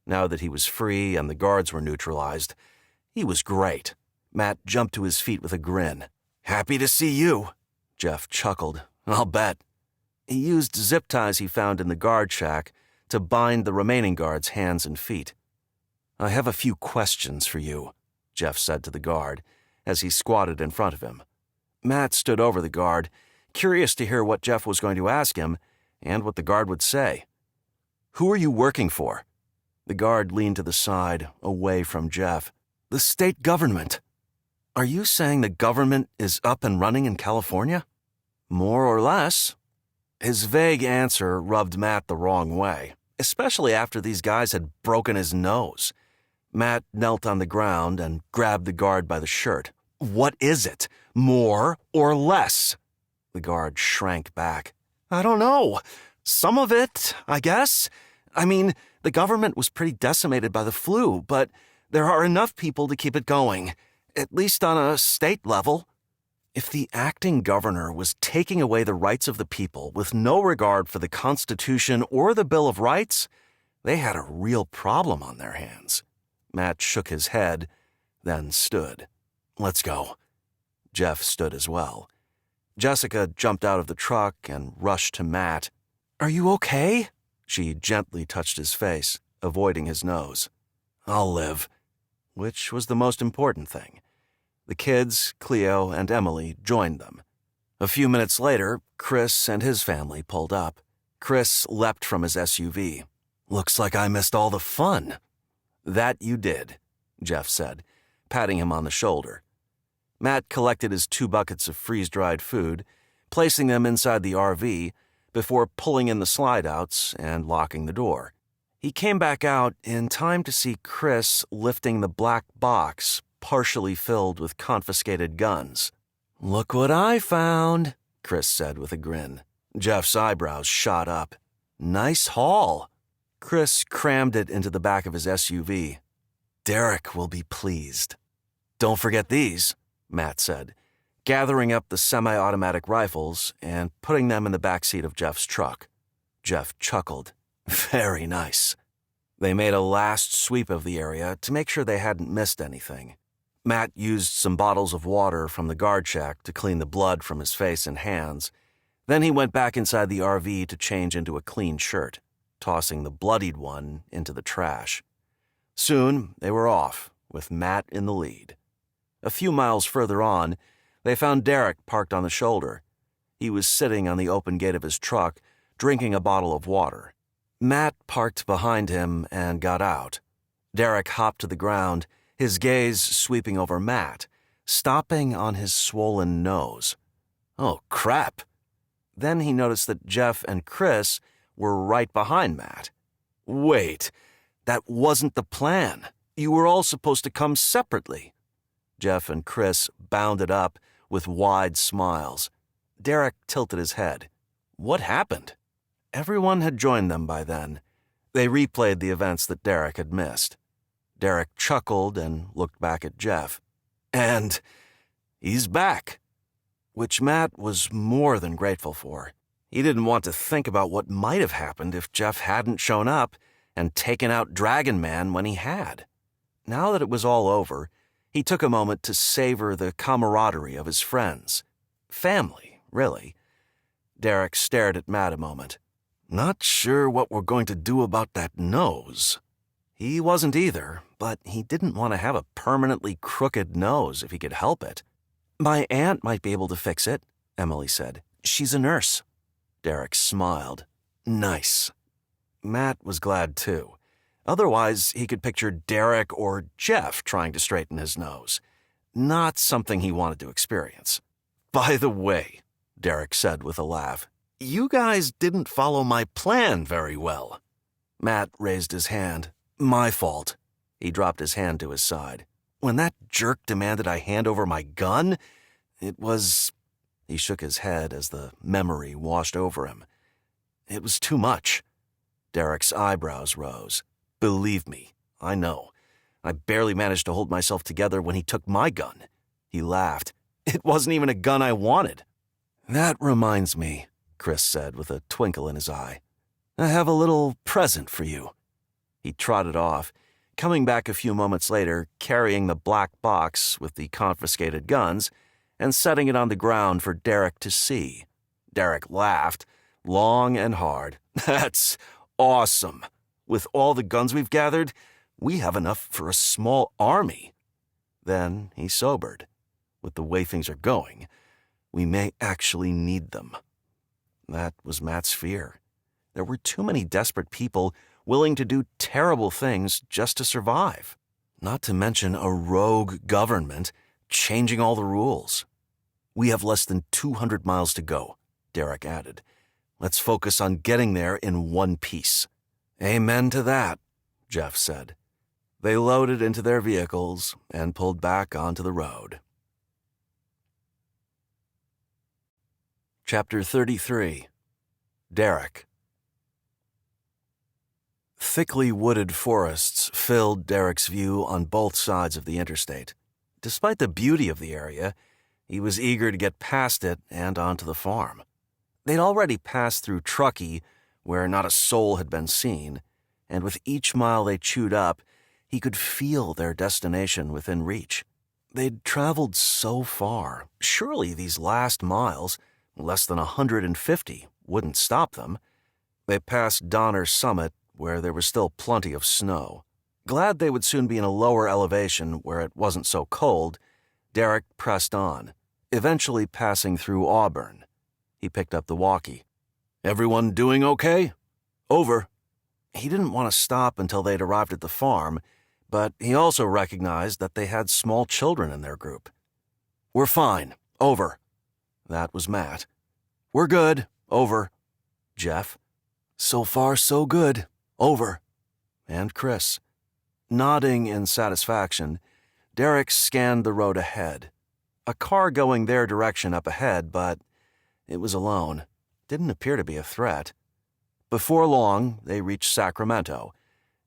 Now that he was free and the guards were neutralized, he was great. Matt jumped to his feet with a grin. "Happy to see you," Jeff chuckled. "I'll bet." He used zip ties he found in the guard shack to bind the remaining guards' hands and feet. "I have a few questions for you," Jeff said to the guard as he squatted in front of him. Matt stood over the guard, curious to hear what Jeff was going to ask him and what the guard would say. "Who are you working for?" The guard leaned to the side, away from Jeff. "The state government." "Are you saying the government is up and running in California?" "More or less." His vague answer rubbed Matt the wrong way, especially after these guys had broken his nose. Matt knelt on the ground and grabbed the guard by the shirt. "What is it? More or less?" The guard shrank back. "I don't know. Some of it, I guess. I mean, the government was pretty decimated by the flu, but there are enough people to keep it going, at least on a state level." If the acting governor was taking away the rights of the people with no regard for the Constitution or the Bill of Rights, they had a real problem on their hands. Matt shook his head, then stood. "Let's go." Jeff stood as well. Jessica jumped out of the truck and rushed to Matt. "Are you okay?" She gently touched his face, avoiding his nose. "I'll live," which was the most important thing. The kids, Cleo, and Emily joined them. A few minutes later, Chris and his family pulled up. Chris leapt from his SUV. "Looks like I missed all the fun." "That you did," Jeff said, patting him on the shoulder. Matt collected his 2 buckets of freeze-dried food, placing them inside the RV before pulling in the slide-outs and locking the door. He came back out in time to see Chris lifting the black box partially filled with confiscated guns. "Look what I found," Chris said with a grin. Jeff's eyebrows shot up. "Nice haul." Chris crammed it into the back of his SUV. "Derrick will be pleased." "Don't forget these," Matt said, gathering up the semi-automatic rifles and putting them in the backseat of Jeff's truck. Jeff chuckled. "Very nice." They made a last sweep of the area to make sure they hadn't missed anything. Matt used some bottles of water from the guard shack to clean the blood from his face and hands. Then he went back inside the RV to change into a clean shirt, tossing the bloodied one into the trash. Soon, they were off, with Matt in the lead. A few miles further on, they found Derrick parked on the shoulder. He was sitting on the open gate of his truck, drinking a bottle of water. Matt parked behind him and got out. Derrick hopped to the ground, his gaze sweeping over Matt, stopping on his swollen nose. "Oh, crap." Then he noticed that Jeff and Chris were right behind Matt. "Wait, that wasn't the plan. You were all supposed to come separately." Jeff and Chris bounded up with wide smiles. Derrick tilted his head. "What happened?" Everyone had joined them by then. They replayed the events that Derrick had missed. Derrick chuckled and looked back at Jeff. "And he's back," which Matt was more than grateful for. He didn't want to think about what might have happened if Jeff hadn't shown up and taken out Dragon Man when he had. Now that it was all over, he took a moment to savor the camaraderie of his friends. Family, really. Derrick stared at Matt a moment. Not sure what we're going to do about that nose. He wasn't either, but he didn't want to have a permanently crooked nose if he could help it. My aunt might be able to fix it, Emily said. She's a nurse. Derrick smiled. Nice. Matt was glad too. Otherwise, he could picture Derrick or Jeff trying to straighten his nose. Not something he wanted to experience. By the way, Derrick said with a laugh, you guys didn't follow my plan very well. Matt raised his hand. My fault. He dropped his hand to his side. When that jerk demanded I hand over my gun, it was... He shook his head as the memory washed over him. It was too much. Derrick's eyebrows rose. Believe me, I know. I barely managed to hold myself together when he took my gun. He laughed. It wasn't even a gun I wanted. That reminds me, Chris said with a twinkle in his eye. I have a little present for you. He trotted off, coming back a few moments later carrying the black box with the confiscated guns and setting it on the ground for Derrick to see. Derrick laughed, long and hard. That's awesome. With all the guns we've gathered, we have enough for a small army. Then he sobered. With the way things are going, we may actually need them. That was Matt's fear. There were too many desperate people willing to do terrible things just to survive. Not to mention a rogue government changing all the rules. We have less than 200 miles to go, Derrick added. Let's focus on getting there in one piece. Amen to that, Jeff said. They loaded into their vehicles and pulled back onto the road. Chapter 33. Derrick. Thickly wooded forests filled Derrick's view on both sides of the interstate. Despite the beauty of the area, he was eager to get past it and onto the farm. They'd already passed through Truckee, where not a soul had been seen, and with each mile they chewed up, he could feel their destination within reach. They'd traveled so far. Surely these last miles, less than 150, wouldn't stop them. They passed Donner Summit, where there was still plenty of snow. Glad they would soon be in a lower elevation where it wasn't so cold, Derrick pressed on, eventually passing through Auburn. He picked up the walkie. Everyone doing okay? Over. He didn't want to stop until they'd arrived at the farm, but he also recognized that they had small children in their group. We're fine. Over. That was Matt. We're good. Over. Jeff. So far, so good. Over. And Chris. Nodding in satisfaction, Derrick scanned the road ahead. A car going their direction up ahead, but it was alone. Didn't appear to be a threat. Before long, they reached Sacramento,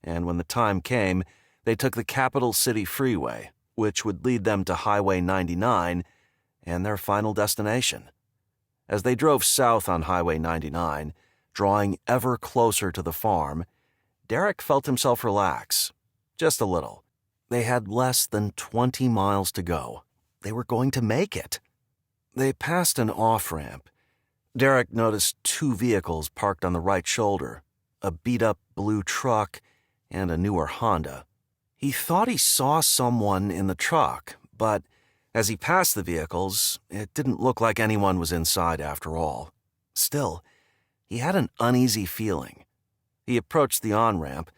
and when the time came, they took the Capital City Freeway, which would lead them to Highway 99 and their final destination. As they drove south on Highway 99, drawing ever closer to the farm, Derrick felt himself relax. Just a little. They had less than 20 miles to go. They were going to make it. They passed an off-ramp. Derrick noticed two vehicles parked on the right shoulder, a beat-up blue truck and a newer Honda. He thought he saw someone in the truck, but as he passed the vehicles, it didn't look like anyone was inside after all. Still, he had an uneasy feeling. He approached the on-ramp,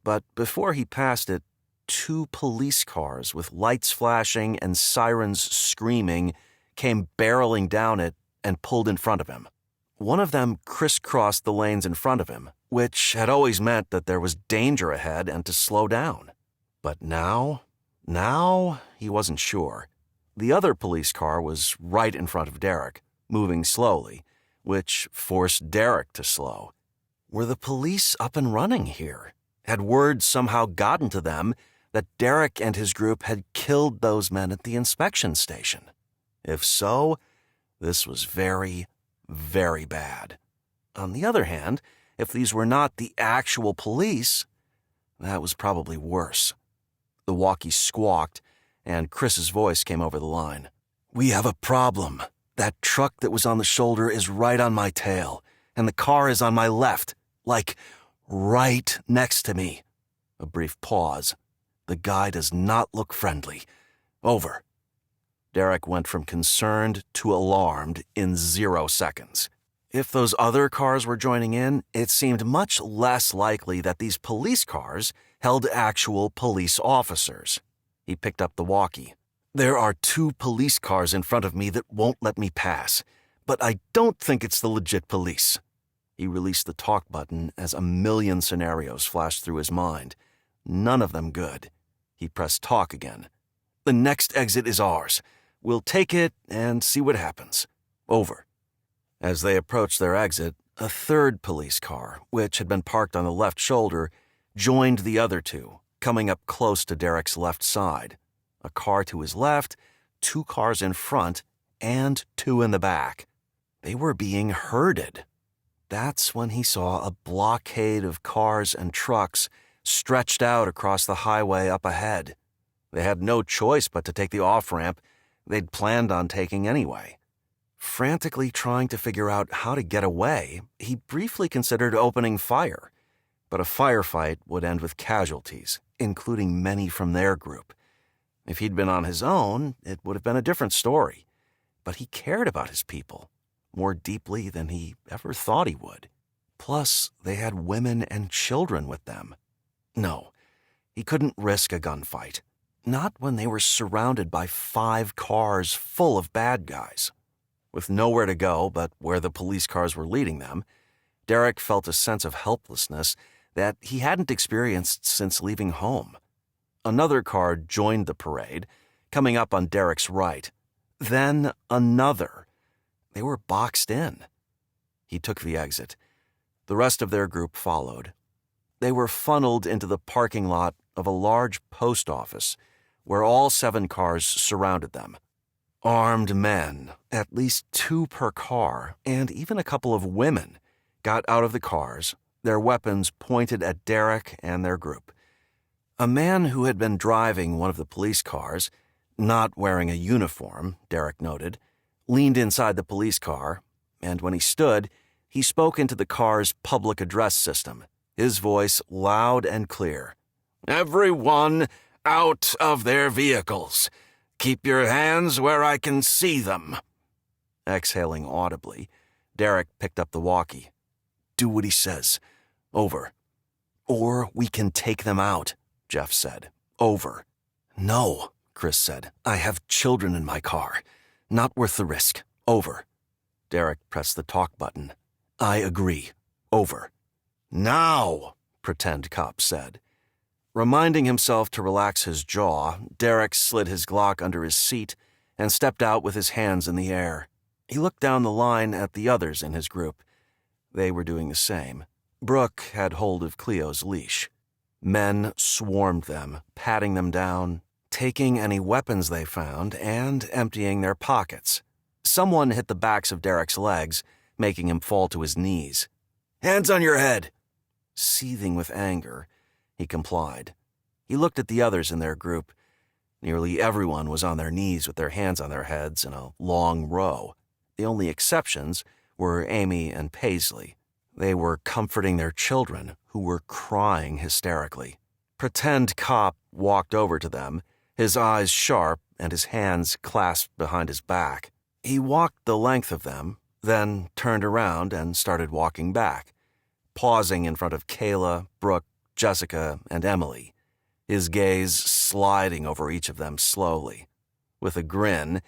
but before he passed it, two police cars with lights flashing and sirens screaming came barreling down it and pulled in front of him. One of them crisscrossed the lanes in front of him, which had always meant that there was danger ahead and to slow down. But now he wasn't sure. The other police car was right in front of Derrick, moving slowly, which forced Derrick to slow. Were the police up and running here? Had word somehow gotten to them that Derrick and his group had killed those men at the inspection station? If so, this was very, very bad. On the other hand, if these were not the actual police, That was probably worse. The walkie squawked, and Chris's voice came over the line. "We have a problem. That truck that was on the shoulder is right on my tail, and the car is on my left, like right next to me." A brief pause. "The guy does not look friendly. Over." Derrick went from concerned to alarmed in 0 seconds. If those other cars were joining in, it seemed much less likely that these police cars held actual police officers. He picked up the walkie. "There are 2 police cars in front of me that won't let me pass, but I don't think it's the legit police." He released the talk button as a million scenarios flashed through his mind. None of them good. He pressed talk again. "The next exit is ours. We'll take it and see what happens. Over." As they approached their exit, a third police car, which had been parked on the left shoulder, joined the other 2, coming up close to Derrick's left side. A car to his left, 2 cars in front, and 2 in the back. They were being herded. That's when he saw a blockade of cars and trucks stretched out across the highway up ahead. They had no choice but to take the off-ramp they'd planned on taking anyway. Frantically trying to figure out how to get away, he briefly considered opening fire. But a firefight would end with casualties, including many from their group. If he'd been on his own, it would have been a different story. But he cared about his people, more deeply than he ever thought he would. Plus, they had women and children with them. No, he couldn't risk a gunfight. Not when they were surrounded by 5 cars full of bad guys. With nowhere to go but where the police cars were leading them, Derrick felt a sense of helplessness that he hadn't experienced since leaving home. Another car joined the parade, coming up on Derrick's right. Then another. They were boxed in. He took the exit. The rest of their group followed. They were funneled into the parking lot of a large post office, where all 7 cars surrounded them. Armed men, at least 2 per car, and even a couple of women, got out of the cars, their weapons pointed at Derrick and their group. A man who had been driving one of the police cars, not wearing a uniform, Derrick noted, leaned inside the police car, and when he stood, he spoke into the car's public address system, his voice loud and clear. "Everyone out of their vehicles. Keep your hands where I can see them." Exhaling audibly, Derrick picked up the walkie. "Do what he says. Over." "Or we can take them out," Jeff said. "Over." "No," Chris said. "I have children in my car. Not worth the risk. Over." Derrick pressed the talk button. "I agree. Over." "Now," Pretend Cop said. Reminding himself to relax his jaw, Derrick slid his Glock under his seat and stepped out with his hands in the air. He looked down the line at the others in his group. They were doing the same. Brooke had hold of Cleo's leash. Men swarmed them, patting them down, taking any weapons they found, and emptying their pockets. Someone hit the backs of Derrick's legs, making him fall to his knees. "Hands on your head!" Seething with anger, he complied. He looked at the others in their group. Nearly everyone was on their knees with their hands on their heads in a long row. The only exceptions were Amy and Paisley. They were comforting their children, who were crying hysterically. Pretend Cop walked over to them, his eyes sharp and his hands clasped behind his back. He walked the length of them, then turned around and started walking back, pausing in front of Kayla, Brooke, Jessica, and Emily, his gaze sliding over each of them slowly. With a grin,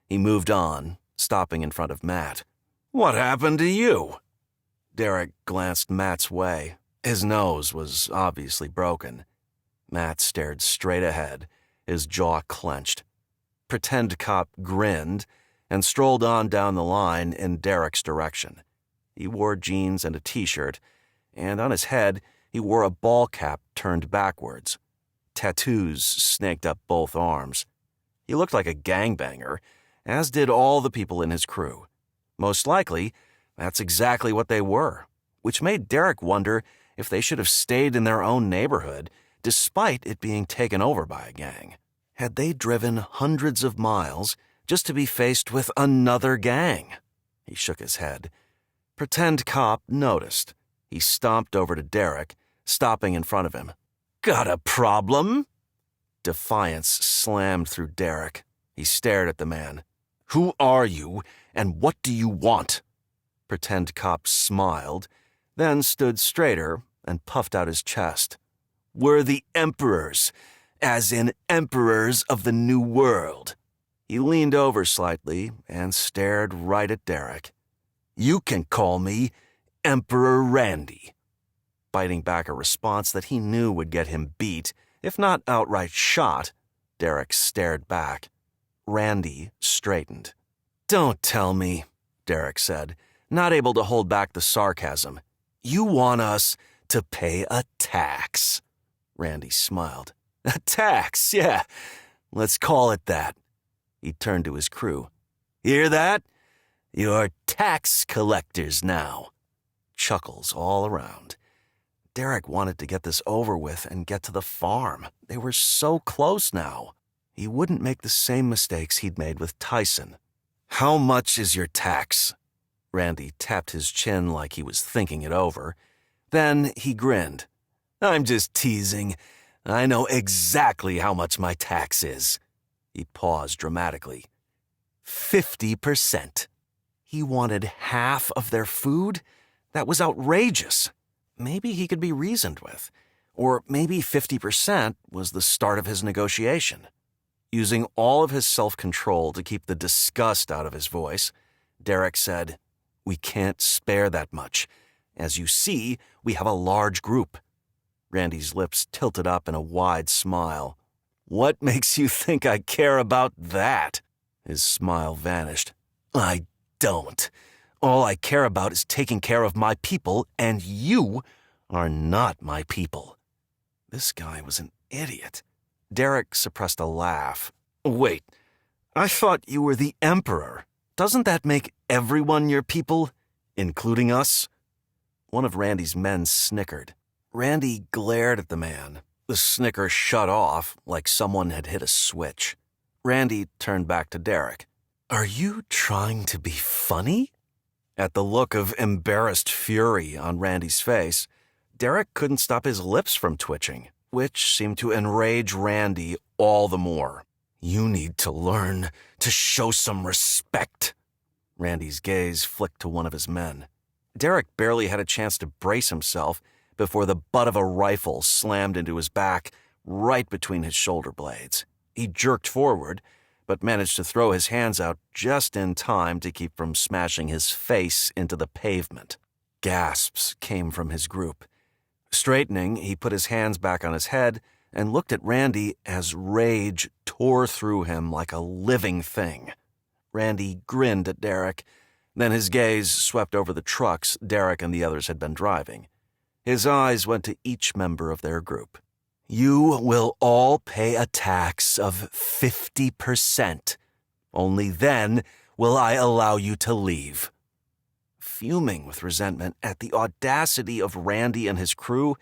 he moved on, stopping in front of Matt. "What happened to you?" Derrick glanced Matt's way. His nose was obviously broken. Matt stared straight ahead, his jaw clenched. Pretend Cop grinned and strolled on down the line in Derrick's direction. He wore jeans and a t-shirt, and on his head, he wore a ball cap turned backwards. Tattoos snaked up both arms. He looked like a gangbanger, as did all the people in his crew. Most likely, that's exactly what they were, which made Derrick wonder if they should have stayed in their own neighborhood, despite it being taken over by a gang? Had they driven hundreds of miles just to be faced with another gang? He shook his head. Pretend cop noticed. He stomped over to Derrick, stopping in front of him. "Got a problem?" Defiance slammed through Derrick. He stared at the man. "Who are you, and what do you want?" Pretend cop smiled, then stood straighter and puffed out his chest. "We're the Emperors, as in Emperors of the New World." He leaned over slightly and stared right at Derrick. "You can call me Emperor Randy." Biting back a response that he knew would get him beat, if not outright shot, Derrick stared back. Randy straightened. "Don't tell me," Derrick said, not able to hold back the sarcasm. "You want us to pay a tax." Randy smiled. "A tax, yeah. Let's call it that." He turned to his crew. "Hear that? You're tax collectors now." Chuckles all around. Derrick wanted to get this over with and get to the farm. They were so close now. He wouldn't make the same mistakes he'd made with Tyson. "How much is your tax?" Randy tapped his chin like he was thinking it over. Then he grinned. "I'm just teasing. I know exactly how much my tax is." He paused dramatically. 50%. He wanted half of their food? That was outrageous. Maybe he could be reasoned with. Or maybe 50% was the start of his negotiation. Using all of his self-control to keep the disgust out of his voice, Derrick said, "We can't spare that much. As you see, we have a large group." Randy's lips tilted up in a wide smile. "What makes you think I care about that?" His smile vanished. "I don't. All I care about is taking care of my people, and you are not my people." This guy was an idiot. Derrick suppressed a laugh. "Wait, I thought you were the Emperor. Doesn't that make everyone your people, including us?" One of Randy's men snickered. Randy glared at the man. The snicker shut off like someone had hit a switch. Randy turned back to Derrick. "Are you trying to be funny?" At the look of embarrassed fury on Randy's face, Derrick couldn't stop his lips from twitching, which seemed to enrage Randy all the more. "You need to learn to show some respect." Randy's gaze flicked to one of his men. Derrick barely had a chance to brace himself before the butt of a rifle slammed into his back right between his shoulder blades. He jerked forward, but managed to throw his hands out just in time to keep from smashing his face into the pavement. Gasps came from his group. Straightening, he put his hands back on his head and looked at Randy as rage tore through him like a living thing. Randy grinned at Derrick, then his gaze swept over the trucks Derrick and the others had been driving. His eyes went to each member of their group. "You will all pay a tax of 50%. Only then will I allow you to leave." Fuming with resentment at the audacity of Randy and his crew,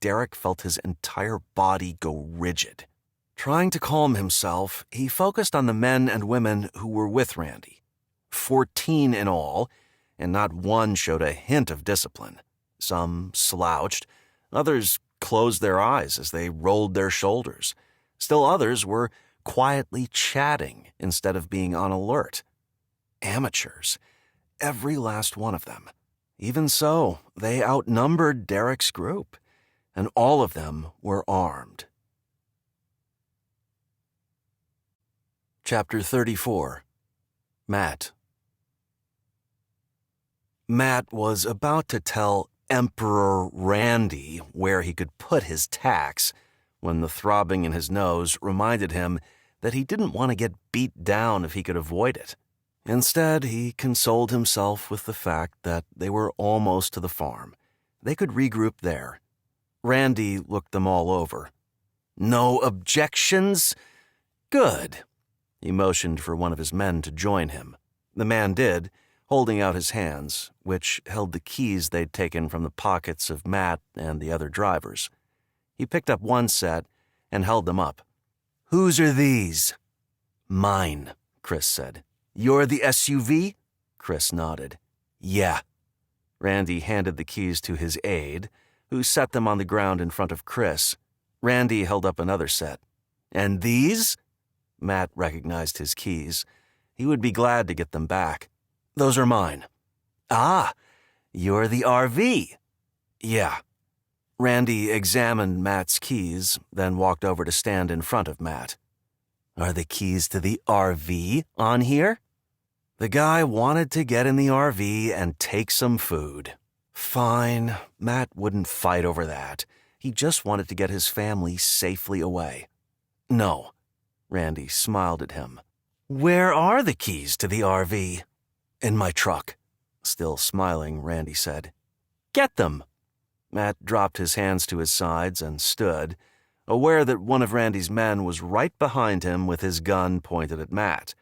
Derrick felt his entire body go rigid. Trying to calm himself, he focused on the men and women who were with Randy. 14 in all, and not one showed a hint of discipline. Some slouched, others closed their eyes as they rolled their shoulders. Still others were quietly chatting instead of being on alert. Amateurs, every last one of them. Even so, they outnumbered Derrick's group, and all of them were armed. Chapter 34. Matt. Matt was about to tell Emperor Randy where he could put his tax when the throbbing in his nose reminded him that he didn't want to get beat down if he could avoid it. Instead, he consoled himself with the fact that they were almost to the farm. They could regroup there. Randy looked them all over. "No objections? Good." He motioned for one of his men to join him. The man did, holding out his hands, which held the keys they'd taken from the pockets of Matt and the other drivers. He picked up one set and held them up. "Whose are these?" "Mine," Chris said. "You're the SUV?" Chris nodded. "Yeah." Randy handed the keys to his aide, who set them on the ground in front of Chris. Randy held up another set. "And these?" Matt recognized his keys. He would be glad to get them back. "Those are mine." "Ah, you're the RV." "Yeah." Randy examined Matt's keys, then walked over to stand in front of Matt. "Are the keys to the RV on here?" The guy wanted to get in the RV and take some food. Fine, Matt wouldn't fight over that. He just wanted to get his family safely away. "No." Randy smiled at him. "Where are the keys to the RV?" "In my truck." Still smiling, Randy said. "Get them." Matt dropped his hands to his sides and stood, aware that one of Randy's men was right behind him with his gun pointed at Matt.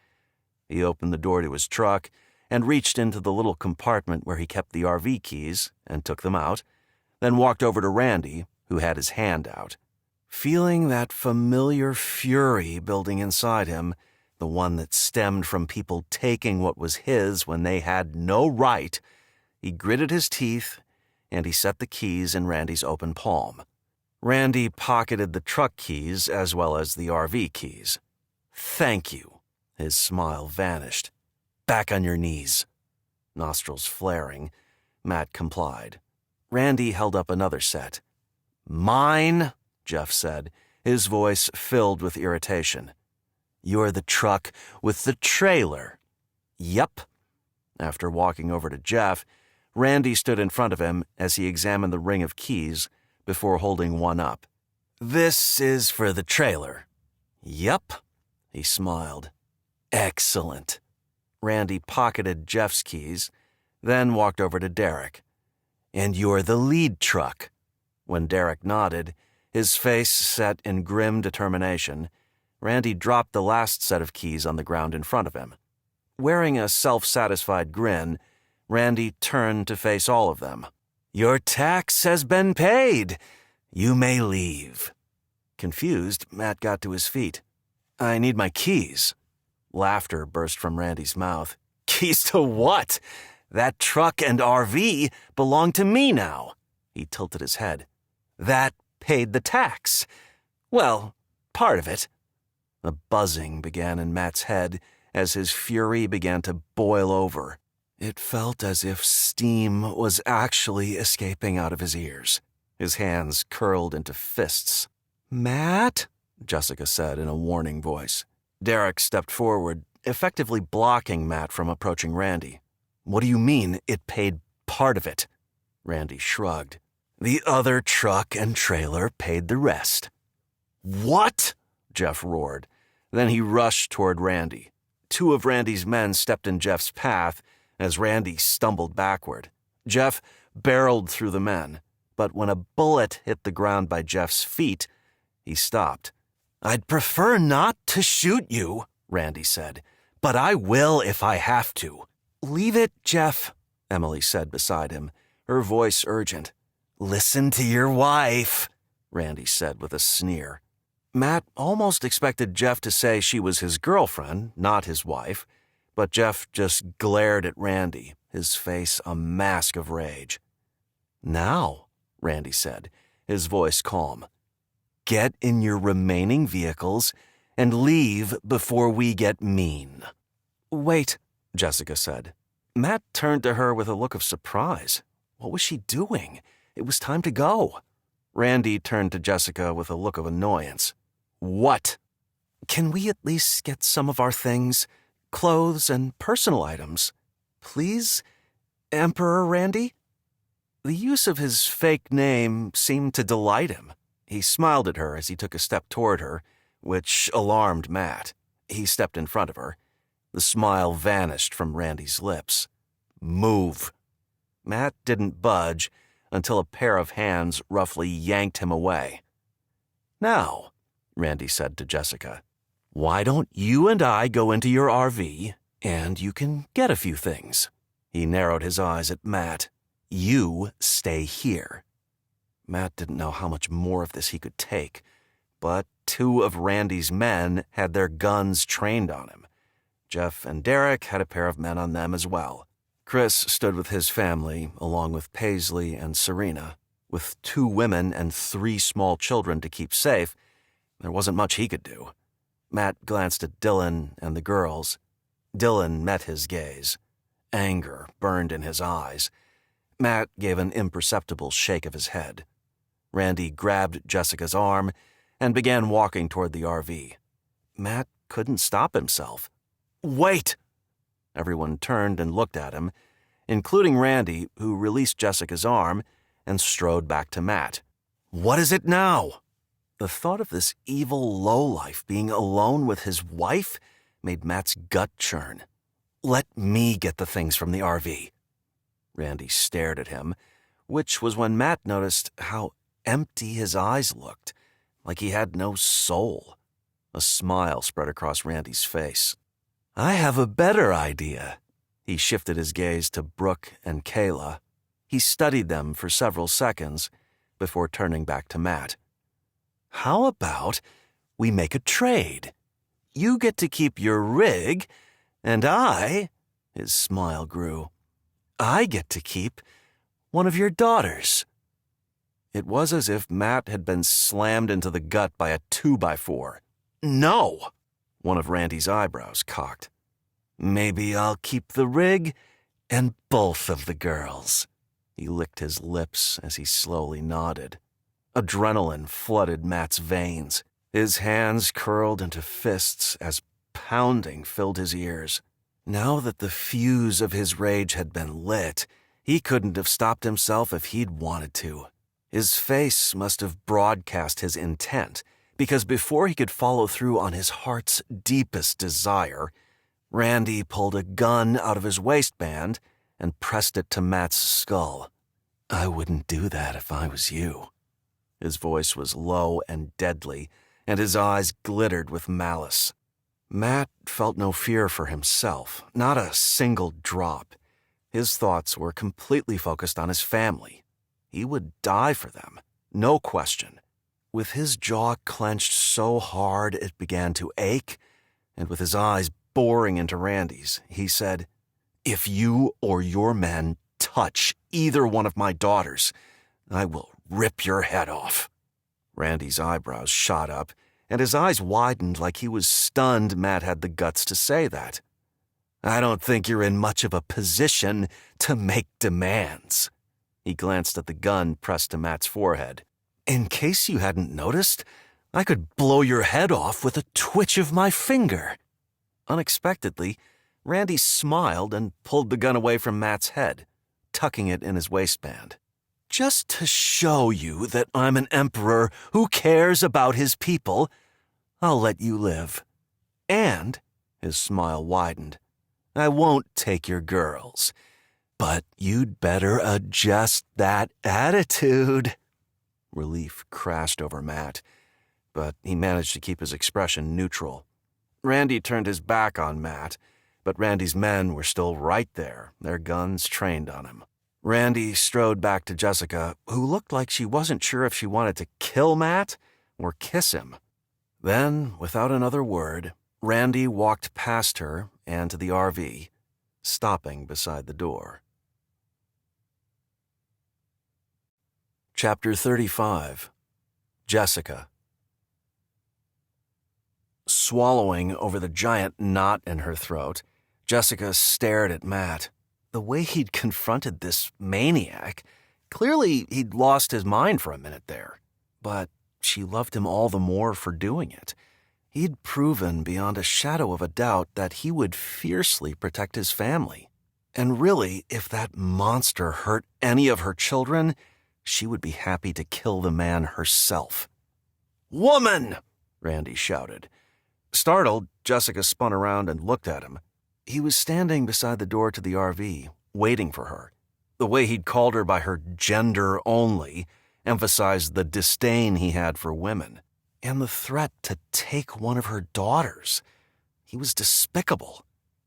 He opened the door to his truck and reached into the little compartment where he kept the RV keys and took them out, then walked over to Randy, who had his hand out. Feeling that familiar fury building inside him, the one that stemmed from people taking what was his when they had no right, he gritted his teeth and he set the keys in Randy's open palm. Randy pocketed the truck keys as well as the RV keys. "Thank you." His smile vanished. "Back on your knees." Nostrils flaring, Matt complied. Randy held up another set. "Mine," Jeff said, his voice filled with irritation. "You're the truck with the trailer." "Yep." After walking over to Jeff, Randy stood in front of him as he examined the ring of keys before holding one up. "This is for the trailer." "Yep." He smiled. "Excellent." Randy pocketed Jeff's keys, then walked over to Derrick. "And you're the lead truck." When Derrick nodded, his face set in grim determination, Randy dropped the last set of keys on the ground in front of him. Wearing a self-satisfied grin, Randy turned to face all of them. "Your tax has been paid. You may leave." Confused, Matt got to his feet. "I need my keys." Laughter burst from Randy's mouth. "Keys to what? That truck and RV belong to me now." He tilted his head. "That paid the tax. Well, part of it." A buzzing began in Matt's head as his fury began to boil over. It felt as if steam was actually escaping out of his ears. His hands curled into fists. "Matt?" Jessica said in a warning voice. Derrick stepped forward, effectively blocking Matt from approaching Randy. "What do you mean, it paid part of it?" Randy shrugged. "The other truck and trailer paid the rest." "What?" Jeff roared. Then he rushed toward Randy. Two of Randy's men stepped in Jeff's path as Randy stumbled backward. Jeff barreled through the men, but when a bullet hit the ground by Jeff's feet, he stopped. "I'd prefer not to shoot you," Randy said, "but I will if I have to." "Leave it, Jeff," Emily said beside him, her voice urgent. "Listen to your wife," Randy said with a sneer. Matt almost expected Jeff to say she was his girlfriend, not his wife, but Jeff just glared at Randy, his face a mask of rage. "Now," Randy said, his voice calm, "get in your remaining vehicles and leave before we get mean." "Wait," Jessica said. Matt turned to her with a look of surprise. What was she doing? It was time to go. Randy turned to Jessica with a look of annoyance. "What?" "Can we at least get some of our things? Clothes and personal items. Please, Emperor Randy?" The use of his fake name seemed to delight him. He smiled at her as he took a step toward her, which alarmed Matt. He stepped in front of her. The smile vanished from Randy's lips. "Move." Matt didn't budge until a pair of hands roughly yanked him away. "Now," Randy said to Jessica, "why don't you and I go into your RV, and you can get a few things?" He narrowed his eyes at Matt. "You stay here." Matt didn't know how much more of this he could take, but 2 of Randy's men had their guns trained on him. Jeff and Derrick had a pair of men on them as well. Chris stood with his family, along with Paisley and Serena. With 2 women and 3 small children to keep safe, there wasn't much he could do. Matt glanced at Dylan and the girls. Dylan met his gaze. Anger burned in his eyes. Matt gave an imperceptible shake of his head. Randy grabbed Jessica's arm and began walking toward the RV. Matt couldn't stop himself. "Wait!" Everyone turned and looked at him, including Randy, who released Jessica's arm and strode back to Matt. "What is it now?" The thought of this evil lowlife being alone with his wife made Matt's gut churn. "Let me get the things from the RV." Randy stared at him, which was when Matt noticed how empty his eyes looked, like he had no soul. A smile spread across Randy's face. "I have a better idea." He shifted his gaze to Brooke and Kayla. He studied them for several seconds before turning back to Matt. "How about we make a trade? You get to keep your rig, and his smile grew, I get to keep one of your daughters." It was as if Matt had been slammed into the gut by a 2x4. "No!" One of Randy's eyebrows cocked. "Maybe I'll keep the rig and both of the girls." He licked his lips as he slowly nodded. Adrenaline flooded Matt's veins. His hands curled into fists as pounding filled his ears. Now that the fuse of his rage had been lit, he couldn't have stopped himself if he'd wanted to. His face must have broadcast his intent, because before he could follow through on his heart's deepest desire, Randy pulled a gun out of his waistband and pressed it to Matt's skull. "I wouldn't do that if I was you." His voice was low and deadly, and his eyes glittered with malice. Matt felt no fear for himself, not a single drop. His thoughts were completely focused on his family. He would die for them, no question. With his jaw clenched so hard it began to ache, and with his eyes boring into Randy's, he said, "If you or your men touch either one of my daughters, I will rip your head off." Randy's eyebrows shot up, and his eyes widened like he was stunned Matt had the guts to say that. "I don't think you're in much of a position to make demands." He glanced at the gun pressed to Matt's forehead. "In case you hadn't noticed, I could blow your head off with a twitch of my finger." Unexpectedly, Randy smiled and pulled the gun away from Matt's head, tucking it in his waistband. "Just to show you that I'm an emperor who cares about his people, I'll let you live. And," his smile widened, "I won't take your girls. But you'd better adjust that attitude." Relief crashed over Matt, but he managed to keep his expression neutral. Randy turned his back on Matt, but Randy's men were still right there, their guns trained on him. Randy strode back to Jessica, who looked like she wasn't sure if she wanted to kill Matt or kiss him. Then, without another word, Randy walked past her and to the RV, stopping beside the door. Chapter 35. Jessica. Swallowing over the giant knot in her throat, Jessica stared at Matt. The way he'd confronted this maniac, clearly he'd lost his mind for a minute there. But she loved him all the more for doing it. He'd proven beyond a shadow of a doubt that he would fiercely protect his family. And really, if that monster hurt any of her children, she would be happy to kill the man herself. "Woman!" Randy shouted. Startled, Jessica spun around and looked at him. He was standing beside the door to the RV, waiting for her. The way he'd called her by her gender only emphasized the disdain he had for women, and the threat to take one of her daughters. He was despicable.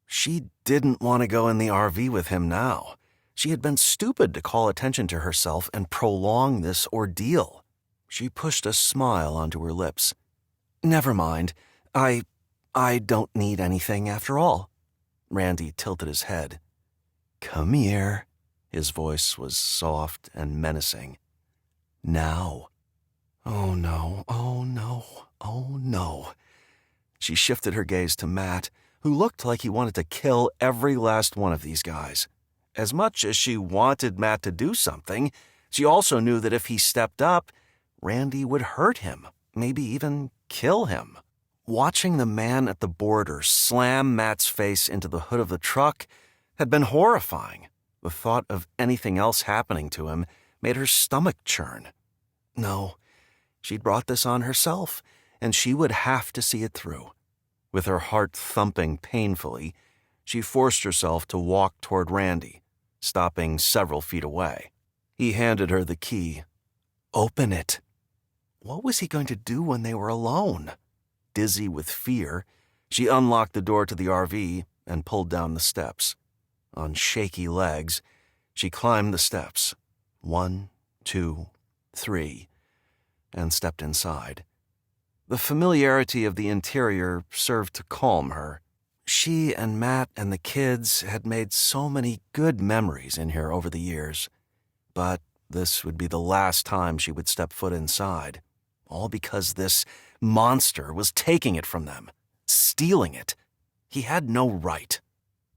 She didn't want to go in the RV with him now. She had been stupid to call attention to herself and prolong this ordeal. She pushed a smile onto her lips. "Never mind. I don't need anything after all." Randy tilted his head. "Come here." His voice was soft and menacing. "Now." "Oh no, oh no, oh no." She shifted her gaze to Matt, who looked like he wanted to kill every last one of these guys. As much as she wanted Matt to do something, she also knew that if he stepped up, Randy would hurt him, maybe even kill him. Watching the man at the border slam Matt's face into the hood of the truck had been horrifying. The thought of anything else happening to him made her stomach churn. No, she'd brought this on herself, and she would have to see it through. With her heart thumping painfully, she forced herself to walk toward Randy, stopping several feet away. He handed her the key. "Open it." What was he going to do when they were alone? Dizzy with fear, she unlocked the door to the RV and pulled down the steps. On shaky legs, she climbed the steps. 1, 2, 3, and stepped inside. The familiarity of the interior served to calm her. She and Matt and the kids had made so many good memories in here over the years. But this would be the last time she would step foot inside, all because this monster was taking it from them, stealing it. He had no right.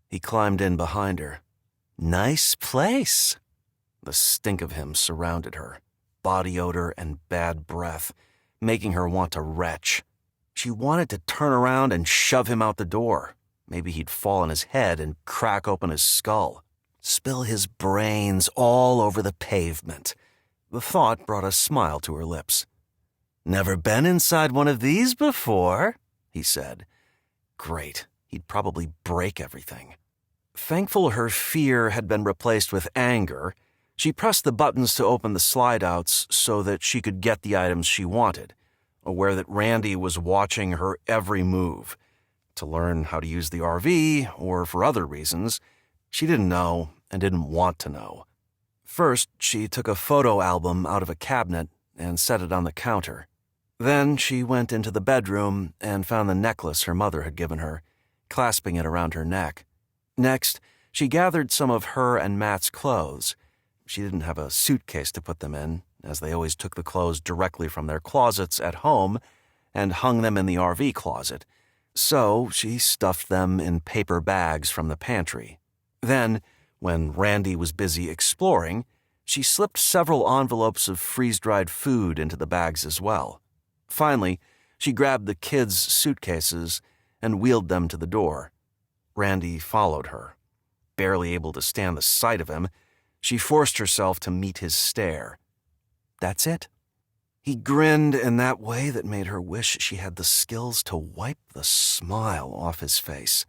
He climbed in behind her. "Nice place." The stink of him surrounded her, body odor and bad breath, making her want to retch. She wanted to turn around and shove him out the door. Maybe he'd fall on his head and crack open his skull, spill his brains all over the pavement. The thought brought a smile to her lips. "Never been inside one of these before," he said. Great, he'd probably break everything. Thankful her fear had been replaced with anger, she pressed the buttons to open the slide-outs so that she could get the items she wanted, aware that Randy was watching her every move. To learn how to use the RV, or for other reasons, she didn't know and didn't want to know. First, she took a photo album out of a cabinet and set it on the counter. Then she went into the bedroom and found the necklace her mother had given her, clasping it around her neck. Next, she gathered some of her and Matt's clothes. She didn't have a suitcase to put them in, as they always took the clothes directly from their closets at home and hung them in the RV closet. So she stuffed them in paper bags from the pantry. Then, when Randy was busy exploring, she slipped several envelopes of freeze-dried food into the bags as well. Finally, she grabbed the kids' suitcases and wheeled them to the door. Randy followed her. Barely able to stand the sight of him, she forced herself to meet his stare. "That's it?" He grinned in that way that made her wish she had the skills to wipe the smile off his face.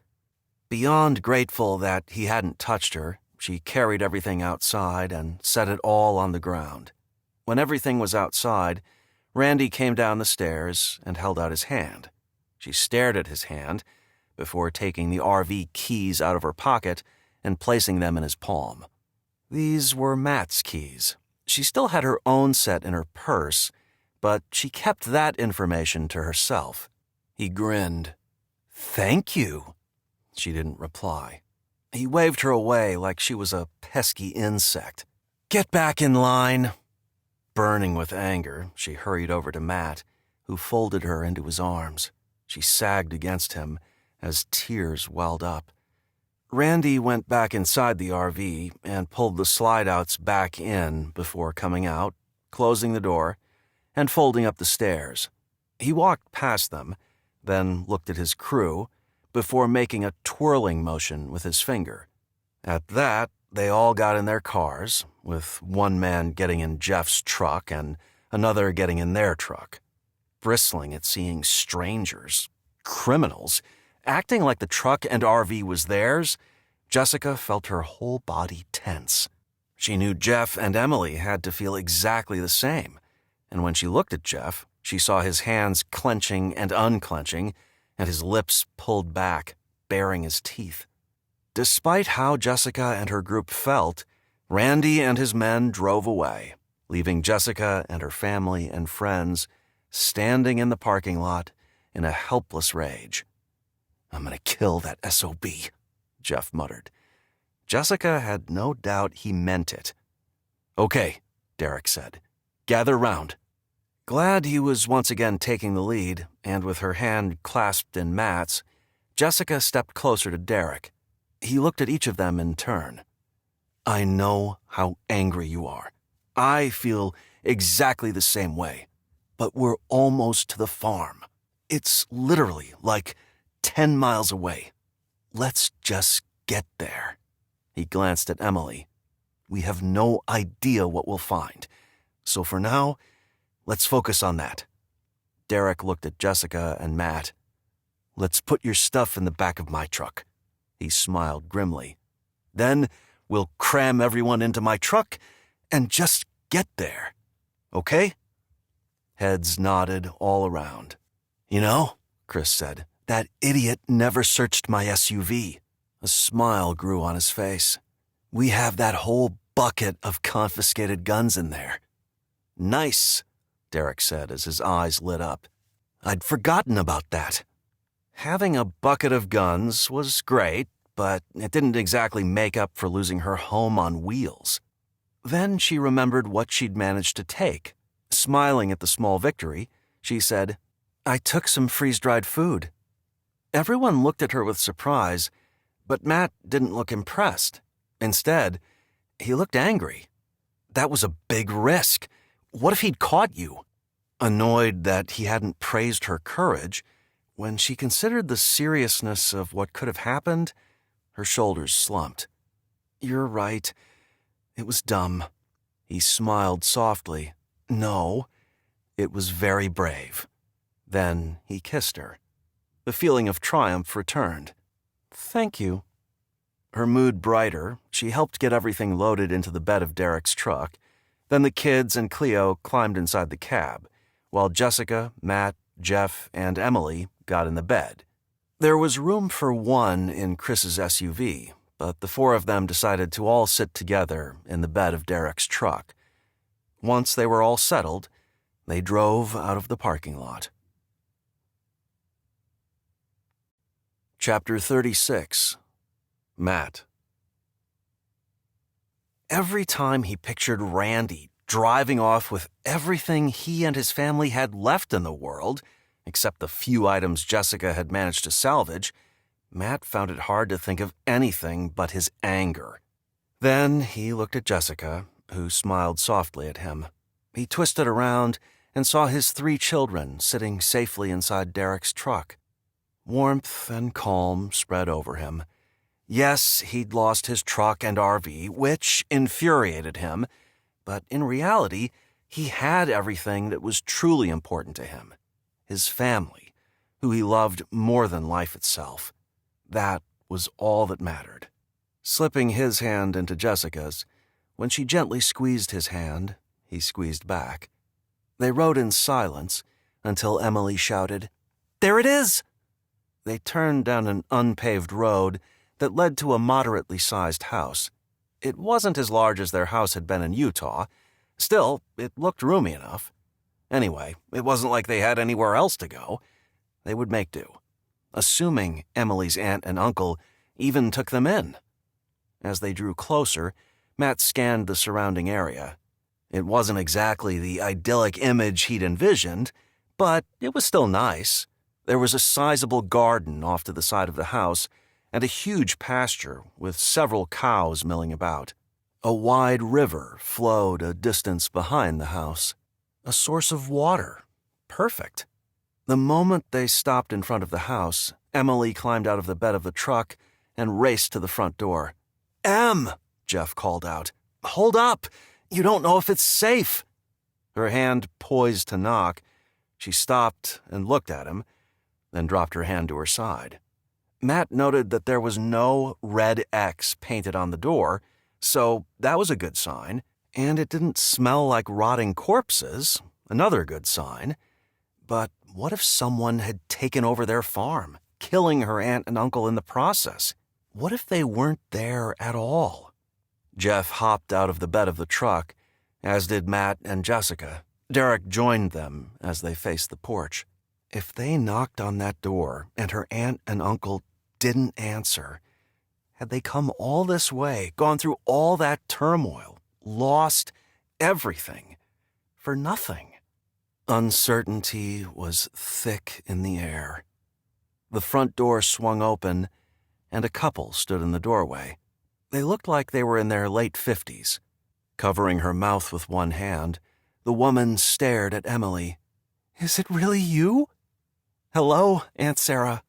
Beyond grateful that he hadn't touched her, she carried everything outside and set it all on the ground. When everything was outside, Randy came down the stairs and held out his hand. She stared at his hand before taking the RV keys out of her pocket and placing them in his palm. These were Matt's keys. She still had her own set in her purse, but she kept that information to herself. He grinned. "Thank you." She didn't reply. He waved her away like she was a pesky insect. "Get back in line." Burning with anger, she hurried over to Matt, who folded her into his arms. She sagged against him as tears welled up. Randy went back inside the RV and pulled the slide-outs back in before coming out, closing the door, and folding up the stairs. He walked past them, then looked at his crew, before making a twirling motion with his finger. At that, they all got in their cars, with one man getting in Jeff's truck and another getting in their truck. Bristling at seeing strangers, criminals, acting like the truck and RV was theirs, Jessica felt her whole body tense. She knew Jeff and Emily had to feel exactly the same, and when she looked at Jeff, she saw his hands clenching and unclenching, and his lips pulled back, baring his teeth. Despite how Jessica and her group felt, Randy and his men drove away, leaving Jessica and her family and friends standing in the parking lot in a helpless rage. "I'm going to kill that SOB," Jeff muttered. Jessica had no doubt he meant it. "Okay," Derrick said. "Gather round." Glad he was once again taking the lead, and with her hand clasped in Matt's, Jessica stepped closer to Derrick. He looked at each of them in turn. "I know how angry you are. I feel exactly the same way. But we're almost to the farm. It's literally like 10 miles away. Let's just get there." He glanced at Emily. "We have no idea what we'll find. So for now, let's focus on that." Derrick looked at Jessica and Matt. "Let's put your stuff in the back of my truck." He smiled grimly. "Then we'll cram everyone into my truck and just get there. Okay?" Heads nodded all around. "You know," Chris said, "that idiot never searched my SUV." A smile grew on his face. "We have that whole bucket of confiscated guns in there." "Nice," Derrick said as his eyes lit up. "I'd forgotten about that." Having a bucket of guns was great, but it didn't exactly make up for losing her home on wheels. Then she remembered what she'd managed to take. Smiling at the small victory, she said, "I took some freeze-dried food." Everyone looked at her with surprise, but Matt didn't look impressed. Instead, he looked angry. That was a big risk. What if he'd caught you? Annoyed that he hadn't praised her courage, when she considered the seriousness of what could have happened, her shoulders slumped. "You're right. It was dumb." He smiled softly. "No, it was very brave." Then he kissed her. The feeling of triumph returned. "Thank you." Her mood brighter, she helped get everything loaded into the bed of Derrick's truck. Then the kids and Cleo climbed inside the cab, while Jessica, Matt, Jeff, and Emily got in the bed. There was room for one in Chris's SUV, but the four of them decided to all sit together in the bed of Derrick's truck. Once they were all settled, they drove out of the parking lot. Chapter 36. Matt. Every time he pictured Randy driving off with everything he and his family had left in the world, except the few items Jessica had managed to salvage, Matt found it hard to think of anything but his anger. Then he looked at Jessica, who smiled softly at him. He twisted around and saw his 3 children sitting safely inside Derrick's truck. Warmth and calm spread over him. Yes, he'd lost his truck and RV, which infuriated him, but in reality, he had everything that was truly important to him. His family, who he loved more than life itself. That was all that mattered. Slipping his hand into Jessica's, when she gently squeezed his hand, he squeezed back. They rode in silence until Emily shouted, "There it is!" They turned down an unpaved road that led to a moderately sized house. It wasn't as large as their house had been in Utah. Still, it looked roomy enough. Anyway, it wasn't like they had anywhere else to go. They would make do, assuming Emily's aunt and uncle even took them in. As they drew closer, Matt scanned the surrounding area. It wasn't exactly the idyllic image he'd envisioned, but it was still nice. There was a sizable garden off to the side of the house, and a huge pasture with several cows milling about. A wide river flowed a distance behind the house. A source of water. Perfect. The moment they stopped in front of the house, Emily climbed out of the bed of the truck and raced to the front door. "Em!" Jeff called out. "Hold up! You don't know if it's safe." Her hand poised to knock. She stopped and looked at him, then dropped her hand to her side. Matt noted that there was no red X painted on the door, so that was a good sign, and it didn't smell like rotting corpses, another good sign. But what if someone had taken over their farm, killing her aunt and uncle in the process? What if they weren't there at all? Jeff hopped out of the bed of the truck, as did Matt and Jessica. Derrick joined them as they faced the porch. If they knocked on that door and her aunt and uncle didn't answer, had they come all this way, gone through all that turmoil, lost everything, for nothing? Uncertainty was thick in the air. The front door swung open, and a couple stood in the doorway. They looked like they were in their late 50s. Covering her mouth with one hand, the woman stared at Emily. "Is it really you?" "Hello, Aunt Sarah."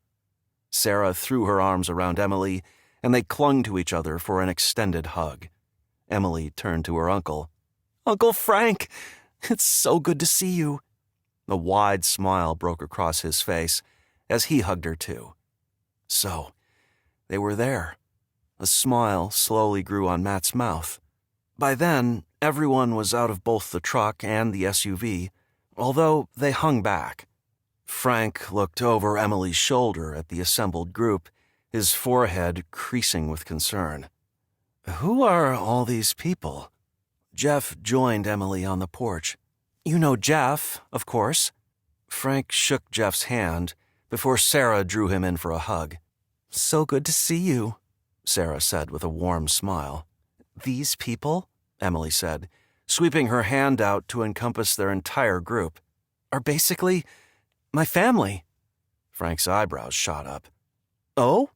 Sarah threw her arms around Emily, and they clung to each other for an extended hug. Emily turned to her uncle. "Uncle Frank, it's so good to see you." A wide smile broke across his face as he hugged her too. So, they were there. A smile slowly grew on Matt's mouth. By then, everyone was out of both the truck and the SUV, although they hung back. Frank looked over Emily's shoulder at the assembled group, his forehead creasing with concern. "Who are all these people?" Jeff joined Emily on the porch. "You know Jeff, of course." Frank shook Jeff's hand before Sarah drew him in for a hug. "So good to see you," Sarah said with a warm smile. "These people," Emily said, sweeping her hand out to encompass their entire group, "are basically my family." Frank's eyebrows shot up. "Oh?"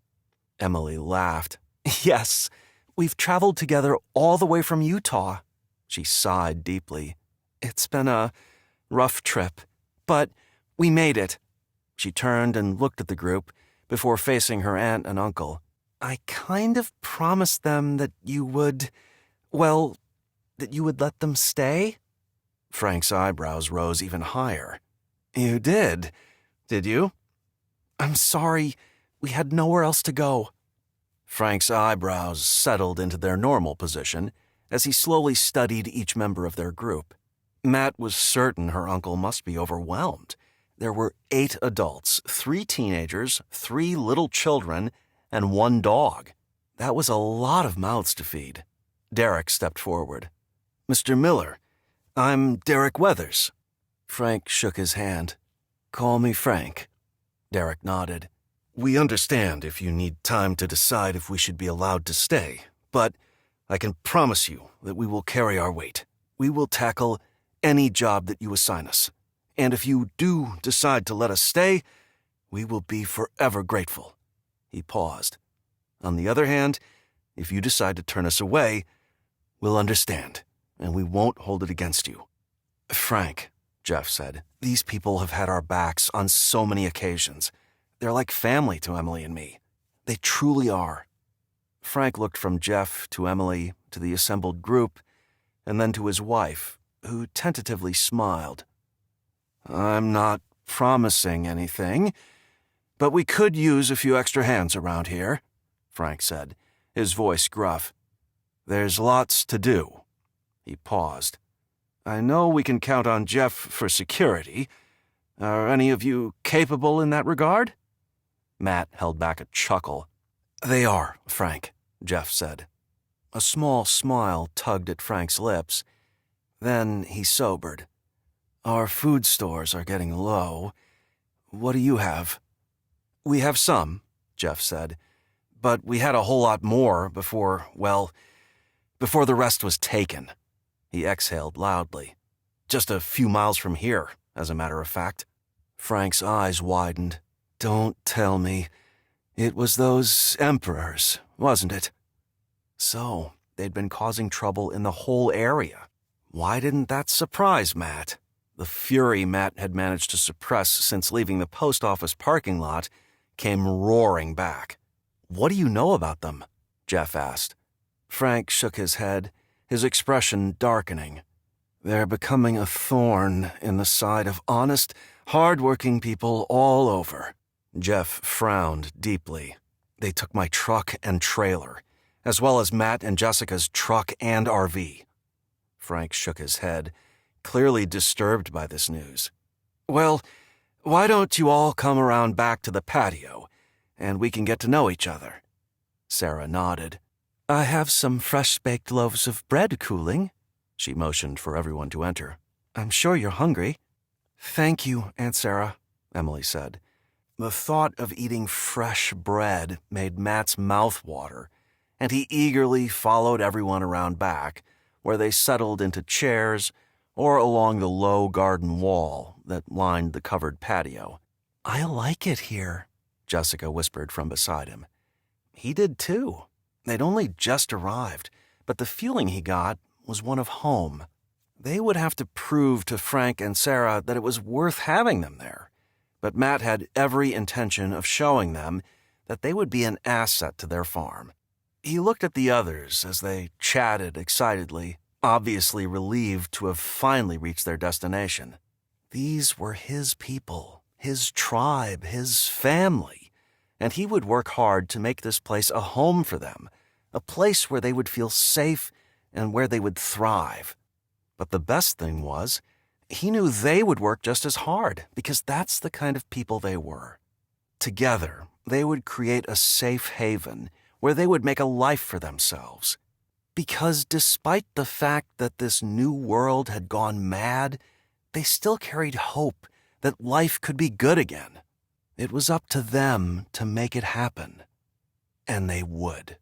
Emily laughed. "Yes, we've traveled together all the way from Utah." She sighed deeply. "It's been a rough trip, but we made it." She turned and looked at the group before facing her aunt and uncle. "I kind of promised them that you would let them stay?" Frank's eyebrows rose even higher. "You did you?" "I'm sorry, we had nowhere else to go." Frank's eyebrows settled into their normal position as he slowly studied each member of their group. Matt was certain her uncle must be overwhelmed. There were 8 adults, 3 teenagers, 3 little children, and 1 dog. That was a lot of mouths to feed. Derrick stepped forward. "Mr. Miller, I'm Derrick Weathers." Frank shook his hand. "Call me Frank." Derrick nodded. "We understand if you need time to decide if we should be allowed to stay, but I can promise you that we will carry our weight. We will tackle any job that you assign us. And if you do decide to let us stay, we will be forever grateful." He paused. "On the other hand, if you decide to turn us away, we'll understand, and we won't hold it against you." "Frank," Jeff said, "these people have had our backs on so many occasions. They're like family to Emily and me. They truly are." Frank looked from Jeff to Emily to the assembled group, and then to his wife, who tentatively smiled. "I'm not promising anything, but we could use a few extra hands around here," Frank said, his voice gruff. "There's lots to do." He paused. "I know we can count on Jeff for security. Are any of you capable in that regard?" Matt held back a chuckle. "They are, Frank," Jeff said. A small smile tugged at Frank's lips. Then he sobered. "Our food stores are getting low. What do you have?" "We have some," Jeff said, "but we had a whole lot more before the rest was taken." He exhaled loudly. "Just a few miles from here, as a matter of fact." Frank's eyes widened. "Don't tell me. It was those emperors, wasn't it?" So, they'd been causing trouble in the whole area. Why didn't that surprise Matt? The fury Matt had managed to suppress since leaving the post office parking lot came roaring back. "What do you know about them?" Jeff asked. Frank shook his head, his expression darkening. "They're becoming a thorn in the side of honest, hard-working people all over." Jeff frowned deeply. "They took my truck and trailer, as well as Matt and Jessica's truck and RV." Frank shook his head, clearly disturbed by this news. "Well, why don't you all come around back to the patio, and we can get to know each other?" Sarah nodded. "I have some fresh-baked loaves of bread cooling." She motioned for everyone to enter. "I'm sure you're hungry." "Thank you, Aunt Sarah," Emily said. The thought of eating fresh bread made Matt's mouth water, and he eagerly followed everyone around back, where they settled into chairs or along the low garden wall that lined the covered patio. "I like it here," Jessica whispered from beside him. He did too. They'd only just arrived, but the feeling he got was one of home. They would have to prove to Frank and Sarah that it was worth having them there, but Matt had every intention of showing them that they would be an asset to their farm. He looked at the others as they chatted excitedly, obviously relieved to have finally reached their destination. These were his people, his tribe, his family, and he would work hard to make this place a home for them, a place where they would feel safe and where they would thrive. But the best thing was, he knew they would work just as hard because that's the kind of people they were. Together, they would create a safe haven where they would make a life for themselves. Because despite the fact that this new world had gone mad, they still carried hope that life could be good again. It was up to them to make it happen. And they would.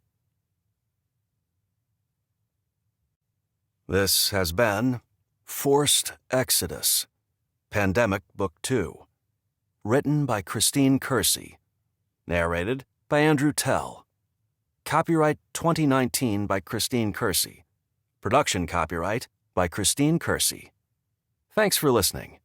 This has been Forced Exodus, Pandemic Book 2. Written by Christine Kersey. Narrated by Andrew Tell. Copyright 2019 by Christine Kersey. Production copyright by Christine Kersey. Thanks for listening.